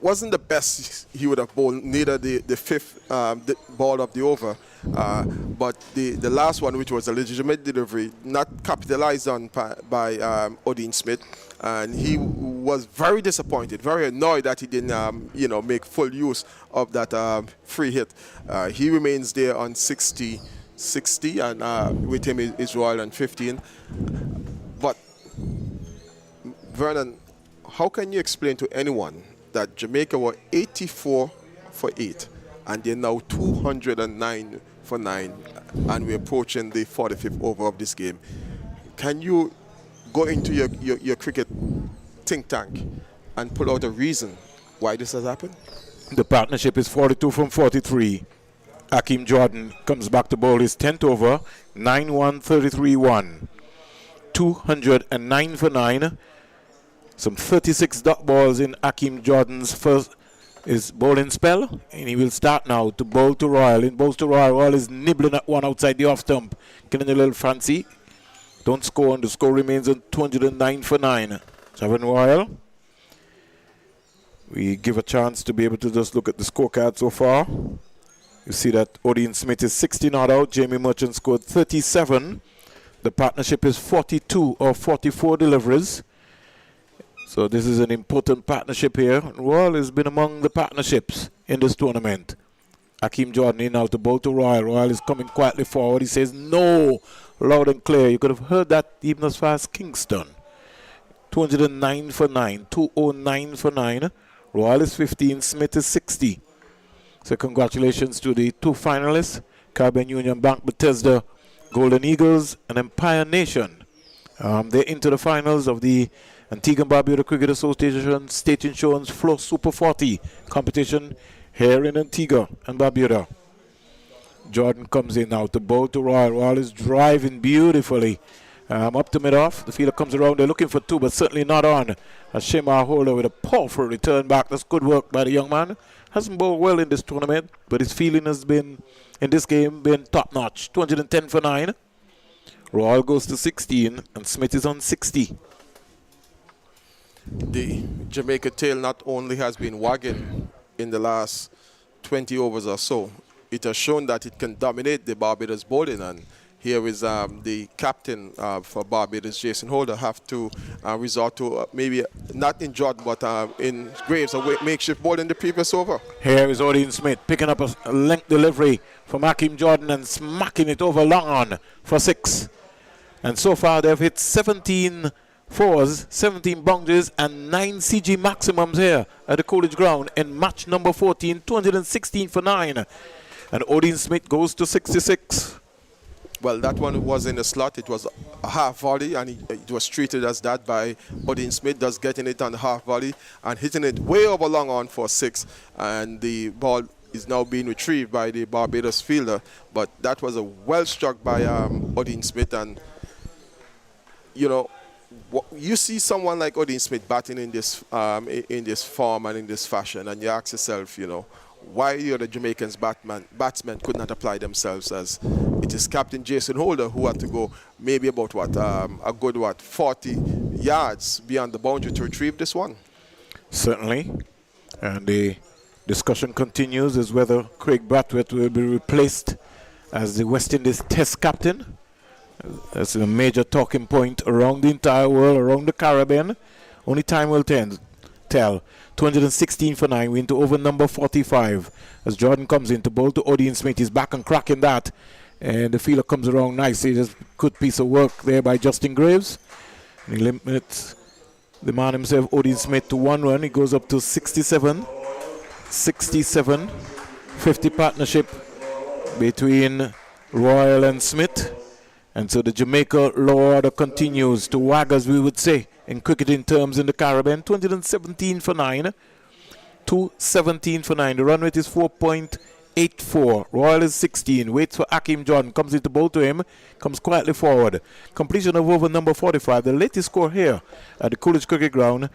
H: wasn't the best he would have bowled, neither the fifth ball of the over, but the last one, which was a legitimate delivery, not capitalized on by Odin Smith, and he was very disappointed, very annoyed that he didn't make full use of that free hit. He remains there on 60, and with him is Royal on 15. But Vernon, how can you explain to anyone that Jamaica were 84 for 8 and they're now 209 for 9 and we're approaching the 45th over of this game? Can you go into your cricket think tank and pull out a reason why this has happened?
B: The partnership is 42 from 43. Akeem Jordan comes back to bowl his 10th over, 9-1, 33-1. 209 for 9. Some 36 dot balls in Akeem Jordan's first bowling spell, and he will start now to bowl to Royal. In bowls to Royal, Royal is nibbling at one outside the off stump, killing a little fancy. Don't score, and the score remains on 209 for 9. 7 Royal. We give a chance to be able to just look at the scorecard so far. You see that Odin Smith is 60 not out. Jamie Merchant scored 37. The partnership is 42 or 44 deliveries. So this is an important partnership here. Royal has been among the partnerships in this tournament. Akeem Jordan in now to bowl to Royal. Royal is coming quietly forward. He says no, loud and clear. You could have heard that even as far as Kingston. 209 for 9. 209 for 9. Royal is 15. Smith is 60. So congratulations to the 2 finalists. Caribbean Union Bank, Bethesda, Golden Eagles, and Empire Nation. They're into the finals of the Antigua and Barbuda Cricket Association State Insurance Flow Super 40 competition here in Antigua and Barbuda. Jordan comes in now to bowl to Royal. Royal is driving beautifully. Up to mid-off. The fielder comes around. They're looking for two, but certainly not on. A Shamar holder with a powerful return back. That's good work by the young man. Hasn't bowled well in this tournament, but his feeling has been, in this game, been top-notch. 210 for 9. Royal goes to 16, and Smith is on 60.
H: The Jamaica tail not only has been wagging in the last 20 overs or so, it has shown that it can dominate the Barbados bowling, and here is the captain for Barbados, Jason Holder, have to resort to maybe not in Jordan, but in Graves, a makeshift ball in the previous over.
B: Here is Odin Smith picking up a length delivery from Hakeem Jordan and smacking it over long on for 6. And so far they've hit 17 fours, 17 boundaries, and 9 CG maximums here at the Coolidge Ground in match number 14, 216 for 9. And Odin Smith goes to 66.
H: Well, that one was in the slot. It was a half volley, and it was treated as that by Odin Smith, just getting it on the half volley and hitting it way over long on for 6. And the ball is now being retrieved by the Barbados fielder. But that was a well struck by Odin Smith. And, you know, you see someone like Odin Smith batting in this form and in this fashion, and you ask yourself, you know, why the other Jamaicans batsmen could not apply themselves, as it is Captain Jason Holder who had to go maybe about a good 40 yards beyond the boundary to retrieve this one.
B: Certainly. And the discussion continues as whether Craig Brathwaite will be replaced as the West Indies Test captain. That's a major talking point around the entire world, around the Caribbean. Only time will tell. 216 for 9. We're into over number 45. As Jordan comes in to bowl to Odin Smith. He's back and cracking that. And the fielder comes around nicely. Just good piece of work there by Justin Graves. And he limits the man himself, Odin Smith, to 1 run. He goes up to 67. 67. 50 partnership between Royal and Smith. And so the Jamaica law order continues to wag, as we would say in cricketing terms in the Caribbean. 217 for 9. 217 for 9. The run rate is 4.84. Royal is 16. Waits for Hakeem Jordan. Comes into bowl to him. Comes quietly forward. Completion of over number 45. The latest score here at the Coolidge Cricket Ground.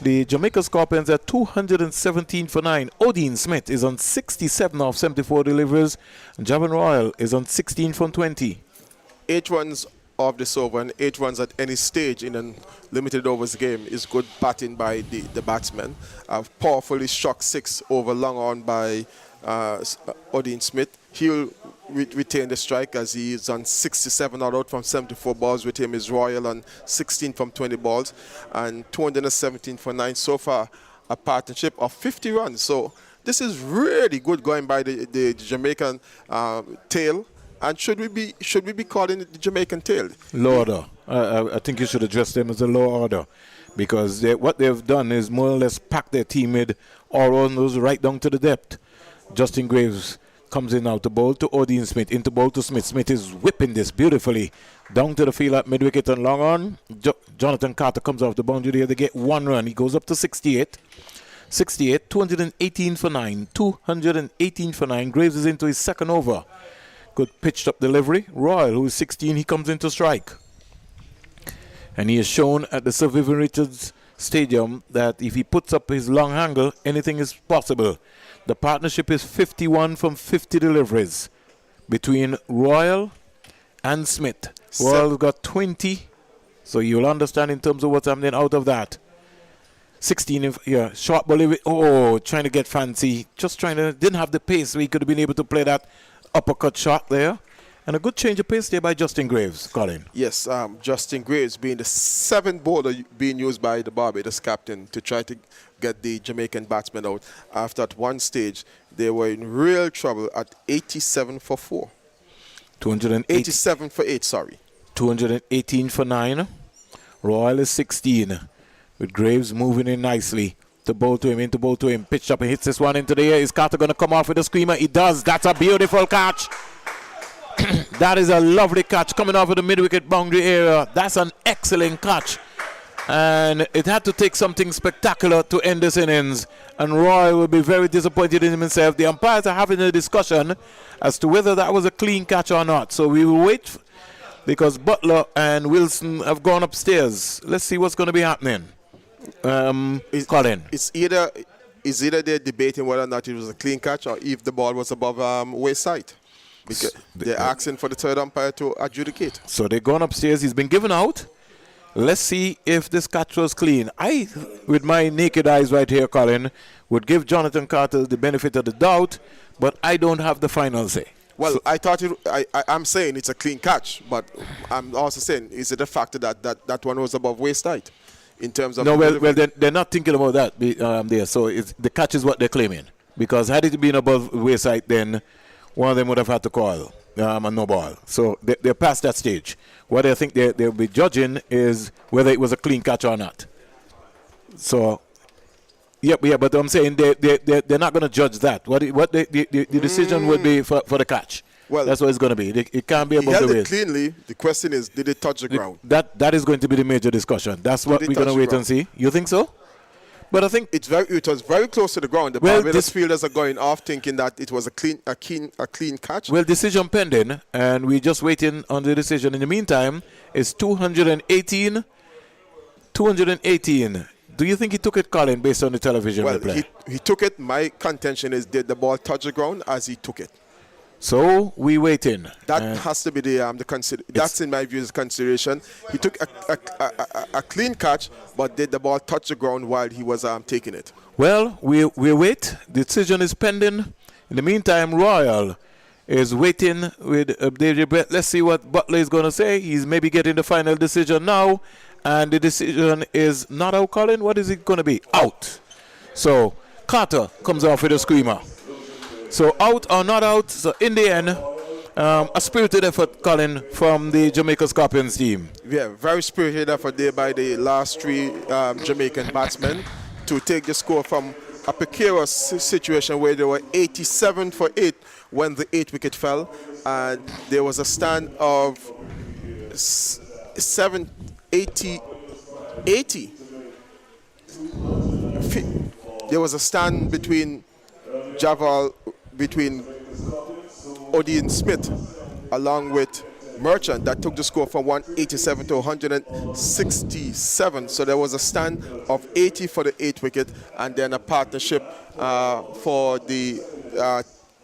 B: The Jamaica Scorpions are 217 for 9. Odin Smith is on 67 off 74 deliveries. And Javon Royal is on 16 from 20.
H: 8 runs of this over, and 8 runs at any stage in a limited overs game is good batting by the batsman. Powerfully struck 6 over long on by Odin Smith. He'll retain the strike as he is on 67 not out from 74 balls. With him is Royal on 16 from 20 balls, and 217 for 9 so far, a partnership of 50 runs. So this is really good going by the Jamaican tail. And should we be calling it the Jamaican tail?
B: Law order. I think you should address them as a law order, because what they've done is more or less pack their team mid or on those right down to the depth. Justin Graves comes in now to bowl to Odin Smith, into bowl to Smith. Smith is whipping this beautifully down to the field at mid-wicket and long on. Jonathan Carter comes off the boundary there. They get 1 run. He goes up to 68. 68, 218 for 9. 218 for 9. Graves is into his second over. Good pitched up delivery. Royal, who is 16, he comes into strike. And he has shown at the Sir Vivian Richards Stadium that if he puts up his long angle, anything is possible. The partnership is 51 from 50 deliveries between Royal and Smith. Royal got 20, so you'll understand in terms of what's happening out of that. 16, short ball, trying to get fancy. Didn't have the pace, so he could have been able to play that uppercut shot there. And a good change of pace there by Justin Graves, Colin.
H: Yes, Justin Graves being the 7th bowler being used by the Barbados captain to try to get the Jamaican batsmen out. After at one stage, they were in real trouble at 87 for 4. 87 for 8, sorry.
B: 218 for 9. Royal is 16. With Graves moving in nicely. To bowl to him, into bowl to him. Pitched up and hits this one into the air. Is Carter going to come off with a screamer? He does. That's a beautiful catch. That is a lovely catch coming off of the mid-wicket boundary area. That's an excellent catch. And it had to take something spectacular to end this innings. And Roy will be very disappointed in himself. The umpires are having a discussion as to whether that was a clean catch or not. So we will wait because Butler and Wilson have gone upstairs. Let's see what's going to be happening. Colin.
H: It's either they're debating whether or not it was a clean catch or if the ball was above waist height. Because they're asking for the third umpire to adjudicate.
B: So they've gone upstairs. He's been given out. Let's see if this catch was clean. I, with my naked eyes right here, Colin, would give Jonathan Carter the benefit of the doubt, but I don't have the final say.
H: Well, so, I'm saying it's a clean catch, but I'm also saying, is it a factor that one was above waist height? In terms of...
B: No, well, they're not thinking about that there. So the catch is what they're claiming. Because had it been above waist height, then one of them would have had to call a no ball. So they're past that stage. What I think they'll be judging is whether it was a clean catch or not. So, but I'm saying they're not going to judge that. What the decision would be for the catch. Well, that's what it's going to be. It can't be above the waist.
H: He held it cleanly. The question is, did it touch the ground?
B: That is going to be the major discussion. That's what we're going to wait and see. You think so? But I think
H: it was very close to the ground. The Barbados fielders are going off thinking that it was a clean catch.
B: Well, decision pending, and we're just waiting on the decision. In the meantime, it's 218. 218. Do you think he took it, Colin, based on the television replay?
H: He took it. My contention is, did the ball touch the ground as he took it?
B: So we waiting.
H: That has to be that's in my view the consideration. He took a clean catch, but did the ball touch the ground while he was taking it?
B: Well, we wait. The decision is pending. In the meantime, Royal is waiting with bated breath. Let's see what Butler is going to say. He's maybe getting the final decision now, and the decision is not out. Colin, what is it going to be? Out. So Carter comes off with a screamer. So out or not out, so in the end, a spirited effort, Colin, from the Jamaica Scorpions team.
H: Yeah, very spirited effort there by the last three Jamaican batsmen to take the score from a precarious situation where they were 87 for 8 when the 8th wicket fell. And there was a stand of 80. There was a stand between Odin Smith along with Merchant that took the score from 187 to 167. So there was a stand of 80 for the 8th wicket and then a partnership for the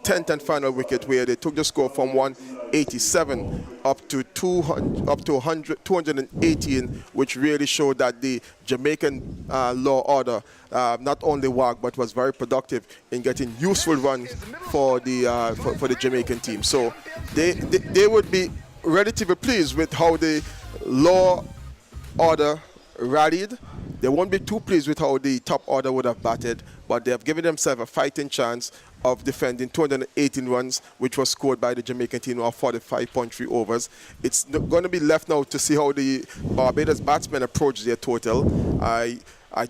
H: 10th and final wicket where they took the score from 187 up to 218, which really showed that the Jamaican law order not only worked but was very productive in getting useful runs for the Jamaican team. So they would be relatively pleased with how the law order rallied. They won't be too pleased with how the top order would have batted, but they have given themselves a fighting chance of defending 218 runs, which was scored by the Jamaican team of 45.3 overs. It's going to be left now to see how the Barbados batsmen approach their total. I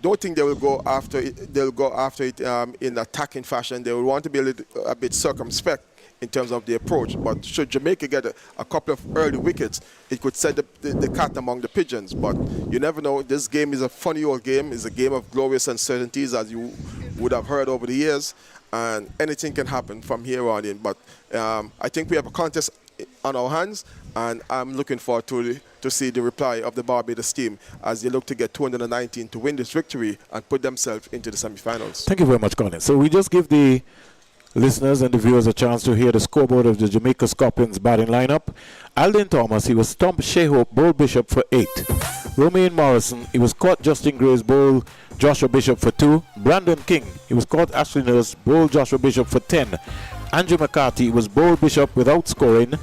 H: don't think they will go after it. They'll go after it in attacking fashion. They will want to be a bit circumspect in terms of the approach. But should Jamaica get a couple of early wickets, it could set the cat among the pigeons. But you never know. This game is a funny old game. It's a game of glorious uncertainties, as you would have heard over the years. And anything can happen from here on in. But I think we have a contest on our hands, and I'm looking forward to see the reply of the Barbados team as they look to get 219 to win this victory and put themselves into the semi-finals.
B: Thank you very much, Colin. So we just give the listeners and the viewers a chance to hear the scoreboard of the Jamaica Scorpions batting lineup. Alden Thomas, he was stumped Shea Hope, bowled Bishop for 8. Romaine Morrison, he was caught Justin Gray's, bowled Joshua Bishop for 2. Brandon King, he was caught Ashley Nurse, bowled Joshua Bishop for 10. Andrew McCarthy was bowled Bishop without scoring.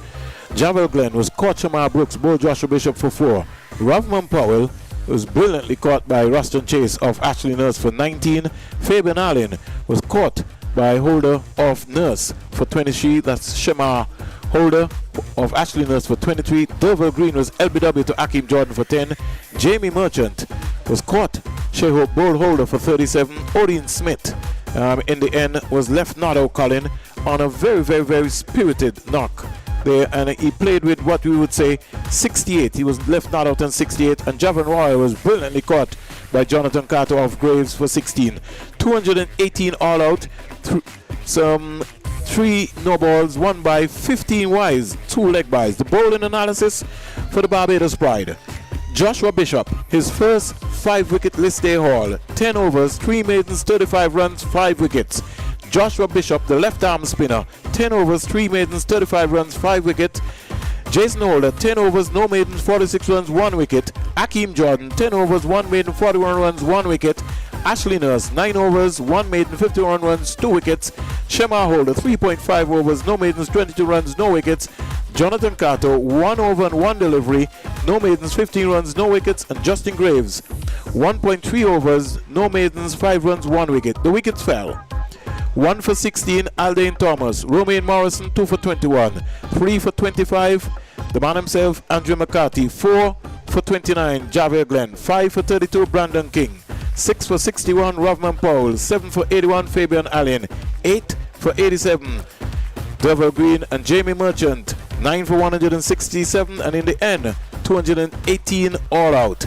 B: Javel Glenn was caught Shamar Brooks, bowled Joshua Bishop for 4. Ravman Powell was brilliantly caught by Ruston Chase of Ashley Nurse for 19. Fabian Allen was caught by holder of Nurse for 23. That's Shamar holder of Ashley Nurse for 23. Dover Green was LBW to Akeem Jordan for 10. Jamie Merchant was caught Shea Hope, bowled holder for 37. Odin Smith in the end was left not out, Colin, on a very, very, very spirited knock there, and he played with what we would say 68. He was left not out on 68, and Javon Roy was brilliantly caught by Jonathan Carter off Graves for 16. 218 all out, some 3 no balls, 1 by, 15 wides, 2 leg byes. The bowling analysis for the Barbados Pride. Joshua Bishop, his first 5-wicket list day haul, 10 overs, 3 maidens, 35 runs, 5 wickets. Joshua Bishop, the left-arm spinner, 10 overs, 3 maidens, 35 runs, 5 wicket. Jason Holder, 10 overs, no maidens, 46 runs, 1 wicket. Akeem Jordan, 10 overs, 1 maiden, 41 runs, 1 wicket. Ashley Nurse, 9 overs, 1 maiden, 51 runs, 2 wickets. Shamar Holder, 3.5 overs, no maidens, 22 runs, no wickets. Jonathan Carter, 1 over and 1 delivery, no maidens, 15 runs, no wickets. And Justin Graves, 1.3 overs, no maidens, 5 runs, 1 wicket. The wickets fell. 1 for 16, Aldane Thomas. Romaine Morrison, 2 for 21. 3 for 25, the man himself, Andrew McCarthy. 4 for 29, Javier Glenn. 5 for 32, Brandon King. 6 for 61, Rovman Powell. 7 for 81, Fabian Allen. 8 for 87, Devil Green and Jamie Merchant. 9 for 167, and in the end, 218 all out.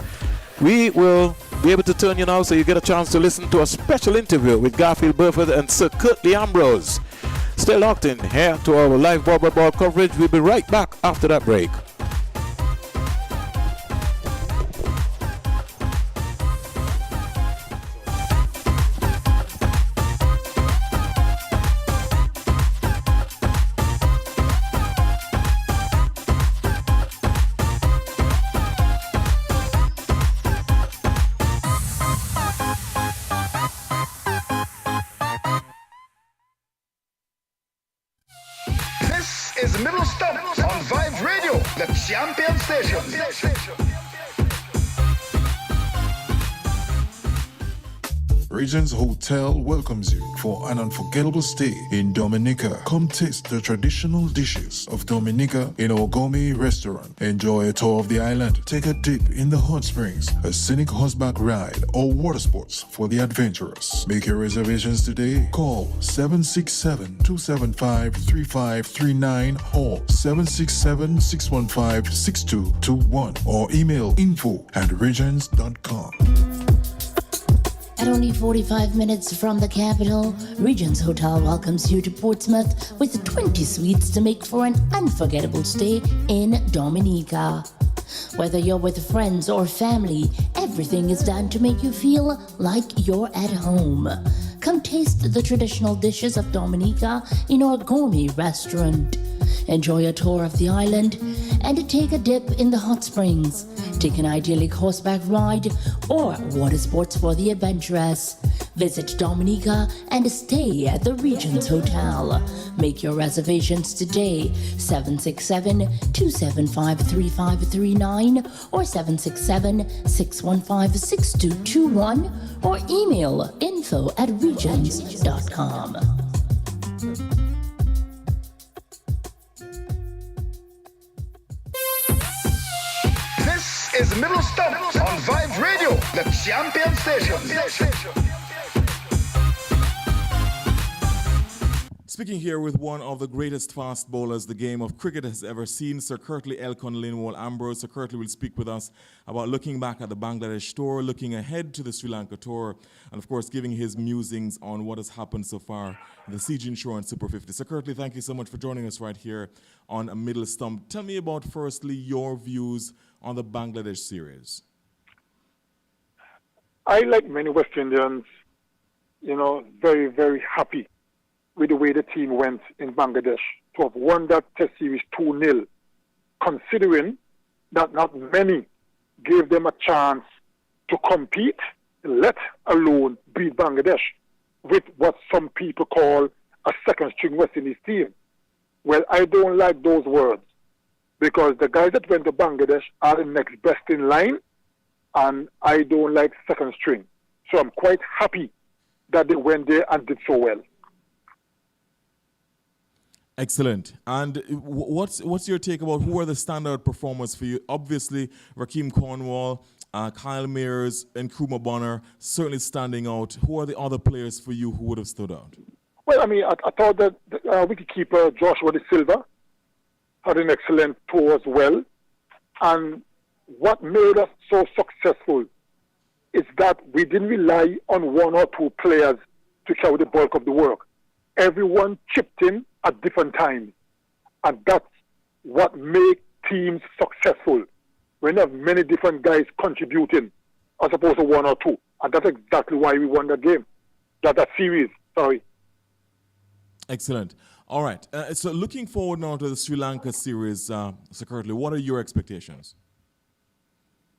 B: We will be able to turn you now so you get a chance to listen to a special interview with Garfield Burford and Sir Curtly Ambrose. Stay locked in here to our live ball coverage. We'll be right back after that break.
A: Is Middle Stump on Vibes Radio, the champion station.
E: Regents Hotel welcomes you for an unforgettable stay in Dominica. Come taste the traditional dishes of Dominica in our gourmet restaurant. Enjoy a tour of the island. Take a dip in the hot springs, a scenic horseback ride, or water sports for the adventurous. Make your reservations today. Call 767-275-3539 or 767-615-6221 or email info@regents.com.
G: At only 45 minutes from the capital, Regents Hotel welcomes you to Portsmouth with 20 suites to make for an unforgettable stay in Dominica. Whether you're with friends or family, everything is done to make you feel like you're at home. Come taste the traditional dishes of Dominica in our gourmet restaurant. Enjoy a tour of the island and take a dip in the hot springs. Take an idyllic horseback ride or water sports for the adventurous. Visit Dominica and stay at the Regents Hotel. Make your reservations today, 767-275-3539 or 767-615-6221 or email info@regents.com.
A: Is Middle Stump on Vibes Radio, the champion station.
D: Speaking here with one of the greatest fast bowlers the game of cricket has ever seen, Sir Curtly Elkon Linwall Ambrose. Sir Curtly will speak with us about looking back at the Bangladesh tour, looking ahead to the Sri Lanka tour, and of course giving his musings on what has happened so far in the CG Insurance Super 50. Sir Curtly, thank you so much for joining us right here on A Middle Stump. Tell me about, firstly, your views on the Bangladesh series.
I: I, like many West Indians, very, very happy with the way the team went in Bangladesh to have won that test series 2-0, considering that not many gave them a chance to compete, let alone beat Bangladesh with what some people call a second-string West Indies team. Well, I don't like those words, because the guys that went to Bangladesh are the next best in line, and I don't like second string. So I'm quite happy that they went there and did so well.
D: Excellent. And what's your take about who are the standout performers for you? Obviously, Rakeem Cornwall, Kyle Mears, and Nkrumah Bonner certainly standing out. Who are the other players for you who would have stood out?
I: Well, I mean, I thought that wicketkeeper Joshua De Silva had an excellent tour as well. And what made us so successful is that we didn't rely on one or two players to carry the bulk of the work. Everyone chipped in at different times. And that's what makes teams successful. When you have many different guys contributing as opposed to one or two. And that's exactly why we won that game. That series, sorry.
J: Excellent. All right. So looking forward now to the Sri Lanka series, Sir Kirtley, what are your expectations?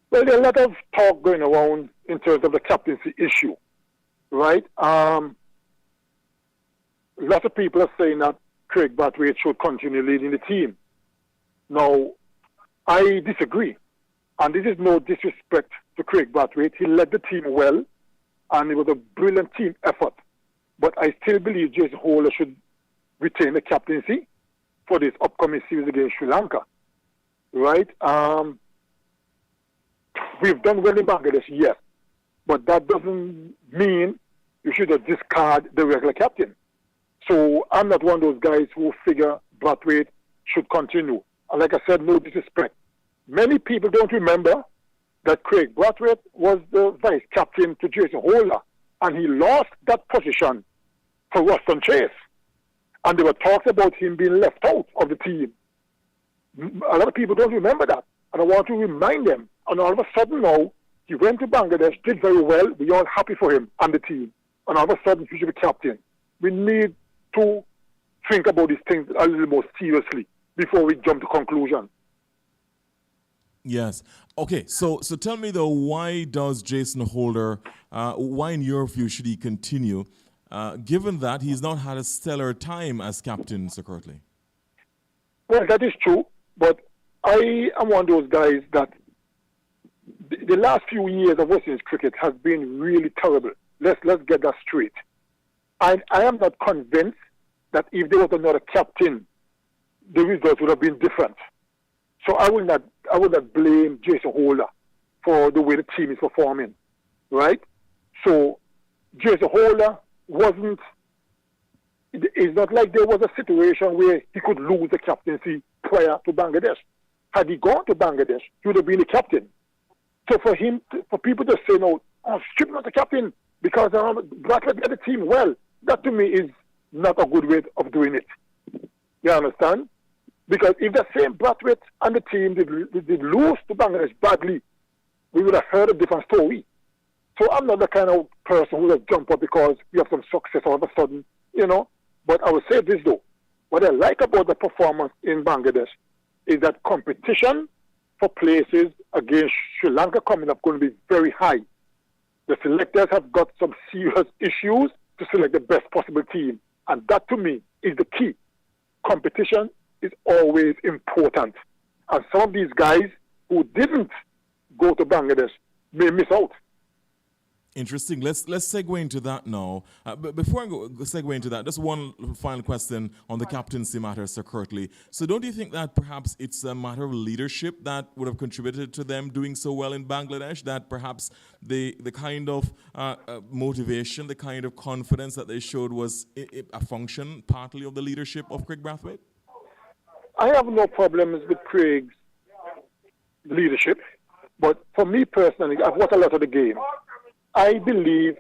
I: Well, there's a lot of talk going around in terms of the captaincy issue, right? Lots of people are saying that Craig Brathwaite should continue leading the team. Now, I disagree. And this is no disrespect to Craig Brathwaite. He led the team well, and it was a brilliant team effort. But I still believe Jason Holder should retain the captaincy for this upcoming series against Sri Lanka, right? We've done well in Bangladesh, yes, but that doesn't mean you should discard the regular captain. So I'm not one of those guys who figure Brathwaite should continue. And like I said, no disrespect. Many people don't remember that Craig Brathwaite was the vice captain to Jason Holder, and he lost that position for Ruston Chase. And there were talks about him being left out of the team. A lot of people don't remember that. And I want to remind them. And all of a sudden now, he went to Bangladesh, did very well. We're all happy for him and the team. And all of a sudden, he should be captain. We need to think about these things a little more seriously before we jump to conclusion.
J: Yes. Okay, so tell me though, why does Jason Holder, why in your view should he continue, given that he's not had a stellar time as captain, Sir Kirtley?
I: Well, that is true, but I am one of those guys that the last few years of West Indies cricket has been really terrible. Let's get that straight. I am not convinced that if there was another captain, the results would have been different. So I would not blame Jason Holder for the way the team is performing, right? So Jason Holder it's not like there was a situation where he could lose the captaincy prior to Bangladesh. Had he gone to Bangladesh, he would have been the captain. So for people to say, no, strip not the captain because Brathwaite led the team well, that to me is not a good way of doing it. You understand? Because if the same Brathwaite and the team did lose to Bangladesh badly, we would have heard a different story. So I'm not the kind of person who will jump up because we have some success all of a sudden, But I will say this though, what I like about the performance in Bangladesh is that competition for places against Sri Lanka coming up going to be very high. The selectors have got some serious issues to select the best possible team. And that to me is the key. Competition is always important. And some of these guys who didn't go to Bangladesh may miss out.
J: Interesting. Let's segue into that now. But before I segue into that, just one final question on the captaincy matter, Sir Kirtley. So don't you think that perhaps it's a matter of leadership that would have contributed to them doing so well in Bangladesh, that perhaps the kind of motivation, the kind of confidence that they showed was a function partly of the leadership of Craig Brathwaite?
I: I have no problems with Craig's leadership, but for me personally, I've watched a lot of the game. I believe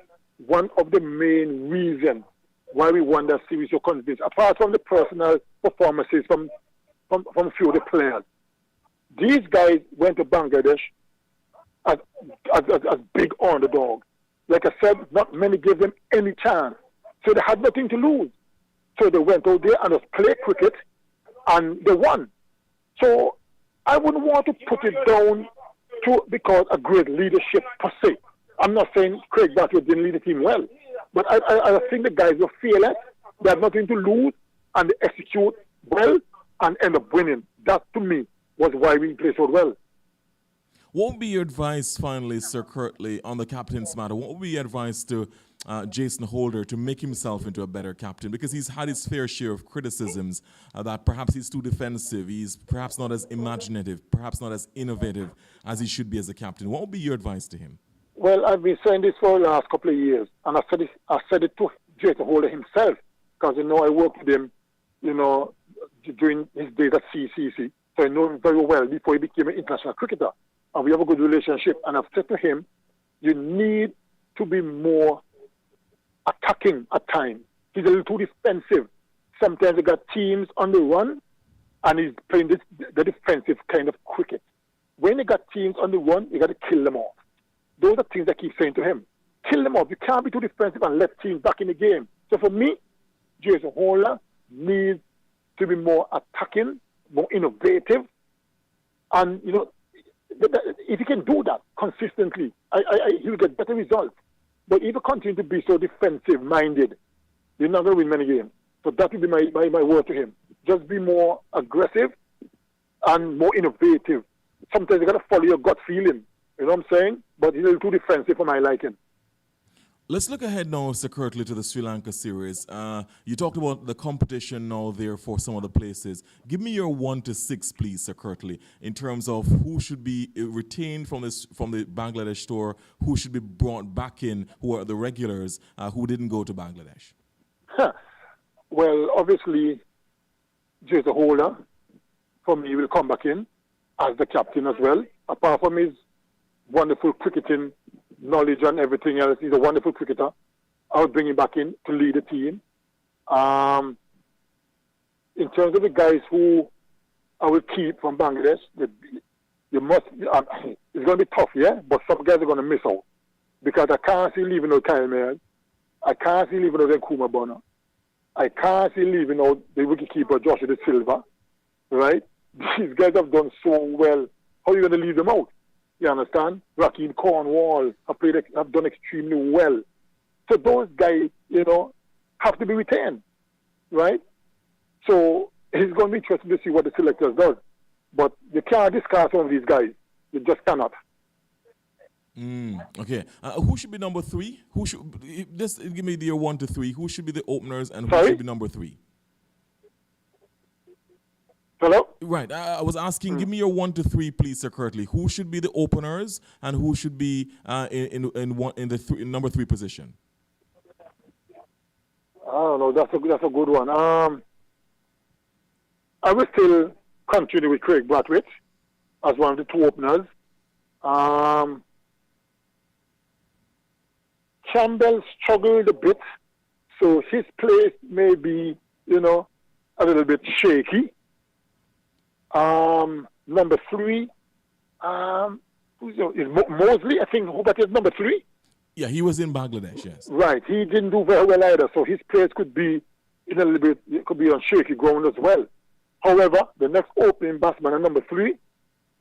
I: one of the main reasons why we won that series so convinced, apart from the personal performances from a few of the players, these guys went to Bangladesh as big underdogs. Like I said, not many gave them any chance. So they had nothing to lose. So they went out there and just played cricket, and they won. So I wouldn't want to put it down to because of great leadership per se. I'm not saying Craig Brathwaite didn't lead the team well, but I think the guys were fearless. They had nothing to lose, and they execute well and end up winning. That, to me, was why we played so well.
J: What would be your advice, finally, Sir Kirtley, on the captain's matter? What would be your advice to Jason Holder to make himself into a better captain? Because he's had his fair share of criticisms that perhaps he's too defensive, he's perhaps not as imaginative, perhaps not as innovative as he should be as a captain. What would be your advice to him?
I: Well, I've been saying this for the last couple of years, and I said it to Jason Holder himself, because, I worked with him, during his days at CCC. So I know him very well before he became an international cricketer. And we have a good relationship. And I've said to him, you need to be more attacking at times. He's a little too defensive. Sometimes you got teams on the run, and he's playing the defensive kind of cricket. When you got teams on the run, you got to kill them off. Those are things I keep saying to him. Kill them off. You can't be too defensive and let teams back in the game. So for me, Jason Holder needs to be more attacking, more innovative. And, you know, if he can do that consistently, he'll get better results. But if you continue to be so defensive-minded, you're not going to win many games. So that would be my word to him. Just be more aggressive and more innovative. Sometimes you got to follow your gut feeling. You know what I'm saying? But he's a little too defensive for my liking.
J: Let's look ahead now, Sir Curtly, to the Sri Lanka series. You talked about the competition now there for some of the places. Give me your 1 to 6, please, Sir Curtly, in terms of who should be retained from the Bangladesh tour, who should be brought back in, who are the regulars, who didn't go to Bangladesh.
I: Well, obviously, Jason Holder, for me, will come back in as the captain as well. Apart from his wonderful cricketing knowledge and everything else, he's a wonderful cricketer. I would bring him back in to lead the team. In terms of the guys who I will keep from Bangladesh, you must. It's going to be tough, yeah. But some guys are going to miss out because I can't see leaving out Kyle Mayers. I can't see leaving out Nkrumah Bonner. I can't see leaving out the wicketkeeper Joshua De Silva. Right? These guys have done so well. How are you going to leave them out? You understand? Rakeem Cornwall have done extremely well. So those guys, you know, have to be retained, right? So it's going to be interesting to see what the selectors does. But you can't discard some of these guys. You just cannot.
J: Okay. Who should be number 3? Who should just give me your 1 to 3? Who should be the openers and who should be number 3?
I: Hello?
J: Right. I was asking, give me your 1 to 3, please, Sir Curtly. Who should be the openers and who should be in number 3 position?
I: I don't know. That's a good one. I will still continue with Craig Brathwaite as one of the 2 openers. Campbell struggled a bit, so his place may be, you know, a little bit shaky. Number 3, is Mosley, I think, who that is number 3?
J: Yeah, he was in Bangladesh, yes.
I: Right, he didn't do very well either, so his place could be in a little bit, it could be on shaky ground as well. However, the next opening batsman at number 3,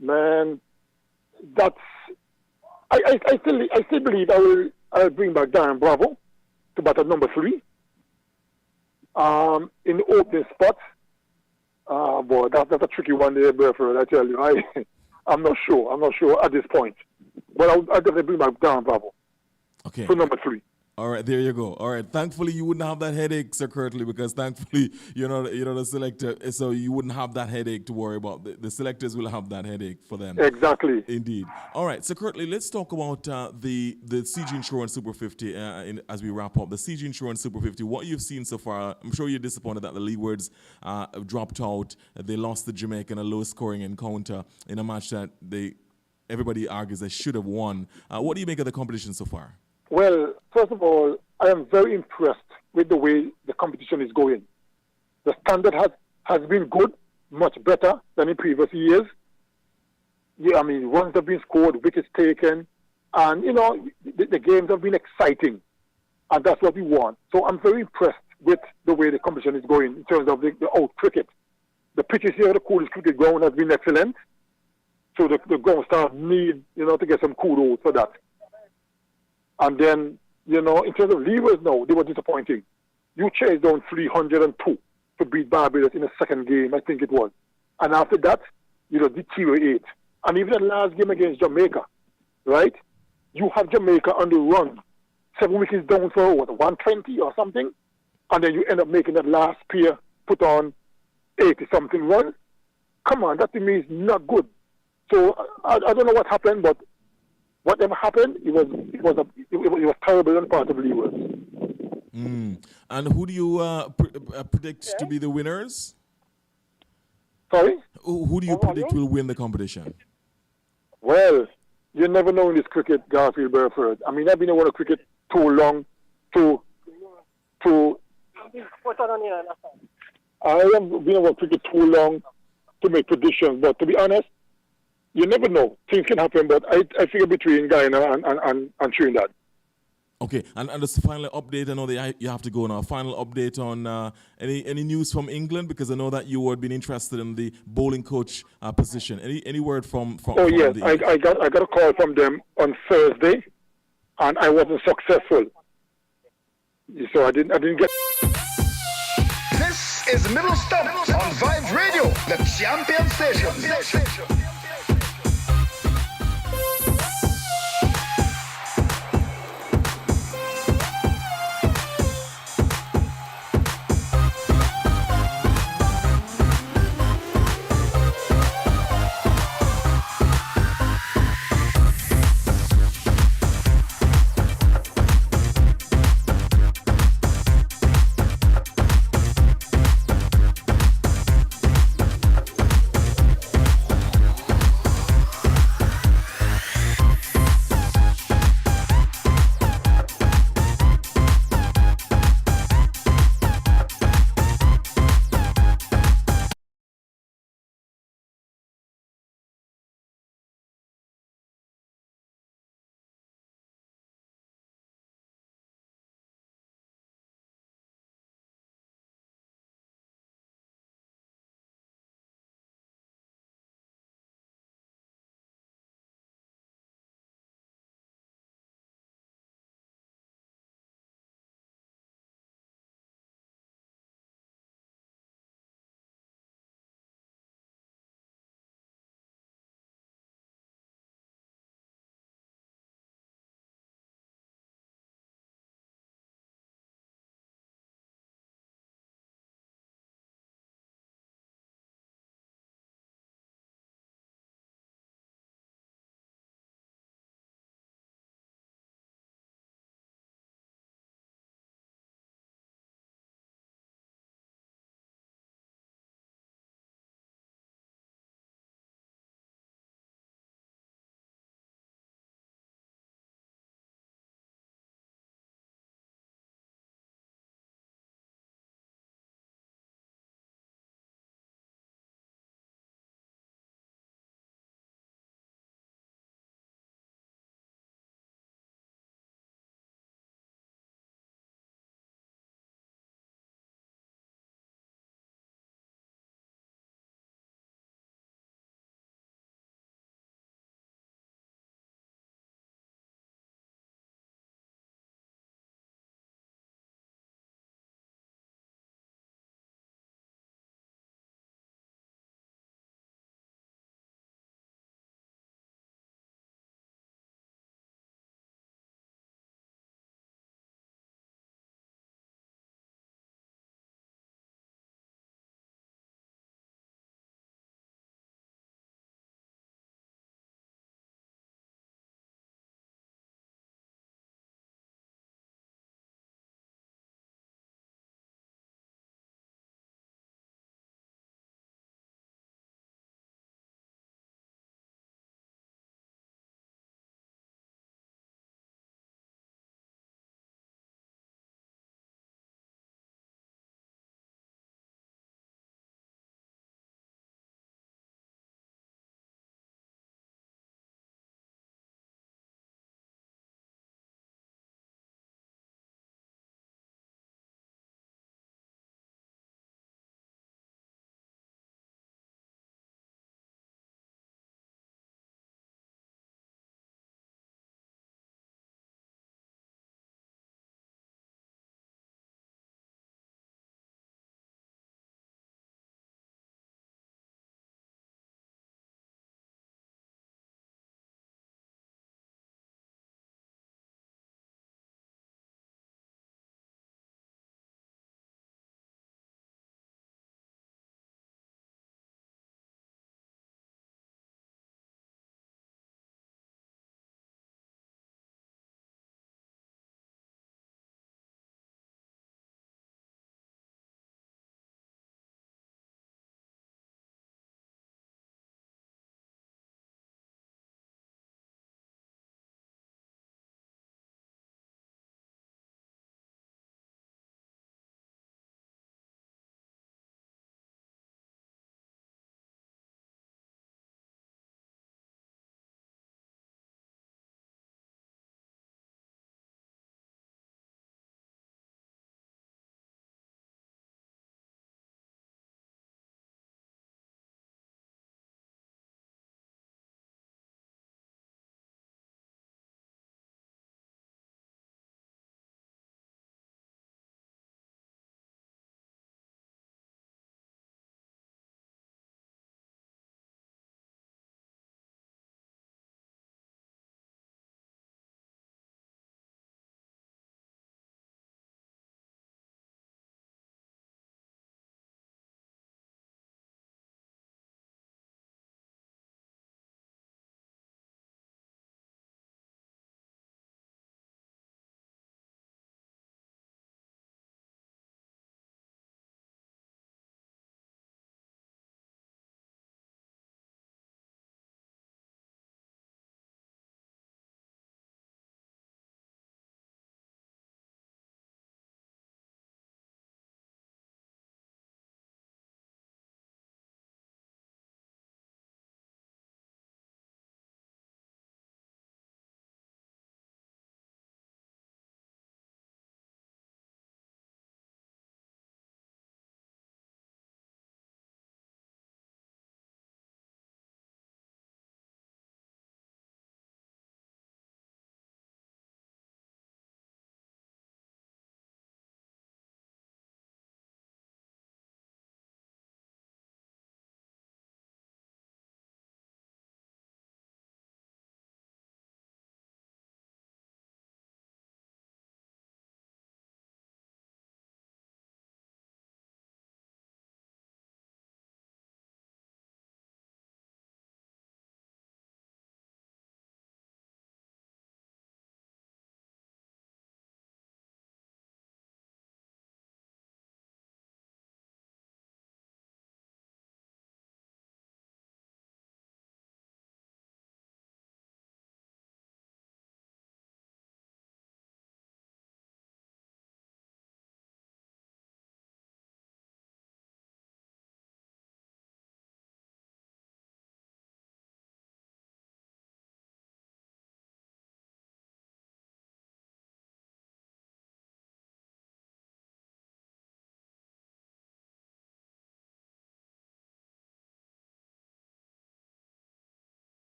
I: man, that's, I still believe I'll bring back Darren Bravo to bat at number 3. In the opening spot, boy, that's a tricky one there, Burford, I tell you. I'm not sure at this point. But I'll definitely bring back Darren Bravo.
J: Okay.
I: For number 3.
J: All right, there you go. All right, thankfully you wouldn't have that headache, Sir Curtly, because thankfully you're not the selector, so you wouldn't have that headache to worry about. The selectors will have that headache for them.
I: Exactly.
J: Indeed. All right, Sir Curtly, let's talk about the CG Insurance Super 50 as we wrap up. The CG Insurance Super 50, what you've seen so far, I'm sure you're disappointed that the Leewards dropped out. They lost the Jamaica in a low-scoring encounter in a match that everybody argues they should have won. What do you make of the competition so far?
I: Well, first of all, I am very impressed with the way the competition is going. The standard has been good, much better than in previous years. Yeah, I mean, runs have been scored, wickets taken, and, you know, the games have been exciting, and that's what we want. So I'm very impressed with the way the competition is going in terms of the out cricket. The pitches here at the Coolidge Cricket Ground has been excellent, so the ground staff need, you know, to get some kudos for that. And then, you know, in terms of Leewards now, they were disappointing. You chased down 302 to beat Barbados in the second game, I think it was. And after that, you know, deteriorate. And even the last game against Jamaica, right? You have Jamaica on the run. 7 wickets down for, 120 or something? And then you end up making that last pair put on 80-something runs. Come on, that to me is not good. So I don't know what happened, but whatever happened, it was terrible on part of Leewards.
J: And who do you predict to be the winners?
I: Sorry?
J: Who do you predict will win the competition?
I: Well, you never know in this cricket, Garfield Burford. I mean, I've been around cricket too long to I have been around cricket too long to make predictions, but to be honest, you never know. Things can happen, but I figure between Guyana and Trinidad.
J: Okay, and just a final update. I know that you have to go now. Final update on any news from England, because I know that you had been interested in the bowling coach position. Any word from?
I: Oh yes, I got a call from them on Thursday, and I wasn't successful. So I didn't get.
A: This is Middle Stump on Vibes Radio, the champion station.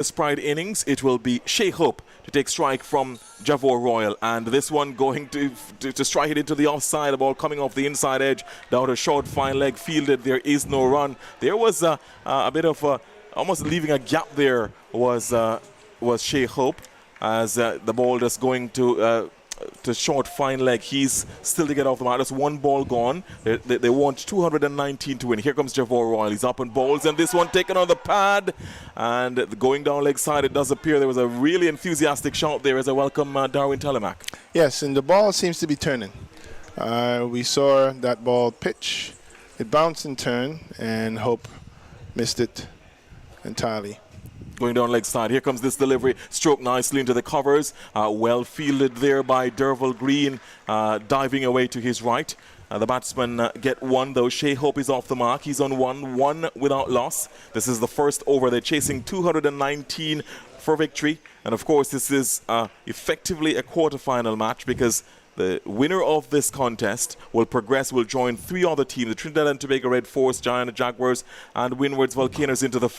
D: Pride innings, it will be Shea Hope to take strike from Javor Royal, and this one going to strike it into the offside. The ball coming off the inside edge down to short fine leg fielded. There is no run. There was a bit of almost leaving a gap there was Shea Hope as the ball just going to short fine leg. He's still to get off the mark. Just one ball gone. They want 219 to win. Here comes Javor Royal. He's up and bowls, and this one taken on the pad and going down leg side. It does appear there was a really enthusiastic shot there as I welcome Darwin Telemack.
C: Yes, and the ball seems to be turning. We saw that ball pitch. It bounced and turned, and Hope missed it entirely.
D: Going down leg side. Here comes this delivery. Stroke nicely into the covers. Well fielded there by Derval Green, diving away to his right. The batsmen get one, though. Shea Hope is off the mark. He's on one without loss. This is the first over. They're chasing 219 for victory. And, of course, this is effectively a quarterfinal match because the winner of this contest will join three other teams, the Trinidad and Tobago Red Force, Giant Jaguars, and Windward's Volcanoes into the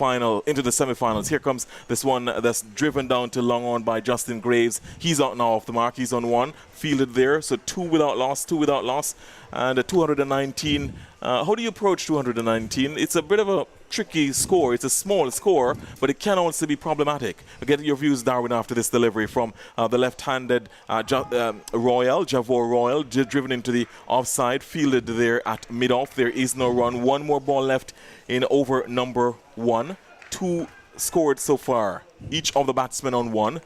D: semi-finals. Here comes this one that's driven down to long on by Justin Graves. He's out now off the mark. He's on one, fielded there. So two without loss, and a 219. How do you approach 219? It's a bit of a tricky score. It's a small score, but it can also be problematic. I'll get your views, Darwin, after this delivery from the left-handed Javor Royal, driven into the offside, fielded there at mid-off. There is no run. One more ball left in over number one. Two scored so far. Each of the batsmen on one.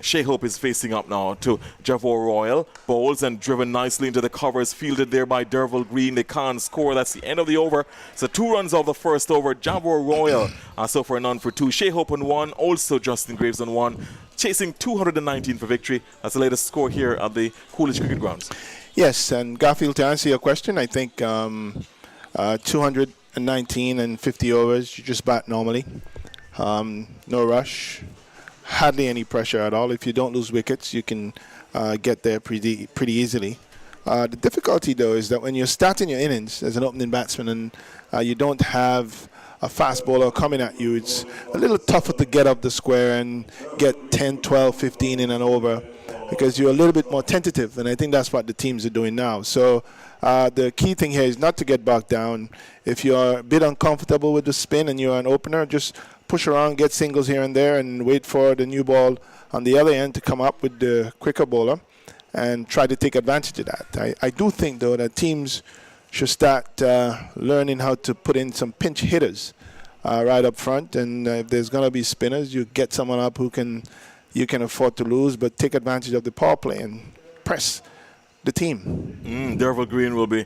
D: Shea Hope is facing up now to Javor Royal. Bowls and driven nicely into the covers. Fielded there by Derval Green. They can't score. That's the end of the over. So 2 runs of the first over. Javor Royal so far none for 2. Shea Hope on 1. Also Justin Graves on 1. Chasing 219 for victory. That's the latest score here at the Coolidge Cricket Grounds.
C: Yes, and Garfield, to answer your question, I think 219 and 50 overs, you just bat normally. No rush. Hardly any pressure at all. If you don't lose wickets, you can get there pretty easily. The difficulty, though, is that when you're starting your innings as an opening batsman and you don't have a fast bowler coming at you, it's a little tougher to get up the square and get 10, 12, 15 in an over because you're a little bit more tentative, and I think that's what the teams are doing now. So the key thing here is not to get bogged down. If you're a bit uncomfortable with the spin and you're an opener, just push around, get singles here and there, and wait for the new ball on the other end to come up with the quicker bowler and try to take advantage of that. I do think, though, that teams should start learning how to put in some pinch hitters right up front. And if there's going to be spinners, you get someone up who you can afford to lose, but take advantage of the power play and press the team.
D: Derval Green will be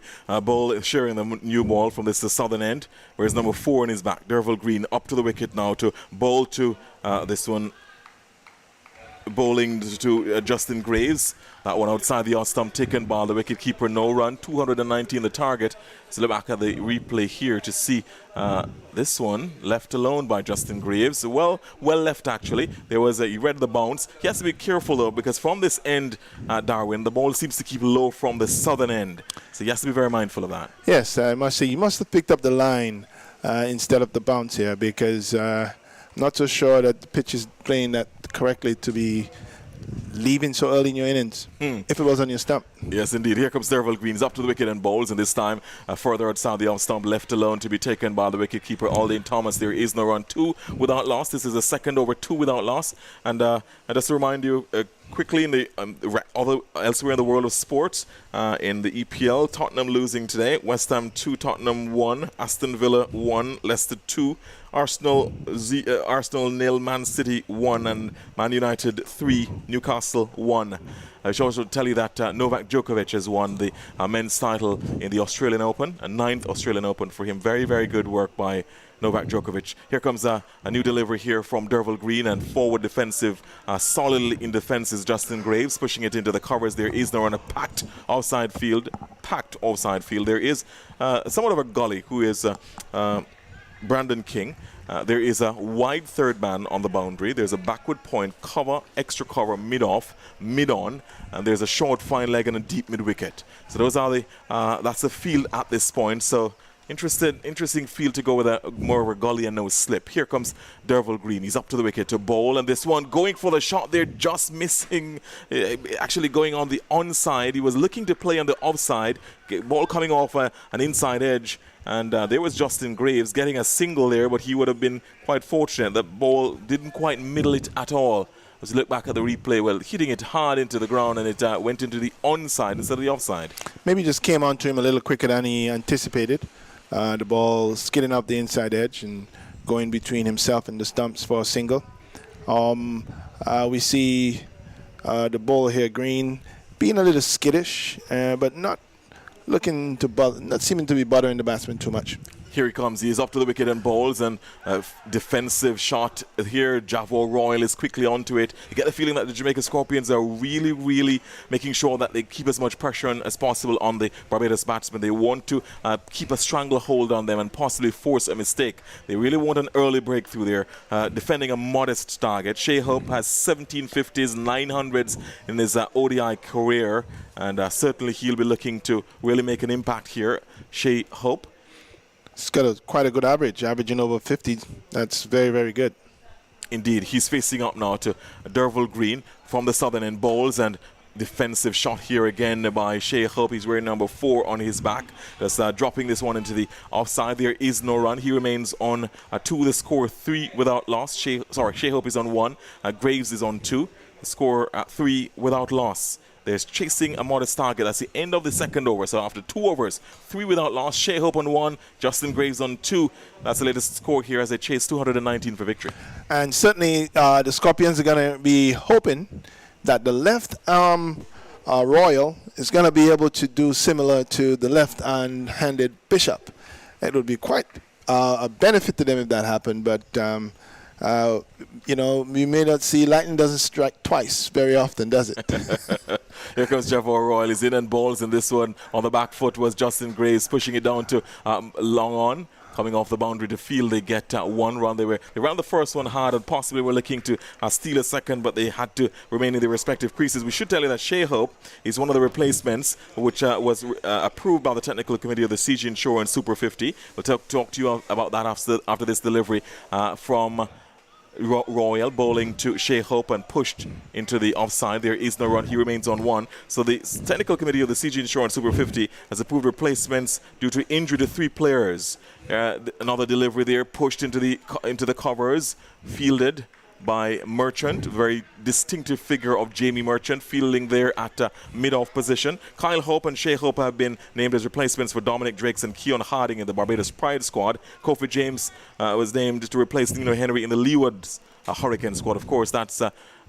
D: sharing the new ball from the southern end, whereas number 4 in his back. Derval Green up to the wicket now to bowl to this one. Bowling to Justin Graves. That one outside the off stump taken by the wicketkeeper. No run. 219 the target. So look back at the replay here to see this one left alone by Justin Graves. Well left actually. There was he read the bounce. He has to be careful though because from this end, Darwin, the ball seems to keep low from the southern end. So he has to be very mindful of that.
C: Yes, I must say you must have picked up the line instead of the bounce here because not so sure that the pitch is playing that correctly to be leaving so early in your innings if it was on your stump.
D: Yes, indeed. Here comes Derval Green. He's up to the wicket and bowls, and this time further outside the off stump, left alone to be taken by the wicketkeeper Aldane Thomas. There is no run. 2 without loss. This is the second over, 2 without loss. And just to remind you quickly, in the elsewhere in the world of sports, in the EPL, Tottenham losing today. West Ham 2, Tottenham 1, Aston Villa 1, Leicester 2. Arsenal 0, Man City 1, and Man United 3, Newcastle 1. I should also tell you that Novak Djokovic has won the men's title in the Australian Open, a 9th Australian Open for him. Very, very good work by Novak Djokovic. Here comes a new delivery here from Derval Green, and forward defensive, solidly in defense is Justin Graves, pushing it into the covers. There is no run, a packed outside field. There is somewhat of a gully who is Brandon King. There is a wide third man on the boundary. There's a backward point, cover, extra cover, mid-off, mid-on, and there's a short fine leg and a deep mid-wicket. So those are that's the field at this point. So Interesting field to go with a more of a gully and no slip. Here comes Derval Green. He's up to the wicket to bowl, and this one going for the shot there, just missing. Actually going on the onside. He was looking to play on the offside. Ball coming off an inside edge, and there was Justin Graves getting a single there, but he would have been quite fortunate. The ball didn't quite middle it at all. As you look back at the replay, well, hitting it hard into the ground, and it went into the onside instead of the offside.
C: Maybe just came onto him a little quicker than he anticipated. The ball skidding up the inside edge and going between himself and the stumps for a single. We see the ball here, Green, being a little skittish, but not looking to not seeming to be bothering the batsman too much.
D: Here he comes. He is up to the wicket and bowls, and defensive shot here. Javor Royal is quickly onto it. You get the feeling that the Jamaica Scorpions are really making sure that they keep as much pressure as possible on the Barbados batsmen. They want to keep a stranglehold on them and possibly force a mistake. They really want an early breakthrough there, defending a modest target. Shea Hope has 17 50s, 900s in his ODI career, and certainly he'll be looking to really make an impact here. Shea Hope.
C: He's got quite a good average, averaging over 50. That's very good.
D: Indeed, he's facing up now to Derval Green from the southern end bowls, and defensive shot here again by Shea Hope. He's wearing number 4 on his back. Just dropping this one into the offside. There is no run. He remains on 2. The score 3 without loss. Shea Hope is on 1. Graves is on 2. The score 3 without loss. There's chasing a modest target. That's the end of the second over. So after 2 overs, 3 without loss. Shea Hope on 1, Justin Graves on 2. That's the latest score here as they chase 219 for victory.
C: And certainly the Scorpions are going to be hoping that the left arm Royal is going to be able to do similar to the left-handed Bishop. It would be quite a benefit to them if that happened, but we may not see lightning doesn't strike twice very often, does it?
D: Here comes Javor Royal. He's in and balls, and this one on the back foot was Justin Graves pushing it down to long on. Coming off the boundary to field, they get 1 run. They ran the first one hard and possibly were looking to steal a second, but they had to remain in their respective creases. We should tell you that Shea Hope is one of the replacements which was approved by the technical committee of the CG Insurance Super 50. We'll talk to you about that after this delivery from Royal, bowling to Shea Hope and pushed into the offside. There is no run. He remains on 1. So the technical committee of the CG Insurance Super 50 has approved replacements due to injury to 3 players. Another delivery there, pushed into the covers, fielded by Merchant. Very distinctive figure of Jamie Merchant, fielding there at mid-off position. Kyle Hope and Shea Hope have been named as replacements for Dominic Drakes and Keon Harding in the Barbados Pride squad. Kofi James was named to replace Nino Henry in the Leeward Hurricane squad. Of course, that's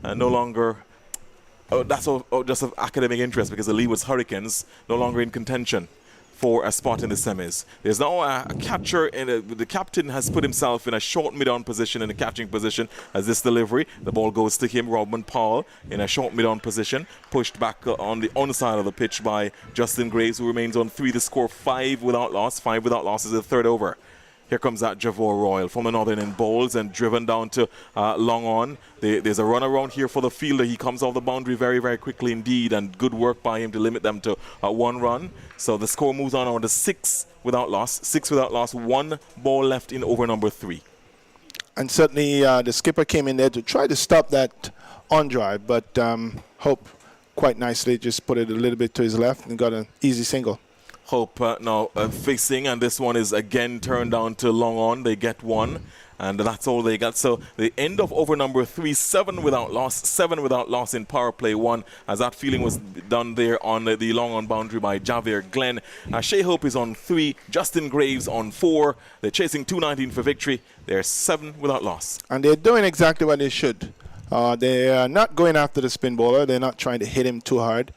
D: no longer... that's just of academic interest, because the Leeward's Hurricanes no longer in contention for a spot in the semis. There's now a catcher, the captain has put himself in a short mid-on position, in a catching position as this delivery. The ball goes to him, Robin Powell, in a short mid-on position, pushed back on the onside of the pitch by Justin Graves, who remains on 3. The score 5 without loss. 5 without loss is the third over. Here comes that Javor Royal from the northern end bowls and driven down to long on. There's a run around here for the fielder. He comes off the boundary very quickly indeed, and good work by him to limit them to 1 run. So the score moves on to 6 without loss. 6 without loss, 1 ball left in over number 3.
C: And certainly the skipper came in there to try to stop that on drive, but Hope quite nicely just put it a little bit to his left and got an easy single.
D: Hope now facing, and this one is again turned down to long on. They get 1, and that's all they got. So the end of over number 3, 7 without loss, 7 without loss in power play 1, as that fielding was done there on the long on boundary by Javier Glenn. Shea Hope is on 3, Justin Graves on 4. They're chasing 219 for victory. They're 7 without loss.
C: And they're doing exactly what they should. They are not going after the spin bowler. They're not trying to hit him too hard,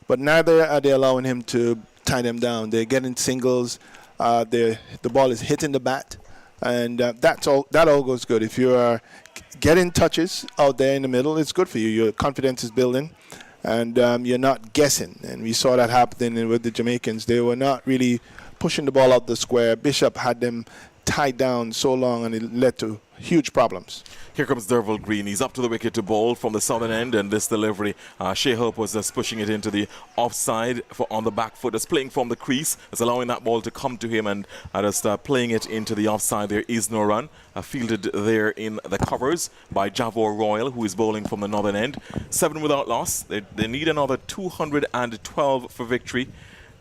C: but neither are they allowing him to tie them down. They're getting singles. The ball is hitting the bat, and that all goes good. If you are getting touches out there in the middle, it's good for you. Your confidence is building, and you're not guessing. And we saw that happening with the Jamaicans. They were not really pushing the ball out the square. Bishop had them tied down so long, and it led to huge problems.
D: Here comes Derval Green. He's up to the wicket to bowl from the southern end, and this delivery, Shea Hope was just pushing it into the offside on the back foot, just playing from the crease, just allowing that ball to come to him and just playing it into the offside. There is no run. Fielded there in the covers by Javor Royal, who is bowling from the northern end. 7 without loss. They need another 212 for victory,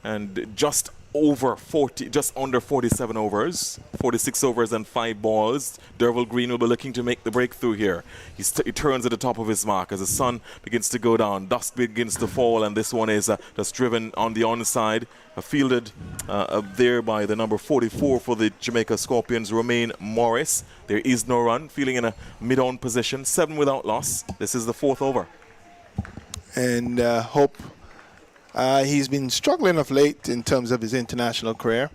D: and just under 47 overs, 46 overs and 5 balls. Derval Green will be looking to make the breakthrough here. He turns at the top of his mark as the sun begins to go down, dusk begins to fall, and this one is just driven on the onside, fielded there by the number 44 for the Jamaica Scorpions, Romain Morris. There is no run, feeling in a mid-on position, 7 without loss. This is the 4th over.
C: And Hope, he's been struggling of late in terms of his international career.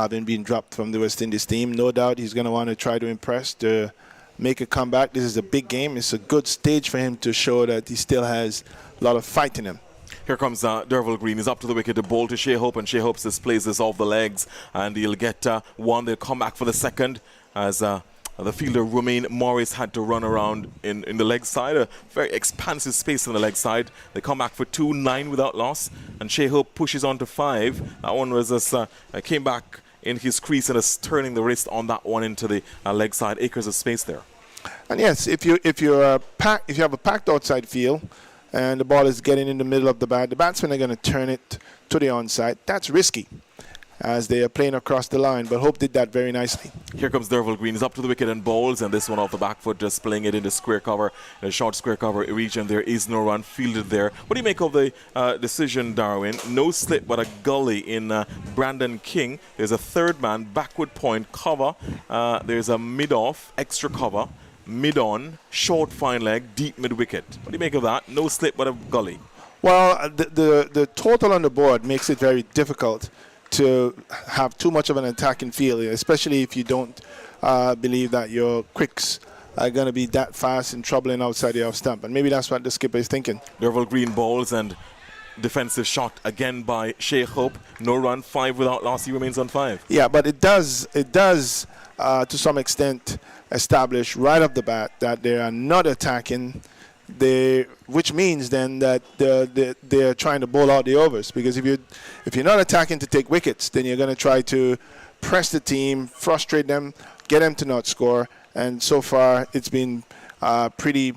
C: Been being dropped from the West Indies team. No doubt he's going to want to try to impress, to make a comeback. This is a big game. It's a good stage for him to show that he still has a lot of fight in him.
D: Here comes Derval Green. He's up to the wicket to bowl to Shea Hope, and Shea Hope displays this off the legs, and he'll get one. They'll come back for the second as the fielder Romain Morris had to run around in the leg side, a very expansive space on the leg side. They come back for 2, 9 without loss, and Shea Hope pushes on to 5. That one was just came back in his crease and is turning the wrist on that one into the leg side. Acres of space there.
C: And yes, if you have a packed outside field and the ball is getting in the middle of the bat, the batsmen are going to turn it to the onside. That's risky, as they are playing across the line, but Hope did that very nicely.
D: Here comes Derval Green. He's up to the wicket and bowls, and this one off the back foot, just playing it in the square cover, in a short square cover region. There is no run, fielded there. What do you make of the decision, Darwin? No slip, but a gully in Brandon King. There's a third man, backward point, cover. There's a mid-off, extra cover, mid-on, short fine leg, deep mid-wicket. What do you make of that? No slip, but a gully.
C: Well, the total on the board makes it very difficult to have too much of an attacking field, especially if you don't believe that your quicks are going to be that fast and troubling outside the off stump. And maybe that's what the skipper is thinking.
D: Derval Green bowls, and defensive shot again by Shea Hope. No run, 5 without loss. He remains on 5.
C: Yeah, but it does to some extent establish right off the bat that they are not attacking, which means then that they're trying to bowl out the overs, because if you're not attacking to take wickets, then you're going to try to press the team, frustrate them, get them to not score, and so far it's been pretty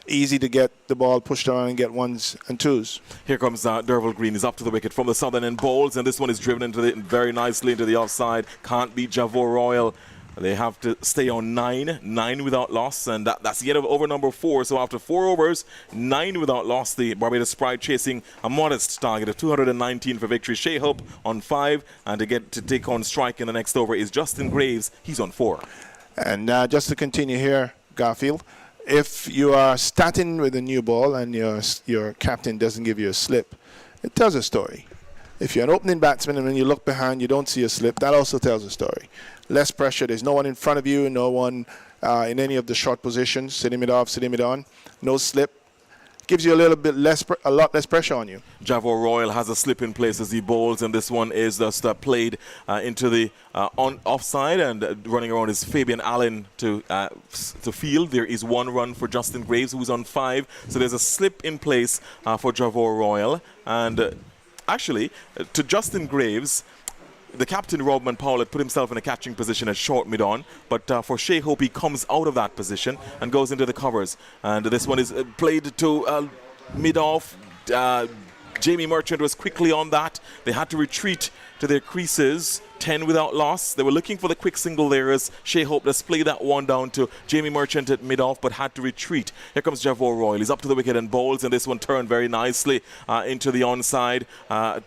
C: easy to get the ball pushed around and get 1s and 2s.
D: Here comes Derval Green. He's up to the wicket from the southern end, bowls, and this one is driven very nicely into the offside. Can't beat Javor Royal. They have to stay on 9 without loss, and that's the end of over number 4. So after 4 overs, 9 without loss, the Barbados Pride chasing a modest target of 219 for victory. Shea Hope on 5, and to take on strike in the next over is Justin Graves. He's on 4.
C: And just to continue here, Garfield, if you are starting with a new ball and your captain doesn't give you a slip, it tells a story. If you're an opening batsman and when you look behind, you don't see a slip, that also tells a story. Less pressure. There's no one in front of you, no one in any of the short positions, sitting it off, sitting it on. No slip. Gives you a lot less pressure on you.
D: Javor Royal has a slip in place as he bowls, and this one is just played into the offside, and running around is Fabian Allen to field. There is 1 run for Justin Graves, who's on 5. So there's a slip in place for Javor Royal, and actually to Justin Graves, the captain, Robman Powell, had put himself in a catching position at short mid-on, but for Shea Hope, he comes out of that position and goes into the covers. And this one is played to mid-off. Jamie Merchant was quickly on that. They had to retreat to their creases, 10 without loss. They were looking for the quick single there as Shea Hope displayed that one down to Jamie Merchant at mid-off, but had to retreat. Here comes Javor Royal. He's up to the wicket and bowls, and this one turned very nicely into the onside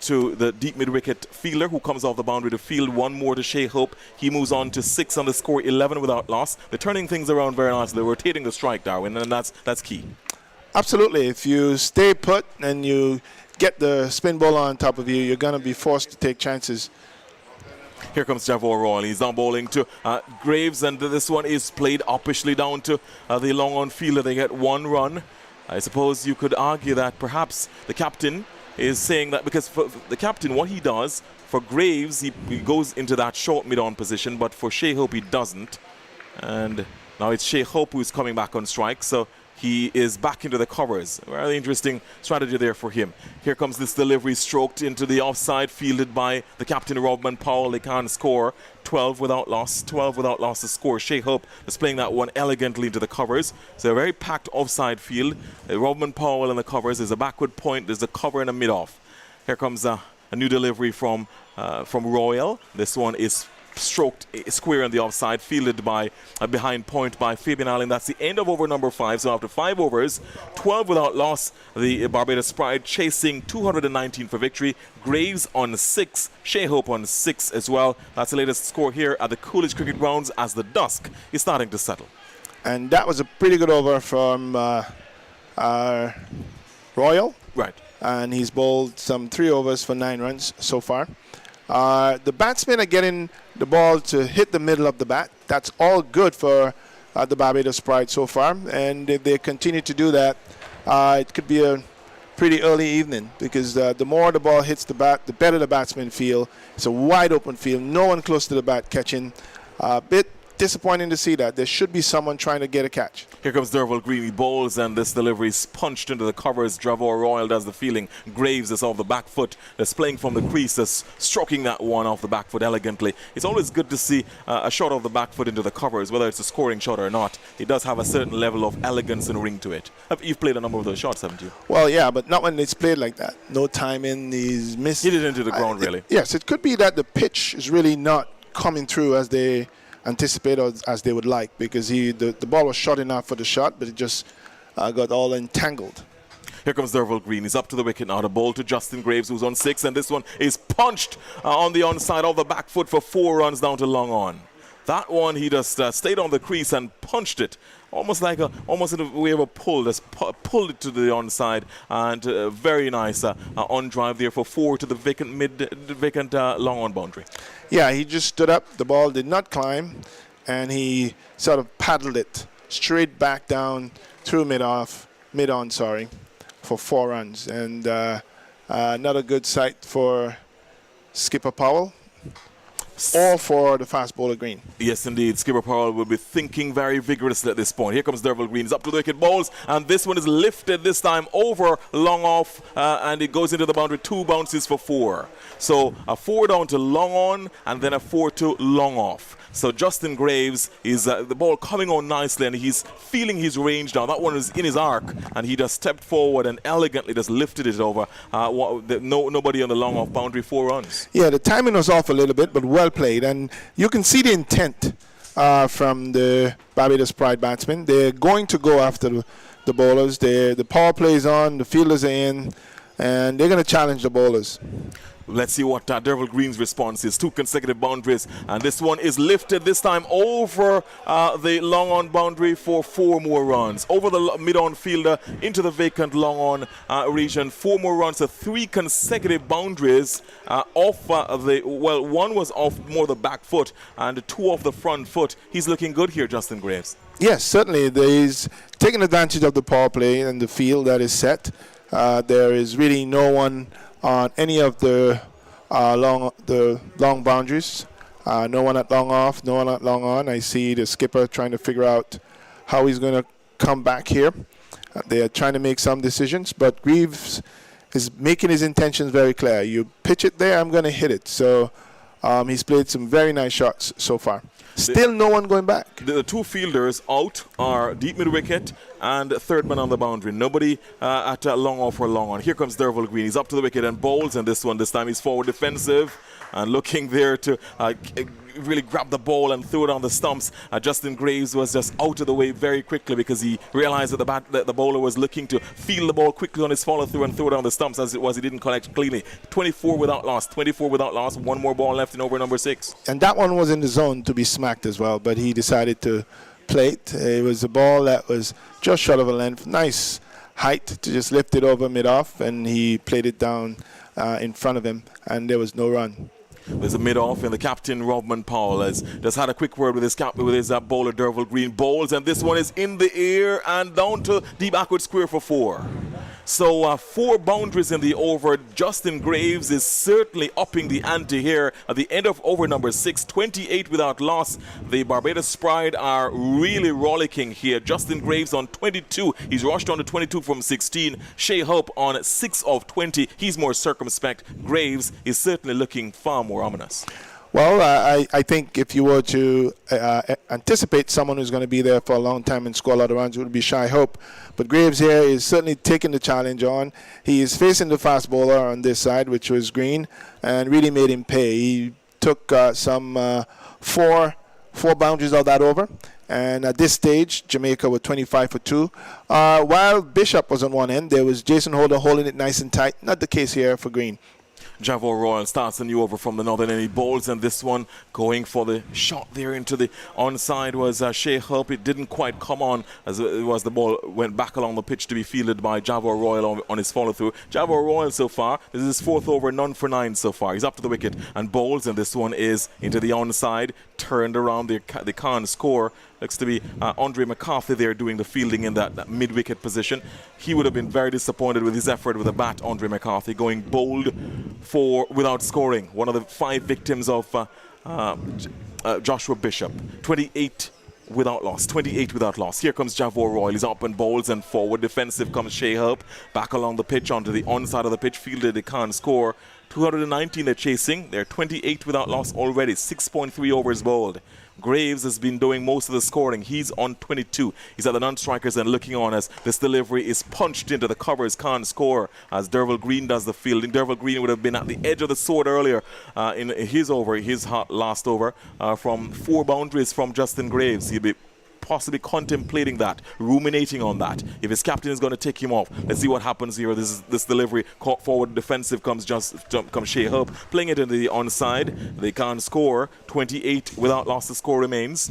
D: to the deep mid-wicket fielder, who comes off the boundary to field 1 more to Shea Hope. He moves on to 6 on the score, 11 without loss. They're turning things around very nicely. They're rotating the strike, Darwin, and that's key.
C: Absolutely. If you stay put and you get the spin ball on top of you, you're going to be forced to take chances.
D: Here comes Javor Royal. He's down bowling to Graves, and this one is played uppishly down to the long on fielder. They get 1 run. I suppose you could argue that perhaps the captain is saying that, because for the captain, what he does, for Graves, he goes into that short mid-on position, but for Shea Hope, he doesn't. And Now it's Shea Hope who's coming back on strike, so he is back into the covers. Very interesting strategy there for him. Here comes this delivery stroked into the offside, fielded by the captain, Robman Powell. They can't score. 12 without loss. 12 without loss to score. Shea Hope is playing that one elegantly into the covers. So a very packed offside field. Robman Powell in the covers. There's a backward point. There's a cover and a mid-off. Here comes a new delivery from Royal. This one is stroked square on the offside, fielded by behind point by Fabian Allen. That's the end of over number 5. So after 5 overs, 12 without loss, the Barbados Pride chasing 219 for victory. Graves on 6, Shea Hope on 6 as well. That's the latest score here at the Coolidge Cricket Grounds as the dusk is starting to settle.
C: And that was a pretty good over from Royal.
D: Right.
C: And he's bowled some 3 overs for 9 runs so far. The batsmen are getting the ball to hit the middle of the bat. That's all good for the Barbados Pride so far. And if they continue to do that, it could be a pretty early evening, because the more the ball hits the bat, the better the batsmen feel. It's a wide open field. No one close to the bat catching. A bit disappointing to see that. There should be someone trying to get a catch.
D: Here comes Derval Green. He bowls, and this delivery is punched into the covers. Dravor Royal does the fielding. Graves is off the back foot. That's playing from the crease. That's stroking that one off the back foot elegantly. It's always good to see a shot of the back foot into the covers, whether it's a scoring shot or not. It does have a certain level of elegance and ring to it. You've played a number of those shots, haven't you?
C: Well, yeah, but not when it's played like that. No timing. He's missed.
D: Hit it into the ground, really.
C: Yes, it could be that the pitch is really not coming through as they anticipate or as they would like, because the ball was short enough for the shot, but it just got all entangled.
D: Here comes Derval Green. He's up to the wicket now. The ball to Justin Graves, who's on 6, and this one is punched on the onside of the back foot for 4 runs down to long on. That one, he just stayed on the crease and punched it, almost in a way of a pull. Just pulled it to the onside, and very nice on drive there for 4 to the vacant long on boundary.
C: Yeah, he just stood up. The ball did not climb, and he sort of paddled it straight back down through mid-on, for 4 runs. And not a good sight for Skipper Powell or for the fast bowler Green.
D: Yes, indeed. Skipper Powell will be thinking very vigorously at this point. Here comes Derval Green. He's up to the wicket, bowls, and this one is lifted this time over long off, and it goes into the boundary. 2 bounces for 4. So a 4 down to long on, and then a 4 to long off. So Justin Graves is the ball coming on nicely, and he's feeling his range now. That one is in his arc, and he just stepped forward and elegantly just lifted it over. Nobody on the long off boundary, 4 runs.
C: Yeah, the timing was off a little bit, but well played, and you can see the intent from the Barbados Pride batsmen. They're going to go after the bowlers. The power play is on, the fielders are in, and they're going to challenge the bowlers.
D: Let's see what Derval Green's response is. 2 consecutive boundaries, and this one is lifted this time over the long on boundary for 4 more runs. Over the mid-on fielder into the vacant long on region. 4 more runs, so 3 consecutive boundaries off one was off more the back foot and 2 off the front foot. He's looking good here, Justin Graves.
C: Yes, certainly. He's taking advantage of the power play and the field that is set. There is really no one on any of the long boundaries. No one at long off, no one at long on. I see the skipper trying to figure out how he's going to come back here. They are trying to make some decisions, but Greaves is making his intentions very clear. You pitch it there, I'm going to hit it. So he's played some very nice shots so far. Still no one going back.
D: The 2 fielders out are deep mid-wicket and third man on the boundary. Nobody at long off or long on. Here comes Derval Green. He's up to the wicket and bowls, and this time he's forward defensive and looking there to really grab the ball and throw it on the stumps. Justin Graves was just out of the way very quickly because he realized that the bowler was looking to field the ball quickly on his follow-through and throw it on the stumps. As it was, he didn't collect cleanly. 24 without loss. 1 more ball left in over number 6.
C: And that one was in the zone to be smacked as well, but he decided to play it. It was a ball that was just short of a length. Nice height to just lift it over mid-off, and he played it down in front of him, and there was no run.
D: There's a mid-off, and the captain, Robman Powell, has just had a quick word with his bowler, Derval Green. Bowls, and this one is in the air and down to deep backward square for 4. So 4 boundaries in the over. Justin Graves is certainly upping the ante here at the end of over number 6, 28 without loss. The Barbados Pride are really rollicking here. Justin Graves on 22. He's rushed on to 22 from 16. Shea Hope on 6 of 20. He's more circumspect. Graves is certainly looking far more ominous.
C: Well, I think if you were to anticipate someone who's going to be there for a long time and score a lot of runs, it would be Shy Hope. But Graves here is certainly taking the challenge on. He is facing the fast bowler on this side, which was Green, and really made him pay. He took some four boundaries of that over. And at this stage, Jamaica were 25 for 2. While Bishop was on one end, there was Jason Holder holding it nice and tight. Not the case here for Green.
D: Javor Royal starts a new over from the northern end. He bowls, and this one going for the shot there into the onside was Shea Hope. It didn't quite come on as it was the ball went back along the pitch to be fielded by Javor Royal on his follow through. Javor Royal so far, this is his 4th over, none for 9 so far. He's up to the wicket and bowls, and this one is into the onside, turned around. They can't score. Looks to be Andre McCarthy there doing the fielding in that mid-wicket position. He would have been very disappointed with his effort with a bat, Andre McCarthy, going bold without scoring. One of the 5 victims of Joshua Bishop. 28 without loss. 28 without loss. Here comes Javor Royal. He's up and bowls, and forward defensive comes Shea Hope. Back along the pitch onto the onside of the pitch. Fielded, they can't score. 219 they're chasing. They're 28 without loss already. 6.3 overs bowled. Graves has been doing most of the scoring. He's on 22. He's at the non-strikers and looking on as this delivery is punched into the covers. Can't score as Derval Green does the fielding. Derval Green would have been at the edge of the sword earlier in his over, his last over, from 4 boundaries from Justin Graves. He'll be possibly contemplating that, ruminating on that. If his captain is going to take him off, let's see what happens here. This delivery caught forward defensive comes Shea Hope, playing it into the onside. They can't score. 28 without loss. The score remains.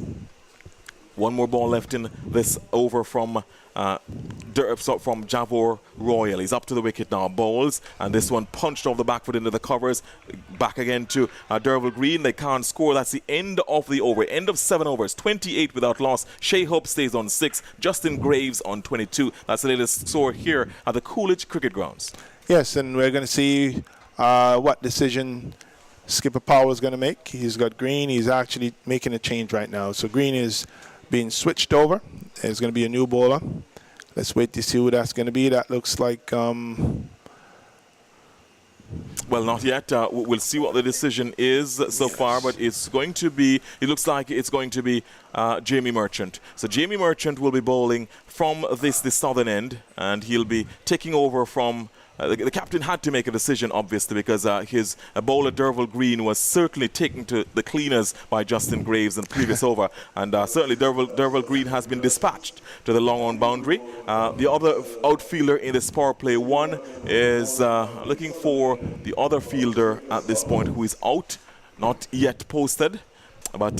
D: One more ball left in this over from Javor Royal. He's up to the wicket now, bowls, and this one punched off the back foot into the covers. Back again to Derval Green. They can't score. That's the end of the over. End of 7 overs. 28 without loss. Shea Hope stays on 6. Justin Graves on 22. That's the latest score here at the Coolidge Cricket Grounds.
C: Yes, and we're going to see what decision Skipper Powell is going to make. He's got Green. He's actually making a change right now. So Green is being switched over. There's going to be a new bowler. Let's wait to see who that's going to be. That looks like...
D: Well, not yet. We'll see what the decision is so far, but it's going to be... It looks like it's going to be Jamie Merchant. So Jamie Merchant will be bowling from the southern end, and he'll be taking over from... the captain had to make a decision, obviously, because his bowler Derval Green was certainly taken to the cleaners by Justin Graves in the previous over, and certainly Derval Green has been dispatched to the long-on boundary. The other outfielder in this power play 1 is looking for the other fielder at this point who is out, not yet posted, but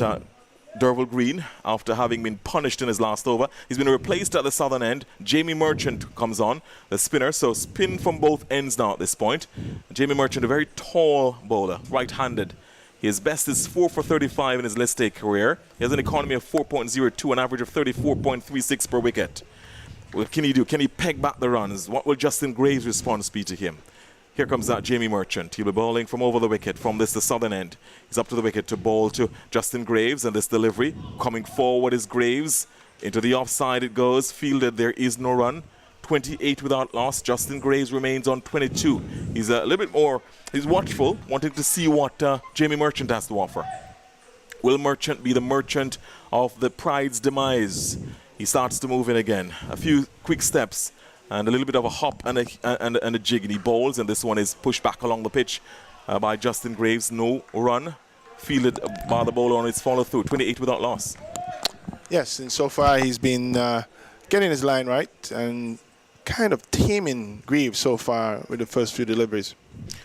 D: Derval Green, after having been punished in his last over, he's been replaced at the southern end. Jamie Merchant comes on, the spinner, so spin from both ends now at this point. Jamie Merchant, a very tall bowler, right-handed. His best is 4 for 35 in his List A career. He has an economy of 4.02, an average of 34.36 per wicket. What can he do? Can he peg back the runs? What will Justin Graves' response be to him? Here comes that Jamie Merchant. He'll be bowling from over the wicket from the southern end. He's up to the wicket to bowl to Justin Graves, and this delivery coming forward is Graves. Into the offside it goes. Fielded, there is no run. 28 without loss. Justin Graves remains on 22. He's a little bit more, he's watchful, wanting to see what Jamie Merchant has to offer. Will Merchant be the Merchant of the Pride's demise? He starts to move in again. A few quick steps and a little bit of a hop and a jig, and he bowls, and this one is pushed back along the pitch by Justin Graves. No run. Fielded by the bowler on its follow-through. 28 without loss.
C: Yes, and so far he's been getting his line right and kind of taming Greaves so far with the first few deliveries.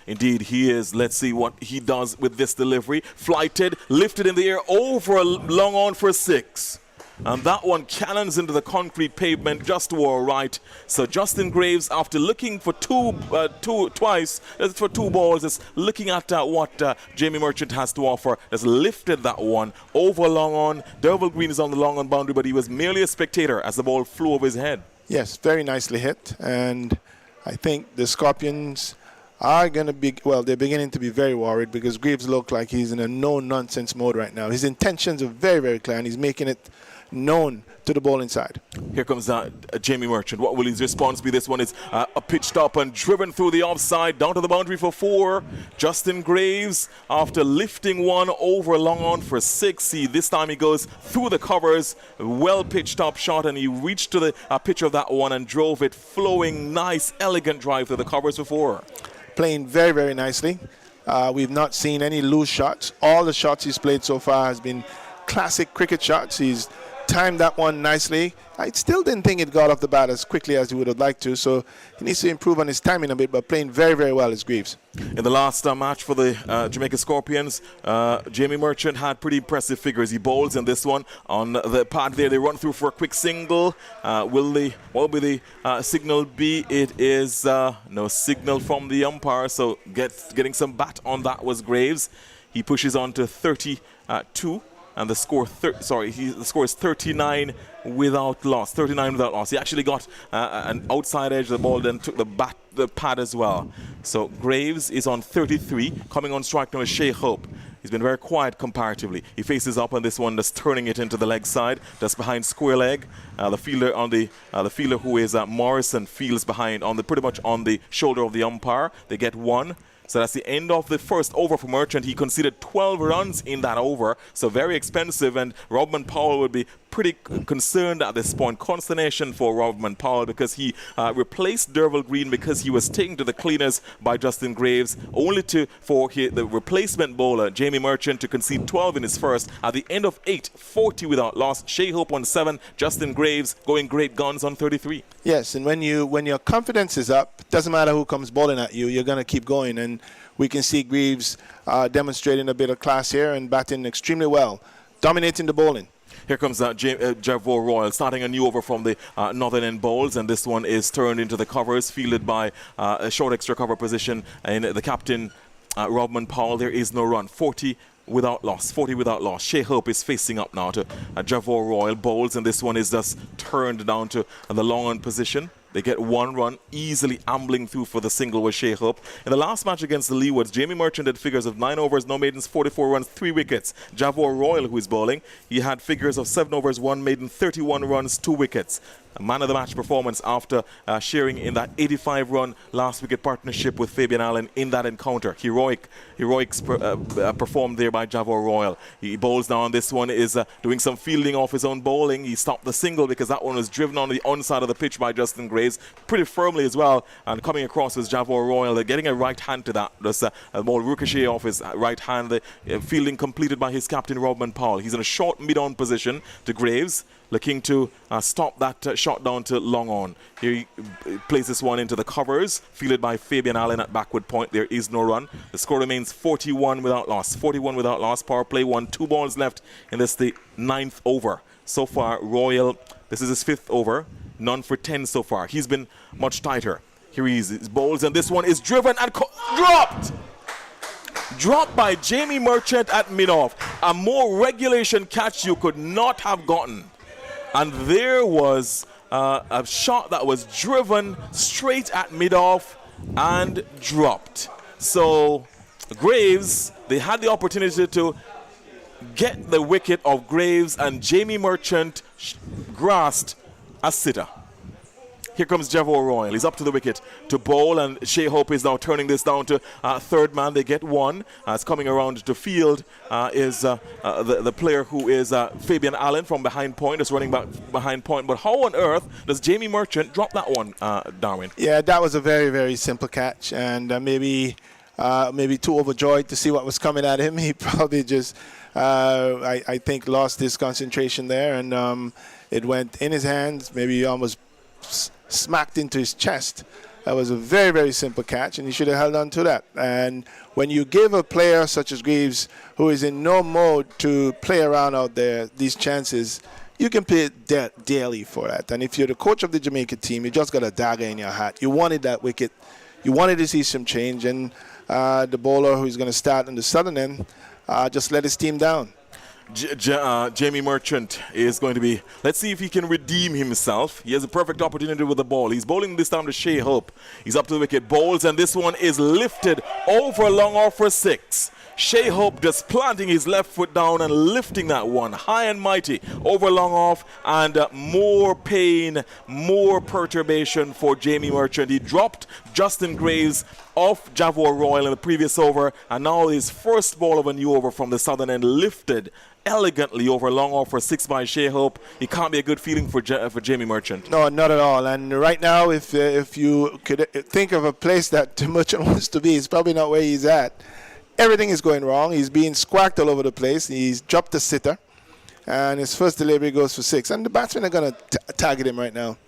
D: Indeed, he is. Let's see what he does with this delivery. Flighted, lifted in the air, over a long on for 6. And that one cannons into the concrete pavement just to our right. So Justin Graves, after looking for two balls, is looking at what Jamie Merchant has to offer. Has lifted that one over long on. Derval Green is on the long on boundary, but he was merely a spectator as the ball flew over his head.
C: Yes, very nicely hit. And I think the Scorpions are going to be, well, they're beginning to be very worried because Greaves looks like he's in a no-nonsense mode right now. His intentions are very, very clear, and he's making it known to the bowling side.
D: Here comes Jamie Merchant. What will his response be? This one is pitched up and driven through the offside, down to the boundary for 4. Justin Graves, after lifting one over long on for 6, this time he goes through the covers, well pitched up shot, and he reached to the pitch of that one and drove it flowing, nice, elegant drive to the covers for 4.
C: Playing very, very nicely. We've not seen any loose shots. All the shots he's played so far has been classic cricket shots. He's timed that one nicely. I still didn't think it got off the bat as quickly as he would have liked to, so he needs to improve on his timing a bit, but playing very, very well as Greaves.
D: In the last match for the Jamaica Scorpions, Jamie Merchant had pretty impressive figures. He bowls in this one on the pad there. They run through for a quick single. What will the signal be? It is no signal from the umpire, so getting some bat on that was Graves. He pushes on to 32. And the score, the score is 39 without loss. 39 without loss. He actually got an outside edge of the ball, then took the pad as well. So Graves is on 33. Coming on strike now is Shea Hope. He's been very quiet comparatively. He faces up on this one, just turning it into the leg side, just behind square leg. The fielder who is Morrison fields behind pretty much on the shoulder of the umpire. They get 1. So that's the end of the first over for Merchant. He conceded 12 runs in that over, so very expensive, and Robman Powell would be pretty concerned at this point. Consternation for Robman Powell because he replaced Derval Green because he was taken to the cleaners by Justin Graves, only for the replacement bowler, Jamie Merchant, to concede 12 in his first. At the end of 8, 40 without loss. Shea Hope on 7, Justin Graves going great guns on 33.
C: Yes, and when your confidence is up, doesn't matter who comes bowling at you, you're going to keep going, and we can see Greaves demonstrating a bit of class here and batting extremely well, dominating the bowling.
D: Here comes Javor Royal starting a new over from the northern end bowls, and this one is turned into the covers, fielded by a short extra cover position, and the captain, Robman Powell. There is no run. 40 without loss. 40 without loss. Shea Hope is facing up now to Javor Royal bowls, and this one is just turned down to the long on position. They get 1 run, easily ambling through for the single with Shea Hope. In the last match against the Leewards, Jamie Merchant had figures of 9 overs, no maidens, 44 runs, 3 wickets. Javor Royal, who is bowling, he had figures of 7 overs, 1 maiden, 31 runs, 2 wickets. A man of the match performance after sharing in that 85-run last wicket partnership with Fabian Allen in that encounter. Heroics performed there by Javor Royal. He bowls now on this one, is doing some fielding off his own bowling. He stopped the single because that one was driven on the onside of the pitch by Justin Graves pretty firmly as well. And coming across was Javor Royal. They're getting a right hand to that. There's a ball ricochet off his right hand. The fielding completed by his captain, Robman Powell. He's in a short mid-on position to Graves, looking to stop that shot down to long on. Here he plays this one into the covers, fielded by Fabian Allen at backward point. There is no run. The score remains 41 without loss. 41 without loss. Power play 1. 2 balls left in this, the 9th over. So far, Royal, this is his 5th over. None for 10 so far. He's been much tighter. Here he is, his bowls, and this one is driven and dropped! Dropped by Jamie Merchant at mid-off. A more regulation catch you could not have gotten. And there was a shot that was driven straight at mid-off and dropped. So Graves, they had the opportunity to get the wicket of Graves, and Jamie Merchant grasped a sitter. Here comes Javor Royal. He's up to the wicket to bowl, and Shea Hope is now turning this down to third man. They get 1. It's coming around to field is the player who is Fabian Allen from behind point, is running back behind point. But how on earth does Jamie Merchant drop that one, Darwin?
C: Yeah, that was a very, very simple catch, and maybe too overjoyed to see what was coming at him. He probably just, I think, lost his concentration there, and it went in his hands. Maybe he almost smacked into his chest. That was a very, very simple catch, and he should have held on to that. And when you give a player such as Greaves, who is in no mode to play around out there, these chances, you can pay dearly for that. And if you're the coach of the Jamaica team, you just got a dagger in your hat. You wanted that wicket. You wanted to see some change, and the bowler who's going to start on the southern end just let his team down.
D: Jamie Merchant is going to be, let's see if he can redeem himself. He has a perfect opportunity with the ball. He's bowling this time to Shea Hope. He's up to the wicket, bowls, and this one is lifted over long off for 6. Shea Hope just planting his left foot down and lifting that one high and mighty over long off, and more pain, more perturbation for Jamie Merchant. He dropped Justin Graves off Javor Royal in the previous over, and now his first ball of a new over from the southern end lifted elegantly over long off for 6 by Shea Hope. It can't be a good feeling for Jamie Merchant.
C: No, not at all. And right now, if you could think of a place that Merchant wants to be, it's probably not where he's at. Everything is going wrong. He's being squawked all over the place. He's dropped the sitter, and his first delivery goes for 6. And the batsmen are going to target him right now.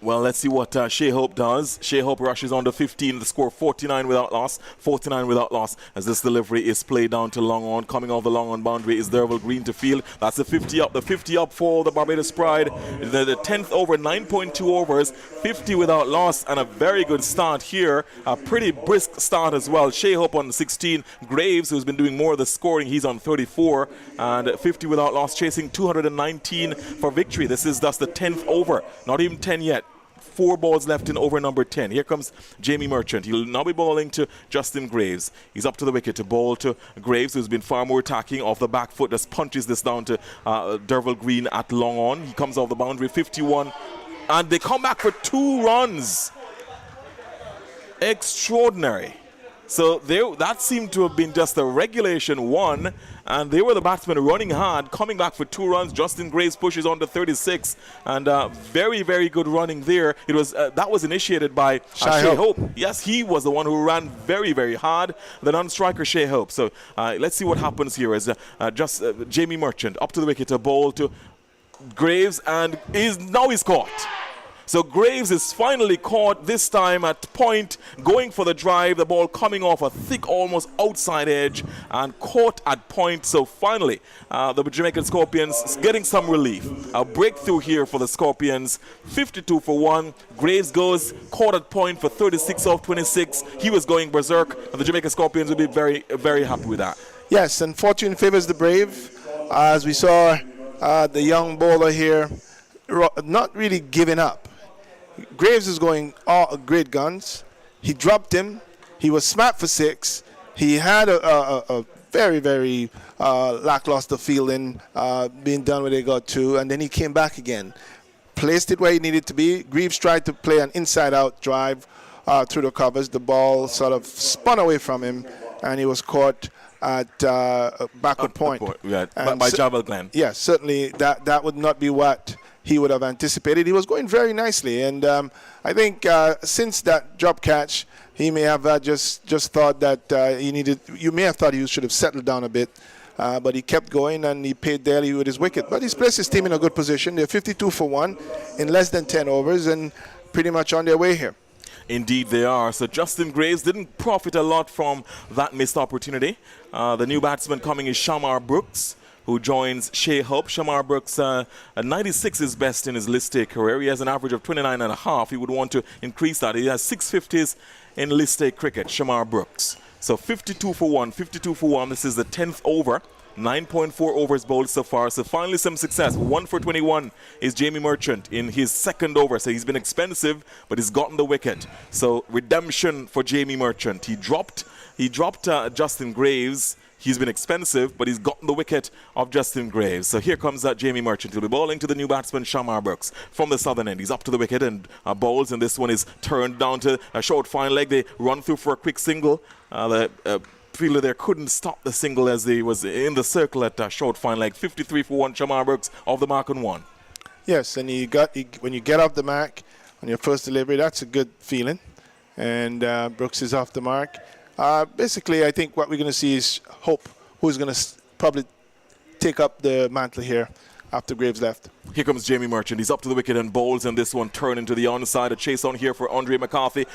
D: Well, let's see what Shea Hope does. Shea Hope rushes on to 15, the score 49 without loss, 49 without loss, as this delivery is played down to long on. Coming off the long on boundary is Derval Green to field. That's the 50 up. The 50 up for the Barbados Pride. The 10th over, 9.2 overs, 50 without loss, and a very good start here. A pretty brisk start as well. Shea Hope on 16. Graves, who's been doing more of the scoring, he's on 34, and 50 without loss, chasing 219 for victory. This is thus the 10th over, not even 10 yet. 4 balls left in over number 10. Here comes Jamie Merchant. He'll now be bowling to Justin Graves. He's up to the wicket to bowl to Graves, who's been far more attacking off the back foot. Just punches this down to Derval Green at long on. He comes off the boundary, 51, and they come back for 2 runs. Extraordinary. So that seemed to have been just a regulation 1, and they were the batsmen running hard, coming back for 2 runs. Justin Graves pushes on to 36, and very, very good running there. It was that was initiated by Shea Hope. Yes, he was the one who ran very, very hard. The non-striker Shea Hope. So let's see what happens here. As Jamie Merchant up to the wicket to bowl to Graves, and he's caught. So Graves is finally caught, this time at point, going for the drive, the ball coming off a thick, almost outside edge, and caught at point. So finally, the Jamaican Scorpions getting some relief. A breakthrough here for the Scorpions, 52 for 1. Graves goes, caught at point for 36 off 26. He was going berserk, and the Jamaican Scorpions will be very, very happy with that. Yes,
C: and fortune favors the brave. As we saw the young bowler here, not really giving up. Graves is going all great guns. He dropped him. He was smart for 6. He had a very, very lackluster fielding being done where they got to, and then he came back again. Placed it where he needed to be. Graves tried to play an inside-out drive through the covers. The ball sort of spun away from him, and he was caught at backward point.
D: By Javel Glenn.
C: Yes, certainly that would not be what he would have anticipated. He was going very nicely, and I think since that drop catch, he may have just thought that you may have thought he should have settled down a bit, but he kept going, and he paid dearly with his wicket. But he's placed his team in a good position. They're 52 for 1 in less than 10 overs, and pretty much on their way here.
D: Indeed they are. So Justin Graves didn't profit a lot from that missed opportunity. The new batsman coming is Shamar Brooks, who joins Shea Hope. Shamar Brooks, 96 is best in his list A career. He has an average of 29.5. He would want to increase that. He has 6 50s in list A cricket, Shamar Brooks. So 52 for 1, 52 for 1. This is the 10th over. 9.4 overs bowled so far. So finally some success. 1 for 21 is Jamie Merchant in his second over. So he's been expensive, but he's gotten the wicket. So redemption for Jamie Merchant. He dropped Justin Graves. He's been expensive, but he's gotten the wicket of Justin Graves. So here comes Jamie Merchant. He'll be bowling to the new batsman, Shamar Brooks, from the southern end. He's up to the wicket and bowls, and this one is turned down to a short fine leg. They run through for a quick single. The fielder there couldn't stop the single as he was in the circle at short fine leg. 53 for 1, Shamar Brooks off the mark on 1.
C: Yes, and when you get off the mark on your first delivery, that's a good feeling. And Brooks is off the mark. Basically, I think what we're going to see is Hope, who's going to probably take up the mantle here after Graves left.
D: Here comes Jamie Merchant. He's up to the wicket and bowls, and this one turned into the onside. A chase on here for Andre McCarthy,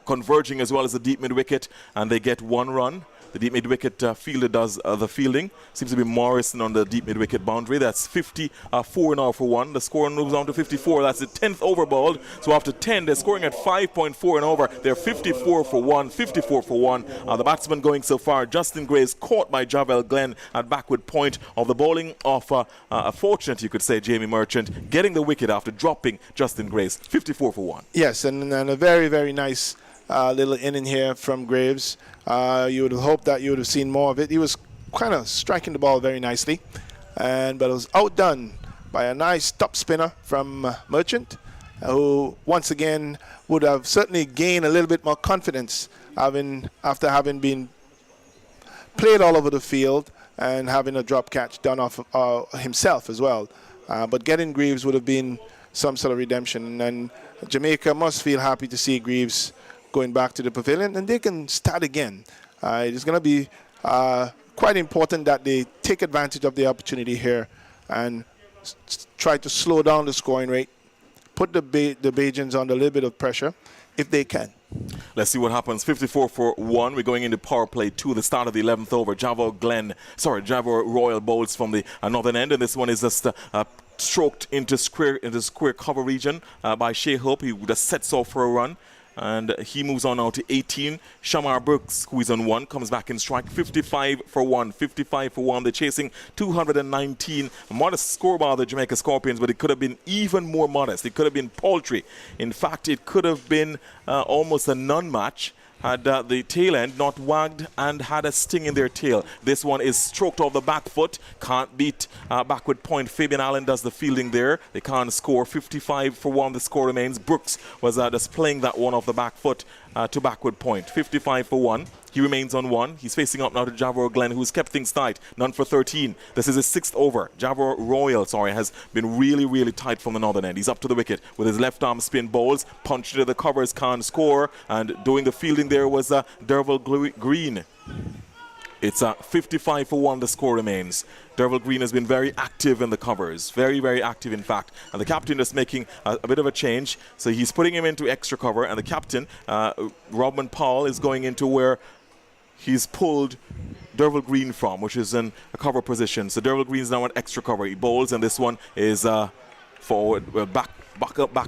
D: converging as well as the deep mid wicket, and they get 1 run. The deep mid-wicket fielder does the fielding. Seems to be Morrison on the deep mid-wicket boundary. That's 54 now for 1. The score moves on to 54. That's the 10th over bowled. So after 10, they're scoring at 5.4 and over. They're 54 for 1, 54 for 1. The batsman going so far, Justin Gray, is caught by Javel Glenn at backward point of the bowling of a fortunate, you could say, Jamie Merchant, getting the wicket after dropping Justin Gray's 54 for 1.
C: Yes, and a very, very nice little inning here from Graves. You would have hoped that you would have seen more of it. He was kind of striking the ball very nicely, but it was outdone by a nice top spinner from Merchant, who once again would have certainly gained a little bit more confidence after having been played all over the field and having a drop catch done off himself as well. But getting Greaves would have been some sort of redemption, and Jamaica must feel happy to see Greaves going back to the pavilion, and they can start again. It's going to be quite important that they take advantage of the opportunity here and try to slow down the scoring rate, put the Bajans under a little bit of pressure if they can.
D: Let's see what happens. 54 for 1. We're going into power play 2, the start of the 11th over. Javor Royal bowls from the northern end, and this one is just stroked into square cover region by Shea Hope. He just sets off for a run, and he moves on now to 18. Shamar Brooks, who is on 1, comes back in strike. 55 for 1. 55 for 1. They're chasing 219. A modest score by the Jamaica Scorpions, but it could have been even more modest. It could have been paltry. In fact, it could have been almost a non-match had the tail end not wagged and had a sting in their tail. This one is stroked off the back foot. Can't beat backward point. Fabian Allen does the fielding there. They can't score. 55 for 1. The score remains. Brooks was just playing that one off the back foot to backward point. 55 for 1. He remains on 1. He's facing up now to Javor Glenn, who's kept things tight. None for 13. This is his 6th over. Javor Royal, has been really, really tight from the northern end. He's up to the wicket with his left arm spin bowls. Punched into the covers, can't score. And doing the fielding there was Derval Green. It's 55 for 1, the score remains. Derval Green has been very active in the covers. Very, very active, in fact. And the captain is making a bit of a change. So he's putting him into extra cover. And the captain, Robin Powell, is going into where he's pulled Derval Green from, which is in a cover position. So Derval Green is now at extra cover. He bowls, and this one is forward, back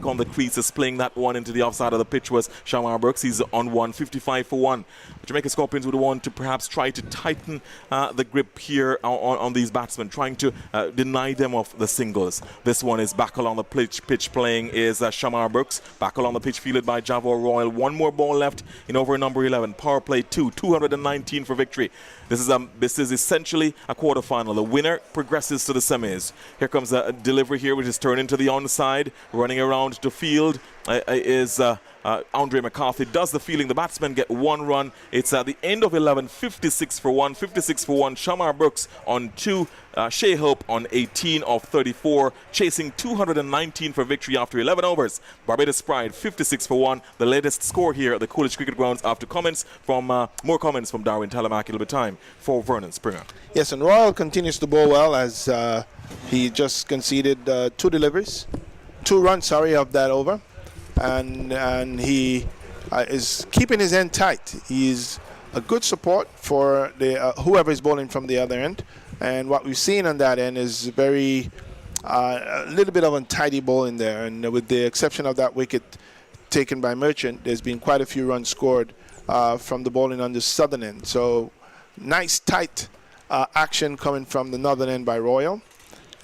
D: on the crease, is playing that one into the offside of the pitch was Shamar Brooks. He's on 1, 55 for 1. The Jamaica Scorpions would want to perhaps try to tighten the grip here on these batsmen, trying to deny them of the singles. This one is back along the pitch playing is Shamar Brooks. Back along the pitch fielded by Javor Royal. One more ball left in over number 11. Power play 2, 219 for victory. This is essentially a quarterfinal. The winner progresses to the semis. Here comes a delivery here, which is turned into the onside. Running around to field is Andre McCarthy. Does the fielding. The batsmen get 1 run. It's at the end of 11. 56 for 1. 56 for 1. Shamar Brooks on 2. Shea Hope on 18 of 34. Chasing 219 for victory after 11 overs. Barbados Pride 56 for 1. The latest score here at the Coolidge Cricket Grounds after more comments from Darwin Talamaki. It'll be time for Vernon Springer.
C: Yes, and Royal continues to bowl well as he just conceded 2 deliveries. 2 runs, of that over. And he is keeping his end tight. He's a good support for the whoever is bowling from the other end. And what we've seen on that end is a little bit of untidy bowling there. And with the exception of that wicket taken by Merchant, there's been quite a few runs scored from the bowling on the southern end. So nice tight action coming from the northern end by Royal.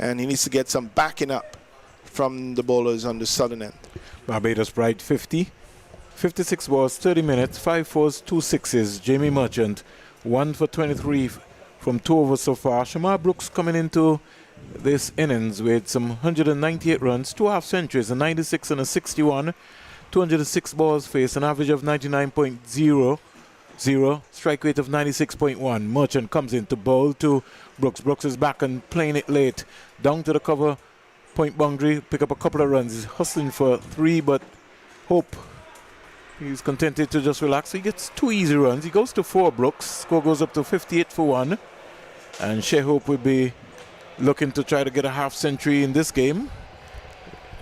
C: And he needs to get some backing up from the bowlers on the southern end.
B: Barbados Pride 50. 56 balls, 30 minutes, 5 fours, 2 sixes. Jamie Merchant, 1 for 23 from 2 overs so far. Shamar Brooks coming into this innings with some 198 runs, 2 half centuries, a 96 and a 61. 206 balls faced, an average of 99.00, strike rate of 96.1. Merchant comes in to bowl to Brooks. Brooks is back and playing it late. Down to the cover point boundary, pick up a couple of runs. He's hustling for 3, but Hope, he's contented to just relax. He gets 2 easy runs. He goes to 4, Brooks. Score goes up to 58 for 1. And Shea Hope will be looking to try to get a half century in this game.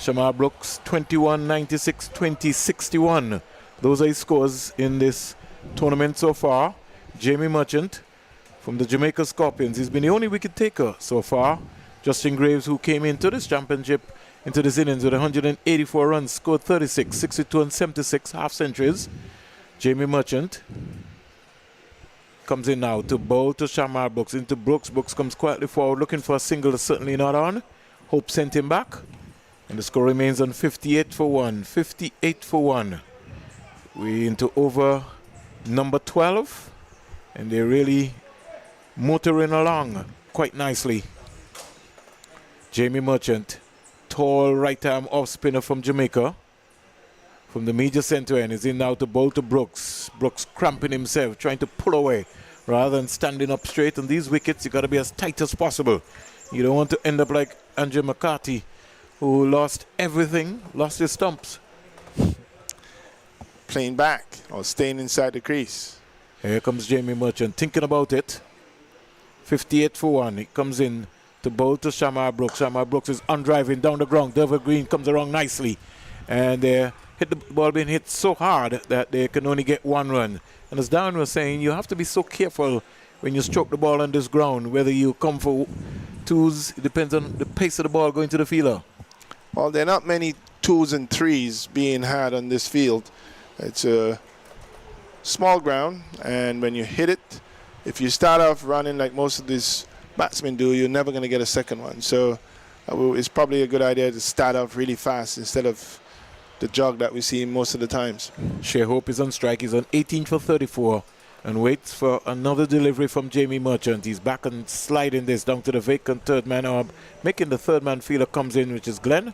B: Shamar Brooks, 21, 96, 20, 61. Those are his scores in this tournament so far. Jamie Merchant from the Jamaica Scorpions. He's been the only wicket taker so far. Justin Graves, who came into this championship, into this innings with 184 runs, scored 36, 62 and 76, half centuries. Jamie Merchant comes in now to bowl to Shamar Brooks. Into Brooks. Brooks comes quietly forward, looking for a single that's certainly not on. Hope sent him back. And the score remains on 58 for 1. 58 for 1. We into over number 12. And they're really motoring along quite nicely. Jamie Merchant, tall right arm off spinner from Jamaica. From the major center end, is in now to bowl to Brooks. Brooks cramping himself, trying to pull away rather than standing up straight. On these wickets, you got to be as tight as possible. You don't want to end up like Andrew McCarthy, who lost everything, lost his stumps.
C: Playing back or staying inside the crease.
B: Here comes Jamie Merchant, thinking about it. 58 for 1. He comes in to bowl to Shamar Brooks. Shamar Brooks is undriving down the ground. Dover Green comes around nicely. And hit the ball being hit so hard that they can only get 1 run. And as Darren was saying, you have to be so careful when you stroke the ball on this ground. Whether you come for 2s, it depends on the pace of the ball going to the fielder.
C: Well, there are not many 2s and 3s being had on this field. It's a small ground, and when you hit it, if you start off running like most of these batsmen do, you're never going to get a second one. So it's probably a good idea to start off really fast instead of the jog that we see most of the times.
B: Shea Hope is on strike. He's on 18 for 34 and waits for another delivery from Jamie Merchant. He's back and sliding this down to the vacant third man arm, making the third man fielder comes in, which is Glenn.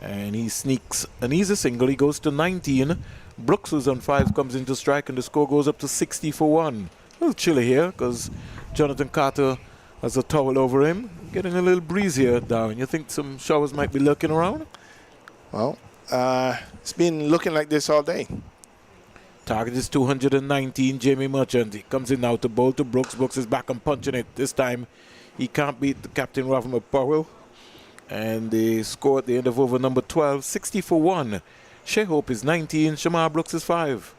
B: And he sneaks an easy single. He goes to 19. Brooks, who's on 5, comes into strike, and the score goes up to 60 for 1. A little chilly here because Jonathan Carter has a towel over him. Getting a little breeze here, Darwin. You think some showers might be lurking around?
C: Well, it's been looking like this all day.
B: Target is 219. Jamie Merchant. He comes in now to bowl to Brooks. Brooks is back and punching it. This time he can't beat the captain, Ravma Powell. And the score at the end of over number 12, 60 for 1. Shea Hope is 19. Shamar Brooks is 5.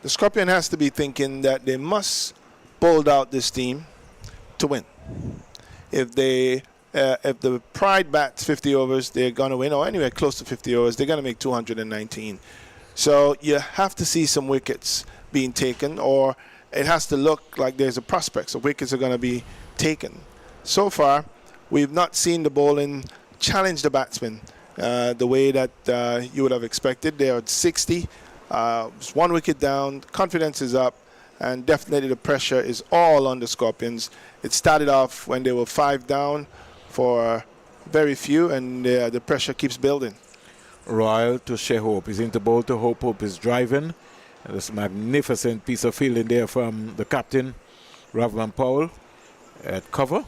C: The Scorpion has to be thinking that they must bowl out this team to win. If the Pride bats 50 overs, they're going to win, or anywhere close to 50 overs, they're going to make 219. So you have to see some wickets being taken, or it has to look like there's a prospect. So wickets are going to be taken. So far, we've not seen the bowling challenge the batsmen the way that you would have expected. They are at 60. It's 1 wicket down. Confidence is up. And definitely the pressure is all on the Scorpions. It started off when they were 5 down for very few, and the pressure keeps building.
B: Royal to Shea Hope. He's into bowl to Hope. Hope is driving. And this magnificent piece of fielding there from the captain, Ravman Powell, at cover.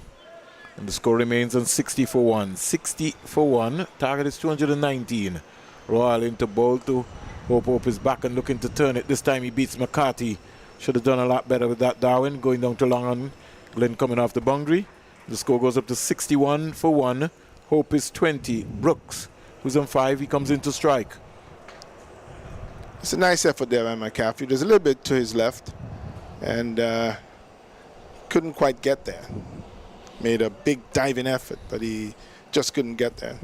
B: And the score remains on 60 for 1. 60 for 1. Target is 219. Royal into bowl to Hope. Hope is back and looking to turn it. This time he beats McCarthy. Should have done a lot better with that, Darwin. Going down to long on. Glenn coming off the boundary. The score goes up to 61 for 1. Hope is 20. Brooks, who's on 5, he comes into strike.
C: It's a nice effort there by McCarthy. There's a little bit to his left, and couldn't quite get there. Made a big diving effort, but he just couldn't get there.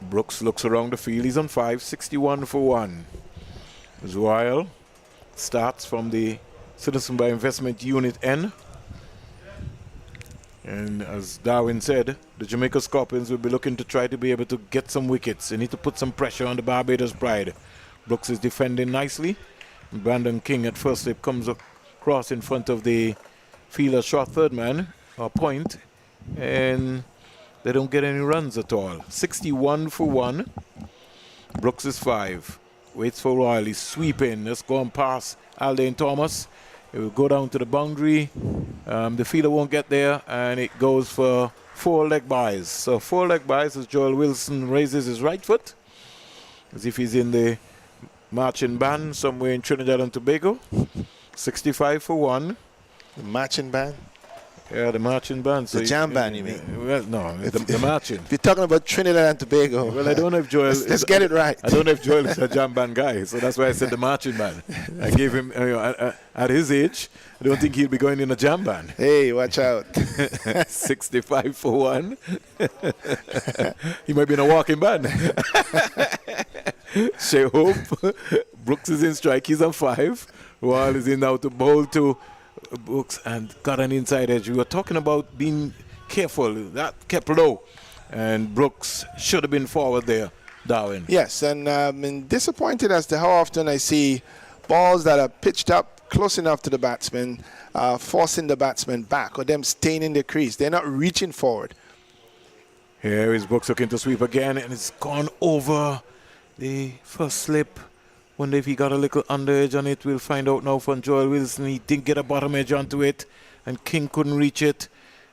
B: Brooks looks around the field. He's on 5, 61 for 1. Royal starts from the Citizen by Investment Unit N. And as Darwin said, the Jamaica Scorpions will be looking to try to be able to get some wickets. They need to put some pressure on the Barbados Pride. Brooks is defending nicely. Brandon King at first slip comes across in front of the fielder, short third man, or point. And they don't get any runs at all. 61 for 1. Brooks is 5. Waits for Royal. He's sweeping. Let's go and pass Aldane Thomas. It will go down to the boundary. The fielder won't get there, and it goes for 4 leg byes. So 4 leg byes as Joel Wilson raises his right foot, as if he's in the marching band somewhere in Trinidad and Tobago. 65 for 1.
C: The marching band?
B: Yeah, the marching band.
C: The jam band, you mean?
B: Well, no, the marching.
C: If you're talking about Trinidad and Tobago,
B: well, I don't know if Joel.
C: let's get it right.
B: I don't know if Joel is a jam band guy, so that's why I said the marching band. I gave him, at his age, I don't think he'll be going in a jam band.
C: Hey, watch out.
B: 65 for 1. He might be in a walking band. Shea Hope. Brooks is in strike. He's on 5. Royal is in now to bowl to Brooks and got an inside edge. We were talking about being careful. That kept low. And Brooks should have been forward there, Darwin.
C: Yes, and I'm disappointed as to how often I see balls that are pitched up close enough to the batsman, forcing the batsman back or them staying in the crease. They're not reaching forward.
B: Here is Brooks looking to sweep again, and it's gone over the first slip. Wonder if he got a little under edge on it. We'll find out now from Joel Wilson. He didn't get a bottom edge onto it, and King couldn't reach it.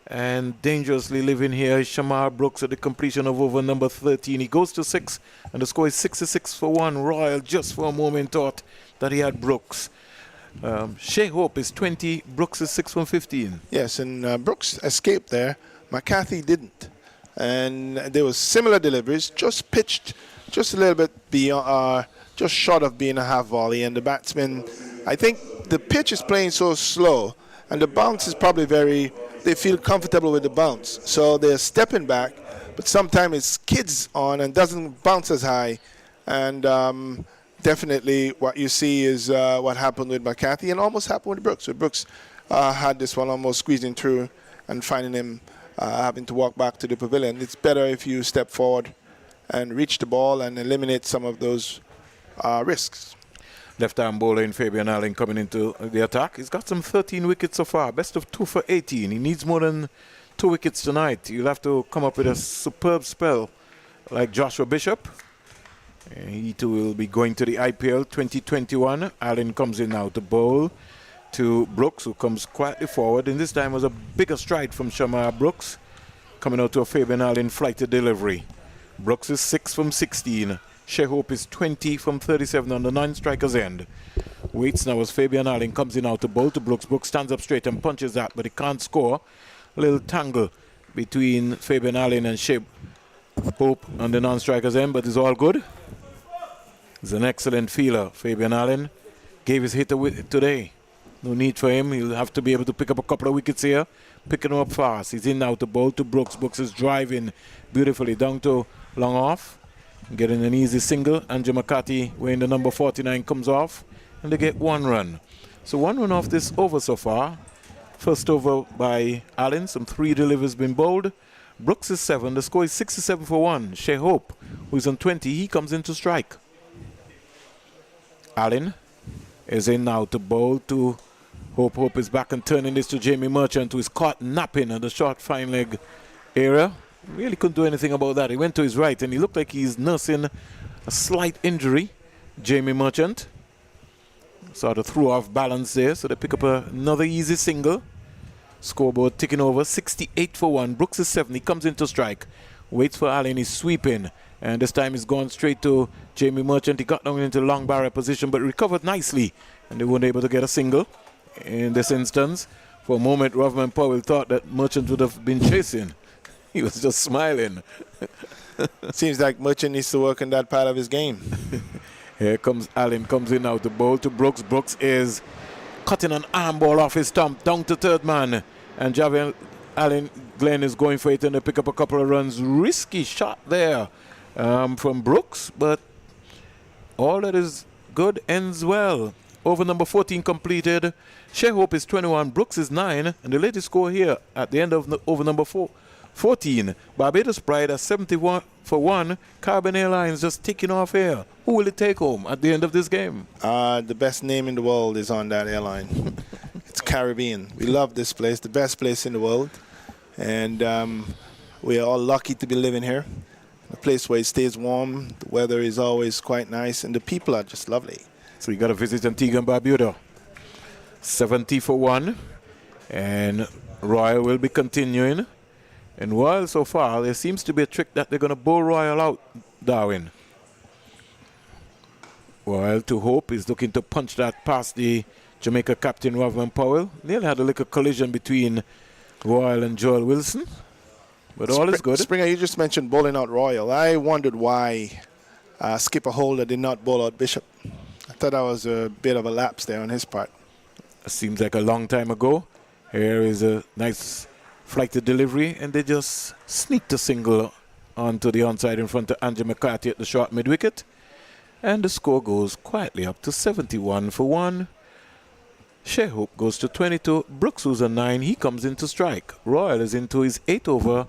B: And dangerously living here is Shamar Brooks at the completion of over number 13. He goes to 6, and the score is 66 for 1. Royal just for a moment thought that he had Brooks. Shea Hope is 20, Brooks is 6 from 15.
C: Yes, and Brooks escaped there. McCarthy didn't. And there was similar deliveries, just pitched just a little bit beyond, just short of being a half volley. And the batsman, I think the pitch is playing so slow, and the bounce is probably they feel comfortable with the bounce. So they're stepping back, but sometimes it skids on and doesn't bounce as high. And definitely what you see is what happened with McCarthy and almost happened with Brooks. So Brooks had this one almost squeezing through and finding him having to walk back to the pavilion. It's better if you step forward and reach the ball and eliminate some of those risks.
B: Left-arm bowler in Fabian Allen coming into the attack. He's got some 13 wickets so far. Best of 2 for 18. He needs more than 2 wickets tonight. You'll have to come up with a superb spell like Joshua Bishop. He too will be going to the IPL 2021. Allen comes in now to bowl to Brooks, who comes quietly forward. And this time was a bigger stride from Shamar Brooks, coming out to a Fabian Allen flighted delivery. Brooks is 6 from 16. Shea Hope is 20 from 37 on the 9-striker's end. Waits now as Fabian Allen comes in now to bowl to Brooks. Brooks stands up straight and punches that, but he can't score. A little tangle between Fabian Allen and Shea Hope on the non-striker's end, but it's all good. He's an excellent fielder. Fabian Allen gave his hit today. No need for him. He'll have to be able to pick up a couple of wickets here. Picking him up fast. He's in now to bowl to Brooks. Brooks is driving beautifully down to long off. Getting an easy single. Andrew McCarthy, wearing the number 49, comes off. And they get 1 run. So 1 run off this over so far. First over by Allen. Some 3 deliveries been bowled. Brooks is 7. The score is 67 for 1. Shea Hope, who's on 20, he comes in to strike. Allen is in now to bowl to Hope. Hope is back and turning this to Jamie Merchant, who is caught napping at the short fine leg area. Really couldn't do anything about that. He went to his right and he looked like he's nursing a slight injury. Jamie Merchant sort of threw off balance there, so they pick up another easy single. Scoreboard ticking over, 68 for 1. Brooks is 7. He comes in to strike. Waits for Allen. He's sweeping. And this time he's gone straight to Jamie Merchant. He got down into long barrier position, but recovered nicely. And they weren't able to get a single in this instance. For a moment, Rovman Powell thought that Merchant would have been chasing. He was just smiling.
C: Seems like Merchant needs to work on that part of his game.
B: Here comes Allen, comes in now to bowl to Brooks. Brooks is cutting an arm ball off his stump down to third man. And Javier Allen Glenn is going for it and they pick up a couple of runs. Risky shot there from Brooks, but all that is good ends well. Over number 14 completed. Shea Hope is 21, Brooks is 9, and the latest score here at the end of over number 14. Barbados Pride at 71 for 1. Caribbean Airlines just taking off here. Who will it take home at the end of this game?
C: The best name in the world is on that airline. It's Caribbean. We love this place, the best place in the world. And we are all lucky to be living here. A place where it stays warm, the weather is always quite nice, and the people are just lovely.
B: So you got to visit Antigua and Barbuda. 70 for 1. And Royal will be continuing. And Royal so far, there seems to be a trick that they're going to bowl Royal out, Darwin. Royal to Hope is looking to punch that past the Jamaica captain, Rovman Powell. Nearly had a little collision between Royal and Joel Wilson. But all is good.
C: Springer, you just mentioned bowling out Royal. I wondered why Skipper Holder did not bowl out Bishop. I thought that was a bit of a lapse there on his part.
B: Seems like a long time ago. Here is a nice flighted delivery, and they just sneaked a single onto the onside in front of Andrew McCarthy at the short mid-wicket. And the score goes quietly up to 71 for 1. Shea Hope goes to 22. Brooks, who's a 9, he comes into strike. Royal is into his 8th over.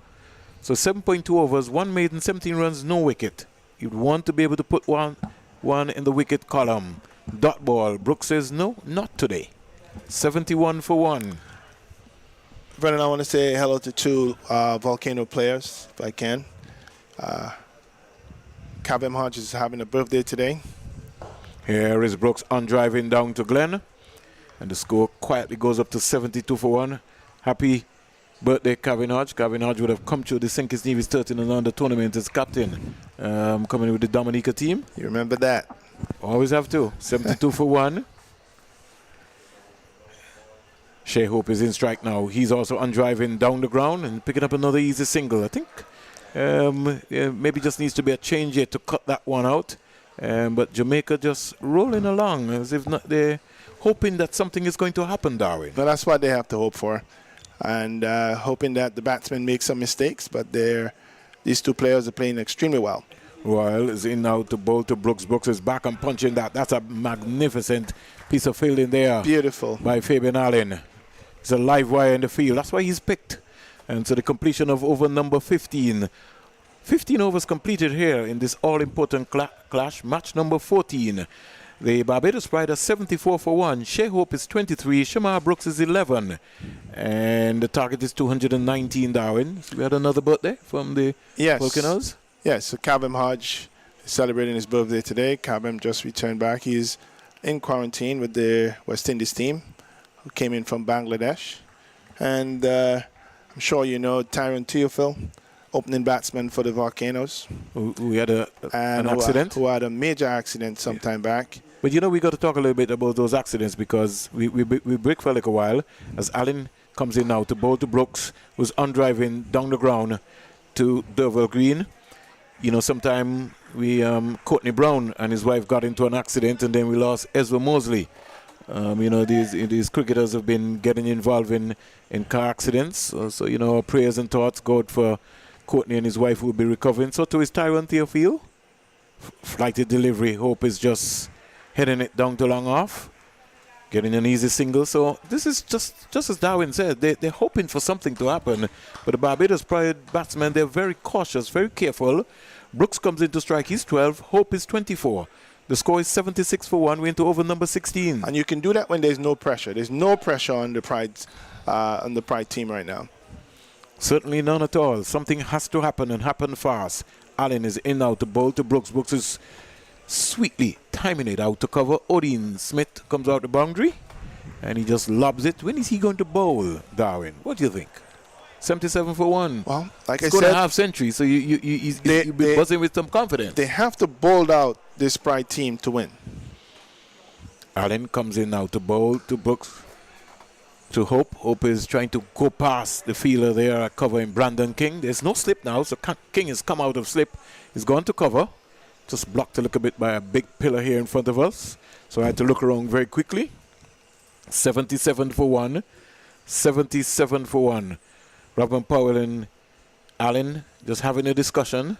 B: So 7.2 overs, 1 maiden, 17 runs, no wicket. You'd want to be able to put one in the wicket column. Dot ball. Brooks says no, not today. 71 for 1.
C: Brennan, I want to say hello to 2 Volcano players, if I can. Cabem Hodge is having a birthday today.
B: Here is Brooks on driving down to Glen. And the score quietly goes up to 72 for 1. Happy birthday, Kevin Hodge. Kevin Hodge would have come through the St. Kitts Nevis 13 and under tournament as captain, coming with the Dominica team.
C: You remember that?
B: Always have to. 72 for 1. Shea Hope is in strike now. He's also on driving down the ground and picking up another easy single. I think maybe just needs to be a change here to cut that one out. But Jamaica just rolling along as if not they're hoping that something is going to happen, Darwin.
C: But that's what they have to hope for. And hoping that the batsmen make some mistakes. But these 2 players are playing extremely well.
B: Royal is in now to bowl to Brooks. Brooks is back and punching that. That's a magnificent piece of fielding there.
C: Beautiful.
B: By Fabian Allen. It's a live wire in the field. That's why he's picked. And so the completion of over number 15. 15 overs completed here in this all-important clash. Match number 14. The Barbados Pride are 74 for 1. Shea Hope is 23. Shamar Brooks is 11. And the target is 219, Darwin. So we had another birthday from the Volcanoes.
C: Yes, so Cabem Hodge is celebrating his birthday today. Cabem just returned back. He's in quarantine with the West Indies team, who came in from Bangladesh. And I'm sure you know Tyron Theophil, opening batsman for the Volcanoes.
B: Who had an accident?
C: Who had a major accident some time back.
B: But you know, we got to talk a little bit about those accidents because we break for like a while as Allen comes in now to bowl to Brooks, who's on driving down the ground to Durwell Green. You know, sometime Courtney Brown and his wife got into an accident, and then we lost Ezra Mosley. You know, these cricketers have been getting involved in car accidents. So, you know, our prayers and thoughts go out for Courtney and his wife who will be recovering. So to his Tyron Theophil, flighted delivery. Hope is just heading it down to long off, getting an easy single. So this is just as Darwin said, they're hoping for something to happen. But the Barbados Pride batsmen, they're very cautious, very careful. Brooks comes into strike, he's 12. Hope is 24. The score is 76 for 1. We're into over number 16.
C: And you can do that when there's no pressure. There's no pressure on the Pride team right now.
B: Certainly none at all. Something has to happen and happen fast. Allen is in now to bowl to Brooks. Brooks is sweetly timing it out to cover. Odin Smith comes out the boundary and he just lobs it. When is he going to bowl, Darwin? What do you think? 77 for 1.
C: Well, like
B: it's
C: I said,
B: a half century, so you'll be buzzing with some confidence.
C: They have to bowl out this Pride team to win.
B: Allen comes in now to bowl to Brooks. To Hope. Hope is trying to go past the fielder there covering Brandon King. There's no slip now, so King has come out of slip. He's gone to cover. Just blocked a little bit by a big pillar here in front of us. So I had to look around very quickly. 77 for 1. 77 for 1. Robin Powell and Allen just having a discussion.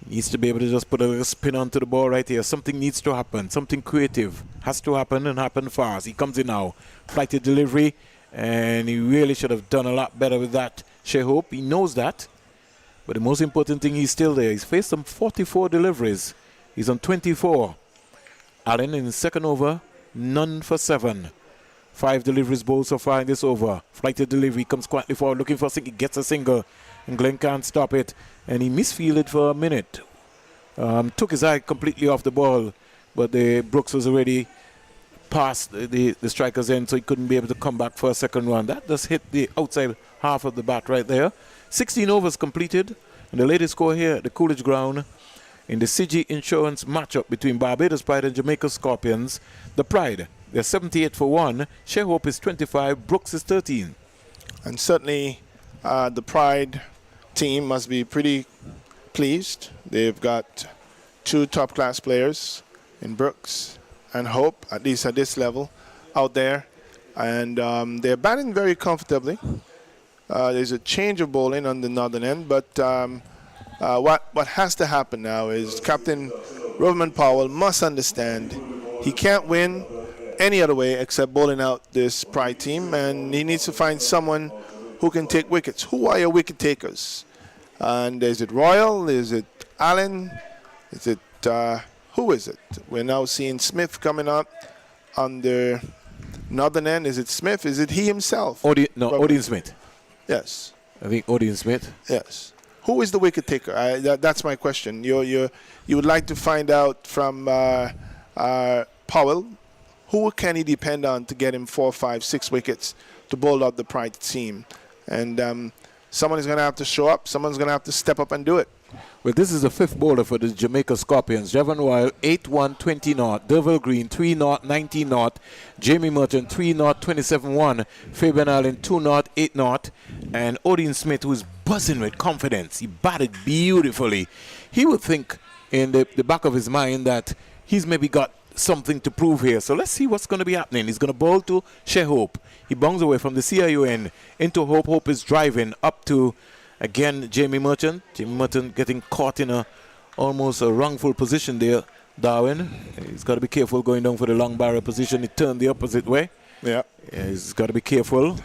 B: Needs to be able to just put a little spin onto the ball right here. Something needs to happen. Something creative has to happen and happen fast. He comes in now. Flighted delivery. And he really should have done a lot better with that. Shea Hope, he knows that. But the most important thing, he's still there. He's faced some 44 deliveries. He's on 24. Allen in his second over, none for 7. 5 deliveries bowled so far in this over. Flighted delivery, comes quietly forward, looking for a single, gets a single. And Glenn can't stop it. And he misfielded for a minute. Took his eye completely off the ball. But the Brooks was already past the striker's end, so he couldn't be able to come back for a second run. That just hit the outside half of the bat right there. 16 overs completed. And the latest score here at the Coolidge Ground in the CG Insurance matchup between Barbados Pride and Jamaica Scorpions. The Pride, they're 78 for 1. Shea Hope is 25. Brooks is 13.
C: And certainly the Pride team must be pretty pleased. They've got 2 top-class players in Brooks and Hope, at least at this level, out there. And they're batting very comfortably. There's a change of bowling on the northern end, but what has to happen now is Captain Roman Powell must understand he can't win any other way except bowling out this Pride team, and he needs to find someone who can take wickets. Who are your wicket takers? And is it Royal? Is it Allen? Is it who is it? We're now seeing Smith coming up on the northern end. Is it Smith? Is it he himself?
B: Odin Smith.
C: Yes.
B: I think Odin Smith.
C: Yes. Who is the wicket taker? That's my question. You would like to find out from Powell, who can he depend on to get him 4, 5, 6 wickets to bowl out the Pride team? And someone is going to have to show up. Someone's going to have to step up and do it.
B: Well, this is the 5th bowler for the Jamaica Scorpions. Javon Royal, 8-1, 20-0. Derval Green, 3-0, 19-0. Jamie Merchant, 3-0, 27-1. Fabian Allen, 2-0, 8-0. And Odin Smith, who's buzzing with confidence. He batted beautifully. He would think in the back of his mind that he's maybe got something to prove here. So let's see what's going to be happening. He's going to bowl to Shea Hope. He bongs away from the CIUN into Hope. Hope is driving up to, again, Jamie Merchant. Jamie Merchant getting caught in almost a wrongful position there, Darwin. He's got to be careful going down for the long barrier position. He turned the opposite way.
C: Yeah.
B: He's got to be careful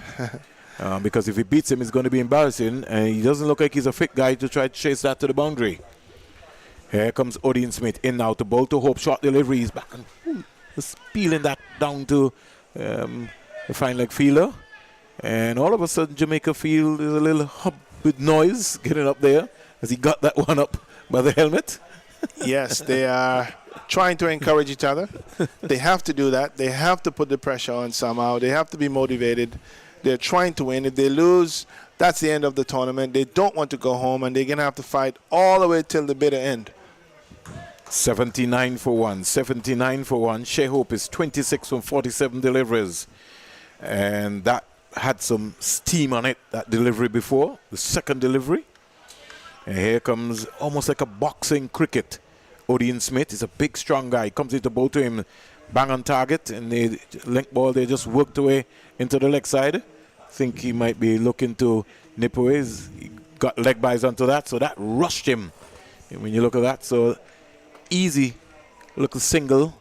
B: because if he beats him, it's going to be embarrassing. And he doesn't look like he's a fit guy to try to chase that to the boundary. Here comes Odin Smith in now to bowl to Hope. Short delivery. He's back and just peeling that down to the fine leg fielder. And all of a sudden, Jamaica field is a little hub with noise getting up there as he got that one up by the helmet.
C: Yes, they are trying to encourage each other. They have to do that. They have to put the pressure on somehow. They have to be motivated. They're trying to win. If they lose, that's the end of the tournament. They don't want to go home, and they're going to have to fight all the way till the bitter end.
B: 79 for 1. 79 for 1. Shea Hope is 26 from 47 deliveries. And that had some steam on it, that delivery before, the second delivery. And here comes almost like a boxing cricket. Odin Smith is a big, strong guy. Comes into bowl to him, bang on target, and the link ball, they just worked away into the leg side. Think he might be looking to nip away. He got leg buys onto that, so that rushed him. And when you look at that, so easy little single,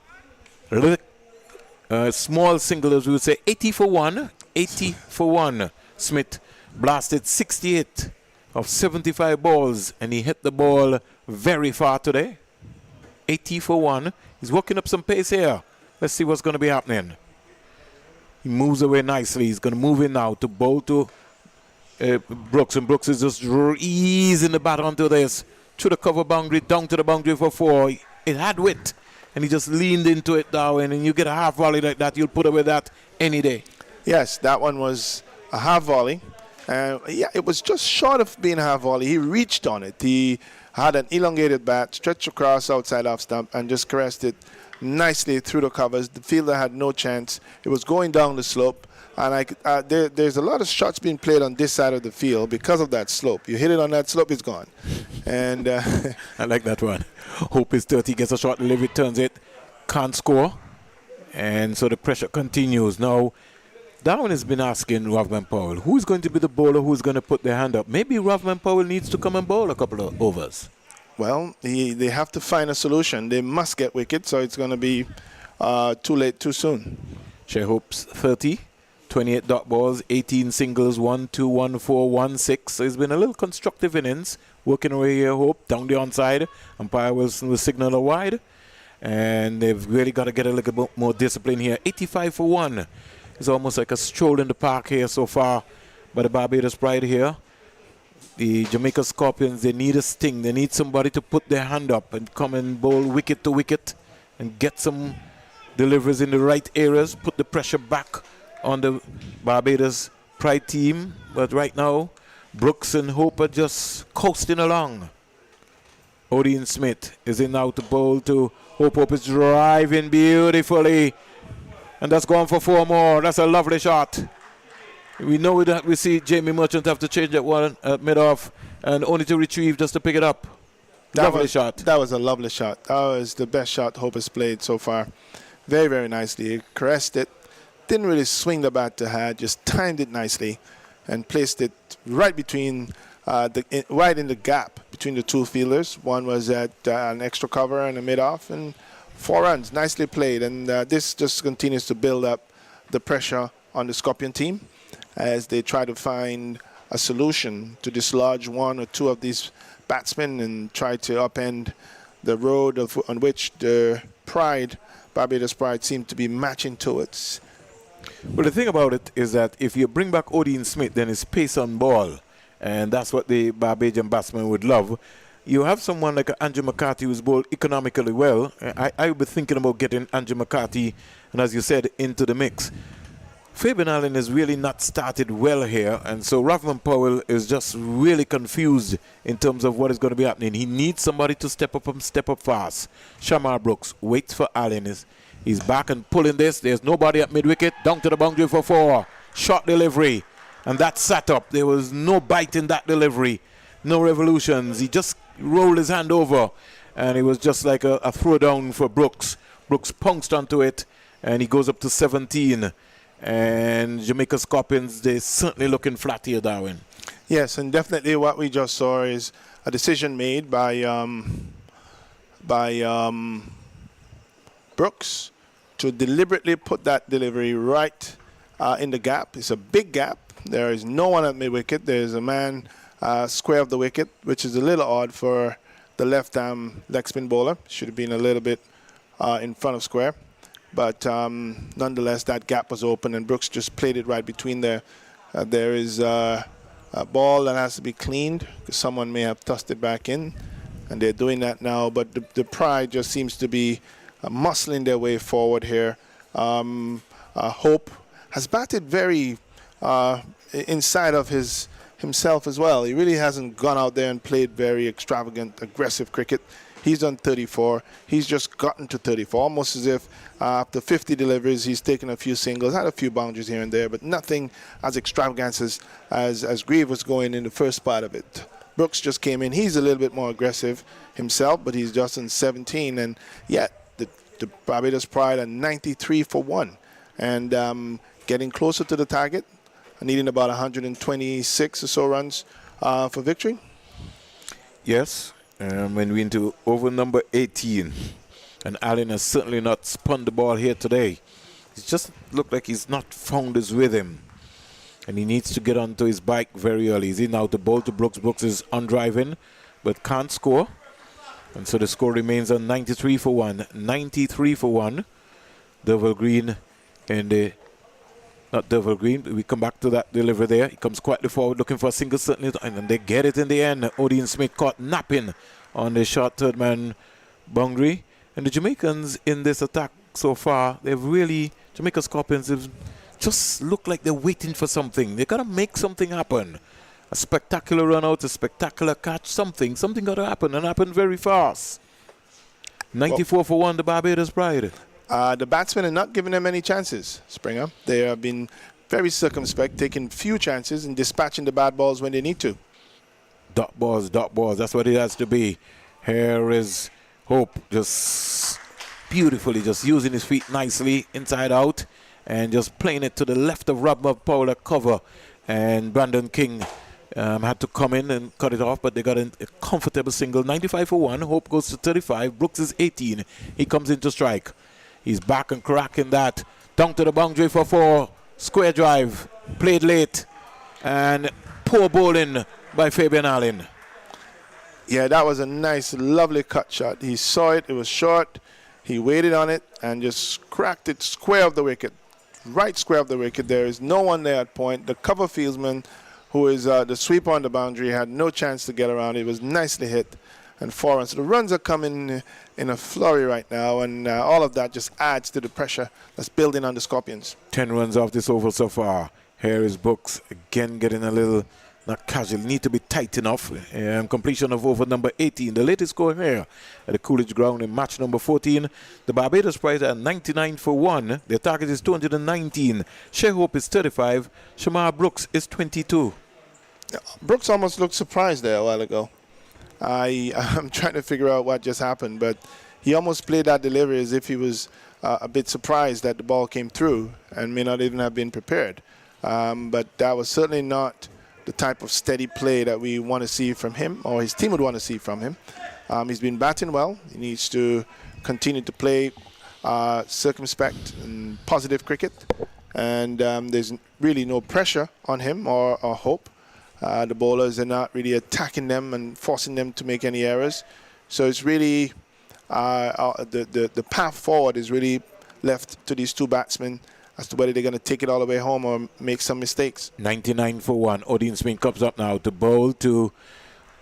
B: small single, as we would say, 80 for 1. 80 for 1. Smith blasted 68 of 75 balls, and he hit the ball very far today. 80 for 1. He's working up some pace here. Let's see what's going to be happening. He moves away nicely. He's going to move in now to bowl to Brooks, and Brooks is just easing the bat onto this. Through the cover boundary, down to the boundary for 4. It had width, and he just leaned into it, Darwin, and you get a half volley like that, you'll put away that any day.
C: Yes, that one was a half volley. Yeah, it was just short of being a half volley. He reached on it. He had an elongated bat, stretched across outside off stump, and just caressed it nicely through the covers. The fielder had no chance. It was going down the slope. And there's a lot of shots being played on this side of the field because of that slope. You hit it on that slope, it's gone. And
B: I like that one. Hope is 30, gets a short delivery, turns it, can't score. And so the pressure continues. Now, Darwin has been asking Rovman Powell, who's going to be the bowler who's going to put their hand up? Maybe Rovman Powell needs to come and bowl a couple of overs.
C: Well, they have to find a solution. They must get wickets, so it's going to be too late, too soon.
B: Shea Hope's 30. 28 dot balls, 18 singles, 1, 2, 1, 4, 1, 6. So it's been a little constructive innings. Working away here, Hope, down the onside. Umpire will signal a wide. And they've really got to get a little bit more discipline here. 85 for 1. It's almost like a stroll in the park here so far by the Barbados Pride here. The Jamaica Scorpions, they need a sting. They need somebody to put their hand up and come and bowl wicket to wicket and get some deliveries in the right areas, put the pressure back on the Barbados Pride team. But right now, Brooks and Hope are just coasting along. Odin Smith is in now to bowl to Hope. Hope is driving beautifully. And that's going for 4 more. That's a lovely shot. We know that we see Jamie Merchant have to change that one at mid-off and only to retrieve just to pick it up. Lovely shot.
C: That was a lovely shot. That was the best shot Hope has played so far. Very, very nicely. He caressed it. Didn't really swing the bat to hand, just timed it nicely and placed it right between, right in the gap between the two fielders. One was at an extra cover and a mid-off, and 4 runs. Nicely played. And this just continues to build up the pressure on the Scorpion team as they try to find a solution to dislodge 1 or 2 of these batsmen and try to upend the road on which the Barbados Pride seemed to be matching towards.
B: Well, the thing about it is that if you bring back Odean Smith, then it's pace on ball. And that's what the Barbadian batsman would love. You have someone like Andrew McCarthy who's bowled economically well. I would be thinking about getting Andrew McCarthy, and as you said, into the mix. Fabian Allen has really not started well here, and so Ravman Powell is just really confused in terms of what is going to be happening. He needs somebody to step up and step up fast. Shamar Brooks waits for Allen. He's back and pulling this. There's nobody at mid-wicket. Down to the boundary for 4. Short delivery. And that sat up. There was no bite in that delivery. No revolutions. He just rolled his hand over. And it was just like a throwdown for Brooks. Brooks pounced onto it. And he goes up to 17. And Jamaica Scorpions, they're certainly looking flat here, Darwin.
C: Yes, and definitely what we just saw is a decision made by Brooks to deliberately put that delivery right in the gap. It's a big gap. There is no one at mid-wicket. There's a man square of the wicket, which is a little odd for the left-arm leg spin bowler. Should have been a little bit in front of square. But nonetheless, that gap was open, and Brooks just played it right between there. There is a ball that has to be cleaned because someone may have tossed it back in, and they're doing that now. But the Pride just seems to be muscling their way forward here. Hope has batted very inside of himself as well. He really hasn't gone out there and played very extravagant, aggressive cricket. He's done 34. He's just gotten to 34, almost as if after 50 deliveries, he's taken a few singles, had a few boundaries here and there, but nothing as extravagant as Grieve was going in the first part of it. Brooks just came in. He's a little bit more aggressive himself, but he's just in 17. And yet, the Barbados Pride are 93 for 1. And getting closer to the target, needing about 126 or so runs for victory.
B: Yes. When we into over number 18, and Allen has certainly not spun the ball here today. It just looked like he's not found his rhythm, and he needs to get onto his bike very early. He's in now to bowl to Brooks. Brooks is on driving, but can't score, and so the score remains on 93 for 1. 93 for 1. Devil Green and the not Devil Green. We come back to that delivery there. He comes quietly forward looking for a single, certainly, and they get it in the end. Odean Smith caught napping on the short third man boundary. And the Jamaicans in this attack so far, Jamaica Scorpions have just looked like they're waiting for something. They got to make something happen. A spectacular run out, a spectacular catch, something got to happen, and happen very fast. 94 for 1, the Barbados Pride.
C: The batsmen are not giving them any chances, Springer. They have been very circumspect, taking few chances and dispatching the bad balls when they need to.
B: Dot balls. That's what it has to be. Here is Hope just beautifully, just using his feet nicely inside out and just playing it to the left of Ravman Powell cover. And Brandon King had to come in and cut it off, but they got a comfortable single. 95 for 1. Hope goes to 35. Brooks is 18. He comes in to strike. He's back and cracking that. Down to the boundary for 4. Square drive. Played late. And poor bowling by Fabian Allen.
C: Yeah, that was a nice, lovely cut shot. He saw it. It was short. He waited on it and just cracked it square of the wicket. Right square of the wicket. There is no one there at point. The cover fieldsman, who is the sweeper on the boundary, had no chance to get around. It was nicely hit. And 4 runs. So the runs are coming in a flurry right now, and all of that just adds to the pressure that's building on the Scorpions.
B: 10 runs off this over so far. Here is Brooks again getting a little not casual, need to be tight enough. Completion of over number 18. The latest score here at the Coolidge Ground in match number 14. The Barbados prize at 99 for 1. Their target is 219. Shea Hope is 35. Shamar Brooks is 22.
C: Brooks almost looked surprised there a while ago. I'm trying to figure out what just happened, but he almost played that delivery as if he was a bit surprised that the ball came through and may not even have been prepared. But that was certainly not the type of steady play that we want to see from him, or his team would want to see from him. He's been batting well. He needs to continue to play circumspect and positive cricket. And there's really no pressure on him or Hope. The bowlers are not really attacking them and forcing them to make any errors. So it's really the path forward is really left to these two batsmen as to whether they're going to take it all the way home or make some mistakes.
B: 99 for 1. Odin Smith comes up now to bowl to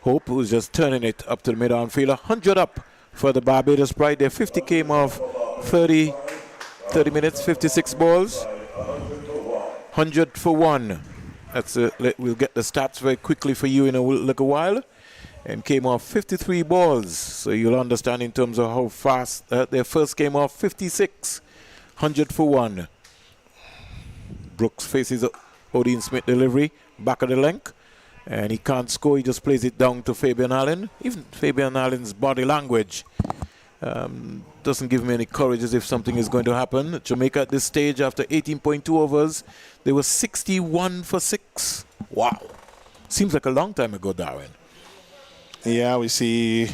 B: Hope, who's just turning it up to the mid-on fielder. 100 up for the Barbados Pride. Their 50 came off 30 minutes, 56 balls. 100 for 1. We'll get the stats very quickly for you in a little while. And came off 53 balls. So you'll understand in terms of how fast their first came off 56. 100 for 1. Brooks faces Odin Smith delivery, back of the length, and he can't score. He just plays it down to Fabian Allen. Even Fabian Allen's body language doesn't give me any courage as if something is going to happen. Jamaica at this stage, after 18.2 overs, they were 61 for 6. Wow. Seems like a long time ago, Darwin.
C: Yeah, we see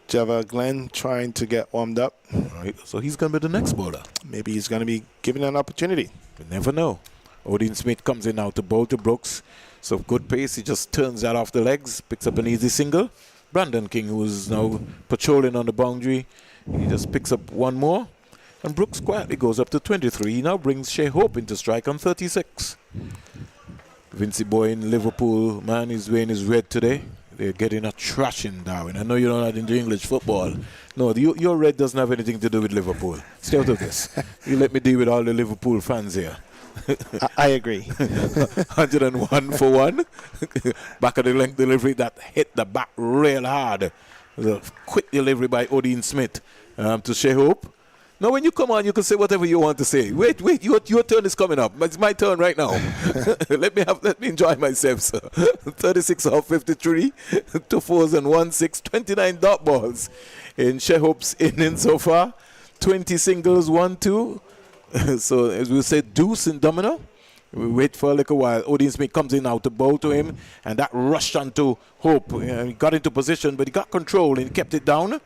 C: Java Glenn trying to get warmed up.
B: Right, so he's going to be the next bowler.
C: Maybe he's going to be given an opportunity.
B: You never know. Odin Smith comes in now to bowl to Brooks. So good pace, he just turns that off the legs, picks up an easy single. Brandon King, who's now patrolling on the boundary, he just picks up one more. And Brooks quietly goes up to 23. He now brings Shea Hope into strike on 36. Vincey Boyne, Liverpool, man, is wearing his red today. They're getting a thrashing, Darwin. I know you're not into English football. No, your red doesn't have anything to do with Liverpool. Stay out of this. You let me deal with all the Liverpool fans here.
C: I agree.
B: 101 for 1. Back of the length delivery that hit the back real hard. The quick delivery by Odin Smith to Shea Hope. Now, when you come on, you can say whatever you want to say. Wait, your turn is coming up. It's my turn right now. Let me enjoy myself, sir. 36 off 53, 2 fours and 1 6, 29 dot balls in Shea Hope's inning so far. 20 singles, 1 2. So, as we say, deuce in domino. We wait for a little while. Odin Smith comes in now to bowl to him, and that rushed onto Hope. He got into position, but he got control and he kept it down.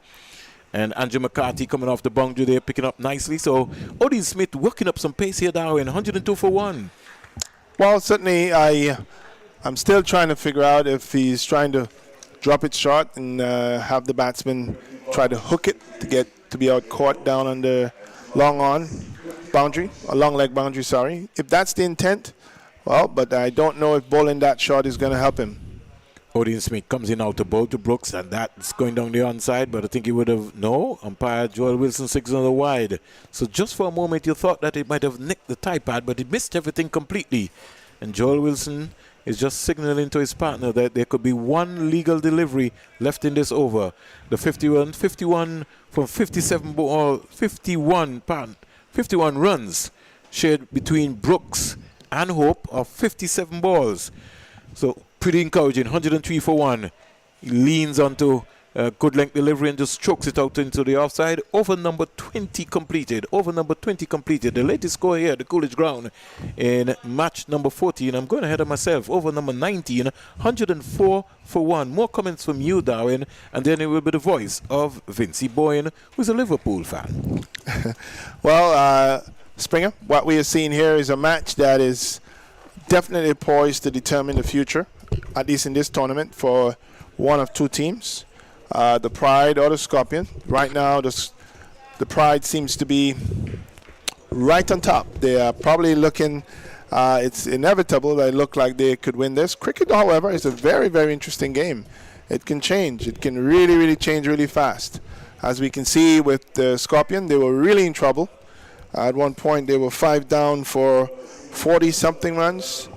B: And Andrew McCarthy coming off the boundary there, picking up nicely. So Odin Smith working up some pace here, Darwin. 102 for 1.
C: Well, certainly I'm still trying to figure out if he's trying to drop it short and have the batsman try to hook it to be out caught down on the long leg boundary, sorry. If that's the intent, well, but I don't know if bowling that short is going to help him.
B: Odin Smith comes in out to bowl to Brooks, and that's going down the onside, but I think he would have, umpire Joel Wilson 6 on the wide. So just for a moment you thought that it might have nicked the tie pad, but it missed everything completely. And Joel Wilson is just signaling to his partner that there could be one legal delivery left in this over. The 51 from 57 ball, 51 runs shared between Brooks and Hope of 57 balls. So pretty encouraging. 103 for 1. He leans onto a good length delivery and just strokes it out into the offside. Over number 20 completed. The latest score here at the Coolidge Ground in match number 14. I'm going ahead of myself. Over number 19. 104 for 1. More comments from you, Darwin, and then it will be the voice of Vincey Boyne, who's a Liverpool fan.
C: Well, Springer, what we are seeing here is a match that is definitely poised to determine the future, at least in this tournament, for one of two teams, the Pride or the Scorpion. Right now, the Pride seems to be right on top. They are probably looking, it's inevitable they look like they could win this. Cricket, however, is a very, very interesting game. It can change. It can really, really change really fast. As we can see with the Scorpion, they were really in trouble. At one point, they were 5 down for 40-something runs.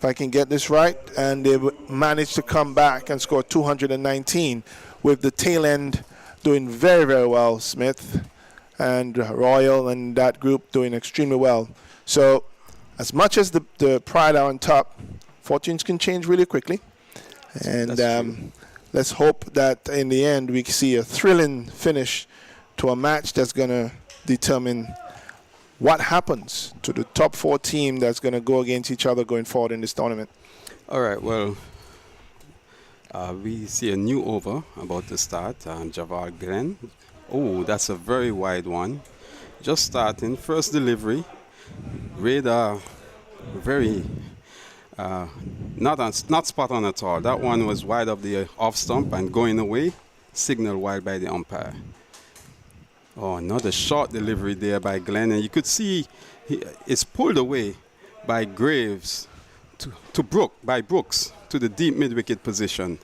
C: if I can get this right, and they managed to come back and score 219 with the tail end doing very, very well, Smith and Royal and that group doing extremely well. So as much as the Pride are on top, fortunes can change really quickly. And let's hope that in the end we see a thrilling finish to a match that's going to determine what happens to the top 4 team that's going to go against each other going forward in this tournament.
F: All right, well, we see a new over about to start. Javar Glenn. Oh, that's a very wide one. Just starting. First delivery. Radar, very not spot on at all. That one was wide of the off stump and going away. Signal wide by the umpire. Oh, another short delivery there by Glenn, and you could see it's pulled away by Graves to Brooks to the deep mid-wicket position.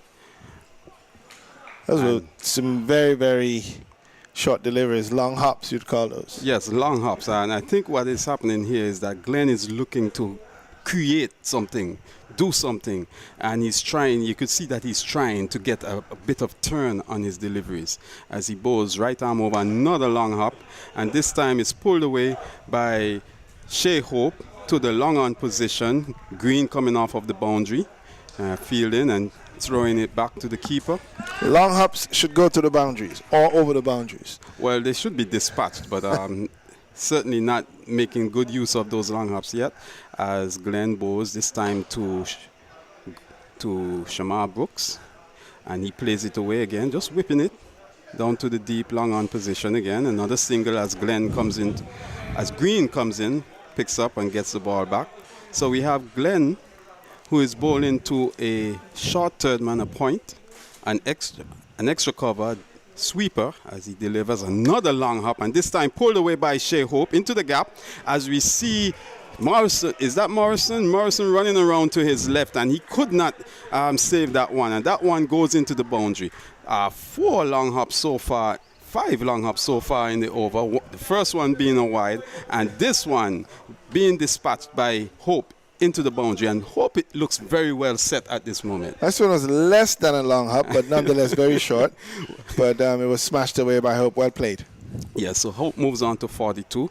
C: Those were some very, very short deliveries, long hops you'd call those.
F: Yes, long hops, and I think what is happening here is that Glenn is looking to create something, do something, and he's trying. You could see that he's trying to get a bit of turn on his deliveries as he bowls right arm over another long hop, and this time it's pulled away by Shea Hope to the long on position. Green coming off of the boundary, fielding and throwing it back to the keeper.
C: Long hops should go to the boundaries or over the boundaries.
F: Well, they should be dispatched, but certainly not making good use of those long hops yet, as Glenn bows this time to Shamar Brooks, and he plays it away again, just whipping it down to the deep long on position again. Another single as Green comes in, picks up and gets the ball back. So we have Glenn, who is bowling to a short third man a point, an extra cover sweeper as he delivers another long hop, and this time pulled away by Shea Hope into the gap as we see Morrison. Is that Morrison? Morrison running around to his left, and he could not save that one, and that one goes into the boundary. 4 long hops so far, 5 long hops so far in the over. The first one being a wide, and this one being dispatched by Hope into the boundary, and Hope it looks very well set at this moment.
C: This one was less than a long hop, but nonetheless very short. But it was smashed away by Hope. Well played.
F: Yeah, so Hope moves on to 42.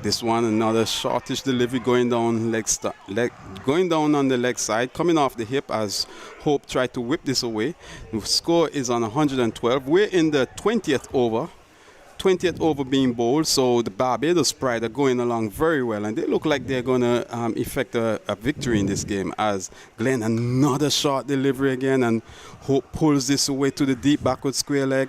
F: This one, another shortish delivery going down going down on the leg side, coming off the hip as Hope tried to whip this away. The score is on 112. We're in the 20th over. 20th over being bowled, so the Barbados Pride are going along very well, and they look like they're going to effect a victory in this game as Glenn, another short delivery again, and Hope pulls this away to the deep backward square leg,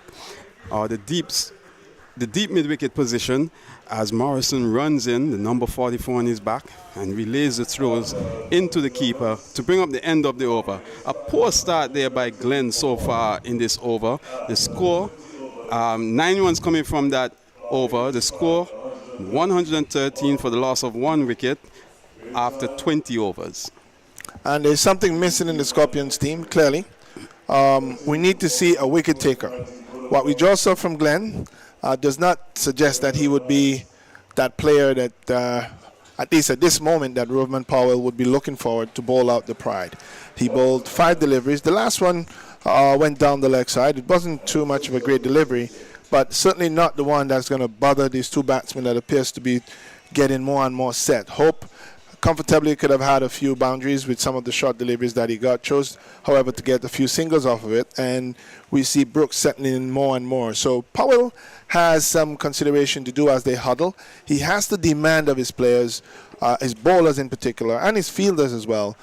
F: the deep mid-wicket position as Morrison runs in, the number 44 on his back, and relays the throws into the keeper to bring up the end of the over. A poor start there by Glenn so far in this over. The score, 9 runs coming from that over. The score, 113 for the loss of 1 wicket after 20 overs.
C: And there's something missing in the Scorpions team, clearly. We need to see a wicket taker. What we just saw from Glenn does not suggest that he would be that player that, at least at this moment, that Roveman Powell would be looking forward to bowl out the Pride. He bowled 5 deliveries. The last one went down the leg side. It wasn't too much of a great delivery, but certainly not the one that's going to bother these 2 batsmen that appears to be getting more and more set. Hope comfortably could have had a few boundaries with some of the short deliveries that he got. Chose, however, to get a few singles off of it, and we see Brooks settling in more and more. So Powell has some consideration to do as they huddle. He has the demand of his players, his bowlers in particular, and his fielders as well,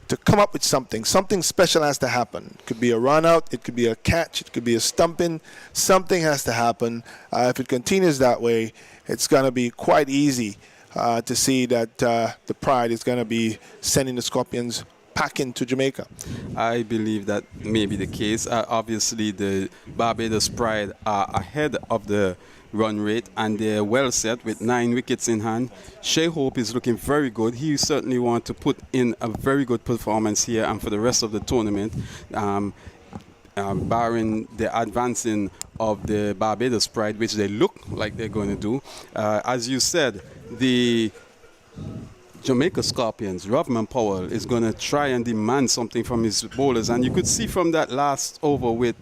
C: to come up with something. Something special has to happen. It could be a run out, it could be a catch, it could be a stumping. Something has to happen. If it continues that way, it's going to be quite easy to see that the Pride is going to be sending the Scorpions packing to Jamaica.
F: I believe that may be the case. Obviously, the Barbados Pride are ahead of the run rate, and they're well set with 9 wickets in hand. Shea Hope is looking very good. He certainly wants to put in a very good performance here and for the rest of the tournament, barring the advancing of the Barbados Pride, which they look like they're going to do. As you said, the Jamaica Scorpions, Rovman Powell, is going to try and demand something from his bowlers. And you could see from that last over with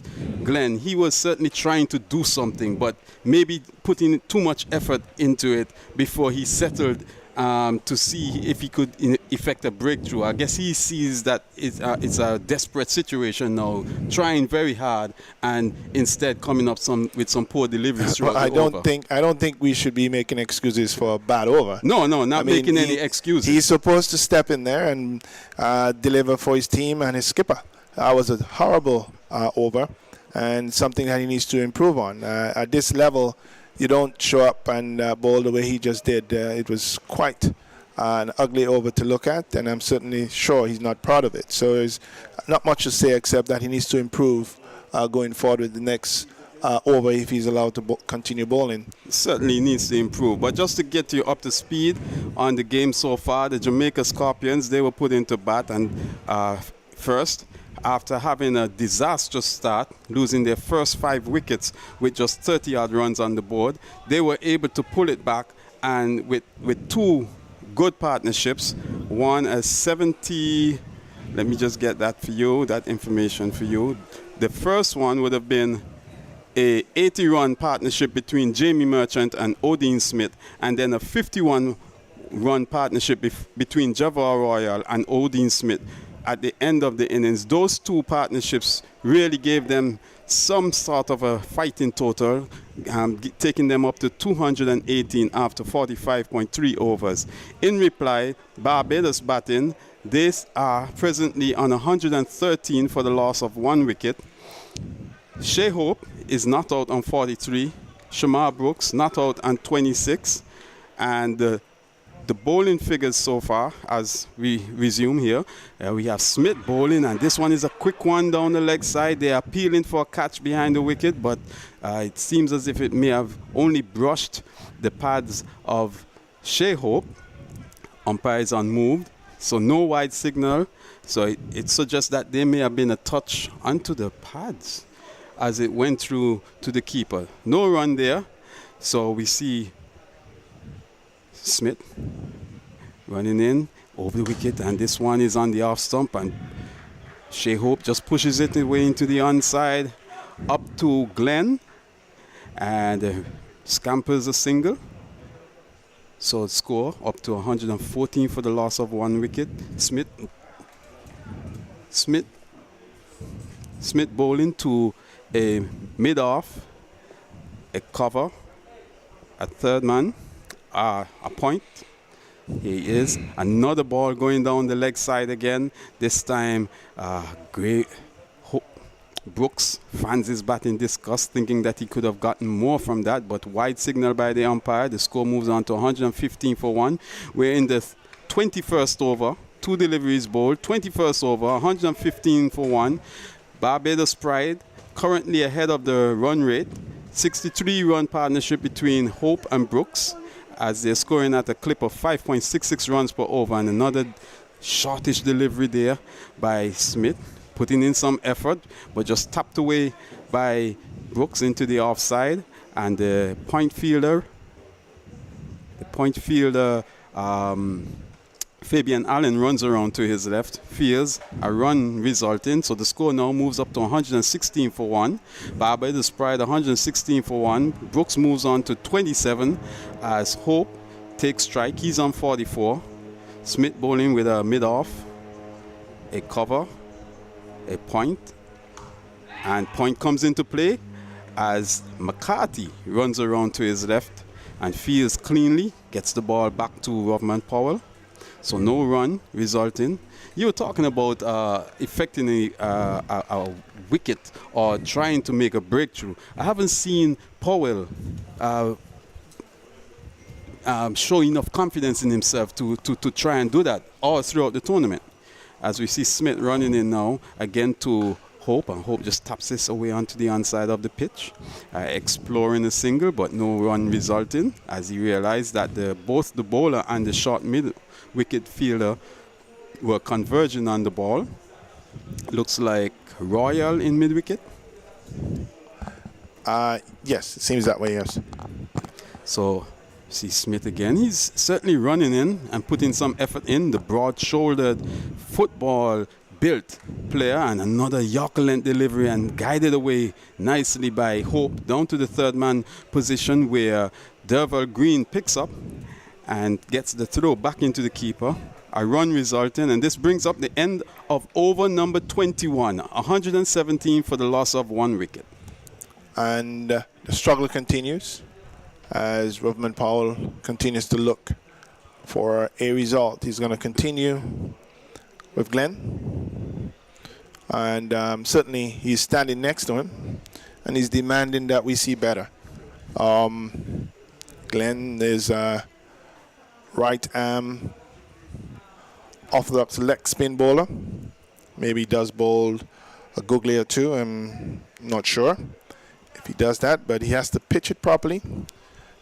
F: Glenn, he was certainly trying to do something, but maybe putting too much effort into it before he settled to see if he could effect a breakthrough. I guess he sees that it's a desperate situation now, trying very hard and instead coming up with some poor deliveries throughout
C: I
F: the over.
C: I don't think we should be making excuses for a bad over.
F: No, not making any excuses.
C: He's supposed to step in there and deliver for his team and his skipper. That was a horrible over and something that he needs to improve on. At this level, you don't show up and bowl the way he just did. It was quite an ugly over to look at, and I'm certainly sure he's not proud of it. So there's not much to say except that he needs to improve going forward with the next over if he's allowed to continue bowling.
F: Certainly needs to improve. But just to get you up to speed on the game so far, the Jamaica Scorpions, they were put into bat and first, after having a disastrous start, losing their first 5 wickets with just 30-odd runs on the board, they were able to pull it back, and with 2 good partnerships, one a 70, let me just get that for you, that information for you. The first one would have been a 80-run partnership between Jamie Merchant and Odin Smith, and then a 51-run partnership between Javar Royal and Odin Smith. At the end of the innings, those 2 partnerships really gave them some sort of a fighting total, taking them up to 218 after 45.3 overs. In reply, Barbados batting, they are presently on 113 for the loss of 1 wicket. Shea Hope is not out on 43. Shamar Brooks not out on 26. And the bowling figures so far, as we resume here, we have Smith bowling, and this one is a quick one down the leg side. They are appealing for a catch behind the wicket, but it seems as if it may have only brushed the pads of Shea Hope. Umpire is unmoved, so no wide signal. So it suggests that there may have been a touch onto the pads as it went through to the keeper. No run there, so we see Smith running in over the wicket, and this one is on the off stump, and Shea Hope just pushes it away into the onside up to Glenn, and scampers a single. So score up to 114 for the loss of 1 wicket. Smith bowling to a mid-off, a cover, a third man, a point. He is another ball going down the leg side again. This time, Brooks fans his bat in disgust, thinking that he could have gotten more from that, but wide signal by the umpire. The score moves on to 115 for 1. We're in the 21st over, 2 deliveries bowled, 21st over, 115 for 1. Barbados Pride currently ahead of the run rate. 63-run partnership between Hope and Brooks, as they're scoring at a clip of 5.66 runs per over, and another shortish delivery there by Smith, putting in some effort, but just tapped away by Brooks into the offside. And the point fielder, Fabian Allen, runs around to his left, fears a run resulting, so the score now moves up to 116 for 1. Barbados Pride 116 for 1. Brooks moves on to 27 as Hope takes strike. He's on 44. Smith bowling with a mid-off, a cover, a point, and point comes into play as McCarthy runs around to his left and fields cleanly, gets the ball back to Rovman Powell. So no run resulting. You were talking about effecting a wicket or trying to make a breakthrough. I haven't seen Powell show enough confidence in himself to try and do that all throughout the tournament. As we see Smith running in now again to Hope, and Hope just taps this away onto the onside of the pitch, exploring a single, but no run resulting, as he realized that both the bowler and the short mid-wicket fielder were converging on the ball. Looks like Royal in mid-wicket.
C: Yes, it seems that way, yes.
F: So See Smith again. He's certainly running in and putting some effort in. The broad-shouldered football built player, and another Yorker length delivery and guided away nicely by Hope down to the third man position where Derval Green picks up and gets the throw back into the keeper. A run resulting, and this brings up the end of over number 21, 117 for the loss of 1 wicket.
C: And the struggle continues as Rovman Powell continues to look for a result. He's going to continue with Glenn, and certainly he's standing next to him and he's demanding that we see better. Glenn is right arm orthodox leg spin bowler. Maybe he does bowl a googly or two, I'm not sure if he does that, but he has to pitch it properly.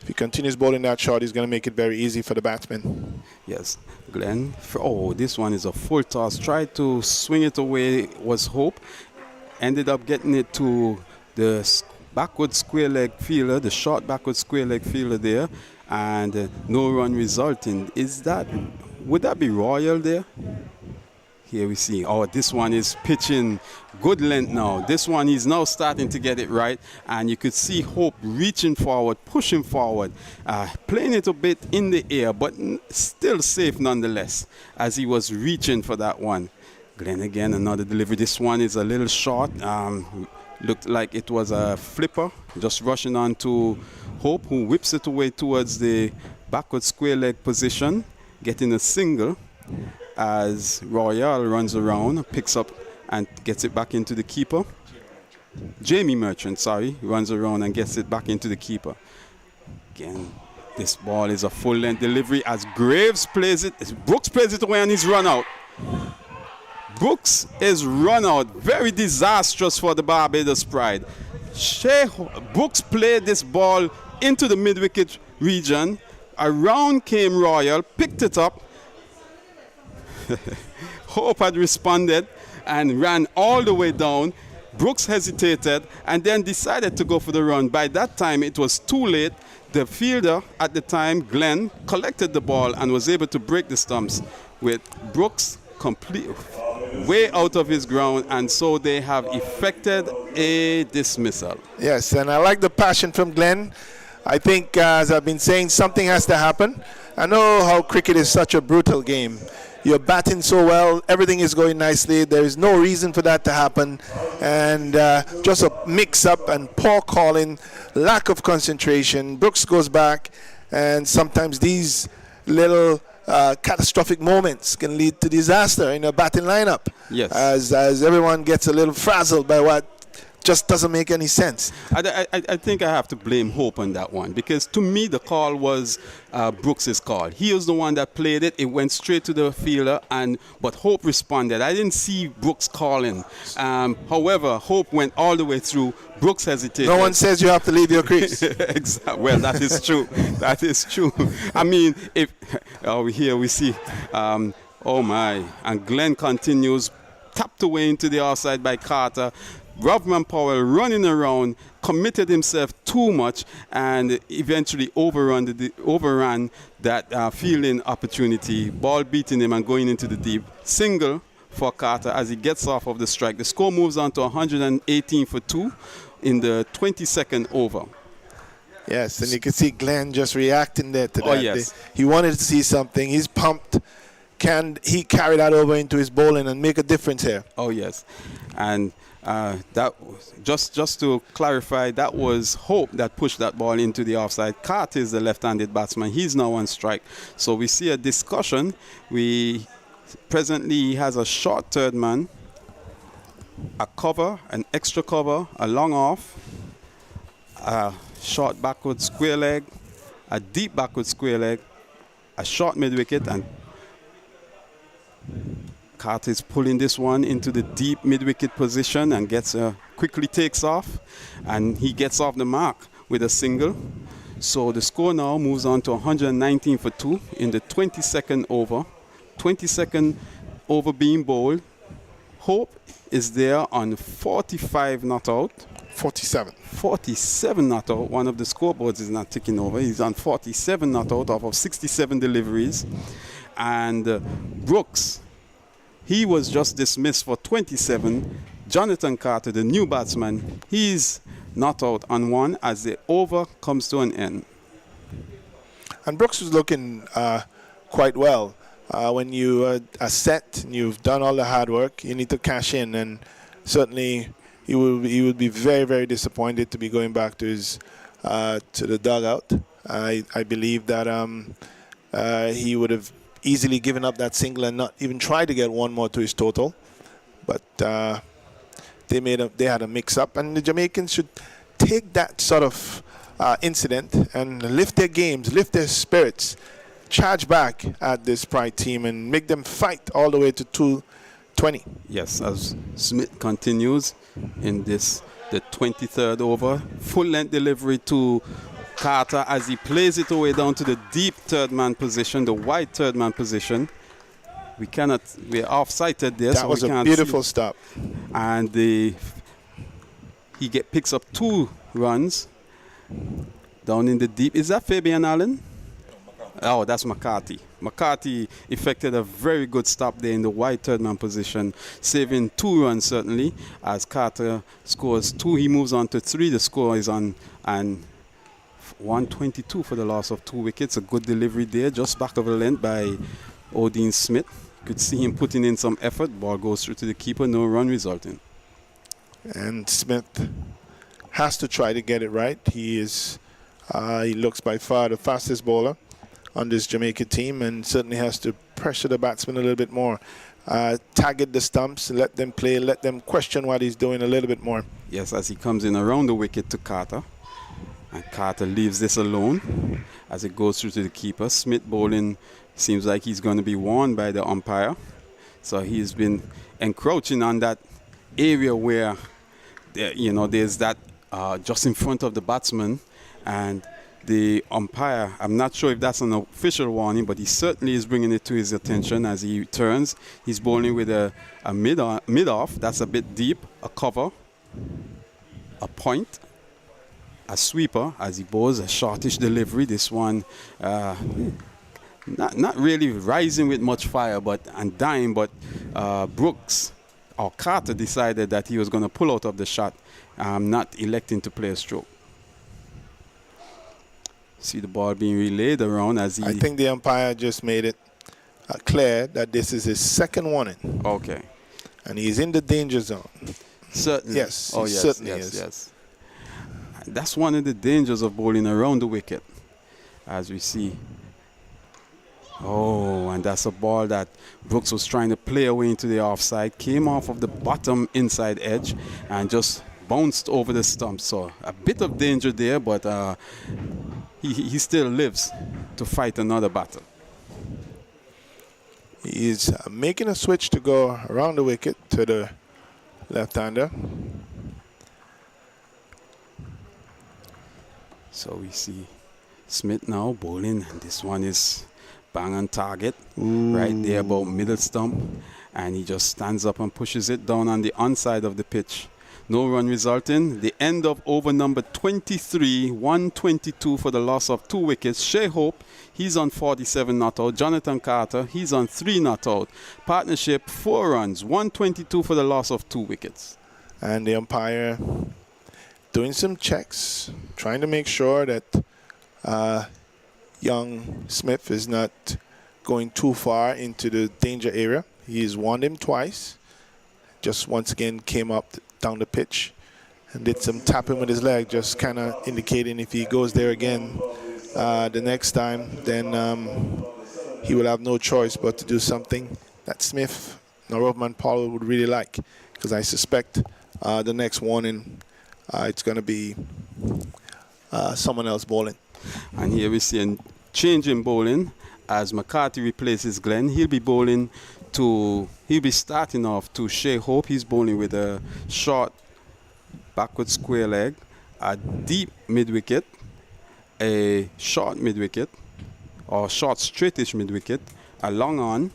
C: If he continues bowling that shot, he's going to make it very easy for the batsman.
F: Yes, Glenn. Oh, this one is a full toss. Tried to swing it away, was Hope. Ended up getting it to the backward square leg fielder, the short backward square leg fielder there, and no run resulting. Would that be Royal there? Here we see, this one is pitching good length now. This one, he's now starting to get it right. And you could see Hope reaching forward, pushing forward, playing it a bit in the air, but still safe nonetheless, as he was reaching for that one. Glenn again, another delivery. This one is a little short. Looked like it was a flipper, just rushing on to Hope, who whips it away towards the backward square leg position, getting a single. As Royal runs around, picks up and gets it back into the keeper. Jamie Merchant, runs around and gets it back into the keeper. Again, this ball is a full-length delivery as Graves plays it. Brooks plays it away and he's run out. Brooks is run out. Very disastrous for the Barbados Pride. Brooks played this ball into the mid-wicket region. Around came Royal, picked it up. Hope had responded and ran all the way down. Brooks hesitated and then decided to go for the run. By that time, it was too late. The fielder at the time, Glenn, collected the ball and was able to break the stumps with Brooks way out of his ground, and so they have effected a dismissal.
C: Yes, and I like the passion from Glenn. I think, as I've been saying, something has to happen. I know how cricket is such a brutal game. You're batting so well, everything is going nicely. There is no reason for that to happen. And just a mix-up and poor calling, lack of concentration. Brooks goes back, and sometimes these little catastrophic moments can lead to disaster in a batting lineup.
F: Yes.
C: As everyone gets a little frazzled by what just doesn't make any sense.
F: I think I have to blame Hope on that one, because to me the call was Brooks's call. He was the one that played it. It went straight to the fielder, but Hope responded. I didn't see Brooks calling. However, Hope went all the way through. Brooks hesitated.
C: No one says you have to leave your crease.
F: Exactly. Well, that is true. That is true. I mean, here we see, oh my, and Glenn continues, tapped away into the offside by Carter. Rovman Powell running around, committed himself too much, and eventually overran that fielding opportunity. Ball beating him and going into the deep. Single for Carter as he gets off of the strike. The score moves on to 118 for 2 in the 22nd over.
C: Yes, and you can see Glenn just reacting there to that.
F: Oh, yes.
C: He wanted to see something. He's pumped. Can he carry that over into his bowling and make a difference here?
F: Oh, yes. And that just to clarify, that was Hope that pushed that ball into the offside. Carter is the left-handed batsman. He's now on strike. So we see a discussion. Presently has a short third man, a cover, an extra cover, a long off, a short backward square leg, a deep backward square leg, a short mid-wicket, and Carter is pulling this one into the deep mid-wicket position and quickly takes off, and he gets off the mark with a single. So the score now moves on to 119 for 2 in the 22nd over. 22nd over being bowled. Hope is there on 45 not out.
C: 47.
F: 47 not out. One of the scoreboards is not ticking over. He's on 47 not out off of 67 deliveries. And Brooks, he was just dismissed for 27. Jonathan Carter, the new batsman, he's not out on 1 as the over comes to an end.
C: And Brooks was looking quite well. When you are set and you've done all the hard work, you need to cash in. And certainly he would be very, very disappointed to be going back to his to the dugout. I believe that he would have easily given up that single and not even tried to get one more to his total. But they had a mix-up, and the Jamaicans should take that sort of incident and lift their games, lift their spirits, charge back at this Pride team and make them fight all the way to 220.
F: Yes, as Smith continues in the 23rd over, full-length delivery to Carter as he plays it away down to the deep third-man position, the wide third-man position. We're off-sighted there,
C: that was a beautiful stop.
F: And picks up 2 runs down in the deep. Is that Fabian Allen? Oh, that's McCarthy. McCarthy effected a very good stop there in the wide third-man position, saving 2 runs certainly. As Carter scores 2, he moves on to 3. The score is on and 122 for the loss of 2 wickets. A good delivery there, just back of the length by Odin Smith. You could see him putting in some effort. Ball goes through to the keeper, no run resulting.
C: And Smith has to try to get it right. He looks by far the fastest bowler on this Jamaica team, and certainly has to pressure the batsman a little bit more. Target the stumps, let them play, let them question what he's doing a little bit more.
F: Yes, as he comes in around the wicket to Carter. And Carter leaves this alone as it goes through to the keeper. Smith bowling seems like he's going to be warned by the umpire. So he's been encroaching on that area where, there's that just in front of the batsman. And the umpire, I'm not sure if that's an official warning, but he certainly is bringing it to his attention as he turns. He's bowling with a mid-off. That's a bit deep, a cover, a point, a sweeper as he bowls a shortish delivery. This one not really rising with much fire and dying, but Brooks or Carter decided that he was going to pull out of the shot, not electing to play a stroke. See the ball being relayed around as he...
C: I think the umpire just made it clear that this is his second warning.
F: Okay.
C: And he's in the danger zone.
F: Certainly.
C: Yes,
F: oh,
C: he
F: yes,
C: certainly
F: yes,
C: is.
F: Yes. That's one of the dangers of bowling around the wicket, as we see. Oh, and that's a ball that Brooks was trying to play away into the offside. Came off of the bottom inside edge and just bounced over the stump. So a bit of danger there, but he still lives to fight another battle.
C: He's making a switch to go around the wicket to the left-hander.
F: So we see Smith now bowling, and this one is bang on target. Right there about middle stump, and he just stands up and pushes it down on the onside of the pitch. No run resulting. The end of over number 23, 122 for the loss of 2 wickets. Shea Hope, he's on 47 not out. Jonathan Carter, he's on 3 not out. Partnership, 4 runs, 122 for the loss of 2 wickets.
C: And the umpire doing some checks, trying to make sure that young Smith is not going too far into the danger area. He's warned him twice. Just once again came up down the pitch and did some tapping with his leg, just kind of indicating if he goes there again the next time, then he will have no choice but to do something that Smith, Norman Powell would really like, because I suspect the next warning it's going to be someone else bowling.
F: And here we see a change in bowling as McCarthy replaces Glenn. He'll be starting off to Shea Hope. He's bowling with a short backward square leg, a deep mid-wicket, a short mid-wicket, or short straightish mid-wicket, a long on,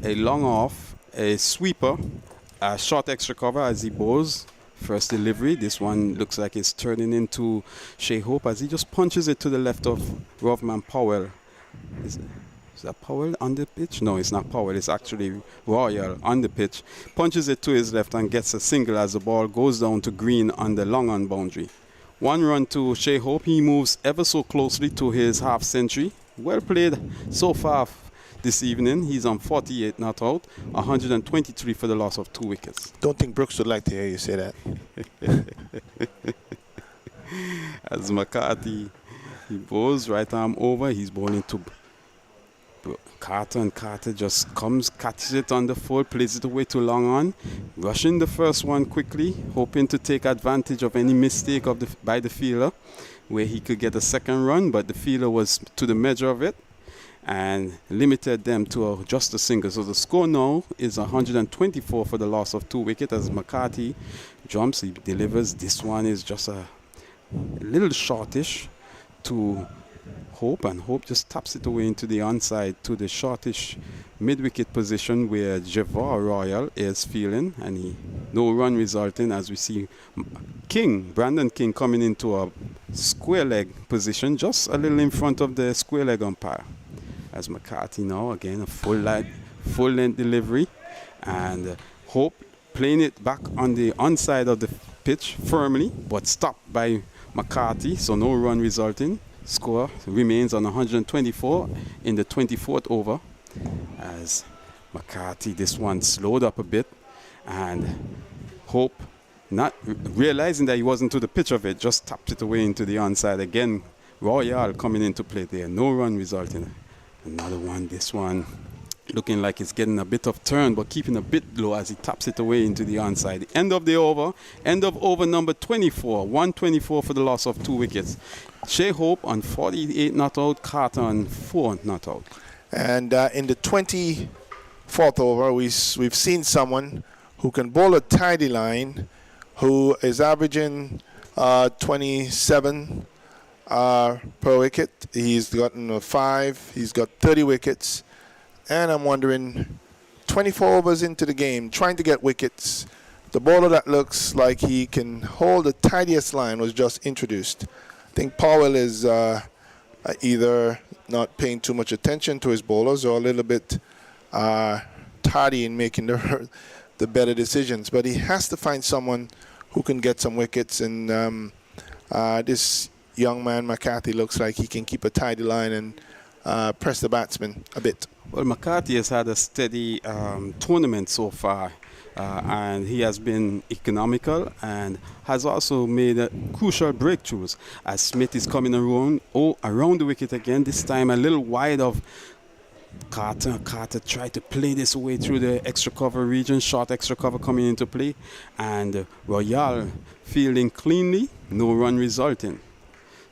F: a long off, a sweeper, a short extra cover as he bowls First delivery, this one looks like it's turning into Shea Hope as he just punches it to the left of Rovman Powell. Is that Powell on the pitch? No, it's not Powell. It's actually Royal on the pitch. Punches it to his left and gets a single as the ball goes down to Green on the long on boundary. 1 run to Shea Hope. He moves ever so closely to his half century. Well played so far this evening. He's on 48 not out, 123 for the loss of 2 wickets.
C: Don't think Brooks would like to hear you say that.
F: As McCarthy, he bowls right arm over. He's bowling to Carter, and Carter just comes, catches it on the full, plays it away to long on, rushing the first one quickly, hoping to take advantage of any mistake by the fielder, where he could get a second run, but the fielder was to the measure of it and limited them to just a single. So the score now is 124 for the loss of 2 wickets as McCarthy jumps, he delivers. This one is just a little shortish to Hope, and Hope just taps it away into the onside to the shortish mid-wicket position where Javar Royal is fielding, and no run resulting as we see Brandon King coming into a square leg position just a little in front of the square leg umpire. As McCarthy now again a full length delivery, and Hope playing it back on the onside of the pitch firmly, but stopped by McCarthy, so no run resulting. Score remains on 124 in the 24th over as McCarthy, this one slowed up a bit, and Hope, not realizing that he wasn't to the pitch of it, just tapped it away into the onside. Again, Royal coming into play there. No run resulting. Another one, this one looking like it's getting a bit of turn, but keeping a bit low as he taps it away into the onside. End of the over. End of over number 24. 124 for the loss of 2 wickets. Shea Hope on 48 not out. Carter on 4 not out.
C: And in the 24th over, we've seen someone who can bowl a tidy line, who is averaging 27 per wicket. He's gotten a 5. He's got 30 wickets. And I'm wondering, 24 overs into the game, trying to get wickets. The bowler that looks like he can hold the tidiest line was just introduced. I think Powell is either not paying too much attention to his bowlers or a little bit tardy in making the better decisions. But he has to find someone who can get some wickets. And this young man, McCarthy, looks like he can keep a tidy line and press the batsman a bit.
F: Well, McCarthy has had a steady tournament so far, and he has been economical and has also made crucial breakthroughs as Smith is coming around the wicket again, this time a little wide of Carter. Carter tried to play this away through the extra cover region, short extra cover coming into play, and Royal fielding cleanly, no run resulting.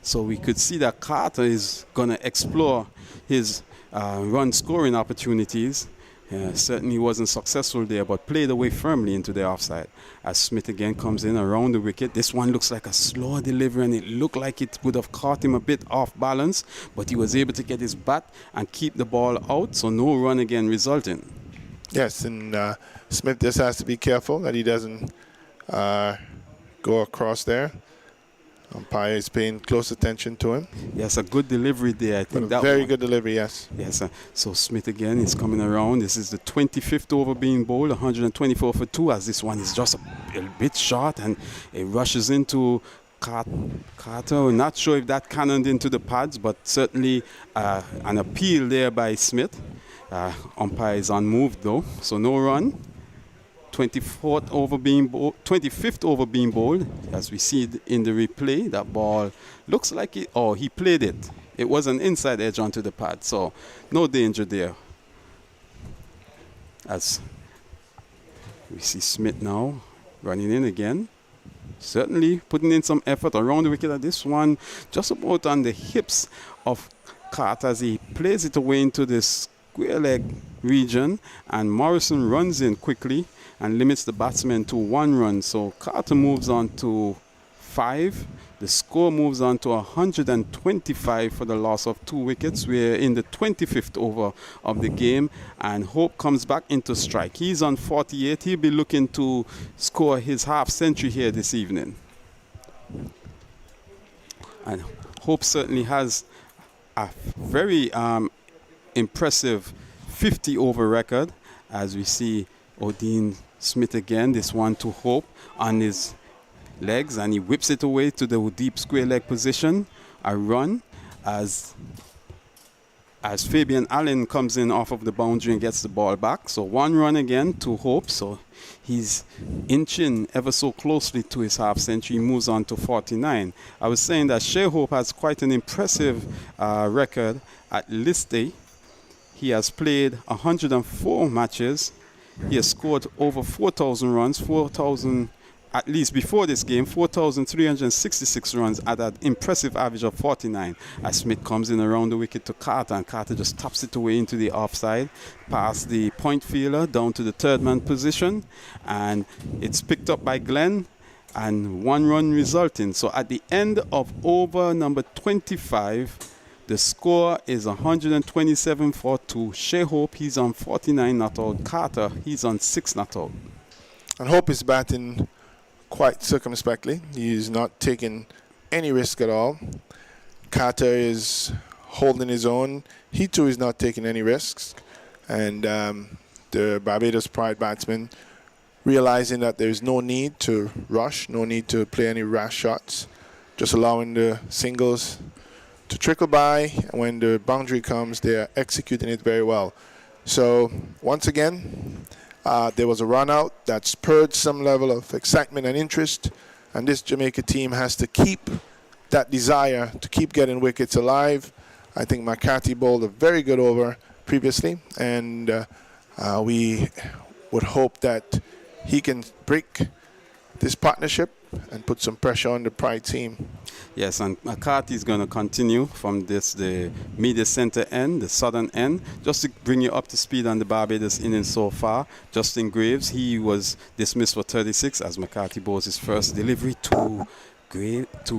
F: So we could see that Carter is going to explore his run scoring opportunities. Certainly wasn't successful there, but played away firmly into the offside. As Smith again comes in around the wicket. This one looks like a slow delivery, and it looked like it would have caught him a bit off balance, but he was able to get his bat and keep the ball out, so no run again resulting.
C: Yes, and Smith just has to be careful that he doesn't go across there. Umpire is paying close attention to him.
F: Yes, a good delivery there. I think that
C: very good delivery, yes.
F: Yes, so Smith again is coming around. This is the 25th over being bowled, 124 for 2, as this one is just a bit short, and it rushes into Carter. Not sure if that cannoned into the pads, but certainly an appeal there by Smith. Umpire is unmoved though, so no run. 25th over being bowled, as we see it in the replay. That ball looks like he played it. It was an inside edge onto the pad, so no danger there. As we see Smith now running in again, certainly putting in some effort around the wicket. At this one, just about on the hips of Carter as he plays it away into the square leg region, and Morrison runs in quickly and limits the batsman to 1 run. So Carter moves on to 5. The score moves on to 125 for the loss of 2 wickets. We're in the 25th over of the game, and Hope comes back into strike. He's on 48. He'll be looking to score his half century here this evening. And Hope certainly has a very impressive 50 over record, as we see Odin Smith again, this one to Hope on his legs, and he whips it away to the deep square leg position. A run as Fabian Allen comes in off of the boundary and gets the ball back. So 1 run again to Hope. So he's inching ever so closely to his half century. He moves on to 49. I was saying that Shea Hope has quite an impressive record at list day. He has played 104 matches. He has scored over 4,000 runs, 4,000 at least before this game, 4,366 runs at an impressive average of 49. As Smith comes in around the wicket to Carter, and Carter just taps it away into the offside, past the point fielder down to the third man position, and it's picked up by Glenn, and 1 run resulting. So at the end of over number 25, the score is 127 for 2. Shea Hope, he's on 49 not out. Carter, he's on 6 not out.
C: And Hope is batting quite circumspectly. He's not taking any risk at all. Carter is holding his own. He too is not taking any risks. And the Barbados Pride batsman, realizing that there's no need to rush, no need to play any rash shots, just allowing the singles to trickle by. And when the boundary comes, they are executing it very well. So once again, there was a run out that spurred some level of excitement and interest, and this Jamaica team has to keep that desire to keep getting wickets alive. I think McCarthy bowled a very good over previously, and we would hope that he can break this partnership and put some pressure on the Pride team.
F: Yes, and McCarthy is going to continue from the media center end, the southern end, just to bring you up to speed on the Barbados innings so far. Justin Graves, he was dismissed for 36 as McCarthy bowls his first delivery to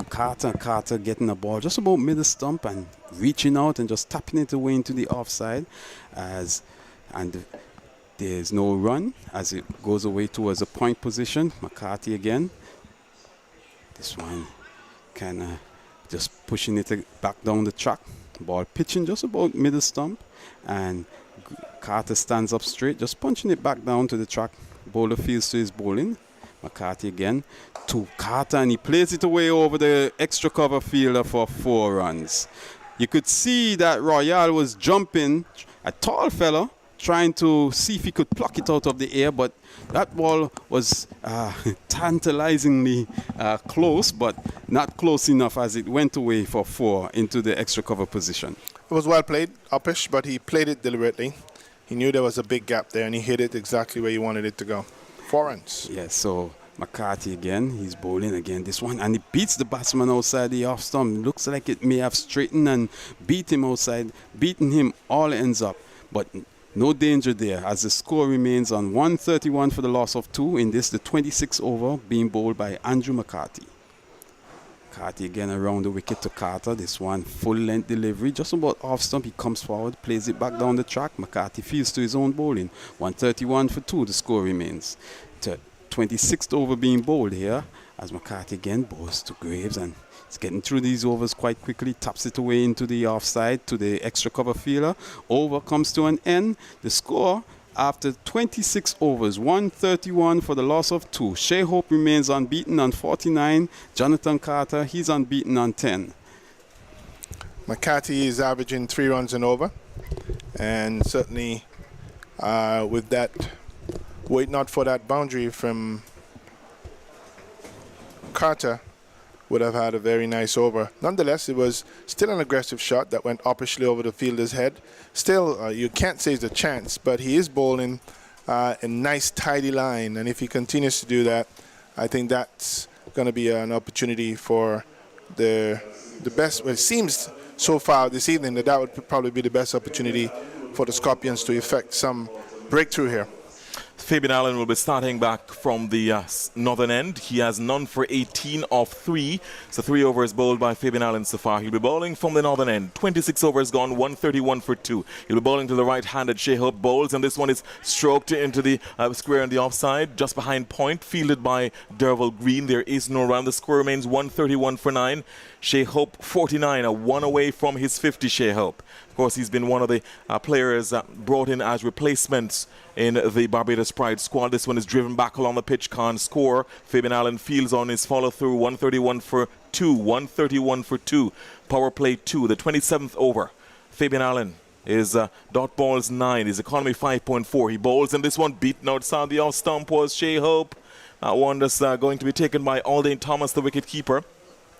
F: Carter. Carter getting the ball just about middle stump and reaching out and just tapping it away into the offside, and there's no run as it goes away towards a point position. McCarthy again. This one kind of just pushing it back down the track. Ball pitching just about middle stump, and Carter stands up straight, just punching it back down to the track. Bowler feels to his bowling. McCarthy again to Carter, and he plays it away over the extra cover fielder for 4 runs. You could see that Royale was jumping, a tall fella, trying to see if he could pluck it out of the air, but that ball was tantalizingly close, but not close enough as it went away for 4 into the extra cover position.
C: It was well played, uppish, but he played it deliberately. He knew there was a big gap there, and he hit it exactly where he wanted it to go. 4 runs.
F: Yes, so McCarthy again, he's bowling again this one, and he beats the batsman outside the off stump. Looks like it may have straightened and beat him outside, beating him all ends up, but no danger there as the score remains on 131 for the loss of 2 in this, the 26th over, being bowled by Andrew McCarthy. McCarthy again around the wicket to Carter. This one full length delivery, just about off stump. He comes forward, plays it back down the track. McCarthy feels to his own bowling. 131 for 2, the score remains. 26th over being bowled here as McCarthy again bowls to Graves, and he's getting through these overs quite quickly, taps it away into the offside to the extra cover fielder. Over comes to an end. The score after 26 overs, 131 for the loss of 2. Shea Hope remains unbeaten on 49. Jonathan Carter, he's unbeaten on 10.
C: McCarthy is averaging 3 runs and over, and certainly with that, wait not for that boundary from Carter, would have had a very nice over. Nonetheless, it was still an aggressive shot that went uppishly over the fielder's head. Still, you can't say it's a chance, but he is bowling a nice, tidy line, and if he continues to do that, I think that's going to be an opportunity for the best. Well, it seems so far this evening that would probably be the best opportunity for the Scorpions to effect some breakthrough here.
D: Fabian Allen will be starting back from the northern end. He has none for 18 off 3. So 3 overs bowled by Fabian Allen so far. He'll be bowling from the northern end. 26 overs gone, 131 for 2. He'll be bowling to the right-handed Shea Hope bowls, and this one is stroked into the square on the offside, just behind point, fielded by Derval Green. There is no run. The score remains 131 for 9. Shea Hope 49, a 1 away from his 50. Shea Hope. Of course, he's been one of the players brought in as replacements in the Barbados Pride squad. This one is driven back along the pitch, can't score. Fabian Allen fields on his follow-through, 131 for 2, 131 for 2. Power play 2, the 27th over. Fabian Allen is dot balls 9, his economy 5.4. He bowls in this one, beaten outside the off stump was Shea Hope. That one that's going to be taken by Aldane Thomas, the wicket keeper.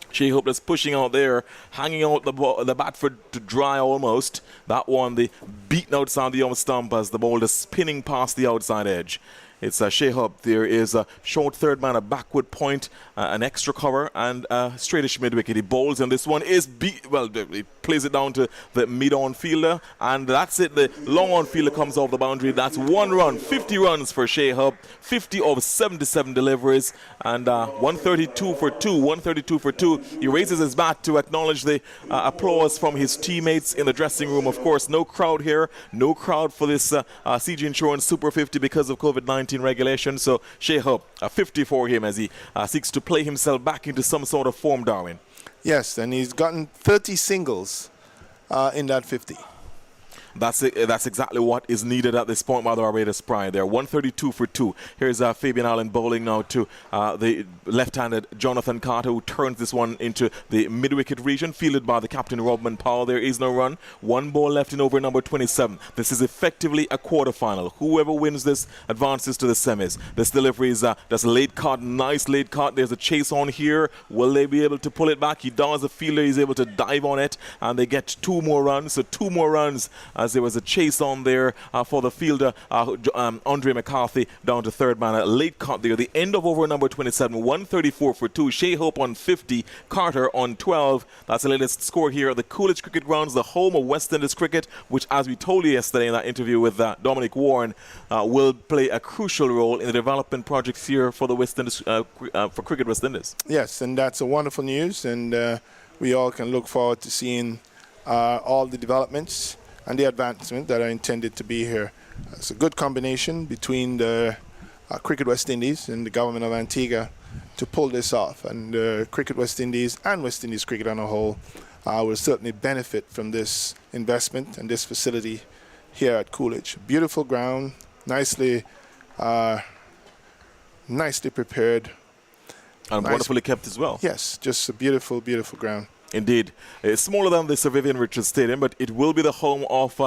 D: Shea Hope is pushing out there, hanging out the bat for to dry almost. That one, the beaten outside the off stump as the ball is spinning past the outside edge. It's Shea Hope. There is a short third man, a backward point, an extra cover, and a straightish mid wicket. He bowls, and this one is he plays it down to the mid-on fielder, and that's it. The long-on fielder comes off the boundary. That's 1 run, 50 runs for Shea Hope, 50 of 77 deliveries, and 132 for 2. 132 for 2. He raises his bat to acknowledge the applause from his teammates in the dressing room. Of course, no crowd here, no crowd for this CG Insurance Super 50 because of COVID-19 regulation. So Shea Hope, a 50 for him as he seeks to play himself back into some sort of form, Darwin.
C: Yes, and he's gotten 30 singles in that 50.
D: That's exactly what is needed at this point by the Barbados Pride. They're 132 for 2. Here's Fabian Allen bowling now to the left-handed Jonathan Carter, who turns this one into the mid-wicket region, fielded by the captain Robman Powell. There is no run. 1 ball left in over number 27. This is effectively a quarter-final. Whoever wins this advances to the semis. This delivery is just a late cut, nice late cut. There's a chase on here. Will they be able to pull it back? He does. The fielder is able to dive on it, and they get 2 more runs. So 2 more runs as there was a chase on there for the fielder, Andre McCarthy, down to third man. A late cut there. The end of over number 27, 134 for 2. Shea Hope on 50, Carter on 12. That's the latest score here at the Coolidge Cricket Grounds, the home of West Indies cricket, which, as we told you yesterday in that interview with Dominic Warren, will play a crucial role in the development projects here for the West Indies, for Cricket West Indies.
C: Yes, and that's a wonderful news, and we all can look forward to seeing all the developments and the advancement that are intended to be here. It's a good combination between the Cricket West Indies and the government of Antigua to pull this off. And Cricket West Indies and West Indies cricket on a whole will certainly benefit from this investment and this facility here at Coolidge. Beautiful ground, nicely prepared.
D: And wonderfully kept as well.
C: Yes, just a beautiful, beautiful ground.
D: Indeed. It's smaller than the Sir Vivian Richards Stadium, but it will be the home of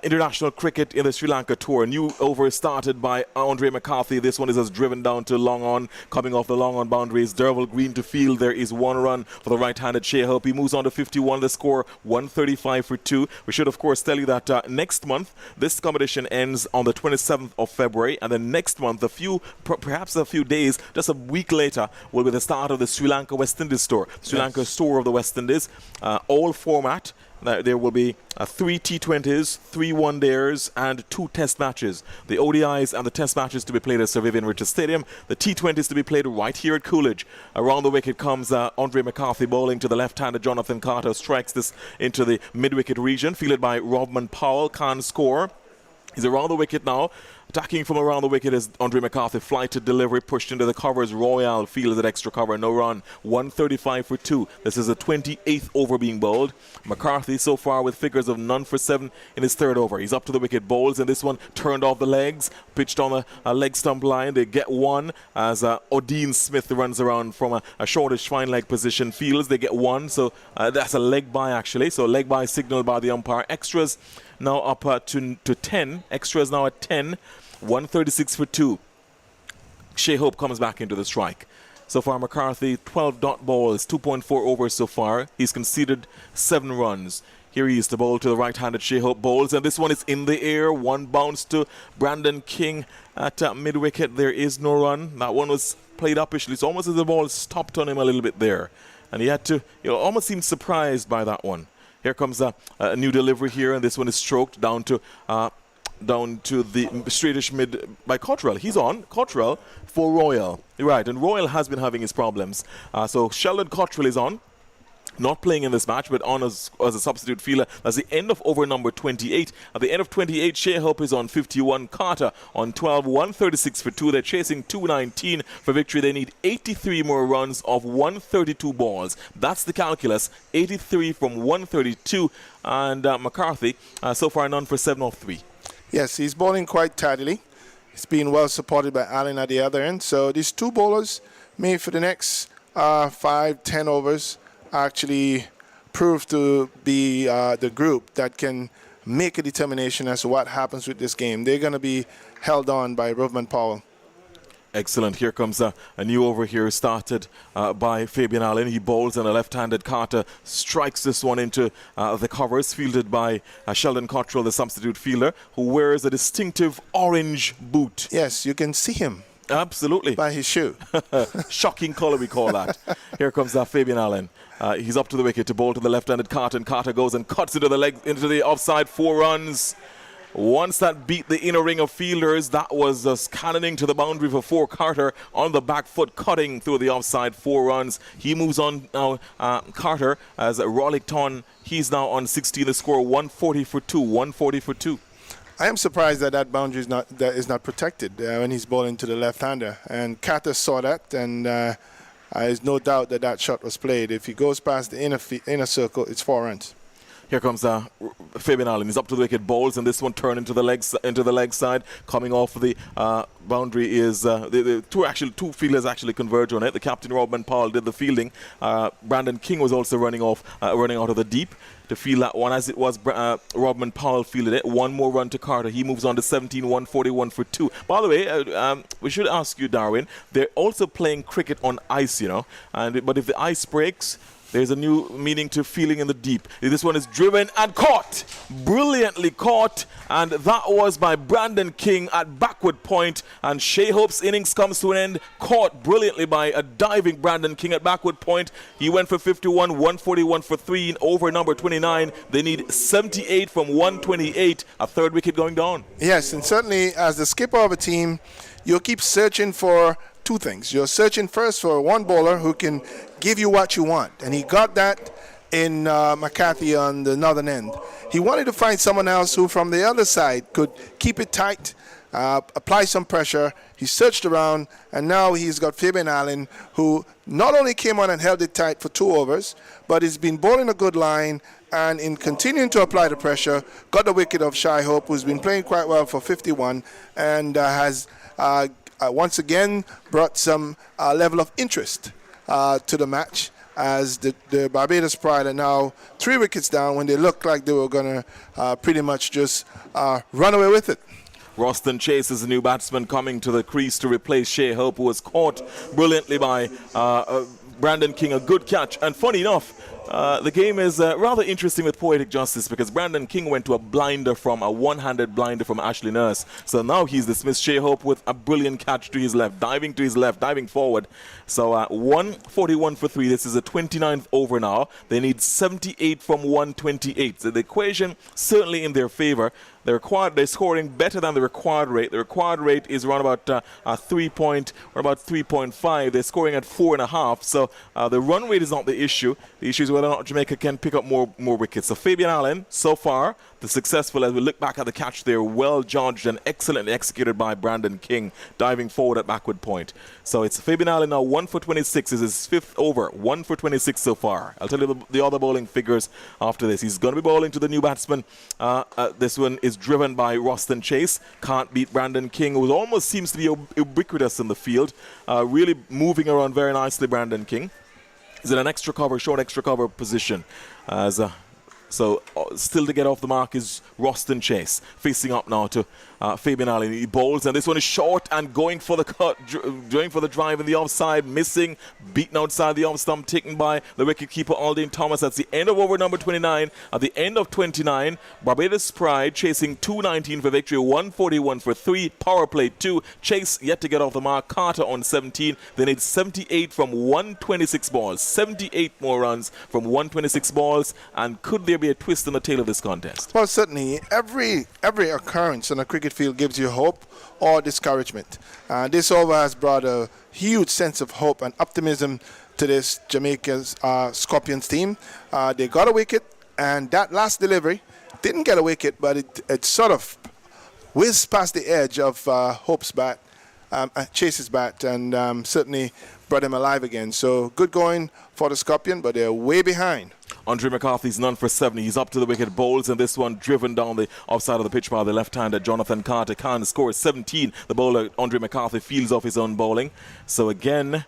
D: international cricket in the Sri Lanka tour. A new over started by Andre McCarthy. This one is as driven down to long on, coming off the long on boundaries. Derval Green to field. There is 1 run for the right-handed Shea Hope. He moves on to 51. The score 135 for 2. We should, of course, tell you that next month, this competition ends on the 27th of February, and then next month, perhaps a few days, just a week later, will be the start of the Sri Lanka West Indies tour. Sri Lanka tour of the West Indies. All format. There will be 3 T20s, 3 one-dayers, and 2 test matches. The ODIs and the test matches to be played at Sir Vivian Richards Stadium. The T20s to be played right here at Coolidge. Around the wicket comes Andre McCarthy bowling to the left-handed Jonathan Carter. Strikes this into the mid-wicket region, fielded by Robman Powell. Can't score. He's around the wicket now. Attacking from around the wicket is Andre McCarthy. Flighted delivery pushed into the covers. Royale fields at extra cover. No run. 135 for 2. This is the 28th over being bowled. McCarthy so far with figures of none for 7 in his 3rd over. He's up to the wicket. Bowls, and this one turned off the legs. Pitched on a leg stump line. They get 1 as Odin Smith runs around from a shortish fine leg position. Fields. They get 1. So that's a leg by actually. So leg by signaled by the umpire. Extras now up to 10. Extras now at 10. 136 for 2. Shea Hope comes back into the strike. So far, McCarthy, 12 dot balls, 2.4 overs so far. He's conceded 7 runs. Here he is to bowl to the right-handed Shea Hope bowls, and this one is in the air. 1 bounce to Brandon King at mid-wicket. There is no run. That one was played uppishly. It's almost as the ball stopped on him a little bit there. And he had to, almost seemed surprised by that one. Here comes a new delivery here, and this one is stroked down to down to the straightish mid by Cottrell. He's on. Cottrell for Royal. Right, and Royal has been having his problems. So Sheldon Cottrell is on. Not playing in this match, but on as a substitute fielder. That's the end of over number 28. At the end of 28, Shea Hope is on 51. Carter on 12, 136 for 2. They're chasing 219 for victory. They need 83 more runs of 132 balls. That's the calculus. 83 from 132. And McCarthy, so far none for 7 of 3.
C: Yes, he's bowling quite tidily. He's being well supported by Allen at the other end. So these two bowlers may for the next 5-10 overs actually prove to be the group that can make a determination as to what happens with this game. They're going to be held on by Rovman Powell.
D: Excellent. Here comes a new over here started by Fabian Allen. He bowls and a left-handed Carter strikes this one into the covers, fielded by Sheldon Cottrell, the substitute fielder, who wears a distinctive orange boot.
C: Yes, you can see him.
D: Absolutely.
C: By his shoe.
D: Shocking color, we call that. Here comes Fabian Allen. He's up to the wicket to bowl to the left-handed Carter, and Carter goes and cuts into the leg, into the offside, 4 runs. Once that beat the inner ring of fielders, that was just cannoning to the boundary for 4. Carter on the back foot, cutting through the offside, 4 runs. He moves on now, Carter, as Rollickton. He's now on 16. The score 140 for 2. 140 for 2.
C: I am surprised that that boundary is not protected when he's bowling to the left-hander. And Carter saw that, and there's no doubt that that shot was played. If he goes past the inner circle, it's 4 runs.
D: Here comes Fabian Allen. He's up to the wicket, bowls, and this one turned into the leg side. Coming off the boundary is the two fielders actually converge on it. The captain, Robin Powell, did the fielding. Brandon King was also running out of the deep to field that one, as it was Robin Powell fielded it. 1 more run to Carter. He moves on to 17, 141 for 2. By the way, we should ask you, Darwin, they're also playing cricket on ice, you know, but if the ice breaks, there's a new meaning to feeling in the deep. This one is driven and caught. Brilliantly caught. And that was by Brandon King at backward point. And Shea Hope's innings comes to an end. Caught brilliantly by a diving Brandon King at backward point. He went for 51, 141 for 3 in over number 29. They need 78 from 128. A 3rd wicket going down.
C: Yes, and certainly as the skipper of a team, you'll keep searching for 2 things. You're searching first for one bowler who can give you what you want, and he got that in McCarthy on the northern end. He wanted to find someone else who from the other side could keep it tight, apply some pressure. He searched around, and now he's got Fabian Allen, who not only came on and held it tight for 2 overs, but he's been bowling a good line, and in continuing to apply the pressure, got the wicket of Shai Hope, who's been playing quite well for 51, and has once again brought some level of interest to the match, as the Barbados Pride are now 3 wickets down when they looked like they were going to pretty much just run away with it.
D: Roston Chase is the new batsman coming to the crease to replace Shea Hope, who was caught brilliantly by Brandon King. A good catch. And funny enough, the game is rather interesting with poetic justice, because Brandon King went to a one-handed blinder from Ashley Nurse. So now he's dismissed Shea Hope with a brilliant catch to his left, diving forward. So 141 for 3. This is the 29th over now. They need 78 from 128. So the equation certainly in their favor. They're scoring better than the required rate. The required rate is around about 3.5. They're scoring at 4.5. So the run rate is not the issue. The issue is whether or not Jamaica can pick up more wickets. So Fabian Allen, so far, the successful, as we look back at the catch there, well judged and excellently executed by Brandon King, diving forward at backward point. So it's Fabian Allen now 1 for 26. This is his 5th over. 1 for 26 so far. I'll tell you the other bowling figures after this. He's going to be bowling to the new batsman. This one is driven by Roston Chase. Can't beat Brandon King, who almost seems to be ubiquitous in the field. Really moving around very nicely, Brandon King. Is in an short extra cover position. So still to get off the mark is Roston Chase, facing up now to Fabian Allen. He bowls, and this one is short and going for the cut, going for the drive in the offside, missing, beaten outside the off stump, taken by the wicketkeeper Aldine Thomas. That's the end of over number 29. At the end of 29, Barbados Pride chasing 219 for victory, 141 for 3, power play 2. Chase yet to get off the mark. Carter on 17. They need 78 from 126 balls. 78 more runs from 126 balls, and could there there be a twist in the tail of this contest?
C: Well, certainly, every occurrence on a cricket field gives you hope or discouragement. This over has brought a huge sense of hope and optimism to this Jamaica's Scorpions team. They got a wicket, and that last delivery didn't get a wicket, but it sort of whizzed past the edge of Hope's bat, Chase's bat, and certainly brought him alive again. So good going for the Scorpion, but they're way behind.
D: Andre McCarthy's none for 70. He's up to the wicket, bowls, and this one driven down the offside of the pitch by the left-hander Jonathan Carter. Khan scores 17. The bowler Andre McCarthy fields off his own bowling. So again,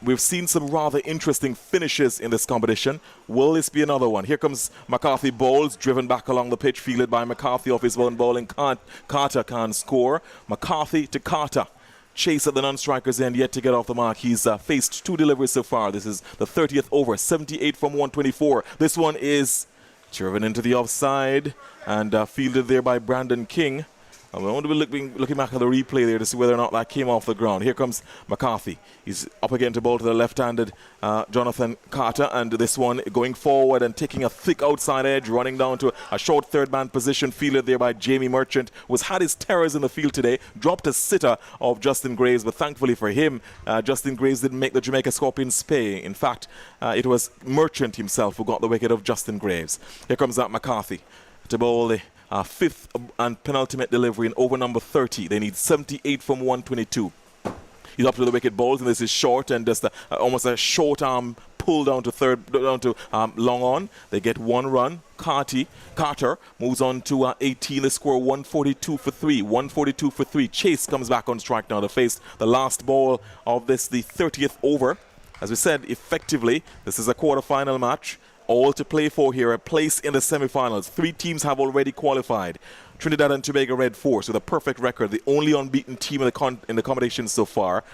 D: we've seen some rather interesting finishes in this competition. Will this be another one? Here comes McCarthy, bowls, driven back along the pitch, fielded by McCarthy off his own bowling. Carter can't score. McCarthy to Carter. Chase at the non-striker's end, yet to get off the mark. He's faced 2 deliveries so far. This is the 30th over, 78 from 124. This one is driven into the offside and fielded there by Brandon King. I'm going to be looking back at the replay there to see whether or not that came off the ground. Here comes McCarthy. He's up again to bowl to the left-handed Jonathan Carter, and this one going forward and taking a thick outside edge, running down to a short third-man position, fielded there by Jamie Merchant, who has had his terrors in the field today, dropped a sitter of Justin Graves, but thankfully for him, Justin Graves didn't make the Jamaica Scorpions pay. In fact, it was Merchant himself who got the wicket of Justin Graves. Here comes that McCarthy to bowl the fifth and penultimate delivery in over number 30. They need 78 from 122. He's up to the wicket, bowls, and this is short and just almost a short arm pull down to long on. They get 1 run. Carter moves on to 18. They score 142 for 3. 142 for 3. Chase comes back on strike now to face the last ball of this, the 30th over. As we said, effectively, this is a quarter-final match. All to play for here, a place in the semi-finals. 3 teams have already qualified. Trinidad and Tobago Red Force with a perfect record, the only unbeaten team in the competition so far.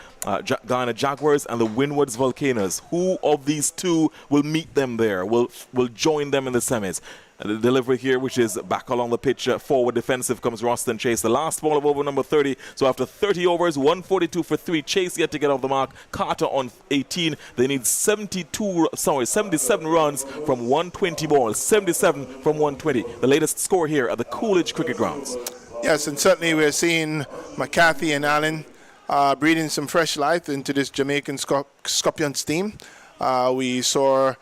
D: Guyana Jaguars and the Windwards Volcanoes. Who of these 2 will meet them there, will join them in the semis? And the delivery here, which is back along the pitch, forward defensive, comes Roston Chase. The last ball of over number 30. So after 30 overs, 142 for 3. Chase yet to get off the mark. Carter on 18. They need 77 runs from 120 balls. 77 from 120. The latest score here at the Coolidge Cricket Grounds.
C: Yes, and certainly we're seeing McCarthy and Allen breathing some fresh life into this Jamaican Scorpions team. We saw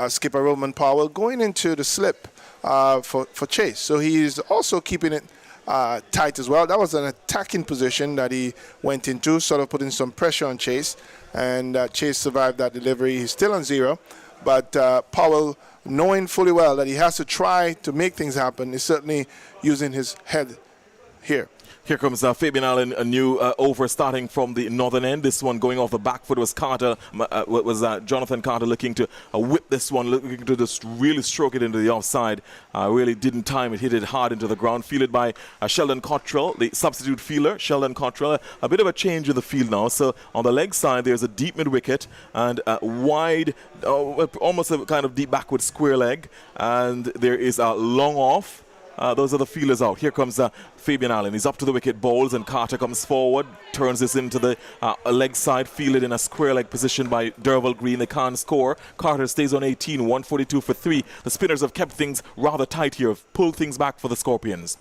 C: skipper Roman Powell going into the slip for Chase. So he's also keeping it tight as well. That was an attacking position that he went into, sort of putting some pressure on Chase. And Chase survived that delivery. He's still on 0. But Powell, knowing fully well that he has to try to make things happen, is certainly using his head here.
D: Here comes Fabian Allen, a new over starting from the northern end. This one going off the back foot was Carter, Jonathan Carter looking to whip this one, looking to just really stroke it into the offside. Really didn't time it, hit it hard into the ground. Fielded by Sheldon Cottrell, the substitute fielder. Sheldon Cottrell, a bit of a change in the field now. So on the leg side, there's a deep mid wicket and a wide, almost a kind of deep backward square leg. And there is a long off. Those are the feelers out. Here comes Fabian Allen. He's up to the wicket, bowls, and Carter comes forward, turns this into the leg side, fielded in a square leg position by Derval Green. They can't score. Carter stays on 18, 142 for 3. The spinners have kept things rather tight here, have pulled things back for the Scorpions.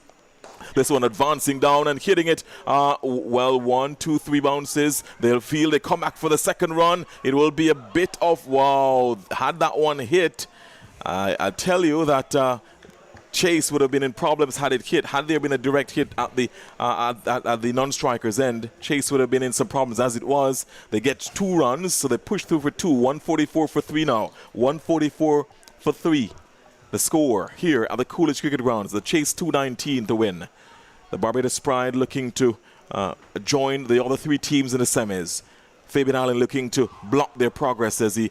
D: This one advancing down and hitting it. 1, 2, 3 bounces. They'll field. They come back for the second run. It will be a bit of, wow, had that one hit. I tell you that Chase would have been in problems had it hit. Had there been a direct hit at the non-striker's end, Chase would have been in some problems. As it was, they get 2 runs, so they push through for 2. 144 for 3 now. 144 for 3. The score here at the Coolidge Cricket Grounds. The Chase 219 to win. The Barbados Pride looking to join the other 3 teams in the semis. Fabian Allen looking to block their progress as he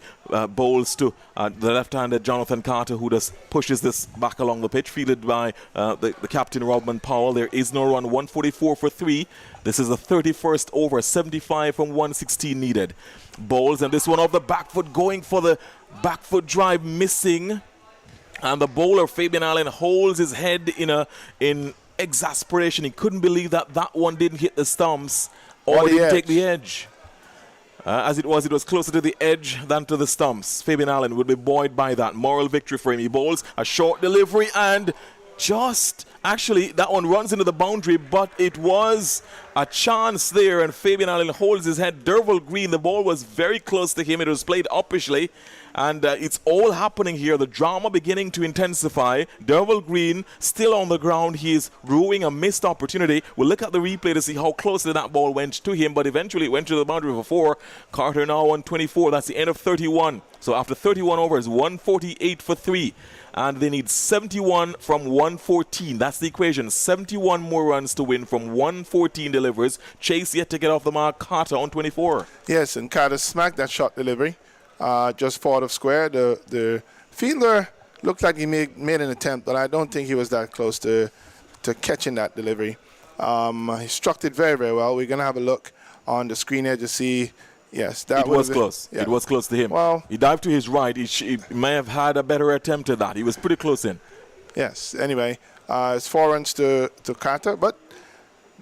D: bowls to the left-handed Jonathan Carter, who just pushes this back along the pitch, fielded by the captain Robman Powell. There is no run, 144 for 3. This is the 31st over, 75 from 116 needed. Bowls, and this one off the back foot, going for the back foot drive, missing. And the bowler, Fabian Allen, holds his head in exasperation. He couldn't believe that one didn't hit the stumps or didn't take the edge. As it was closer to the edge than to the stumps. Fabian Allen would be buoyed by that. Moral victory for him. He bowls a short delivery and actually, that one runs into the boundary, but it was a chance there, and Fabian Allen holds his head. Derval Green, the ball was very close to him. It was played uppishly, and it's all happening here. The drama beginning to intensify. Derval Green still on the ground. He is ruining a missed opportunity. We'll look at the replay to see how closely that ball went to him, but eventually it went to the boundary for 4. Carter now on 24. That's the end of 31. So after 31 overs, 148 for 3. And they need 71 from 114. That's the equation. 71 more runs to win from 114 delivers. Chase yet to get off the mark. Carter on 24.
C: Yes, and Carter smacked that shot delivery just forward of square. The fielder looked like he made an attempt, but I don't think he was that close to catching that delivery. He struck it very, very well. We're going to have a look on the screen here to see. Yes, that
D: was close. Yeah. It was close to him. Well, he dived to his right. He may have had a better attempt at that. He was pretty close in.
C: Yes. Anyway, it's 4 runs to Carter, but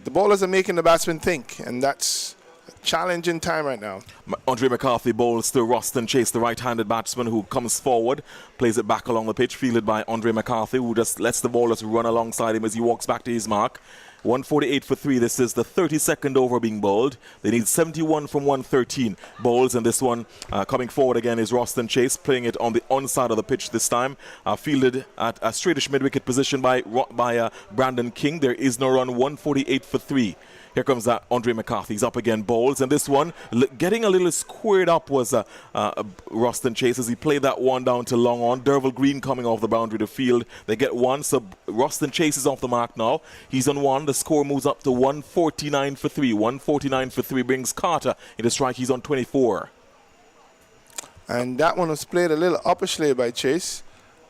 C: the bowlers are making the batsmen think, and that's a challenging time right now.
D: Andre McCarthy bowls to Roston Chase, the right-handed batsman who comes forward, plays it back along the pitch, fielded by Andre McCarthy, who just lets the bowlers run alongside him as he walks back to his mark. 148 for 3. This is the 32nd over being bowled. They need 71 from 113 bowls, and this one coming forward again is Roston Chase, playing it on the onside of the pitch this time. Fielded at a straightish mid-wicket position by Brandon King. There is no run. 148 for 3. Here comes Andre McCarthy. He's up again, bowls, and this one getting a little squared up was Roston Chase as he played that one down to long on. Derval Green coming off the boundary to field. They get one, so Roston Chase is off the mark now. He's on 1. The score moves up to 149 for 3. 149 for 3 brings Carter into strike. He's on 24.
C: And that one was played a little uppishly by Chase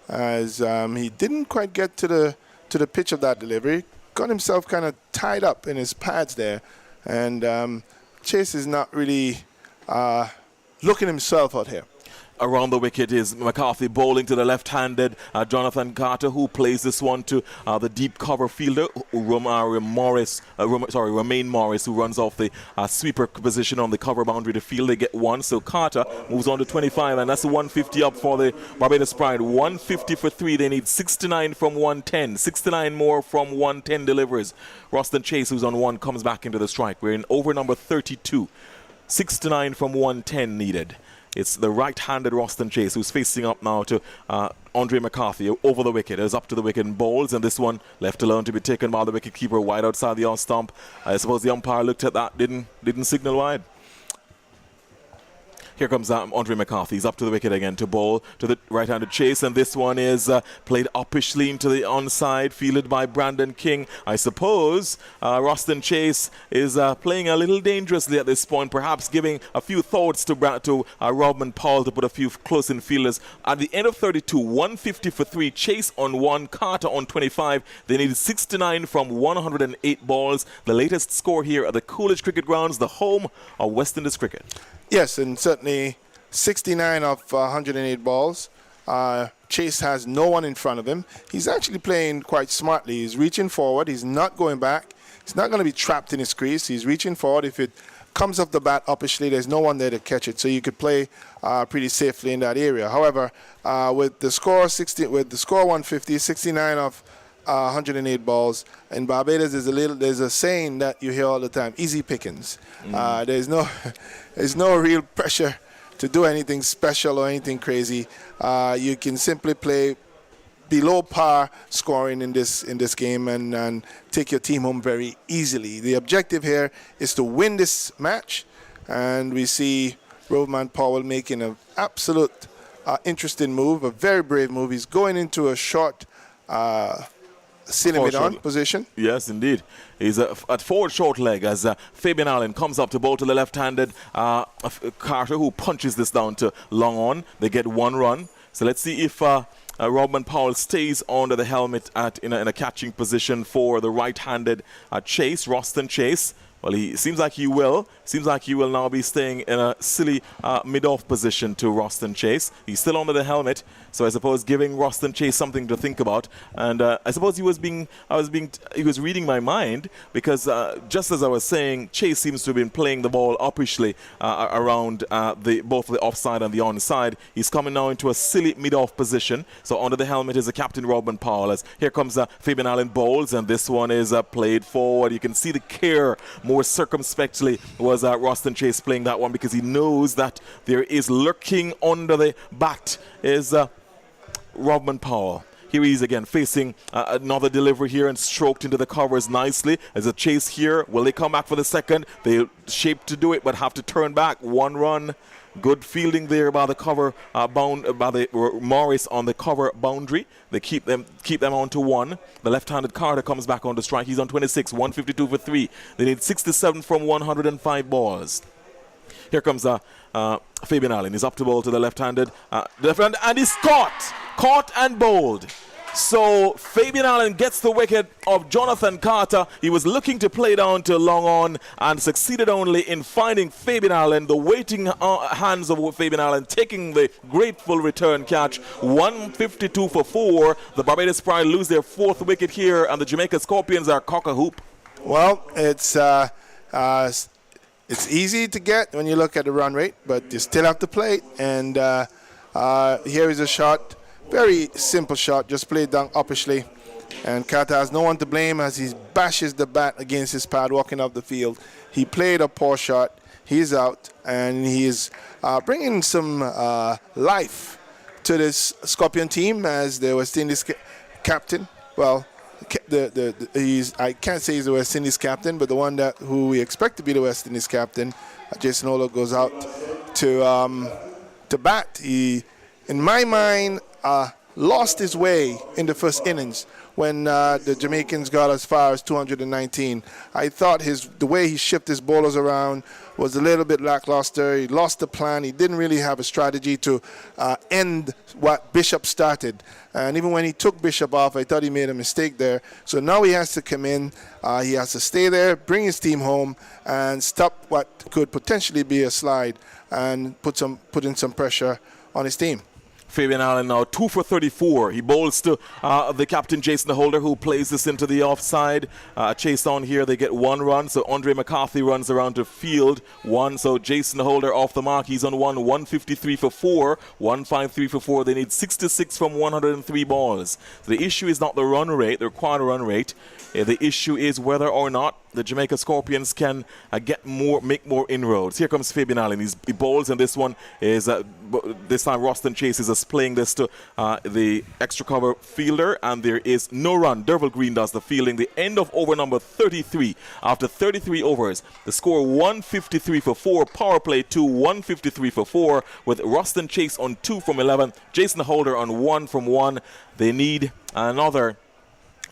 C: as he didn't quite get to the pitch of that delivery. Got himself kind of tied up in his pads there, and Chase is not really looking himself out here.
D: Around the wicket is McCarthy bowling to the left-handed Jonathan Carter, who plays this one to the deep cover fielder Romain Morris, who runs off the sweeper position on the cover boundary to field. They get one, so Carter moves on to 25, and that's a 150 up for the Barbados Pride. 150 for 3. They need 69 from 110. 69 more from 110 delivers. Roston Chase, who's on 1, comes back into the strike. We're in over number 32. 69 from 110 needed. It's the right-handed Roston Chase who's facing up now to Andre McCarthy over the wicket. Is up to the wicket and bowls, and this one left alone to be taken by the wicket-keeper wide outside the off stump. I suppose the umpire looked at that, didn't signal wide. Here comes Andre McCarthy. He's up to the wicket again to bowl to the right-handed Chase, and this one is played uppishly into the onside, fielded by Brandon King. I suppose Roston Chase is playing a little dangerously at this point, perhaps giving a few thoughts to Robman Powell to put a few close-in fielders. At the end of 32, 150 for 3, Chase on 1, Carter on 25. They needed 69 from 108 balls. The latest score here at the Coolidge Cricket Grounds, the home of West Indies cricket.
C: Yes, and certainly 69 of 108 balls. Chase has no one in front of him. He's actually playing quite smartly. He's reaching forward. He's not going back. He's not going to be trapped in his crease. He's reaching forward. If it comes off the bat uppishly, there's no one there to catch it. So you could play pretty safely in that area. However, with the score 150, 69 of 108 balls. In Barbados, there's a saying that you hear all the time: easy pickings. There's no real pressure to do anything special or anything crazy. You can simply play below par scoring in this game and take your team home very easily. The objective here is to win this match, and we see Roman Powell making an absolute interesting move, a very brave move. He's going into a short on position.
D: Yes, indeed. He's at forward short leg as Fabian Allen comes up to bowl to the left-handed Carter, who punches this down to long on. They get one run. So let's see if Robman Powell stays under the helmet in a catching position for the right-handed Chase, Roston Chase. Well, he seems like he will. Seems like he will now be staying in a silly mid-off position to Roston Chase. He's still under the helmet, so I suppose giving Roston Chase something to think about. And I suppose he was reading my mind, because just as I was saying, Chase seems to have been playing the ball uppishly around both the offside and the onside. He's coming now into a silly mid-off position. So under the helmet is the captain, Robin Powell. As here comes Fabian Allen bowls, and this one is played forward. You can see the care more circumspectly was Roston Chase playing that one, because he knows that there is lurking under the bat is Robin Powell. Here he is again facing another delivery here and stroked into the covers nicely. As a chase here, will they come back for the second? They shaped to do it, but have to turn back. 1 run. Good fielding there by the cover by the Morris on the cover boundary. They keep them on to 1. The left-handed Carter comes back on the strike. He's on 26, 152 for 3. They need 67 from 105 balls. Here comes Fabian Allen. He's up to bowl to the left-handed, and he's caught and bowled. So Fabian Allen gets the wicket of Jonathan Carter. He was looking to play down to long on and succeeded only in finding Fabian Allen. The waiting hands of Fabian Allen taking the grateful return catch. 152 for 4. The Barbados Pride lose their 4th wicket here, and the Jamaica Scorpions are cock-a-hoop.
C: Well, it's easy to get when you look at the run rate, but you still have to play it. And here is a shot. Very simple shot, just played down uppishly. And Carter has no one to blame as he bashes the bat against his pad walking up the field. He played a poor shot. He's out, and he's bringing some life to this Scorpion team as the West Indies captain. Well, I can't say he's the West Indies captain, but the one who we expect to be the West Indies captain, Jason Holder, goes out to bat. He, in my mind, lost his way in the first innings when the Jamaicans got as far as 219. I thought the way he shifted his bowlers around was a little bit lackluster. He lost the plan. He didn't really have a strategy to end what Bishop started. And even when he took Bishop off, I thought he made a mistake there. So now he has to come in. He has to stay there, bring his team home, and stop what could potentially be a slide and put in some pressure on his team.
D: Fabian Allen now 2 for 34. He bowls to the captain, Jason Holder, who plays this into the offside. Chase on here, they get 1 run. So Andre McCarthy runs around to field 1. So Jason Holder off the mark. He's on 153 for 4, 153 for 4. They need 66 from 103 balls. So the issue is not the run rate, the required run rate. The issue is whether or not the Jamaica Scorpions can make more inroads. Here comes Fabian Allen. He bowls, and this one is this time Roston Chase is playing this to the extra cover fielder, and there is no run. Derval Green does the fielding. The end of over number 33. After 33 overs, the score 153 for 4. Power play 2, 153 for 4, with Roston Chase on 2 from 11. Jason Holder on 1 from 1. They need another,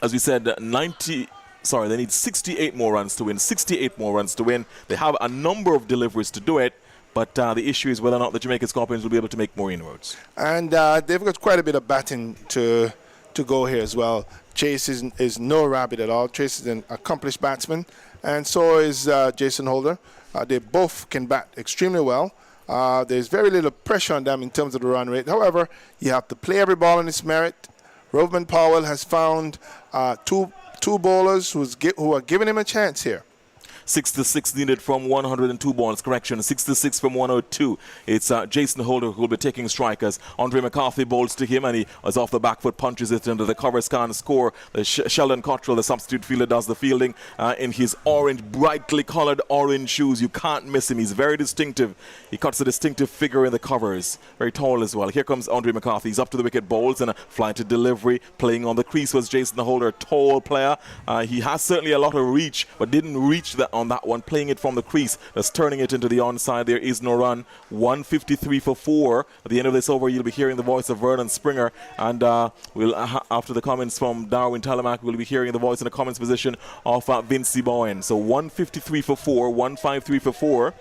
D: as we said, they need 68 more runs to win. 68 more runs to win. They have a number of deliveries to do it, but the issue is whether or not the Jamaica Scorpions will be able to make more inroads. And
C: they've got quite a bit of batting to go here as well. Chase is no rabbit at all. Chase is an accomplished batsman, and so is Jason Holder. They both can bat extremely well. There's very little pressure on them in terms of the run rate. However, you have to play every ball on its merit. Robin Powell has found two bowlers who are giving him a chance here.
D: 66 needed from 102 balls. Correction, 66 from 102. It's Jason Holder who will be taking strikers. Andre McCarthy bowls to him, and he is off the back foot, punches it into the cover scan score. Sheldon Cottrell, the substitute fielder, does the fielding in his orange, brightly colored orange shoes. You can't miss him. He's very distinctive. He cuts a distinctive figure in the covers. Very tall as well. Here comes Andre McCarthy. He's up to the wicket, bowls, and a fly to delivery. Playing on the crease was Jason Holder, tall player. He has certainly a lot of reach, but didn't reach on that one, playing it from the crease. That's turning it into the onside. There is no run. 153 for 4. At the end of this over, you'll be hearing the voice of Vernon Springer, and we'll after the comments from Darwin Talamac, we'll be hearing the voice in the comments position of Vincey Bowen. So 153 for 4, 153 for 4.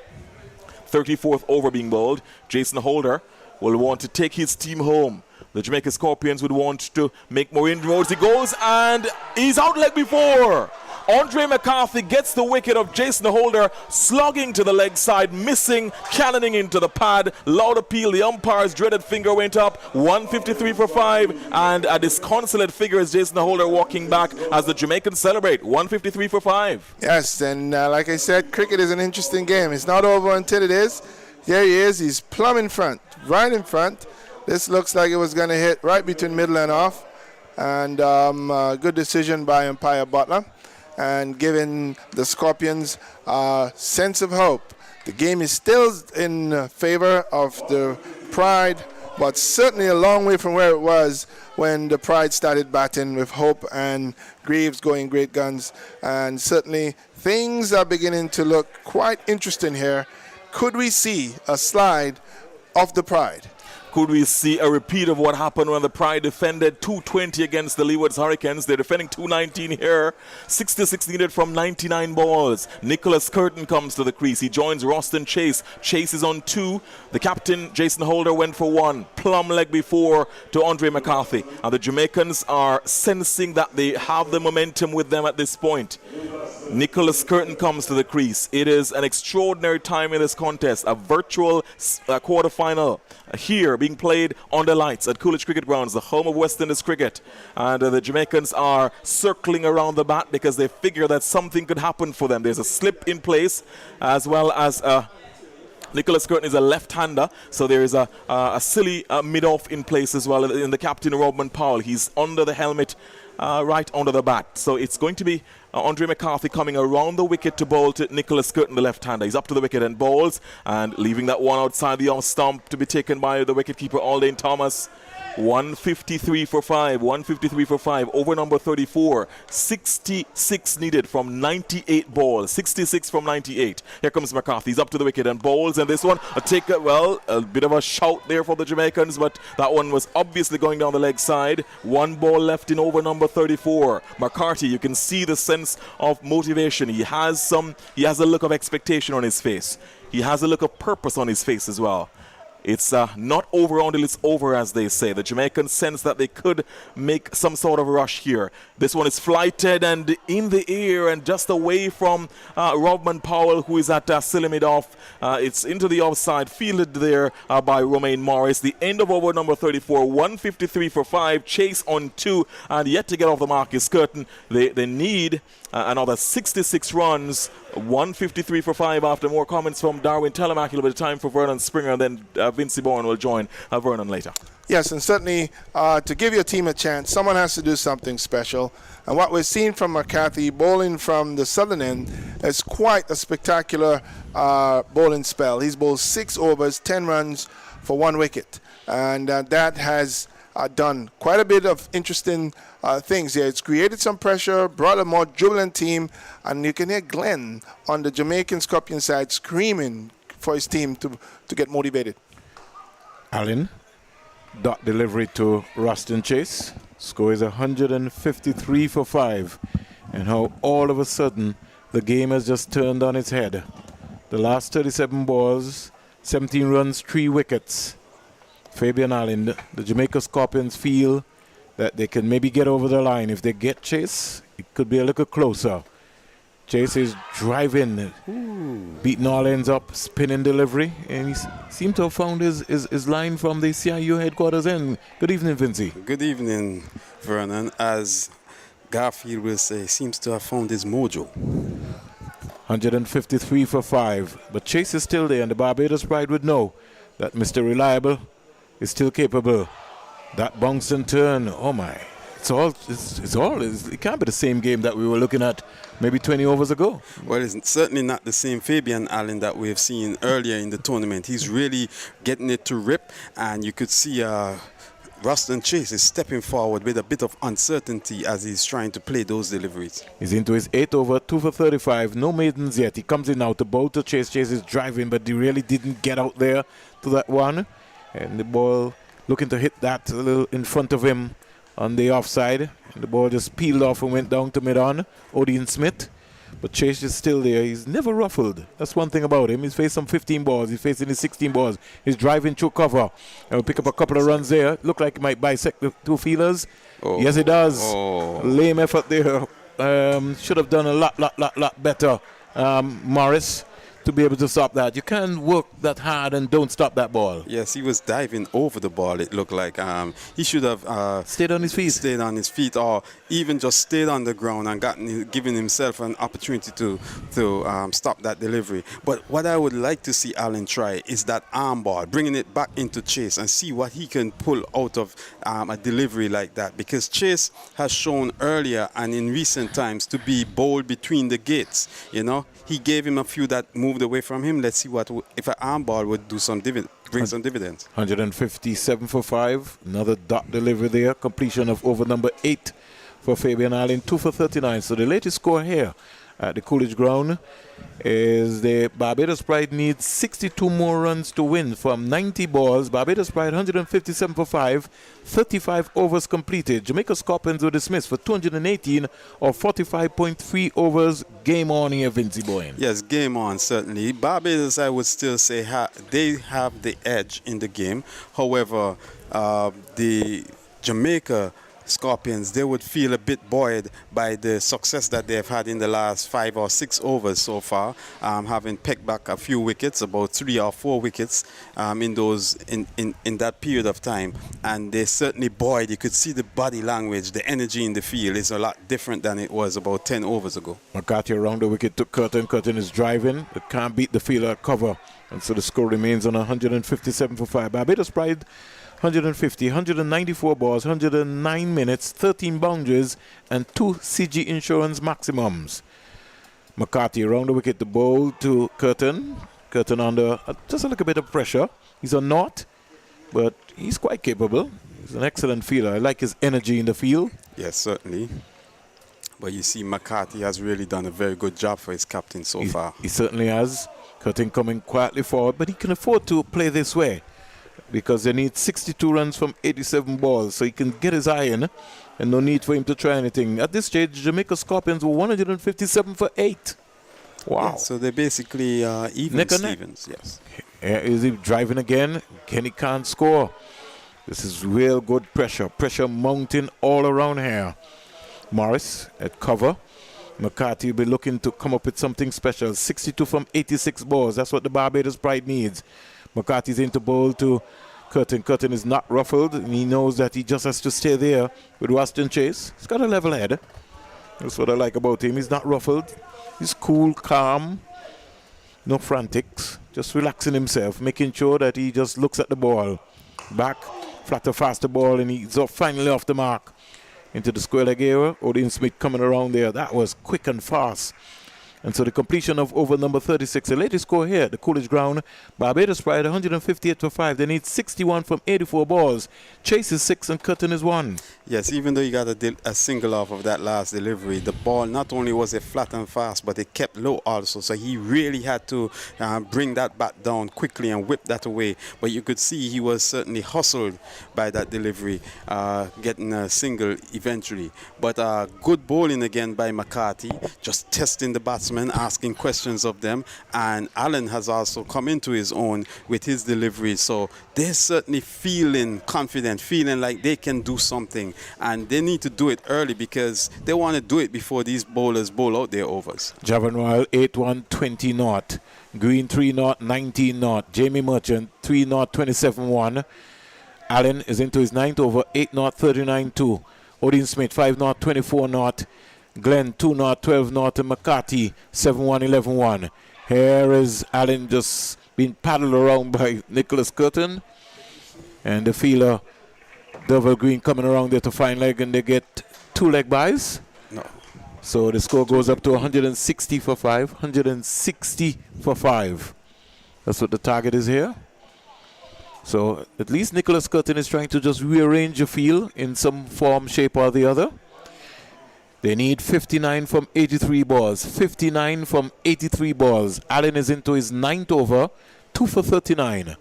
D: 34th over being bowled. Jason Holder will want to take his team home. The Jamaica Scorpions would want to make more inroads. He goes, and he's out leg before. Andre McCarthy gets the wicket of Jason Holder, slogging to the leg side, missing, cannoning into the pad. Loud appeal, the umpire's dreaded finger went up. 153 for 5, and a disconsolate figure is Jason Holder walking back as the Jamaicans celebrate. 153 for 5.
C: Yes, and like I said, cricket is an interesting game. It's not over until it is. There he is. He's plumb in front, right in front. This looks like it was going to hit right between middle and off. And good decision by umpire Butler, and giving the Scorpions a sense of hope. The game is still in favor of the Pride, but certainly a long way from where it was when the Pride started batting with Hope and Greaves going great guns. And certainly things are beginning to look quite interesting here. Could we see a slide of the Pride?
D: Could we see a repeat of what happened when the Pride defended 220 against the Leewards Hurricanes? They're defending 219 here. 66 needed from 99 balls. Nicholas Curtin comes to the crease. He joins Roston Chase. Chase is on 2. The captain, Jason Holder, went for 1. Plum leg before to Andre McCarthy. And the Jamaicans are sensing that they have the momentum with them at this point. Nicholas Curtin comes to the crease. It is an extraordinary time in this contest. A virtual quarterfinal here being played on the lights at Coolidge Cricket Grounds, the home of West Indies cricket. And the Jamaicans are circling around the bat because they figure that something could happen for them. There's a slip in place, as well as Nicholas Curtin is a left-hander, so there is a silly mid-off in place as well in the captain, Robman Powell. He's under the helmet, right under the bat. So it's going to be Andre McCarthy coming around the wicket to bowl to Nicholas Curtin, the left-hander. He's up to the wicket and bowls, and leaving that one outside the off stump to be taken by the wicketkeeper, Aldane Thomas. 153 for 5, 153 for 5, over number 34. 66 needed from 98 balls, 66 from 98. Here comes McCarthy. He's up to the wicket and bowls, and this one, a bit of a shout there for the Jamaicans, but that one was obviously going down the leg side. 1 ball left in over number 34. McCarthy, you can see the sense of motivation. He has a look of expectation on his face. He has a look of purpose on his face as well. It's not over until it's over, as they say. The Jamaicans sense that they could make some sort of rush here. This one is flighted and in the air and just away from Robman Powell, who is at silly mid-off. It's into the offside, fielded there by Romaine Morris. The end of over number 34, 153 for 5, chase on 2, and yet to get off the mark is Curtin. They need another 66 runs, 153 for 5 after more comments from Darwin Telemack. It'll be time for Vernon Springer, and then Vincey Bourne will join Vernon later.
C: Yes, and certainly to give your team a chance, someone has to do something special. And what we're seeing from McCarthy bowling from the southern end is quite a spectacular bowling spell. He's bowled 6 overs, 10 runs for 1 wicket. And that has done quite a bit of interesting things here. It's created some pressure, brought a more jubilant team, and you can hear Glenn on the Jamaican Scorpion side screaming for his team to get motivated.
B: Allen, dot delivery to Roston Chase. Score is 153 for 5. And how all of a sudden the game has just turned on its head. The last 37 balls, 17 runs, 3 wickets. Fabian Allen, the Jamaica Scorpions feel that they can maybe get over the line. If they get Chase, it could be a little closer. Chase is driving, beating all ends up, spinning delivery, and he seemed to have found his line from the CIU headquarters end. Good evening, Vincey.
F: Good evening, Vernon. As Garfield will say, seems to have found his mojo.
B: 153 for 5, but Chase is still there, and the Barbados Pride would know that Mr. Reliable is still capable. That bounce and turn, oh my. It can't be the same game that we were looking at maybe 20 overs ago.
F: Well, it's certainly not the same Fabian Allen that we've seen earlier in the tournament. He's really getting it to rip, and you could see Roston Chase is stepping forward with a bit of uncertainty as he's trying to play those deliveries.
B: He's into his 8th over, 2 for 35, no maidens yet. He comes in now to bowl to Chase. Chase is driving, but he really didn't get out there to that one. And the ball looking to hit that a little in front of him on the offside. And the ball just peeled off and went down to mid-on, Odean Smith. But Chase is still there. He's never ruffled. That's one thing about him. He's faced some 15 balls. He's facing his 16 balls. He's driving through cover. And we'll pick up a couple of runs there. Look like he might bisect the 2 fielders. Oh. Yes, he does. Oh. Lame effort there should have done a lot better, Morris, to be able to stop that. You can't work that hard and don't stop that ball.
F: Yes, he was diving over the ball, it looked like. He should have
B: stayed on his feet,
F: or even just stayed on the ground and given himself an opportunity to stop that delivery. But what I would like to see Allen try is that arm ball, bringing it back into Chase and see what he can pull out of a delivery like that. Because Chase has shown earlier and in recent times to be bold between the gates, you know. He gave him a few that moved away from him. Let's see if an arm ball would do bring some dividends.
B: 157 for 5. Another dot delivery there. Completion of over number 8 for Fabian Allen. 2 for 39. So the latest score here at the Coolidge Ground is the Barbados Pride needs 62 more runs to win from 90 balls. Barbados Pride 157 for 5, 35 overs completed. Jamaica Scorpions were dismissed for 218 or 45.3 overs. Game on here, Vincey Boyne.
F: Yes, game on, certainly. Barbados, I would still say, they have the edge in the game. However, the Jamaica Scorpions, they would feel a bit buoyed by the success that they've had in the last 5 or 6 overs so far, having pecked back a few wickets, about 3 or 4 wickets in that period of time, and they're certainly buoyed. You could see the body language, the energy in the field is a lot different than it was about 10 overs ago.
B: McCarthy around the wicket to Curtin. Curtin is driving, but can't beat the fielder at cover, and so the score remains on 157 for 5. Barbados Pride 150, 194 balls, 109 minutes, 13 boundaries, and 2 CG insurance maximums. McCarthy around the wicket to bowl to Curtin. Curtin under just a little bit of pressure. He's a knot, but he's quite capable. He's an excellent fielder. I like his energy in the field.
F: Yes, certainly. But you see, McCarthy has really done a very good job for his captain so far.
B: He certainly has. Curtin coming quietly forward, but he can afford to play this way, because they need 62 runs from 87 balls, so he can get his eye in, and no need for him to try anything. At this stage, Jamaica Scorpions were 157 for 8. Wow.
F: Yeah, so they're basically even Stevens, yes.
B: Is he driving again? Kenny can't score. This is real good pressure. Pressure mounting all around here. Morris at cover. McCarthy will be looking to come up with something special. 62 from 86 balls. That's what the Barbados Pride needs. McCarthy's into bowl to Curtin. Curtin is not ruffled, and he knows that he just has to stay there with Rustin Chase. He's got a level head. That's what I like about him. He's not ruffled. He's cool, calm, no frantics, just relaxing himself, making sure that he just looks at the ball. Back, flatter, faster ball, and he's finally off the mark. Into the square leg area. Odin Smith coming around there. That was quick and fast. And so the completion of over number 36, the latest score here at the Coolidge Ground, Barbados Pride 158 for 5. They need 61 from 84 balls. Chase is 6 and Curtin is 1.
F: Yes, even though you got a single off of that last delivery, the ball not only was it flat and fast, but it kept low also. So he really had to bring that bat down quickly and whip that away. But you could see he was certainly hustled by that delivery, getting a single eventually. But good bowling again by McCarthy, just testing the batsmen, asking questions of them, and Allen has also come into his own with his delivery, so they're certainly feeling confident, feeling like they can do something, and they need to do it early because they want to do it before these bowlers bowl out their overs.
B: Javon Royal 8-1 20 naught, Green 3 naught 19 naught, Jamie Merchant 3 naught 27-1. Allen is into his 9th over 8 naught 39-2. Odin Smith 5 naught 24 naught. Glenn 2 naught 12 naught, and McCarthy 7-1 11-1. Here is Allen just being paddled around by Nicholas Curtin, and the fielder Double Green coming around there to find leg, and they get 2 leg buys.
F: No.
B: So the score goes up to 160 for 5. 160 for 5. That's what the target is here. So at least Nicholas Curtin is trying to just rearrange the field in some form, shape, or the other. They need 59 from 83 balls. 59 from 83 balls. Allen is into his 9th over. 2 for 39.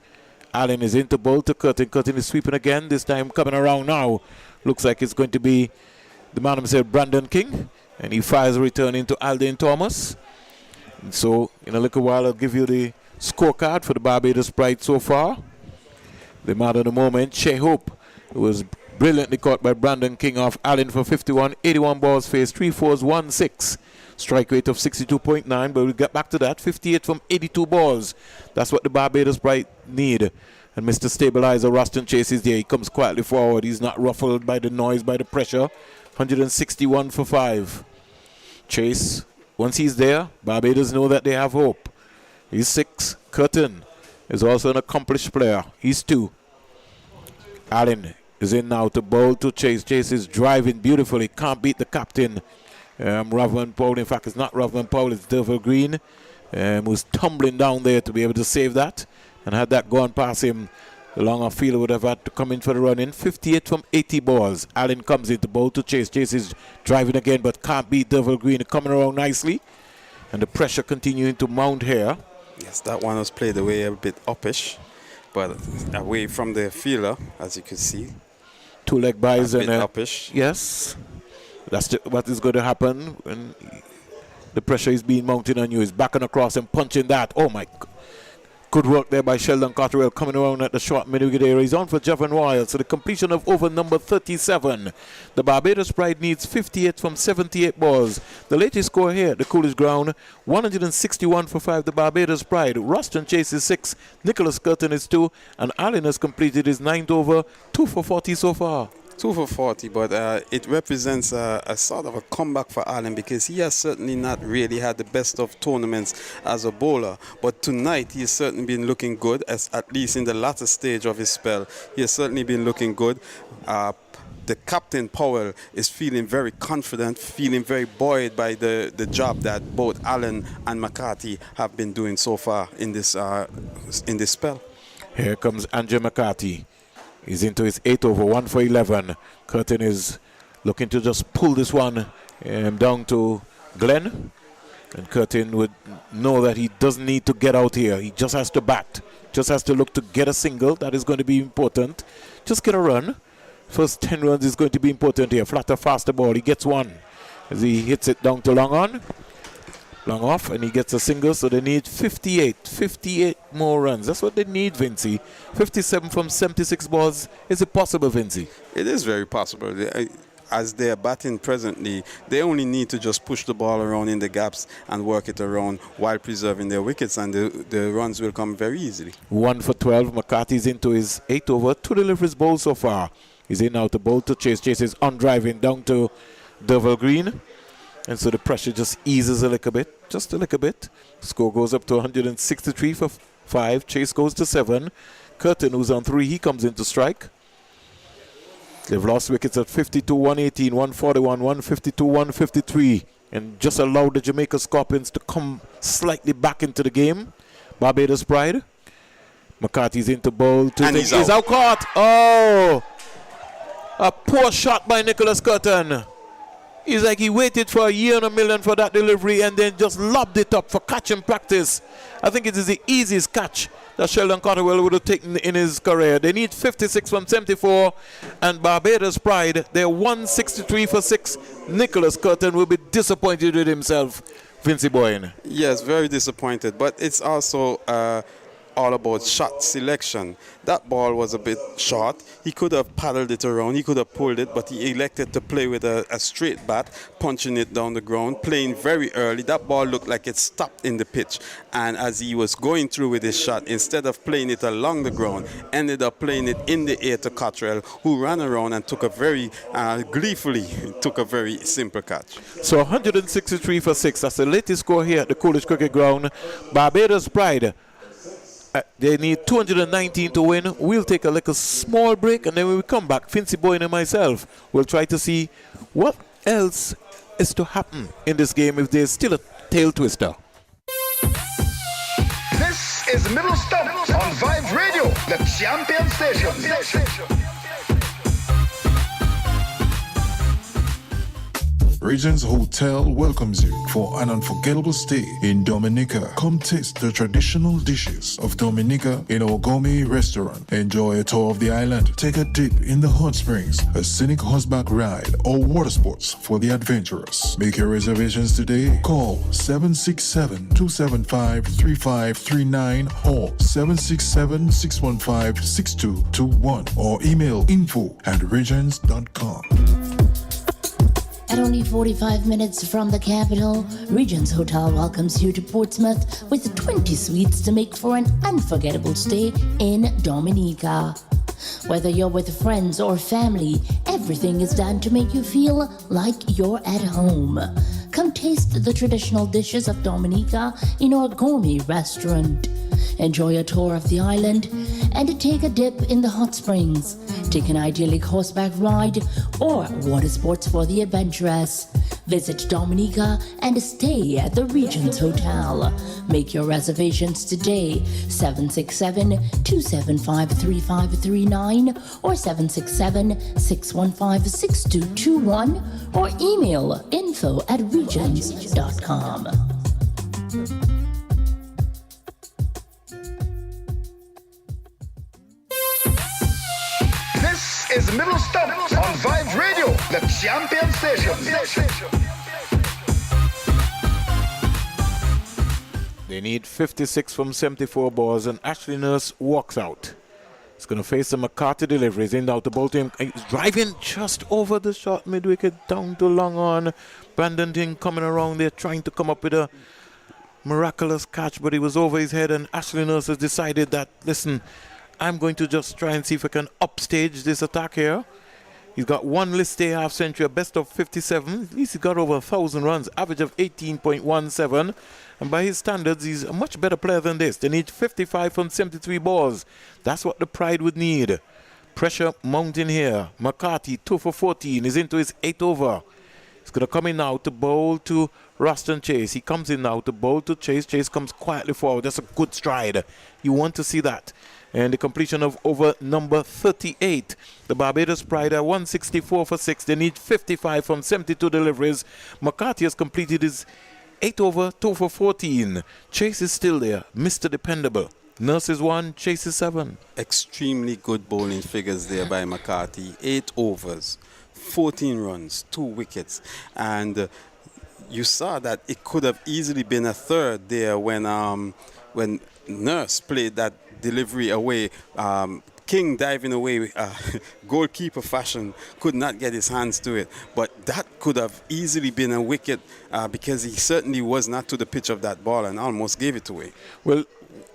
B: Allen is into bowl to Curtin. Curtin is sweeping again. This time coming around now. Looks like it's going to be the man himself, Brandon King. And he fires a return into Alden Thomas. And so in a little while I'll give you the scorecard for the Barbados Pride so far. The man of the moment, Shea Hope, who was Brilliantly caught by Brandon King off Allen for 51. 81 balls faced, 3 fours, 1 6. Strike rate of 62.9, but we'll get back to that. 58 from 82 balls. That's what the Barbados Pride need. And Mr. Stabilizer, Ruston Chase, is there. He comes quietly forward. He's not ruffled by the noise, by the pressure. 161 for 5. Chase, once he's there, Barbados know that they have hope. He's 6. Curtin is also an accomplished player. He's 2. Allen is in now to bowl to Chase. Chase is driving beautifully. Can't beat the captain. Rovman Powell. In fact, it's not Rovman Powell, it's Derval Green, who's tumbling down there to be able to save that. And had that gone past him, the longer fielder would have had to come in for the run in. 58 from 80 balls. Allen comes in to bowl to Chase. Chase is driving again, but can't beat Derval Green. Coming around nicely. And the pressure continuing to mount here.
F: Yes, that one was played away a bit uppish, but away from the fielder, as you can see.
B: 2 leg buys
F: a
B: and
F: bit uppish.
B: Yes, that's what is going to happen when the pressure is being mounted on you. He's backing across and punching that. Oh my God. Good work there by Sheldon Cotterell coming around at the short mid-wicket area. He's on for Javon Royal. So the completion of over number 37. The Barbados Pride needs 58 from 78 balls. The latest score here at the Coolidge Ground, 161 for 5. The Barbados Pride. Ruston Chase is 6. Nicholas Curtin is 2. And Allen has completed his 9th over. 2 for 40 so far.
F: 2 for 40, but it represents a sort of a comeback for Allen, because he has certainly not really had the best of tournaments as a bowler. But tonight he has certainly been looking good, at least in the latter stage of his spell. He has certainly been looking good. The captain, Powell, is feeling very confident, feeling very buoyed by the job that both Allen and McCarthy have been doing so far in this spell.
B: Here comes Andrew McCarthy. He's into his 8th over, 1 for 11. Curtin is looking to just pull this one down to Glenn. And Curtin would know that he doesn't need to get out here. He just has to bat. Just has to look to get a single. That is going to be important. Just get a run. First 10 runs is going to be important here. Flatter, faster ball. He gets 1 as he hits it down to long on. Long off, and he gets a single, so they need 58 more runs. That's what they need, Vincey. 57 from 76 balls. Is it possible, Vincey?
F: It is very possible. As they're batting presently, they only need to just push the ball around in the gaps and work it around while preserving their wickets, and the runs will come very easily.
B: 1 for 12. McCarthy's into his 8th over. 2 deliveries bowled so far. He's in now to bowl to Chase. Chase is on driving down to Derval Green. And so the pressure just eases a little bit, just a little bit. Score goes up to 163 for 5. Chase goes to 7. Curtin, who's on 3, he comes in to strike. They've lost wickets at 52, 118, 141, 152, 153. And just allowed the Jamaica Scorpions to come slightly back into the game. Barbados Pride. McCarthy's into bowl.
F: And he's out
B: caught. Oh! A poor shot by Nicholas Curtin. It's like he waited for a year and a million for that delivery and then just lobbed it up for catch and practice. I think it is the easiest catch that Sheldon Cotterwell would have taken in his career. They need 56 from 74, and Barbados Pride, they're 163 for 6. Nicholas Curtin will be disappointed with himself, Vincey Boyne.
F: Yes, very disappointed, but it's also all about shot selection. That ball was a bit short. He could have paddled it around, he could have pulled it, but he elected to play with a straight bat, punching it down the ground, playing very early. That ball looked like it stopped in the pitch, and as he was going through with his shot, instead of playing it along the ground, ended up playing it in the air to Cottrell, who ran around and took a very gleefully took a very simple catch.
B: So 163 for 6. That's the latest score here at the Coolidge Cricket Ground. Barbados Pride, they need 219 to win. We'll take a little small break, and then when we come back, Vincey Boyne and myself will try to see what else is to happen in this game if there's still a tail twister.
A: This is Middle Stump on Vibes Radio, the champion station.
E: Regents Hotel welcomes you for an unforgettable stay in Dominica. Come taste the traditional dishes of Dominica in our gourmet restaurant. Enjoy a tour of the island. Take a dip in the hot springs, a scenic horseback ride, or water sports for the adventurous. Make your reservations today. Call 767-275-3539 or 767-615-6221 or email info@regents.com.
G: At only 45 minutes from the capital, Regents Hotel welcomes you to Portsmouth with 20 suites to make for an unforgettable stay in Dominica. Whether you're with friends or family, everything is done to make you feel like you're at home. Come taste the traditional dishes of Dominica in our gourmet restaurant. Enjoy a tour of the island and take a dip in the hot springs. Take an idyllic horseback ride or water sports for the adventurous. Visit Dominica and stay at the Regents Hotel. Make your reservations today, 767-275-3539 or 767-615-6221 or email info@regents.com.
A: This is Middle Stump on Vibes Radio, the champion station.
B: They need 56 from 74 balls, and Ashley Nurse walks out. He's going to face the McCarthy delivery. He's in out the ball to him. He's driving just over the short mid-wicket down to long on. Brandon Ting coming around there trying to come up with a miraculous catch, but he was over his head, and Ashley Nurse has decided that, listen, I'm going to just try and see if I can upstage this attack here. He's got one list day half century, a best of 57. At least he got over 1,000 runs, average of 18.17. And by his standards, he's a much better player than this. They need 55 from 73 balls. That's what the Pride would need. Pressure mounting here. McCarthy, 2 for 14. He's into his 8th over. He's going to come in now to bowl to Roston Chase. He comes in now to bowl to Chase. Chase comes quietly forward. That's a good stride. You want to see that. And the completion of over number 38. The Barbados Pride are 164 for 6. They need 55 from 72 deliveries. McCarthy has completed his 8 over, 2 for 14. Chase is still there. Mr. Dependable. Nurse is 1, Chase is 7.
F: Extremely good bowling figures there by McCarthy. 8 overs, 14 runs, 2 wickets. And you saw that it could have easily been a third there when Nurse played that delivery away. King diving away, goalkeeper fashion, could not get his hands to it. But that could have easily been a wicket because he certainly was not to the pitch of that ball and almost gave it away.
B: Well,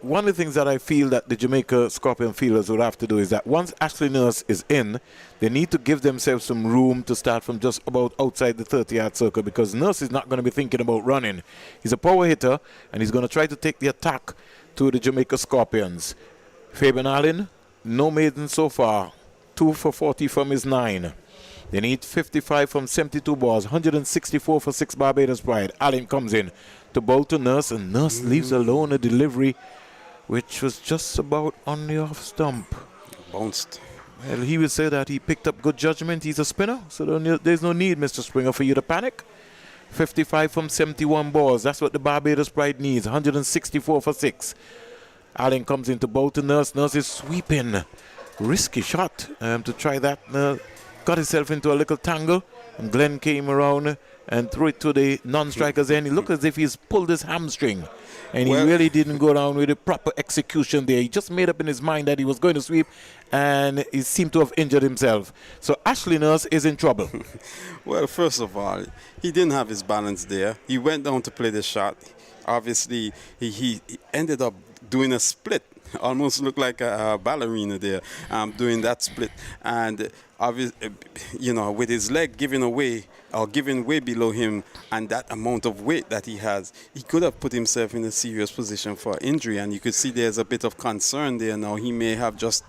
B: one of the things that I feel that the Jamaica Scorpion fielders would have to do is that once Ashley Nurse is in, they need to give themselves some room to start from just about outside the 30-yard circle, because Nurse is not going to be thinking about running. He's a power hitter, and he's going to try to take the attack to the Jamaica Scorpions. Fabian Allen, no maiden so far. 2 for 40 from his 9. They need 55 from 72 balls. 164 for 6 Barbados Pride. Allen comes in to bowl to Nurse, and Nurse leaves alone a delivery which was just about on the off stump.
F: Bounced.
B: Well, he would say that he picked up good judgment. He's a spinner, so there's no need, Mr. Springer, for you to panic. 55 from 71 balls. That's what the Barbados Pride needs. 164 for 6. Allen comes into bowl to Nurse. Nurse is sweeping. Risky shot to try that. Got himself into a little tangle, and Glenn came around and threw it to the non-striker's end. He looked as if he's pulled his hamstring, and he really didn't go down with the proper execution there. He just made up in his mind that he was going to sweep, and he seemed to have injured himself. So Ashley Nurse is in trouble.
F: Well, first of all, he didn't have his balance there. He went down to play the shot. Obviously, he ended up doing a split. Almost looked like a ballerina there, doing that split. And obviously, with his leg giving way below him, and that amount of weight that he has, he could have put himself in a serious position for injury. And you could see there's a bit of concern there now. He may have just,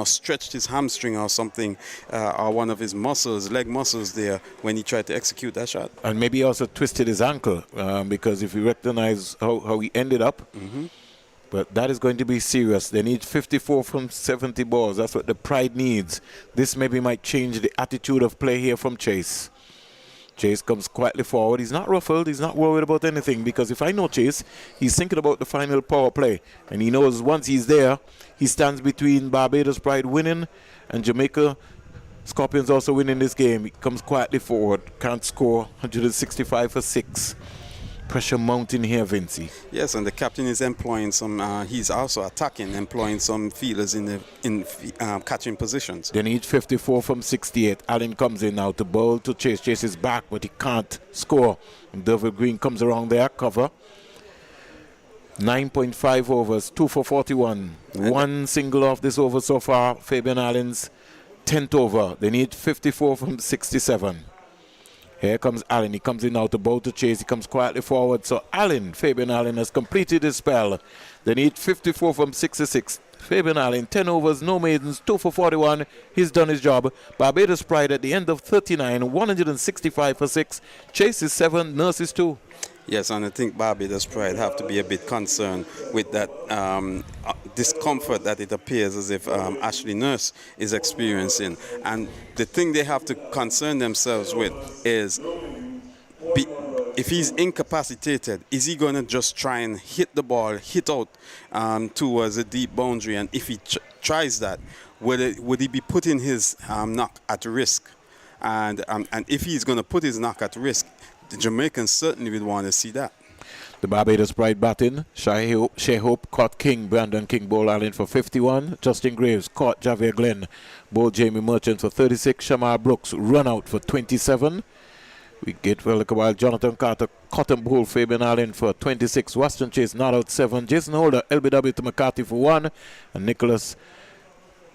F: stretched his hamstring or something, or one of his leg muscles there when he tried to execute that shot.
B: And maybe he also twisted his ankle, because if you recognize how he ended up. Mm-hmm. But that is going to be serious. They need 54 from 70 balls. That's what the Pride needs. This maybe might change the attitude of play here from Chase. Chase comes quietly forward. He's not ruffled. He's not worried about anything, because if I know Chase, he's thinking about the final power play. And he knows once he's there, he stands between Barbados Pride winning and Jamaica Scorpions also winning this game. He comes quietly forward. Can't score. 165 for 6. Pressure mounting here, Vincey.
F: Yes, and the captain is employing some. He's also attacking, employing some fielders in catching positions.
B: They need 54 from 68. Allen comes in now to bowl to Chase. Chase is back, but he can't score. And Derville Green comes around there, cover. 9.5 overs, 2 for 41. One single off this over so far. Fabian Allen's 10th over. They need 54 from 67. Here comes Allen. He comes in now to bowl to Chase. He comes quietly forward. So Fabian Allen has completed his spell. They need 54 from 66. Fabian Allen, 10 overs, no maidens, 2 for 41. He's done his job. Barbados Pride at the end of 39, 165 for 6. Chase is 7, Nurse is 2.
F: Yes, and I think Barbados Pride have to be a bit concerned with that discomfort that it appears as if Ashley Nurse is experiencing. And the thing they have to concern themselves with is, if he's incapacitated, is he going to just try and hit the ball, hit out towards a deep boundary? And if he tries that, would he be putting his knock at risk? And if he's going to put his knock at risk, the Jamaicans certainly would want to see that.
B: The Barbados Pride batting. Shea Hope caught King. Brandon King bowled Allen for 51. Justin Graves caught Javier Glenn. Bowled Jamie Merchant for 36. Shamar Brooks run out for 27. We get well look a while. Jonathan Carter caught and bowled Fabian Allen for 26. Weston Chase not out 7. Jason Holder LBW to McCarthy for 1. And Nicholas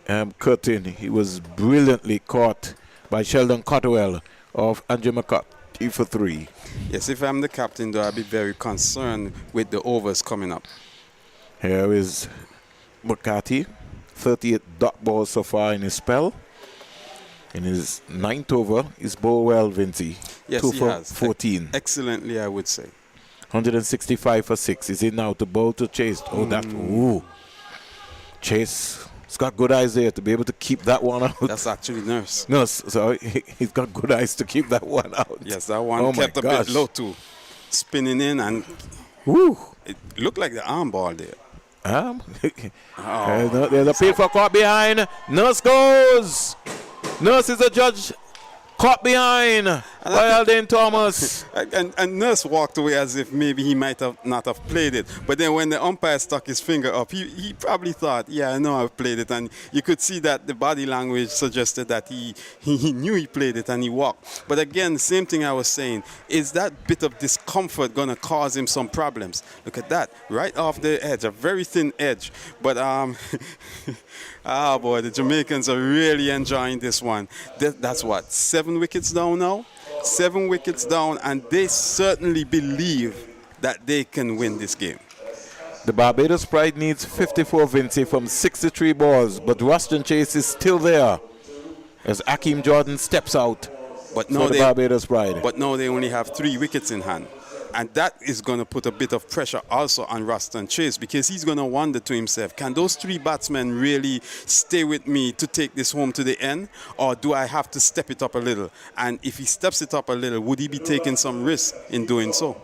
B: Curtin, he was brilliantly caught by Sheldon Cotterwell of Andrew McCarthy for 3.
F: Yes, if I'm the captain, though, I'd be very concerned with the overs coming up.
B: Here is McCarthy, 38 dot balls so far in his spell. In his 9th over, he's bowled well, Vincey.
F: Yes,
B: 2
F: he
B: for
F: has.
B: 14.
F: Excellently, I would say.
B: 165 for 6. Is in now to bowl to Chase. Oh, that. Ooh. Chase. He's got good eyes there to be able to keep that one out.
F: That's actually Nurse.
B: Nurse, so he's got good eyes to keep that one out.
F: Yes, that one kept a bit low too. Spinning in and
B: woo.
F: It looked like the arm ball there.
B: There's a pin for caught behind. Nurse goes. Nurse is a judge. Caught behind by Alden Thomas.
F: And Nurse walked away as if maybe he might have not have played it. But then when the umpire stuck his finger up, he probably thought, yeah, I know I've played it. And you could see that the body language suggested that he knew he played it and he walked. But again, the same thing I was saying, is that bit of discomfort going to cause him some problems? Look at that, right off the edge, a very thin edge. But, boy, the Jamaicans are really enjoying this one. That's what, 7 wickets down now? 7 wickets down, and they certainly believe that they can win this game.
B: The Barbados Pride needs 54, Vincey, from 63 balls, but Ruston Chase is still there as Akeem Jordan steps out for the Barbados Pride.
F: But now they only have 3 wickets in hand. And that is going to put a bit of pressure also on Ruston Chase, because he's going to wonder to himself, can those 3 batsmen really stay with me to take this home to the end? Or do I have to step it up a little? And if he steps it up a little, would he be taking some risk in doing so?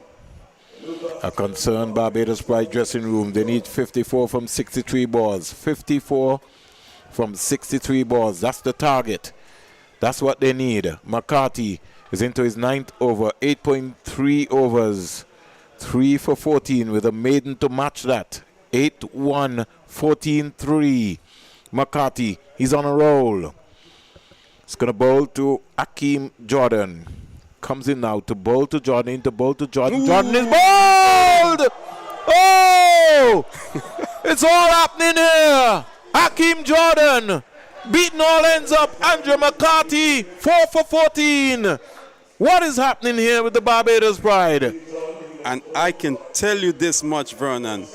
B: A concerned Barbados Pride dressing room. They need 54 from 63 balls. 54 from 63 balls. That's the target. That's what they need. McCarthy is into his 9th over, 8.3 overs, 3 for 14 with a maiden to match that. 8-1, 14-3. McCarthy, he's on a roll. He's going to bowl to Akeem Jordan. Comes in now to bowl to Jordan, into bowl to Jordan. Ooh. Jordan is bowled! Oh! It's all happening here. Akeem Jordan beating all ends up. Andrew McCarthy, 4 for 14. What is happening here with the Barbados Pride?
F: And I can tell you this much, Vernon.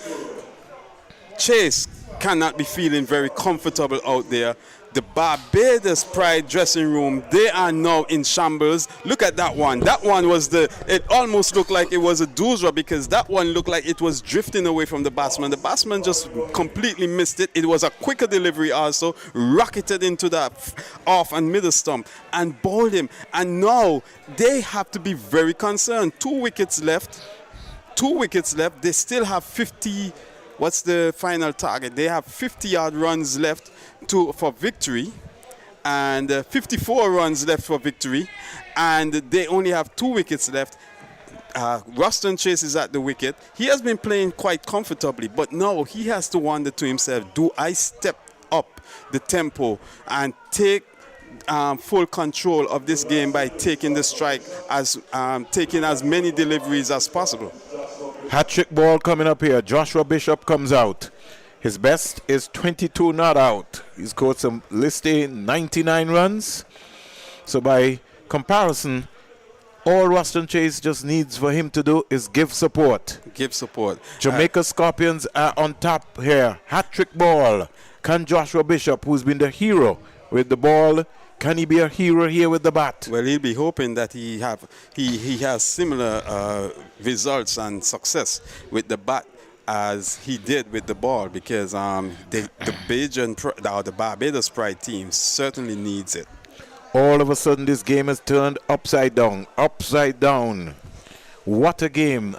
F: Chase cannot be feeling very comfortable out there. The Barbados Pride dressing room, they are now in shambles. Look at that one. That one was it almost looked like it was a dozer because that one looked like it was drifting away from the batsman. The batsman just completely missed it. It was a quicker delivery also, rocketed into the off and middle stump and bowled him. And now they have to be very concerned. 2 wickets left. 2 wickets left. They still have 50. What's the final target? They have 50-yard runs left for victory, and 54 runs left for victory, and they only have 2 wickets left. Ruston Chase is at the wicket. He has been playing quite comfortably, but now he has to wonder to himself, do I step up the tempo and take full control of this game by taking the strike, taking as many deliveries as possible?
B: Hat-trick ball coming up here. Joshua Bishop comes out. His best is 22 not out. He's scored some listy 99 runs. So by comparison, all Ruston Chase just needs for him to do is give support.
F: Give support.
B: Jamaica Scorpions are on top here. Hat-trick ball. Can Joshua Bishop, who's been the hero with the ball, can he be a hero here with the bat?
F: Well, he'll be hoping that he has similar results and success with the bat as he did with the ball, because the Barbados Pride team certainly needs it.
B: All of a sudden, this game has turned upside down. Upside down. What a game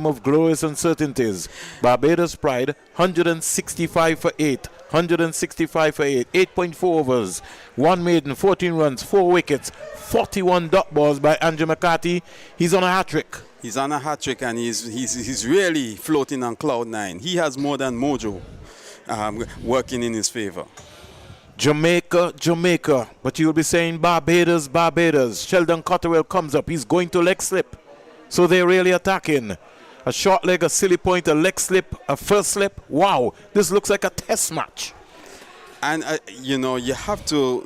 B: of glorious uncertainties. Barbados Pride, 165 for 8. 165 for 8. 8.4 overs. 1 maiden, 14 runs, 4 wickets, 41 dot balls by Andrew McCarthy. He's on a hat-trick.
F: He's on a hat-trick, and he's really floating on cloud 9. He has more than mojo working in his favor.
B: Jamaica. But you'll be saying Barbados. Sheldon Cotterell comes up. He's going to leg slip. So they're really attacking. A short leg, a silly point, a leg slip, a first slip. Wow, this looks like a test match.
F: And you have to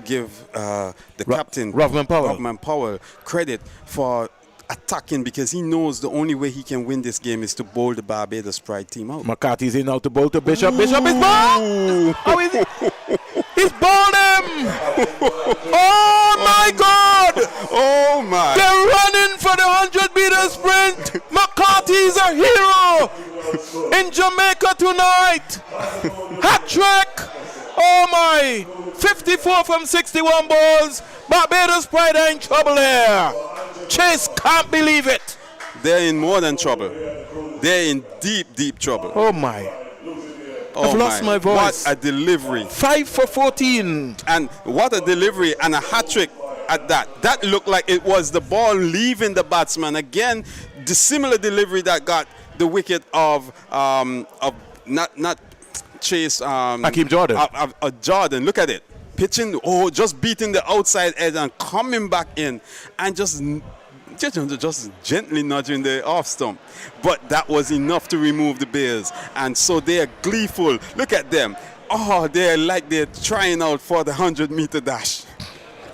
F: give the captain
B: Rovman
F: Powell credit for attacking, because he knows the only way he can win this game is to bowl the Barbados Pride team out.
B: McCarthy's in now to bowl to Bishop. Bishop is bowled! How is it? He's bowled him! Oh my God!
F: Oh my!
B: They're running for the 100-meter sprint! McCarthy's a hero in Jamaica tonight! Hat-trick! Oh my! 54 from 61 balls. Barbados Pride are in trouble here. Chase can't believe it.
F: They're in more than trouble. They're in deep trouble.
B: Oh my. I've lost my voice.
F: What a delivery.
B: 5 for 14.
F: And what a delivery, and a hat-trick at that. That looked like it was the ball leaving the batsman. Again, the similar delivery that got the wicket of not Chase.
B: Hakeem Jordan.
F: Jordan. Look at it. Pitching, just beating the outside edge and coming back in and just gently nudging the off stump. But that was enough to remove the bails. And so they are gleeful. Look at them. Oh, they're like they're trying out for the 100-meter dash.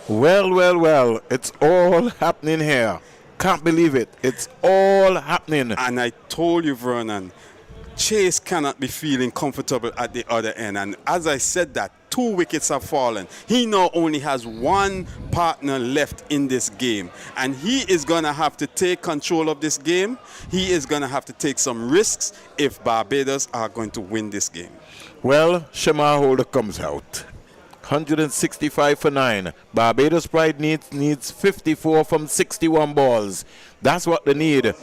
B: Well. It's all happening here. Can't believe it. It's all happening.
F: And I told you, Vernon, Chase cannot be feeling comfortable at the other end. And as I said that, 2 wickets have fallen. He now only has 1 partner left in this game. And he is going to have to take control of this game. He is going to have to take some risks if Barbados are going to win this game.
B: Well, Shamar Holder comes out. 165 for 9. Barbados Pride needs 54 from 61 balls. That's what they need.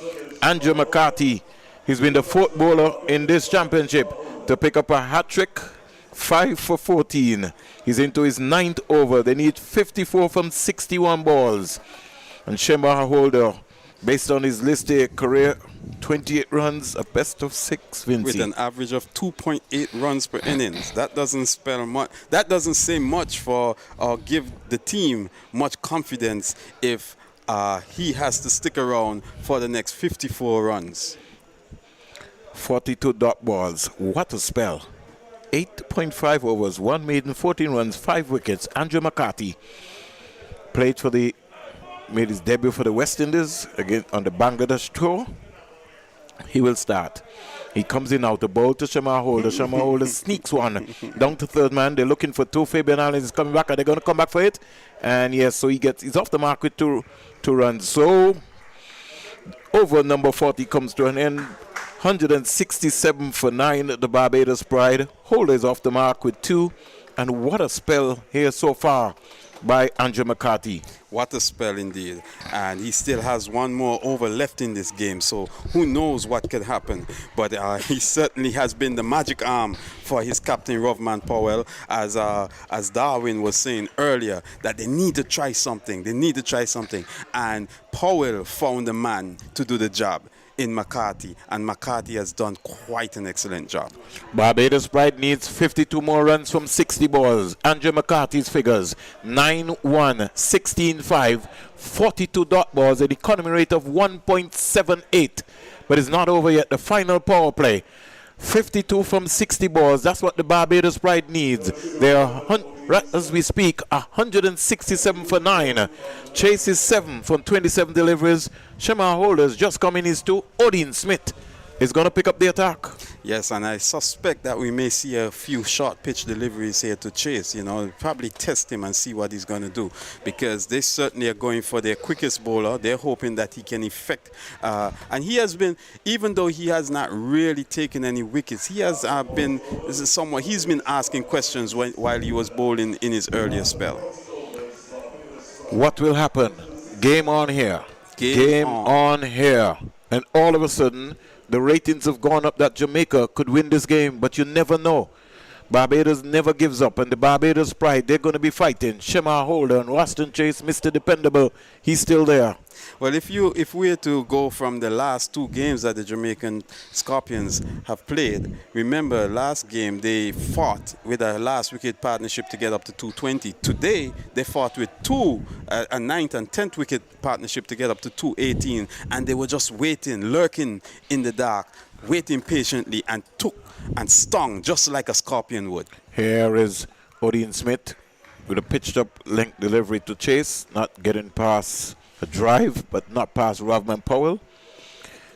B: Andrew McCarthy, he's been the 4th bowler in this championship to pick up a hat-trick. 5 for 14. He's into his 9th over. They need 54 from 61 balls. And Shamar Holder, based on his listed career, 28 runs, a best of 6, Vinci.
F: With an average of 2.8 runs per innings. That doesn't spell much. That doesn't say much for or give the team much confidence if he has to stick around for the next 54 runs.
B: 42 dot balls. What a spell. 8.5 overs, 1 maiden, 14 runs, 5 wickets. Andrew McCarthy made his debut for the West Indies again on the Bangladesh tour. He will start. He comes in out the ball to Shamar Holder. Shamar Holder sneaks one down to third man. They're looking for two. Fabian Allen is coming back. Are they going to come back for it? And yes, so he's off the mark with two runs. So over number 40 comes to an end. 167 for 9. The Barbados Pride. Holder is off the mark with 2. And what a spell here so far by Andrew McCarthy.
F: What a spell indeed. And he still has one more over left in this game, so who knows what could happen. But he certainly has been the magic arm for his captain, Rovman Powell, as Darwin was saying earlier, that they need to try something. And Powell found a man to do the job in McCarthy, and McCarthy has done quite an excellent job.
B: Barbados Pride needs 52 more runs from 60 balls. Andrew McCarthy's figures: 9-1, 16-5, 42 dot balls, an economy rate of 1.78. But it's not over yet. The final power play. 52 from 60 balls. That's what the Barbados Pride needs. They are, right as we speak, 167 for 9. Chase is 7 from 27 deliveries. Shamar Holders just coming his 2. Odin Smith is going to pick up the attack.
F: Yes, and I suspect that we may see a few short pitch deliveries here to Chase. Probably test him and see what he's going to do, because they certainly are going for their quickest bowler. They're hoping that he can effect. And he has been, even though he has not really taken any wickets, he has he's been asking questions while he was bowling in his earlier spell.
B: What will happen? Game on here. Game on here. And all of a sudden, the ratings have gone up that Jamaica could win this game, but you never know. Barbados never gives up, and the Barbados Pride, they're going to be fighting. Shamar Holder and Roston Chase, Mr. Dependable, he's still there.
F: Well, if we're to go from the last 2 games that the Jamaican Scorpions have played, remember last game they fought with a last wicket partnership to get up to 220. Today they fought with a 9th and 10th wicket partnership to get up to 218, and they were just waiting, lurking in the dark, waiting patiently, and took and stung just like a Scorpion would.
B: Here is Odin Smith with a pitched up length delivery to Chase, not getting past a drive, but not past Rovman Powell.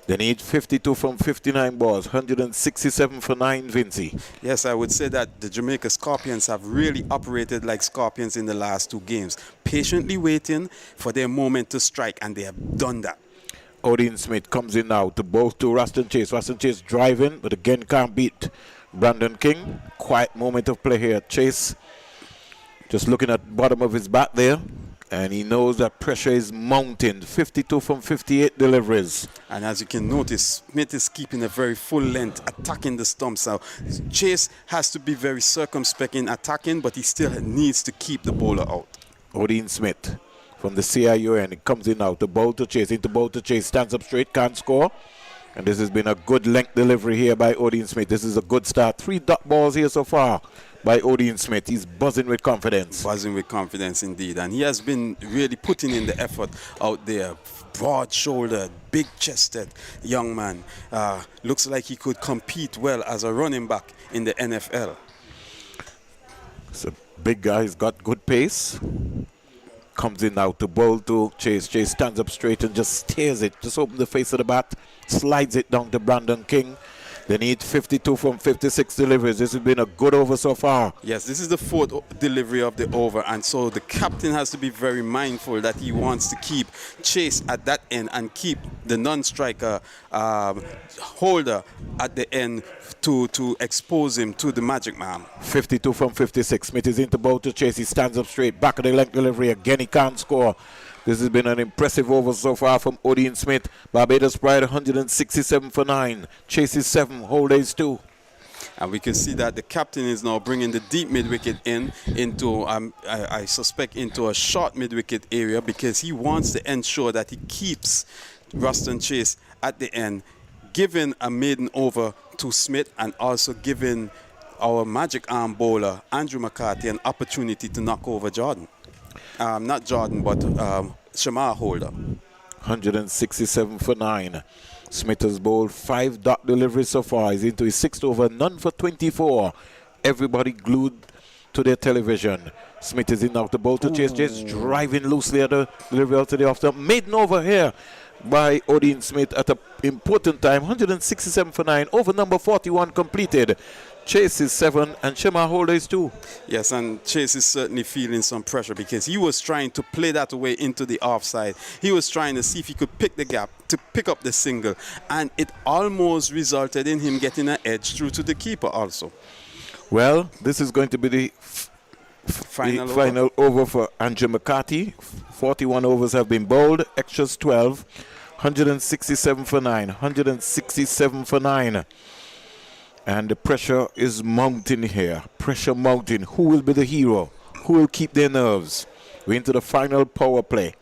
B: They need 52 from 59 balls, 167 for 9, Vinci.
F: Yes, I would say that the Jamaica Scorpions have really operated like Scorpions in the last 2 games, patiently waiting for their moment to strike, and they have done that.
B: Odin Smith comes in now to both to Roston Chase. Roston Chase driving, but again can't beat Brandon King. Quiet moment of play here. Chase just looking at the bottom of his bat there, and he knows that pressure is mounting. 52 from 58 deliveries.
F: And as you can notice, Smith is keeping a very full length, attacking the stumps. Now, Chase has to be very circumspect in attacking, but he still needs to keep the bowler out.
B: Odin Smith from the CIUN, it comes in now to bowl to Chase, into bowl to Chase, stands up straight, can't score. And this has been a good length delivery here by Odin Smith. This is a good start. 3 dot balls here so far by Odin Smith. He's buzzing with confidence.
F: Buzzing with confidence indeed. And he has been really putting in the effort out there. Broad-shouldered, big-chested young man. Looks like he could compete well as a running back in the NFL.
B: It's a big guy. He's got good pace. Comes in now to bowl to Chase. Chase stands up straight and just stares it. Just opens the face of the bat. Slides it down to Brandon King. They need 52 from 56 deliveries. This has been a good over so far.
F: Yes, this is the 4th delivery of the over, and so the captain has to be very mindful that he wants to keep Chase at that end and keep the non-striker Holder at the end to expose him to the magic man.
B: 52 from 56. Smith is into bowl to Chase. He stands up straight. Back of the length delivery. Again, he can't score. This has been an impressive over so far from Odin Smith. Barbados Pride 167 for 9. Chase is 7. Holder is 2.
F: And we can see that the captain is now bringing the deep mid-wicket into, I suspect, into a short mid-wicket area, because he wants to ensure that he keeps Roston Chase at the end, giving a maiden over to Smith, and also giving our magic arm bowler, Andrew McCarthy, an opportunity to knock over Jordan. Not Jordan, but Shamar Holder.
B: 167 for 9. Smith has bowled 5 dot deliveries so far. He's into his 6th over, none for 24. Everybody glued to their television. Smith is in now to bowl to Chase. Chase driving loosely at the delivery out to the off-stump. Maiden over here by Odin Smith at an important time. 167 for 9. Over number 41 completed. Chase is 7 and Shamar Holder is 2.
F: Yes, and Chase is certainly feeling some pressure because he was trying to play that away into the offside. He was trying to see if he could pick the gap to pick up the single, and it almost resulted in him getting an edge through to the keeper also.
B: Well, this is going to be the final over for Andrew McCarthy. 41 overs have been bowled, extras 12, 167 for 9, 167 for 9. And the pressure is mounting here. Pressure mounting. Who will be the hero? Who will keep their nerves? We're into the final power play.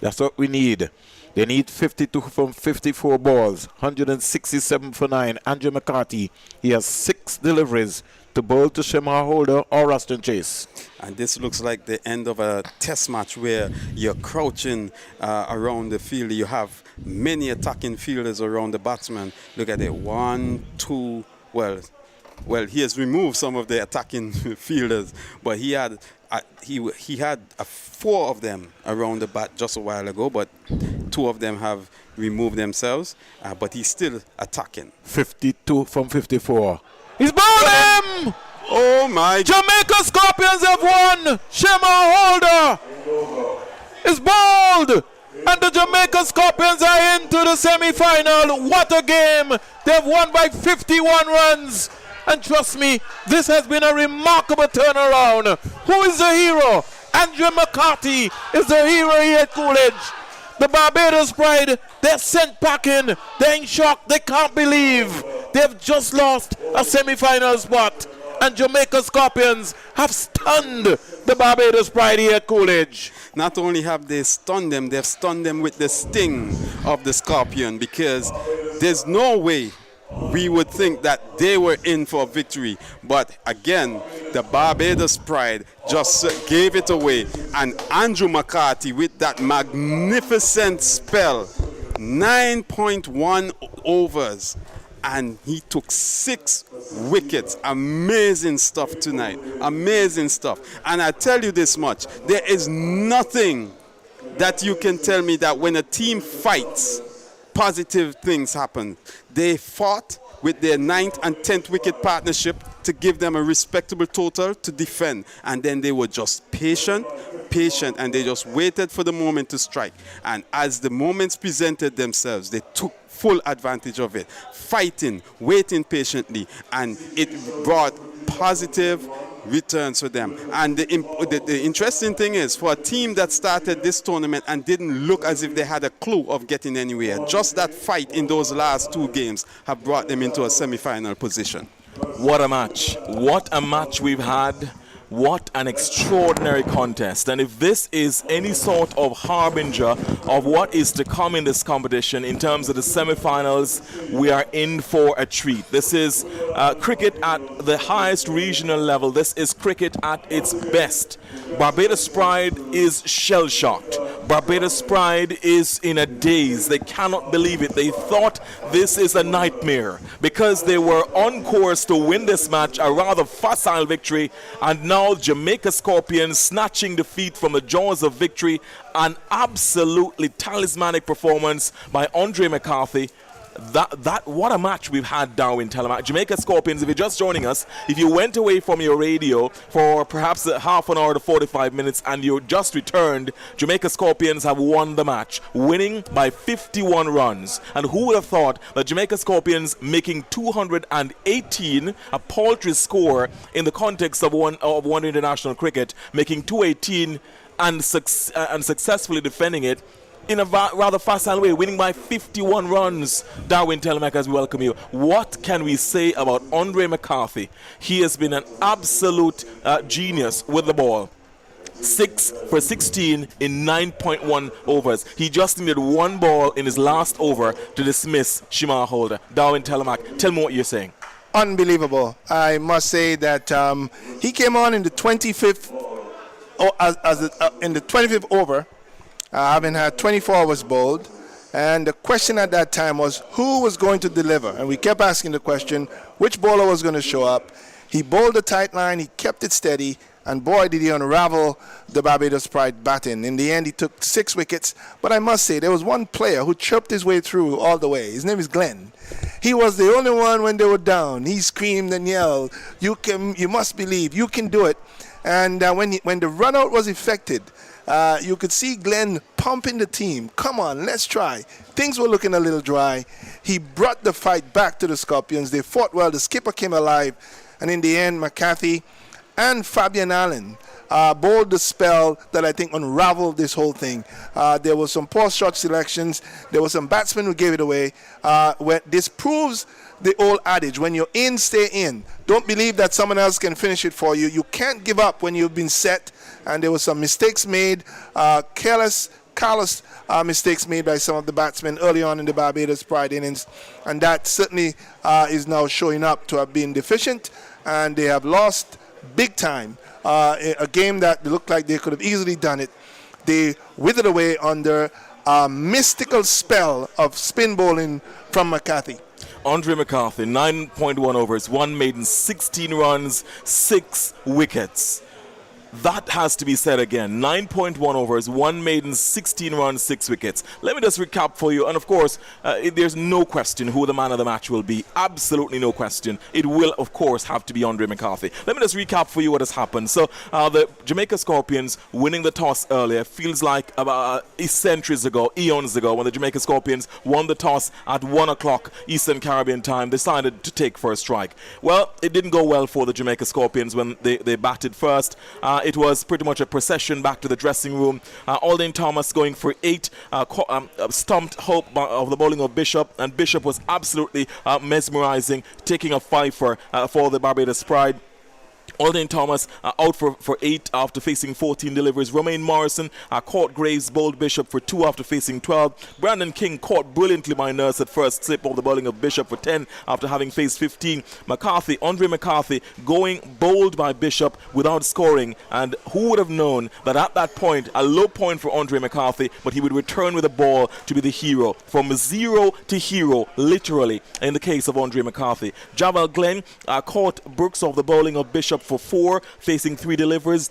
B: That's what we need. They need 52 from 54 balls. 167 for 9. Andrew McCarthy. He has 6 deliveries to bowl to Shamar Holder or Ruston Chase.
F: And this looks like the end of a test match where you're crouching around the field. You have many attacking fielders around the batsman. Look at it. 1, 2. Well, he has removed some of the attacking fielders, but he had 4 of them around the bat just a while ago, but 2 of them have removed themselves, but he's still attacking.
B: 52 from 54. He's bowled him!
F: Oh my!
B: Jamaica Scorpions have won! Shamar Holder is bowled! And the Jamaica Scorpions are into the semi-final. What a game! They've won by 51 runs. And trust me, this has been a remarkable turnaround. Who is the hero? Andrew McCarthy is the hero here at Coolidge. The Barbados Pride, they're sent packing. They're in shock. They can't believe they've just lost a semi-final spot. And Jamaica Scorpions have stunned the Barbados Pride here at Coolidge.
F: Not only have they stunned them, they've stunned them with the sting of the Scorpion, because there's no way we would think that they were in for victory. But again, the Barbados Pride just gave it away. And Andrew McCarthy with that magnificent spell, 9.1 overs. And he took 6 wickets. Amazing stuff tonight. Amazing stuff. And I tell you this much. There is nothing that you can tell me that when a team fights, positive things happen. They fought with their 9th and 10th wicket partnership to give them a respectable total to defend. And then they were just patient, and they just waited for the moment to strike. And as the moments presented themselves, they took full advantage of it, fighting, waiting patiently, and it brought positive returns for them. And the interesting thing is, for a team that started this tournament and didn't look as if they had a clue of getting anywhere, just that fight in those last 2 games have brought them into a semi-final position.
D: What a match. What a match we've had. What an extraordinary contest. And if this is any sort of harbinger of what is to come in this competition in terms of the semi-finals, we are in for a treat. This is cricket at the highest regional level. This is cricket at its best. Barbados Pride is shell-shocked. Barbados Pride is in a daze. They cannot believe it. They thought this is a nightmare because they were on course to win this match, a rather facile victory, and now Jamaica Scorpions snatching defeat from the jaws of victory. An absolutely talismanic performance by Andre McCarthy. What a match we've had down in Telemark. Jamaica Scorpions, if you're just joining us, if you went away from your radio for perhaps half an hour to 45 minutes and you just returned, Jamaica Scorpions have won the match, winning by 51 runs. And who would have thought that Jamaica Scorpions making 218, a paltry score in the context of one international cricket, making 218 and successfully defending it in a rather facile way, winning by 51 runs. Darwin Telemack, as we welcome you. What can we say about Andre McCarthy? He has been an absolute genius with the ball. 6 for 16 in 9.1 overs. He just needed 1 ball in his last over to dismiss Shamar Holder. Darwin Telemack, tell me what you're saying.
C: Unbelievable. I must say that he came on in the 25th, in the 25th over. Having had 24 hours bowled, and the question at that time was who was going to deliver, and we kept asking the question which bowler was going to show up. He bowled a tight line, he kept it steady, And boy, did he unravel the Barbados Pride batting. In the end, he took 6 wickets. But I must say, there was one player who chirped his way through all the way. His name is Glenn. He was the only one when they were down. He screamed and yelled, you must believe, you can do it. And when the run out was effected, you could see Glenn pumping the team. Come on, let's try. Things were looking a little dry. He brought the fight back to the Scorpions. They fought well. The skipper came alive. And in the end, McCarthy and Fabian Allen bowled the spell that I think unraveled this whole thing. There were some poor shot selections. There were some batsmen who gave it away. This proves the old adage, when you're in, stay in. Don't believe that someone else can finish it for you. You can't give up when you've been set. And there were some mistakes made, careless mistakes made by some of the batsmen early on in the Barbados Pride innings. And that certainly is now showing up to have been deficient. And they have lost big time. A game that looked like they could have easily done it. They withered away under a mystical spell of spin bowling from McCarthy.
D: Andre McCarthy, 9.1 overs, 1 maiden, 16 runs, 6 wickets. That has to be said again. 9.1 overs, 1 maiden, 16 runs, 6 wickets. Let me just recap for you. And of course, there's no question who the man of the match will be. Absolutely no question. It will, of course, have to be Andre McCarthy. Let me just recap for you what has happened. So, the Jamaica Scorpions winning the toss earlier feels like about centuries ago, eons ago, when the Jamaica Scorpions won the toss at 1 o'clock Eastern Caribbean time, decided to take first strike. Well, it didn't go well for the Jamaica Scorpions when they batted first. It was pretty much a procession back to the dressing room. Aldane Thomas going for 8, stumped hope of the bowling of Bishop, and Bishop was absolutely mesmerizing, taking a 5 for the Barbados Pride. Aldane Thomas out for 8 after facing 14 deliveries. Romaine Morrison caught Graves, bowled Bishop for 2 after facing 12. Brandon King caught brilliantly by Nurse at first slip of the bowling of Bishop for 10 after having faced 15. Andre McCarthy going bowled by Bishop without scoring, and who would have known that at that point, a low point for Andre McCarthy, but he would return with a ball to be the hero. From 0 to hero, literally, in the case of Andre McCarthy. Javal Glenn caught Brooks of the bowling of Bishop for 4, facing 3 deliveries.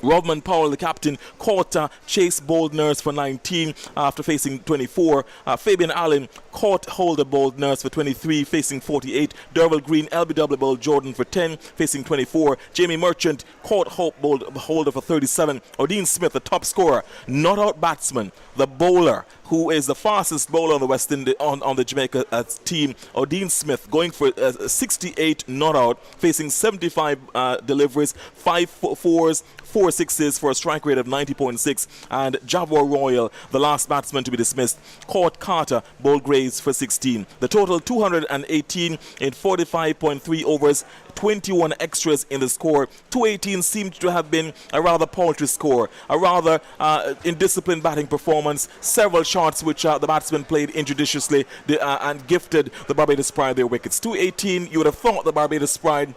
D: Rodman Powell, the captain, caught Chase bowled Nurse for 19 after facing 24. Fabian Allen caught Holder bowled Nurse for 23, facing 48. Derval Green, LBW bowled Jordan for 10, facing 24. Jamie Merchant caught Hope bowled Holder for 37. Odin Smith, the top scorer, not out batsman, the bowler, who is the fastest bowler on the West Indies on the Jamaica team. Odin Smith going for 68 not out, facing 75 deliveries, 5 fours, 4 sixes for a strike rate of 90.6. And Javor Royal, the last batsman to be dismissed, caught Carter, bowled Graves for 16. The total 218 in 45.3 overs, 21 extras in the score. 218 seemed to have been a rather paltry score, a rather indisciplined batting performance. Several shots which the batsmen played injudiciously and gifted the Barbados Pride their wickets. 218, you would have thought the Barbados Pride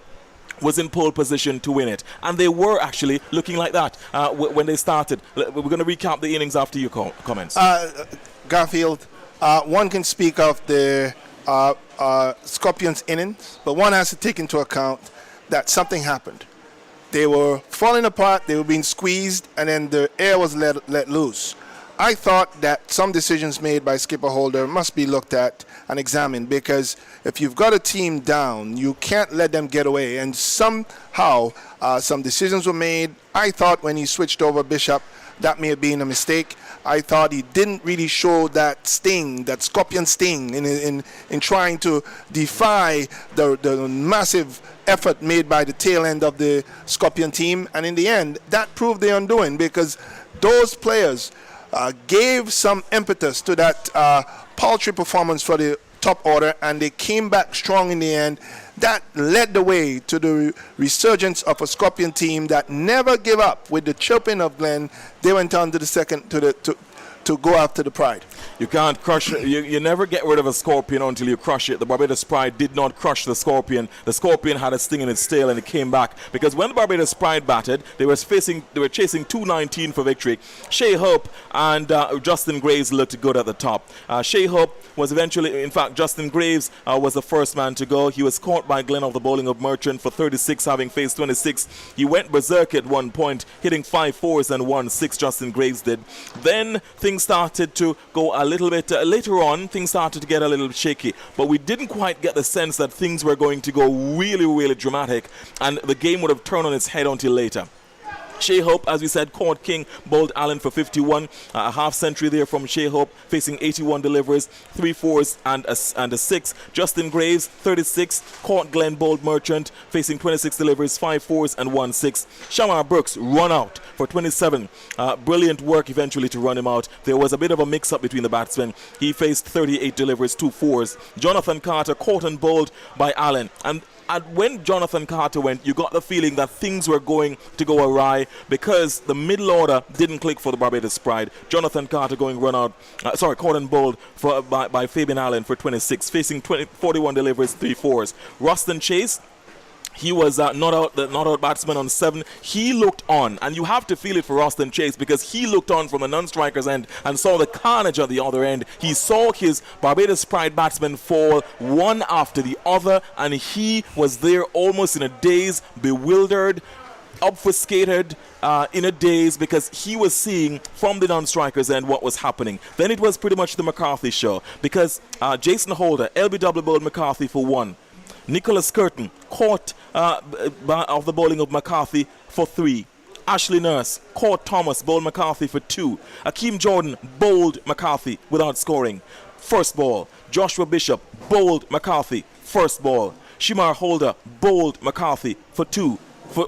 D: was in pole position to win it, and they were actually looking like that when they started. We're going to recap the innings after your comments.
C: Garfield, one can speak of the Scorpions innings, but one has to take into account that something happened. They were falling apart, they were being squeezed, and then the air was let loose. I thought that some decisions made by Skipper Holder must be looked at and examined, because if you've got a team down, you can't let them get away. And somehow some decisions were made. I thought when he switched over Bishop, that may have been a mistake. I thought he didn't really show that sting, that Scorpion sting, in trying to defy the massive effort made by the tail end of the Scorpion team. And in the end, that proved the undoing, because those players gave some impetus to that paltry performance for the top order, and they came back strong in the end. That led the way to the resurgence of a Scorpion team that never gave up. With the chirping of Glenn, they went on to the to go after the Pride.
D: You can't crush it. You never get rid of a scorpion until you crush it. The Barbados Pride did not crush the scorpion. The scorpion had a sting in its tail and it came back. Because when the Barbados Pride batted, they were chasing 219 for victory. Shea Hope and Justin Graves looked good at the top. Shea Hope was eventually, in fact, Justin Graves was the first man to go. He was caught by Glenn off the bowling of Merchant for 36, having faced 26. He went berserk at one point, hitting 5 fours and 1 6. Justin Graves did. Then things started to go a little bit later on. Things started to get a little shaky, but we didn't quite get the sense that things were going to go really dramatic and the game would have turned on its head until later. Shea Hope, as we said, caught King, bowled Allen for 51. A half century there from Shea Hope, facing 81 deliveries, 3 fours and a 6. Justin Graves, 36, caught Glenn, bowled Merchant, facing 26 deliveries, 5 fours and 1 6. Shamar Brooks run out for 27. Brilliant work eventually to run him out. There was a bit of a mix-up between the batsmen. He faced 38 deliveries, 2 fours. Jonathan Carter caught and bowled by Allen. And when Jonathan Carter went, you got the feeling that things were going to go awry because the middle order didn't click for the Barbados Pride. Jonathan Carter going caught and bowled by Fabian Allen for 26, facing 41 deliveries, 3 fours. Ruston Chase, he was not out batsman on 7. He looked on, and you have to feel it for Ruston Chase because he looked on from the non-striker's end and saw the carnage on the other end. He saw his Barbados Pride batsmen fall one after the other, and he was there almost in a daze, bewildered, obfuscated, in a daze because he was seeing from the non-strikers end what was happening. Then it was pretty much the McCarthy show because Jason Holder, LBW bowled McCarthy for 1. Nicholas Curtin caught off the bowling of McCarthy for 3. Ashley Nurse caught Thomas, bowled McCarthy for 2. Akeem Jordan bowled McCarthy without scoring. First ball. Joshua Bishop bowled McCarthy. First ball. Shamar Holder bowled McCarthy for 2.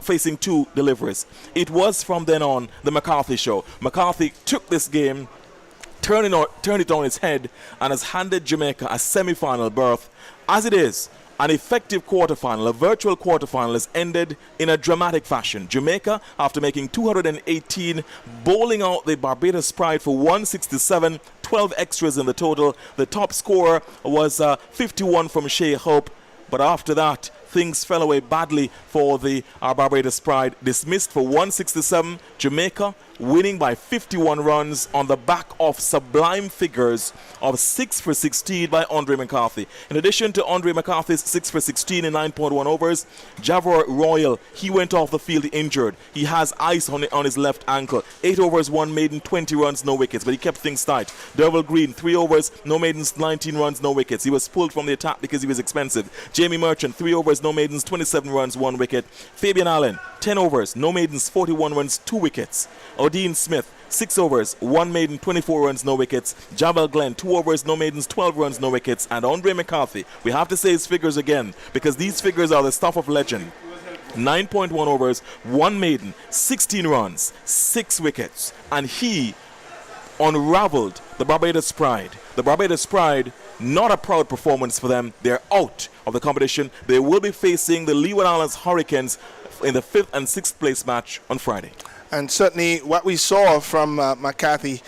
D: Facing 2 deliveries. It was from then on the McCarthy show. McCarthy took this game, turned it on its head, and has handed Jamaica a semi-final berth. As it is, an effective quarterfinal, a virtual quarterfinal, has ended in a dramatic fashion. Jamaica, after making 218, bowling out the Barbados Pride for 167, 12 extras in the total. The top scorer was 51 from Shea Hope, but after that, things fell away badly for the Barbados Pride. Dismissed for 167, Jamaica winning by 51 runs on the back of sublime figures of 6 for 16 by Andre McCarthy. In addition to Andre McCarthy's 6 for 16 in 9.1 overs, Javor Royal, he went off the field injured. He has ice on his left ankle. 8 overs, 1 maiden, 20 runs, no wickets, but he kept things tight. Derval Green, 3 overs, no maidens, 19 runs, no wickets. He was pulled from the attack because he was expensive. Jamie Merchant, 3 overs, no maidens, 27 runs, 1 wicket. Fabian Allen, 10 overs, no maidens, 41 runs, 2 wickets. Dean Smith, 6 overs, 1 maiden, 24 runs, no wickets. Jabal Glenn, 2 overs, no maidens, 12 runs, no wickets. And Andre McCarthy, we have to say his figures again because these figures are the stuff of legend. 9.1 overs, 1 maiden, 16 runs, 6 wickets. And he unraveled the Barbados Pride. The Barbados Pride, not a proud performance for them. They're out of the competition. They will be facing the Leeward Islands Hurricanes in the 5th and 6th place match on Friday.
C: And certainly what we saw from McCarthy,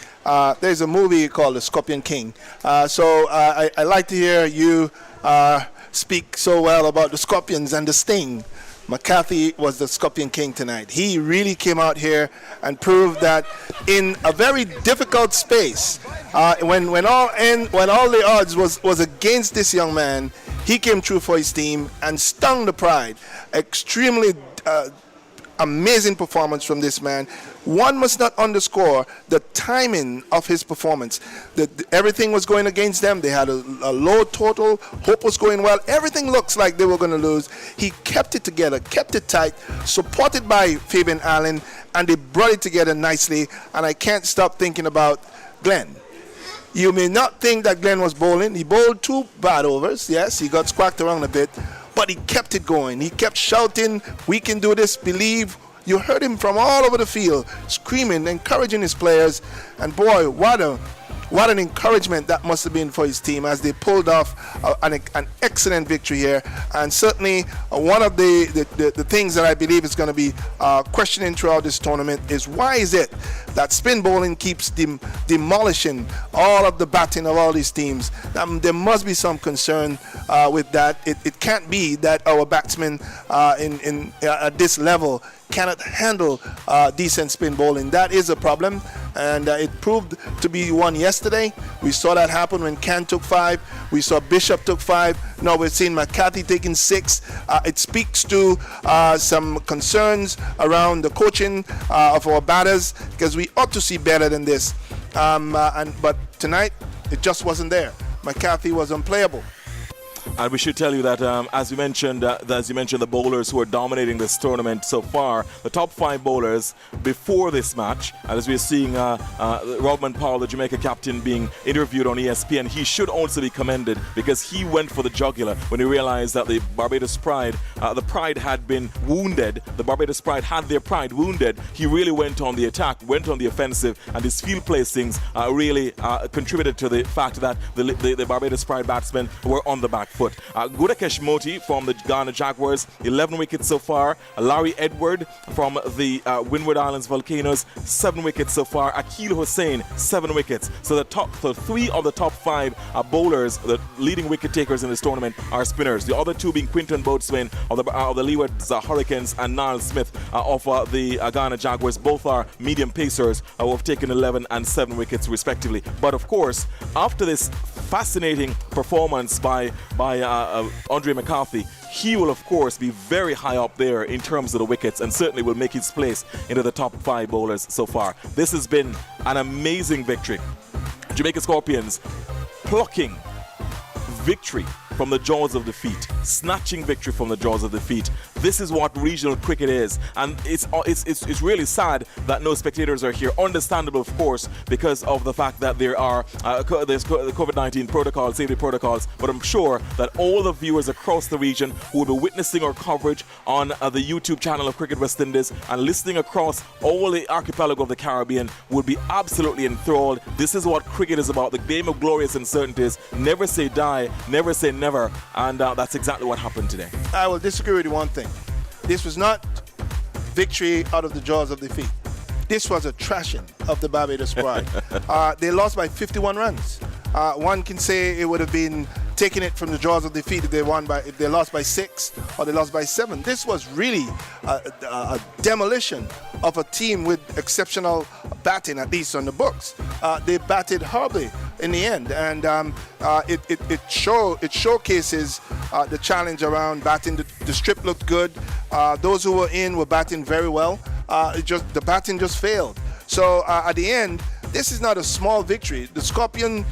C: there's a movie called The Scorpion King. So I like to hear you speak so well about the Scorpions and the Sting. McCarthy was the Scorpion King tonight. He really came out here and proved that in a very difficult space, when all the odds was against this young man, he came through for his team and stung the Pride. Extremely amazing performance from this man. One must not underscore the timing of his performance. Everything was going against them. They had a low total. Hope was going well. Everything looks like they were going to lose. He kept it together, kept it tight, supported by Fabian Allen, and they brought it together nicely. And I can't stop thinking about Glenn. You may not think that Glenn was bowling. He bowled 2 bad overs. Yes, he got squacked around a bit. But he kept it going. He kept shouting, "We can do this, believe." You heard him from all over the field, screaming, encouraging his players. And boy, what a what an encouragement that must have been for his team as they pulled off an excellent victory here. And certainly one of the things that I believe is going to be questioning throughout this tournament is why is it that spin bowling keeps demolishing all of the batting of all these teams? There must be some concern with that. It can't be that our batsmen at this level cannot handle decent spin bowling. That is a problem, and it proved to be one yesterday. We saw that happen when Can took 5. We saw Bishop took 5. Now we're seeing McCarthy taking 6. It speaks to some concerns around the coaching of our batters, because we ought to see better than this. But tonight, it just wasn't there. McCarthy was unplayable.
D: And we should tell you that, as you mentioned, the bowlers who are dominating this tournament so far, the top 5 bowlers before this match, and as we're seeing Rodman Powell, the Jamaica captain, being interviewed on ESPN, he should also be commended because he went for the jugular when he realized that the Barbados Pride, the Pride had been wounded. The Barbados Pride had their pride wounded. He really went on the attack, went on the offensive, and his field placings really contributed to the fact that the Barbados Pride batsmen were on the back foot. Gudakesh Moti from the Ghana Jaguars, 11 wickets so far. Larry Edward from the Windward Islands Volcanoes, 7 wickets so far. Akil Hussain, 7 wickets. So the 3 of the top 5 bowlers, the leading wicket takers in this tournament, are spinners. The other 2 being Quinton Boatswain of the Leeward Hurricanes and Niall Smith of the Ghana Jaguars. Both are medium pacers who have taken 11 and 7 wickets respectively. But of course, after this fascinating performance by Andre McCarthy, he will of course be very high up there in terms of the wickets and certainly will make his place into the top 5 bowlers so far. This has been an amazing victory. Jamaica Scorpions plucking victory from the jaws of defeat, snatching victory from the jaws of defeat. This is what regional cricket is, and it's really sad that no spectators are here. Understandable, of course, because of the fact that there's the COVID-19 protocols, safety protocols. But I'm sure that all the viewers across the region who will be witnessing our coverage on the YouTube channel of Cricket West Indies and listening across all the archipelago of the Caribbean will be absolutely enthralled. This is what cricket is about, the game of glorious uncertainties. Never say die, never say never, and that's exactly what happened today.
C: I will disagree with you one thing. This was not victory out of the jaws of defeat. This was a trashing of the Barbados Pride. They lost by 51 runs. One can say it would have been taking it from the jaws of defeat if they lost by 6 or they lost by 7. This was really a demolition of a team with exceptional batting, at least on the books. They batted horribly in the end, and it showcases the challenge around batting. The strip looked good. Those who were in were batting very well. The batting just failed. So at the end, this is not a small victory. The Scorpion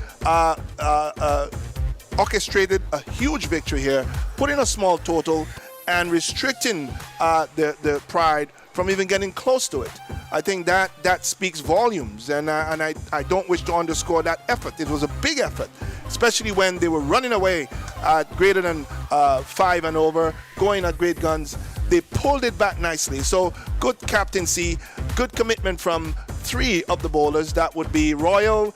C: orchestrated a huge victory here, putting a small total and restricting the Pride from even getting close to it. I think that speaks volumes, and I don't wish to underscore that effort. It was a big effort, especially when they were running away at greater than 5 and over, going at great guns. They pulled it back nicely. So good captaincy, good commitment from 3 of the bowlers. That would be Royal,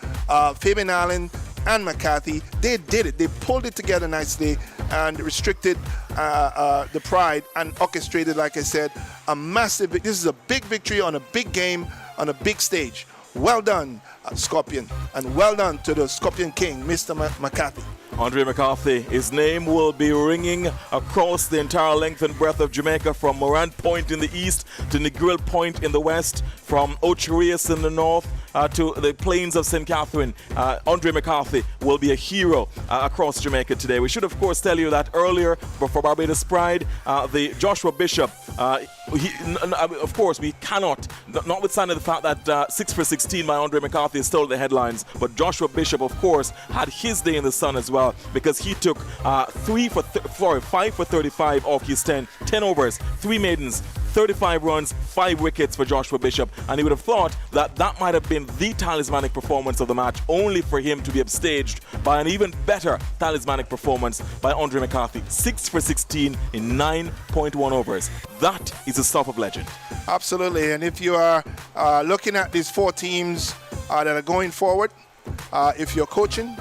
C: Fabian Allen, and McCarthy. They did it. They pulled it together nicely and restricted the Pride and orchestrated, like I said, a massive. This is a big victory on a big game on a big stage. Well done, Scorpion, and well done to the Scorpion King, Mr. McCarthy.
D: Andre McCarthy, his name will be ringing across the entire length and breadth of Jamaica, from Morant Point in the east to Negril Point in the west, from Ocherius in the north to the plains of St. Catherine. Andre McCarthy will be a hero across Jamaica today. We should, of course, tell you that earlier for Barbados Pride, the Joshua Bishop, of course, we cannot, notwithstanding the fact that 6 for 16 by Andre McCarthy is still the headlines, but Joshua Bishop, of course, had his day in the sun as well, because he took 5 for 35 off his 10 overs, 3 maidens, 35 runs, 5 wickets for Joshua Bishop, and he would have thought that might have been the talismanic performance of the match, only for him to be upstaged by an even better talismanic performance by Andre McCarthy. 6 for 16 in 9.1 overs. That is the stuff of legend.
C: Absolutely, and if you are looking at these 4 teams that are going forward, if you're coaching,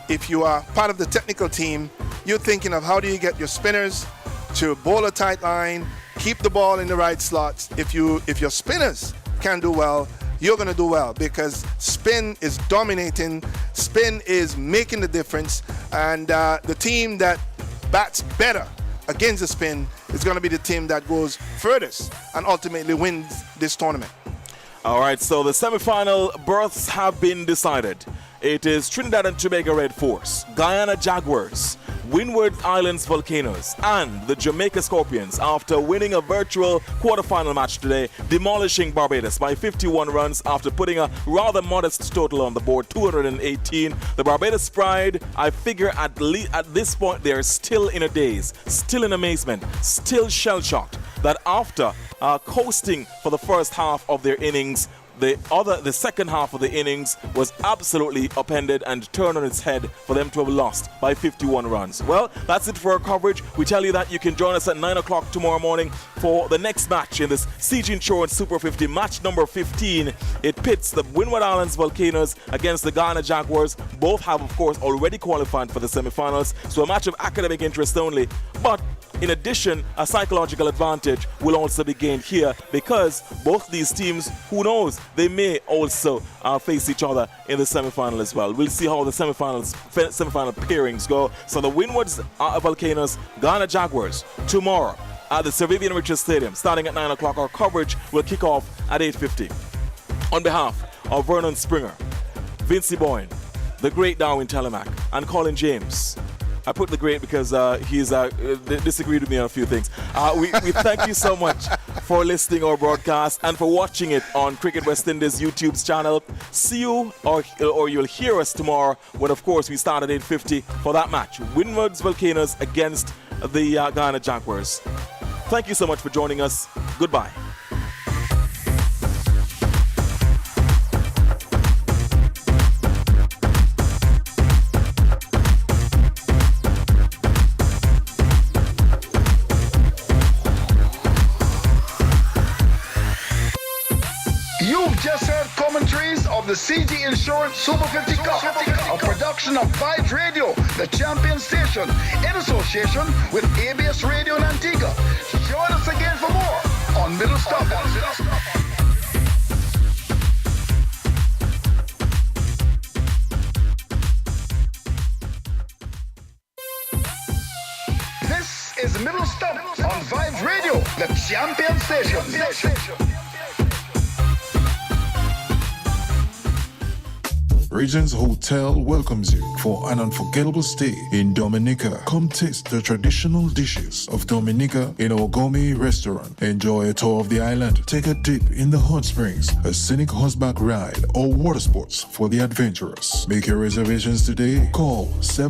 C: if you are part of the technical team, you're thinking of how do you get your spinners to bowl a tight line, keep the ball in the right slots. If your spinners can do well, you're going to do well, because spin is dominating, spin is making the difference, and the team that bats better against the spin is going to be the team that goes furthest and ultimately wins this tournament.
D: All right, so the semi-final berths have been decided. It is Trinidad and Tobago Red Force, Guyana Jaguars, Windward Islands Volcanoes, and the Jamaica Scorpions, after winning a virtual quarterfinal match today, demolishing Barbados by 51 runs after putting a rather modest total on the board, 218. The Barbados Pride, I figure at this point they're still in a daze, still in amazement, still shell-shocked that after coasting for the first half of their innings, the second half of the innings was absolutely upended and turned on its head for them to have lost by 51 runs. Well, that's it for our coverage. We tell you that you can join us at 9 o'clock tomorrow morning for the next match in this CG Insurance Super 50, match number 15. It pits the Windward Islands Volcanoes against the Guyana Jaguars. Both have, of course, already qualified for the semifinals, so a match of academic interest only. But in addition, a psychological advantage will also be gained here, because both these teams, who knows, they may also face each other in the semi-final as well. We'll see how the semi-final pairings go. So the Windward Volcanoes, Ghana Jaguars, tomorrow at the Sir Vivian Richards Stadium, starting at 9 o'clock. Our coverage will kick off at 8:50. On behalf of Vernon Springer, Vincey Boyne, the great Darwin Telemac, and Colin James, I put the great because he's disagreed with me on a few things. We thank you so much for listening to our broadcast and for watching it on Cricket West Indies YouTube's channel. See you, or you'll hear us tomorrow when, of course, we start at 8:50 for that match. Windward's Volcanoes against the Guyana Jaguars. Thank you so much for joining us. Goodbye.
A: You've just heard commentaries of the CG Insurance Super 50 Cup, a production of Vibes Radio, the champion station, in association with ABS Radio in Antigua. Join us again for more on Middle Stop. This is Middle Stop on Vibes Radio, the champion station.
E: Regents Hotel welcomes you for an unforgettable stay in Dominica. Come taste the traditional dishes of Dominica in our gourmet restaurant. Enjoy a tour of the island. Take a dip in the hot springs, a scenic horseback ride, or water sports for the adventurous. Make your reservations today. Call 7